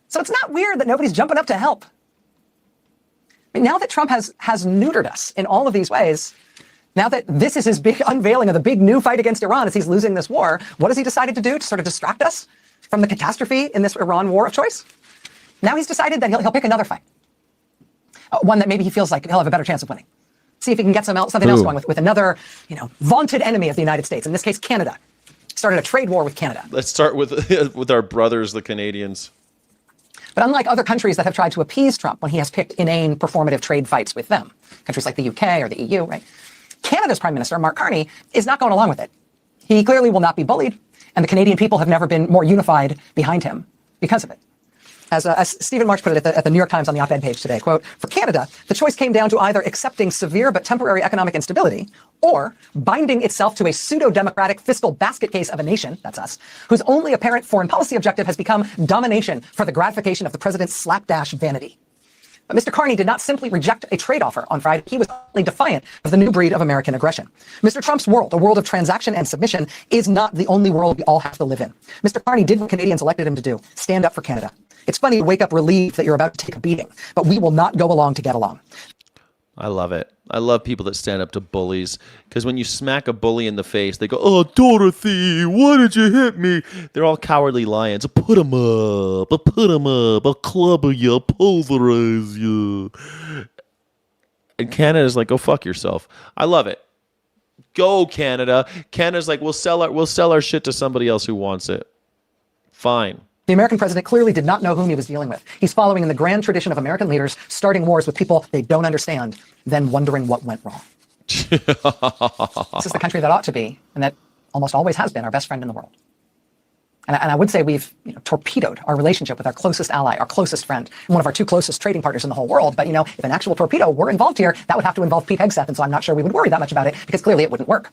So it's not weird that nobody's jumping up to help. I mean, now that Trump has neutered us in all of these ways, now that this is his big unveiling of the big new fight against Iran as he's losing this war, what has he decided to do to sort of distract us from the catastrophe in this Iran war of choice? Now he's decided that he'll pick another fight. One that maybe he feels like he'll have a better chance of winning. See if he can get something else going with another, vaunted enemy of the United States, in this case, Canada. Started a trade war with Canada.
Let's start with our brothers, the Canadians.
But unlike other countries that have tried to appease Trump when he has picked inane performative trade fights with them, countries like the UK or the EU, right? Canada's Prime Minister, Mark Carney, is not going along with it. He clearly will not be bullied, and the Canadian people have never been more unified behind him because of it. As Stephen March put it at the New York Times on the op-ed page today, quote, for Canada, the choice came down to either accepting severe but temporary economic instability or binding itself to a pseudo-democratic fiscal basket case of a nation, that's us, whose only apparent foreign policy objective has become domination for the gratification of the president's slapdash vanity. But Mr. Carney did not simply reject a trade offer on Friday. He was only defiant of the new breed of American aggression. Mr. Trump's world, a world of transaction and submission, is not the only world we all have to live in. Mr. Carney did what Canadians elected him to do, stand up for Canada. It's funny to wake up relieved that you're about to take a beating, but we will not go along to get along.
I love it. I love people that stand up to bullies, because when you smack a bully in the face, they go, "Oh, Dorothy, why did you hit me?" They're all cowardly lions. Put them up. I'll put them up. I'll club you. I'll pulverize you. And Canada's like, go fuck yourself. I love it. Go, Canada. Canada's like, we'll sell our shit to somebody else who wants it. Fine.
The American president clearly did not know whom he was dealing with. He's following in the grand tradition of American leaders, starting wars with people they don't understand, then wondering what went wrong. This is the country that ought to be, and that almost always has been, our best friend in the world. And I would say we've torpedoed our relationship with our closest ally, our closest friend, and one of our two closest trading partners in the whole world. But, if an actual torpedo were involved here, that would have to involve Pete Hegseth, and so I'm not sure we would worry that much about it, because clearly it wouldn't work.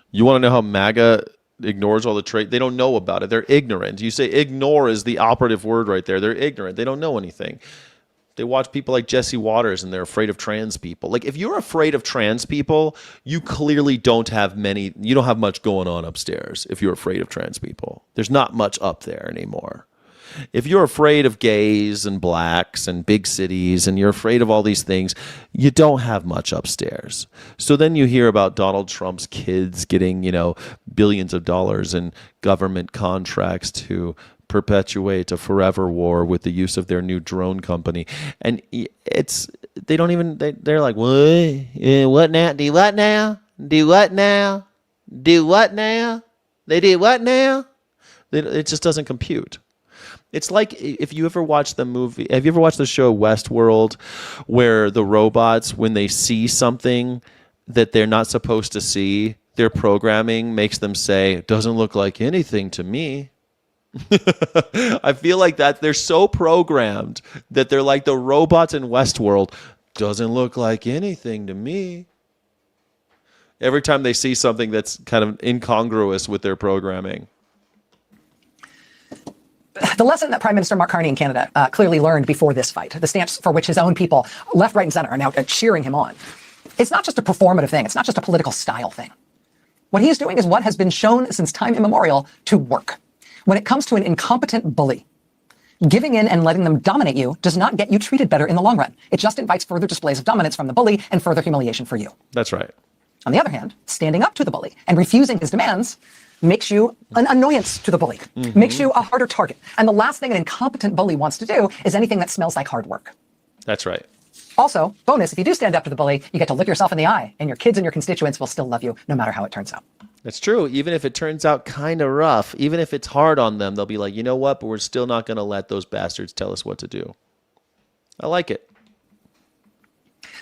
You want to know how MAGA ignores all the trade? They don't know about it. They're ignorant. You say ignore is the operative word right there. They're ignorant. They don't know anything. They watch people like Jesse Waters and they're afraid of trans people. Like, if you're afraid of trans people, you clearly don't have much going on upstairs if you're afraid of trans people. There's not much up there anymore. If you're afraid of gays and blacks and big cities and you're afraid of all these things, you don't have much upstairs. So then you hear about Donald Trump's kids getting, billions of dollars in government contracts to perpetuate a forever war with the use of their new drone company. And they're like, what now? Do what now? Do what now? Do what now? They did what now? It just doesn't compute. It's like, if you ever watch the movie, have you ever watched the show Westworld, where the robots, when they see something that they're not supposed to see, their programming makes them say, it doesn't look like anything to me. I feel like that they're so programmed that they're like the robots in Westworld. Doesn't look like anything to me. Every time they see something that's kind of incongruous with their programming.
The lesson that Prime Minister Mark Carney in Canada clearly learned before this fight, the stance for which his own people, left, right, and center, are now cheering him on. It's not just a performative thing. It's not just a political style thing. What he is doing is what has been shown since time immemorial to work. When it comes to an incompetent bully, giving in and letting them dominate you does not get you treated better in the long run. It just invites further displays of dominance from the bully and further humiliation for you.
That's right.
On the other hand, standing up to the bully and refusing his demands makes you an annoyance to the bully, makes you a harder target. And the last thing an incompetent bully wants to do is anything that smells like hard work.
That's right.
Also, bonus, if you do stand up to the bully, you get to look yourself in the eye, and your kids and your constituents will still love you no matter how it turns out.
That's true. Even if it turns out kind of rough, even if it's hard on them, they'll be like, you know what, but we're still not going to let those bastards tell us what to do. I like it.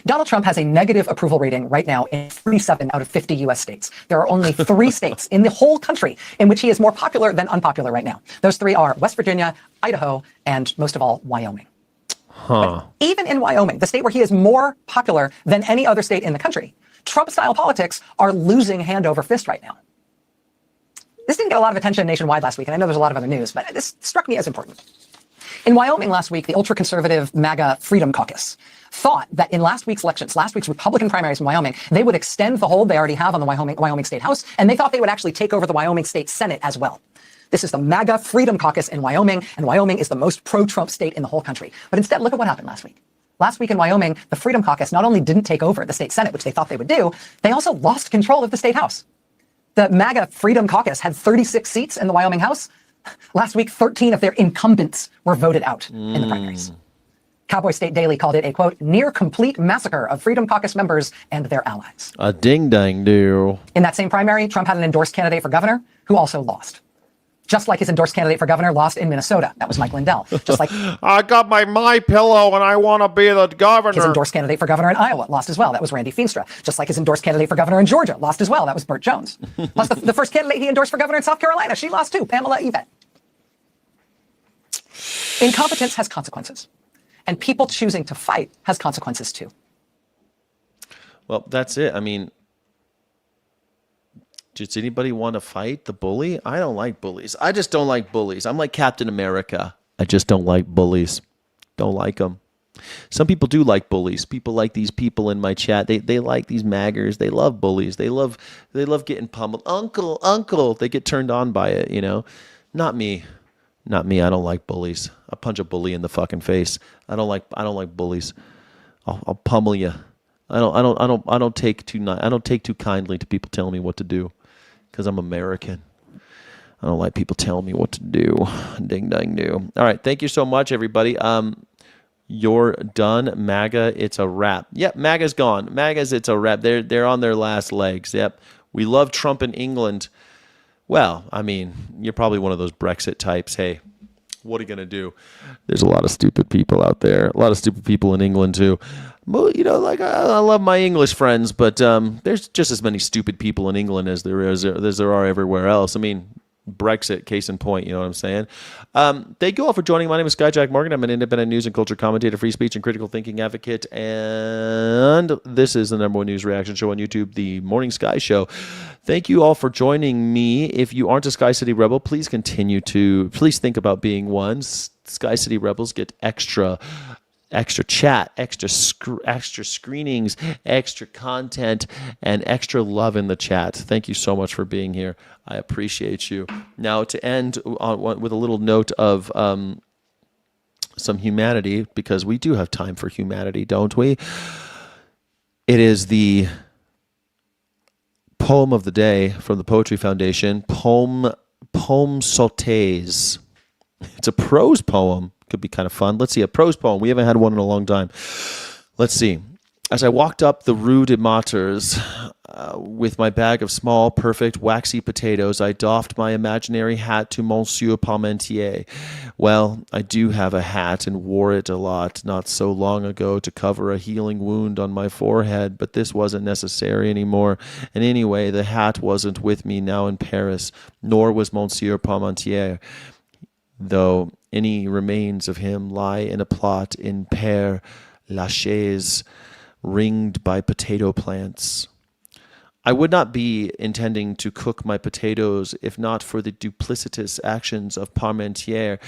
Donald Trump has a negative approval rating right now in 47 out of 50 U.S. states. There are only 3 states in the whole country in which he is more popular than unpopular right now. Those 3 are West Virginia, Idaho, and most of all, Wyoming. But even in Wyoming, the state where he is more popular than any other state in the country, Trump-style politics are losing hand over fist right now. This didn't get a lot of attention nationwide last week, and I know there's a lot of other news, but this struck me as important. In Wyoming last week, the ultra-conservative MAGA Freedom Caucus thought that in last week's elections, last week's Republican primaries in Wyoming, they would extend the hold they already have on the Wyoming State House, and they thought they would actually take over the Wyoming State Senate as well. This is the MAGA Freedom Caucus in Wyoming, and Wyoming is the most pro-Trump state in the whole country. But instead, look at what happened last week. Last week in Wyoming, the Freedom Caucus not only didn't take over the state Senate, which they thought they would do, they also lost control of the state House. The MAGA Freedom Caucus had 36 seats in the Wyoming House. Last week, 13 of their incumbents were voted out in the primaries. Cowboy State Daily called it a, quote, near complete massacre of Freedom Caucus members and their allies.
A ding-dang-do.
In that same primary, Trump had an endorsed candidate for governor who also lost. Just like his endorsed candidate for governor lost in Minnesota. That was Mike Lindell. Just like
I got my pillow and I want to be the governor.
His endorsed candidate for governor in Iowa lost as well. That was Randy Feenstra. Just like his endorsed candidate for governor in Georgia lost as well. That was Burt Jones. Plus the first candidate he endorsed for governor in South Carolina, she lost too, Pamela Yvette. Incompetence has consequences. And people choosing to fight has consequences too.
Well, that's it. I mean, does anybody want to fight the bully? I don't like bullies. I just don't like bullies. I'm like Captain America. I just don't like bullies. Don't like them. Some people do like bullies. People like these people in my chat. They like these maggers. They love bullies. They love getting pummeled. Uncle. They get turned on by it, you know. Not me. Not me. I don't like bullies. I punch a bully in the fucking face. I don't like bullies. I'll pummel you. I don't take too kindly to people telling me what to do, because I'm American. I don't like people telling me what to do. Ding dang do. All right, thank you so much, everybody. You're done, MAGA. It's a wrap. Yep, MAGA's gone. It's a wrap. They're on their last legs. Yep. We love Trump in England. Well, I mean, you're probably one of those Brexit types. Hey, What are you going to do? There's a lot of stupid people out there. A lot of stupid people in England, too. You know, like, I love my English friends, but there's just as many stupid people in England as there are everywhere else. I mean, Brexit, case in point, you know what I'm saying? Thank you all for joining. My name is Skyjack Morgan. I'm an independent news and culture commentator, free speech and critical thinking advocate, and this is the #1 news reaction show on YouTube, the Morning Sky Show. Thank you all for joining me. If you aren't a Sky City Rebel, please please think about being one. Sky City Rebels get extra chat, extra screenings, extra content, and extra love in the chat. Thank you so much for being here. I appreciate you. Now, to end with a little note of some humanity, because we do have time for humanity, don't we? It is the poem of the day from the Poetry Foundation, Poem Sautés. It's a prose poem. Could be kind of fun. Let's see, a prose poem. We haven't had one in a long time. Let's see. As I walked up the Rue des Martyrs with my bag of small, perfect, waxy potatoes, I doffed my imaginary hat to Monsieur Parmentier. Well, I do have a hat and wore it a lot not so long ago to cover a healing wound on my forehead, but this wasn't necessary anymore. And anyway, the hat wasn't with me now in Paris, nor was Monsieur Parmentier, though any remains of him lie in a plot in Père Lachaise, ringed by potato plants. I would not be intending to cook my potatoes if not for the duplicitous actions of Parmentier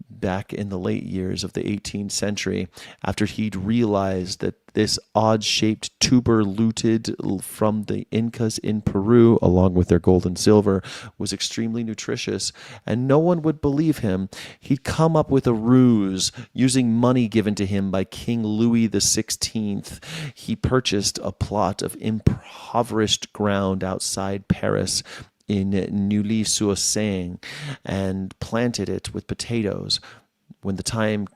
back in the late years of the 18th century, after he'd realized that this odd-shaped tuber looted from the Incas in Peru, along with their gold and silver, was extremely nutritious, and no one would believe him. He'd come up with a ruse. Using money given to him by King Louis XVI, he purchased a plot of impoverished ground outside Paris in Neuilly-sur-Seine and planted it with potatoes. When the time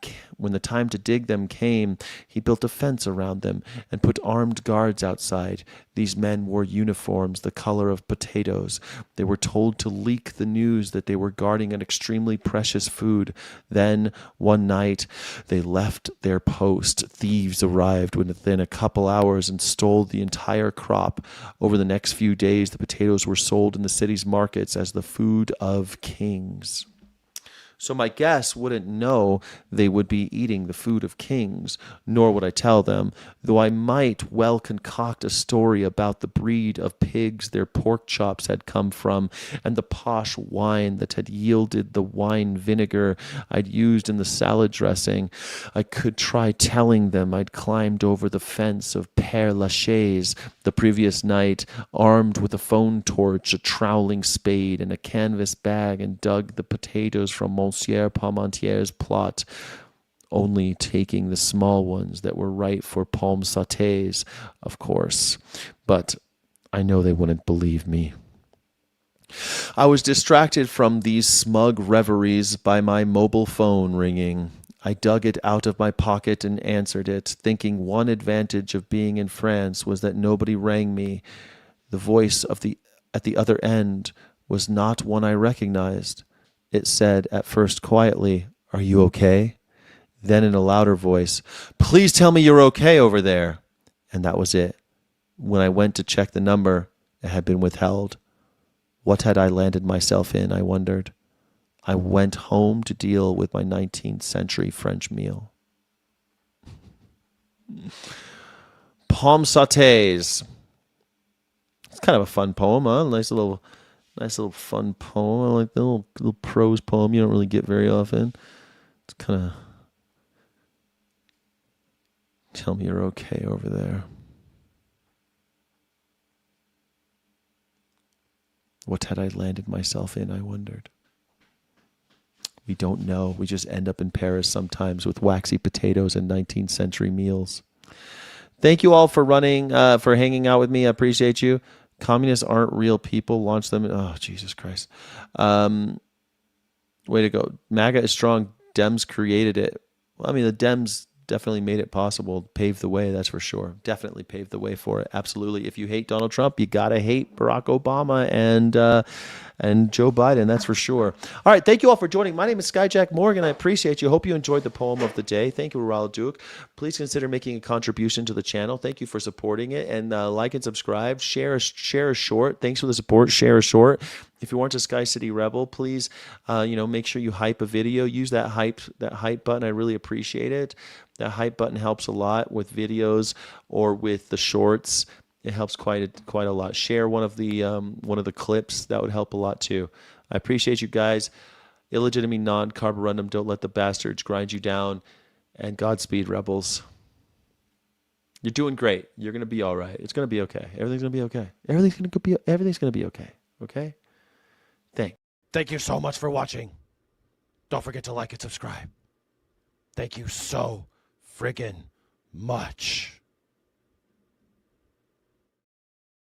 to dig them came, he built a fence around them and put armed guards outside. These men wore uniforms the color of potatoes. They were told to leak the news that they were guarding an extremely precious food. Then, one night, they left their post. Thieves arrived within a couple hours and stole the entire crop. Over the next few days, the potatoes were sold in the city's markets as the food of kings. So my guests wouldn't know they would be eating the food of kings, nor would I tell them, though I might well concoct a story about the breed of pigs their pork chops had come from, and the posh wine that had yielded the wine vinegar I'd used in the salad dressing. I could try telling them I'd climbed over the fence of Père Lachaise the previous night, armed with a phone torch, a troweling spade, and a canvas bag, and dug the potatoes from Monsieur Parmentier's plot, only taking the small ones that were right for pomme sautés, of course. But I know they wouldn't believe me. I was distracted from these smug reveries by my mobile phone ringing. I dug it out of my pocket and answered it, thinking one advantage of being in France was that nobody rang me. The voice at the other end was not one I recognized. It said, at first quietly, "Are you okay?" Then in a louder voice, "Please tell me you're okay over there." And that was it. When I went to check the number, it had been withheld. What had I landed myself in, I wondered. I went home to deal with my 19th century French meal. Pomme sautés. It's kind of a fun poem, huh? Nice little fun poem. I like the little prose poem you don't really get very often. It's kind of, tell me you're okay over there. What had I landed myself in, I wondered. We don't know. We just end up in Paris sometimes with waxy potatoes and 19th century meals. Thank you all for for hanging out with me. I appreciate you. Communists aren't real people. Launch them. Oh, Jesus Christ. Way to go. MAGA is strong. Dems created it. Well, I mean, the Dems definitely made it possible, paved the way, that's for sure. Definitely paved the way for it. Absolutely. If you hate Donald Trump, you got to hate Barack Obama and Joe Biden, that's for sure. All right, thank you all for joining. My name is Skyjack Morgan. I appreciate you. Hope you enjoyed the poem of the day. Thank you, Raul Duke. Please consider making a contribution to the channel. Thank you for supporting it, and like and subscribe. Share a short. Thanks for the support. Share a short. If you aren't a Sky City Rebel, please, make sure you hype a video. Use that hype button. I really appreciate it. That hype button helps a lot with videos or with the shorts. It helps quite a lot. Share one of the clips. That would help a lot too. I appreciate you guys. Illegitimate non-carborundum. Don't let the bastards grind you down. And Godspeed, rebels. You're doing great. You're gonna be all right. It's gonna be okay. Everything's gonna be okay. Everything's gonna be okay. Okay. Thank you so much for watching. Don't forget to like and subscribe. Thank you so friggin' much.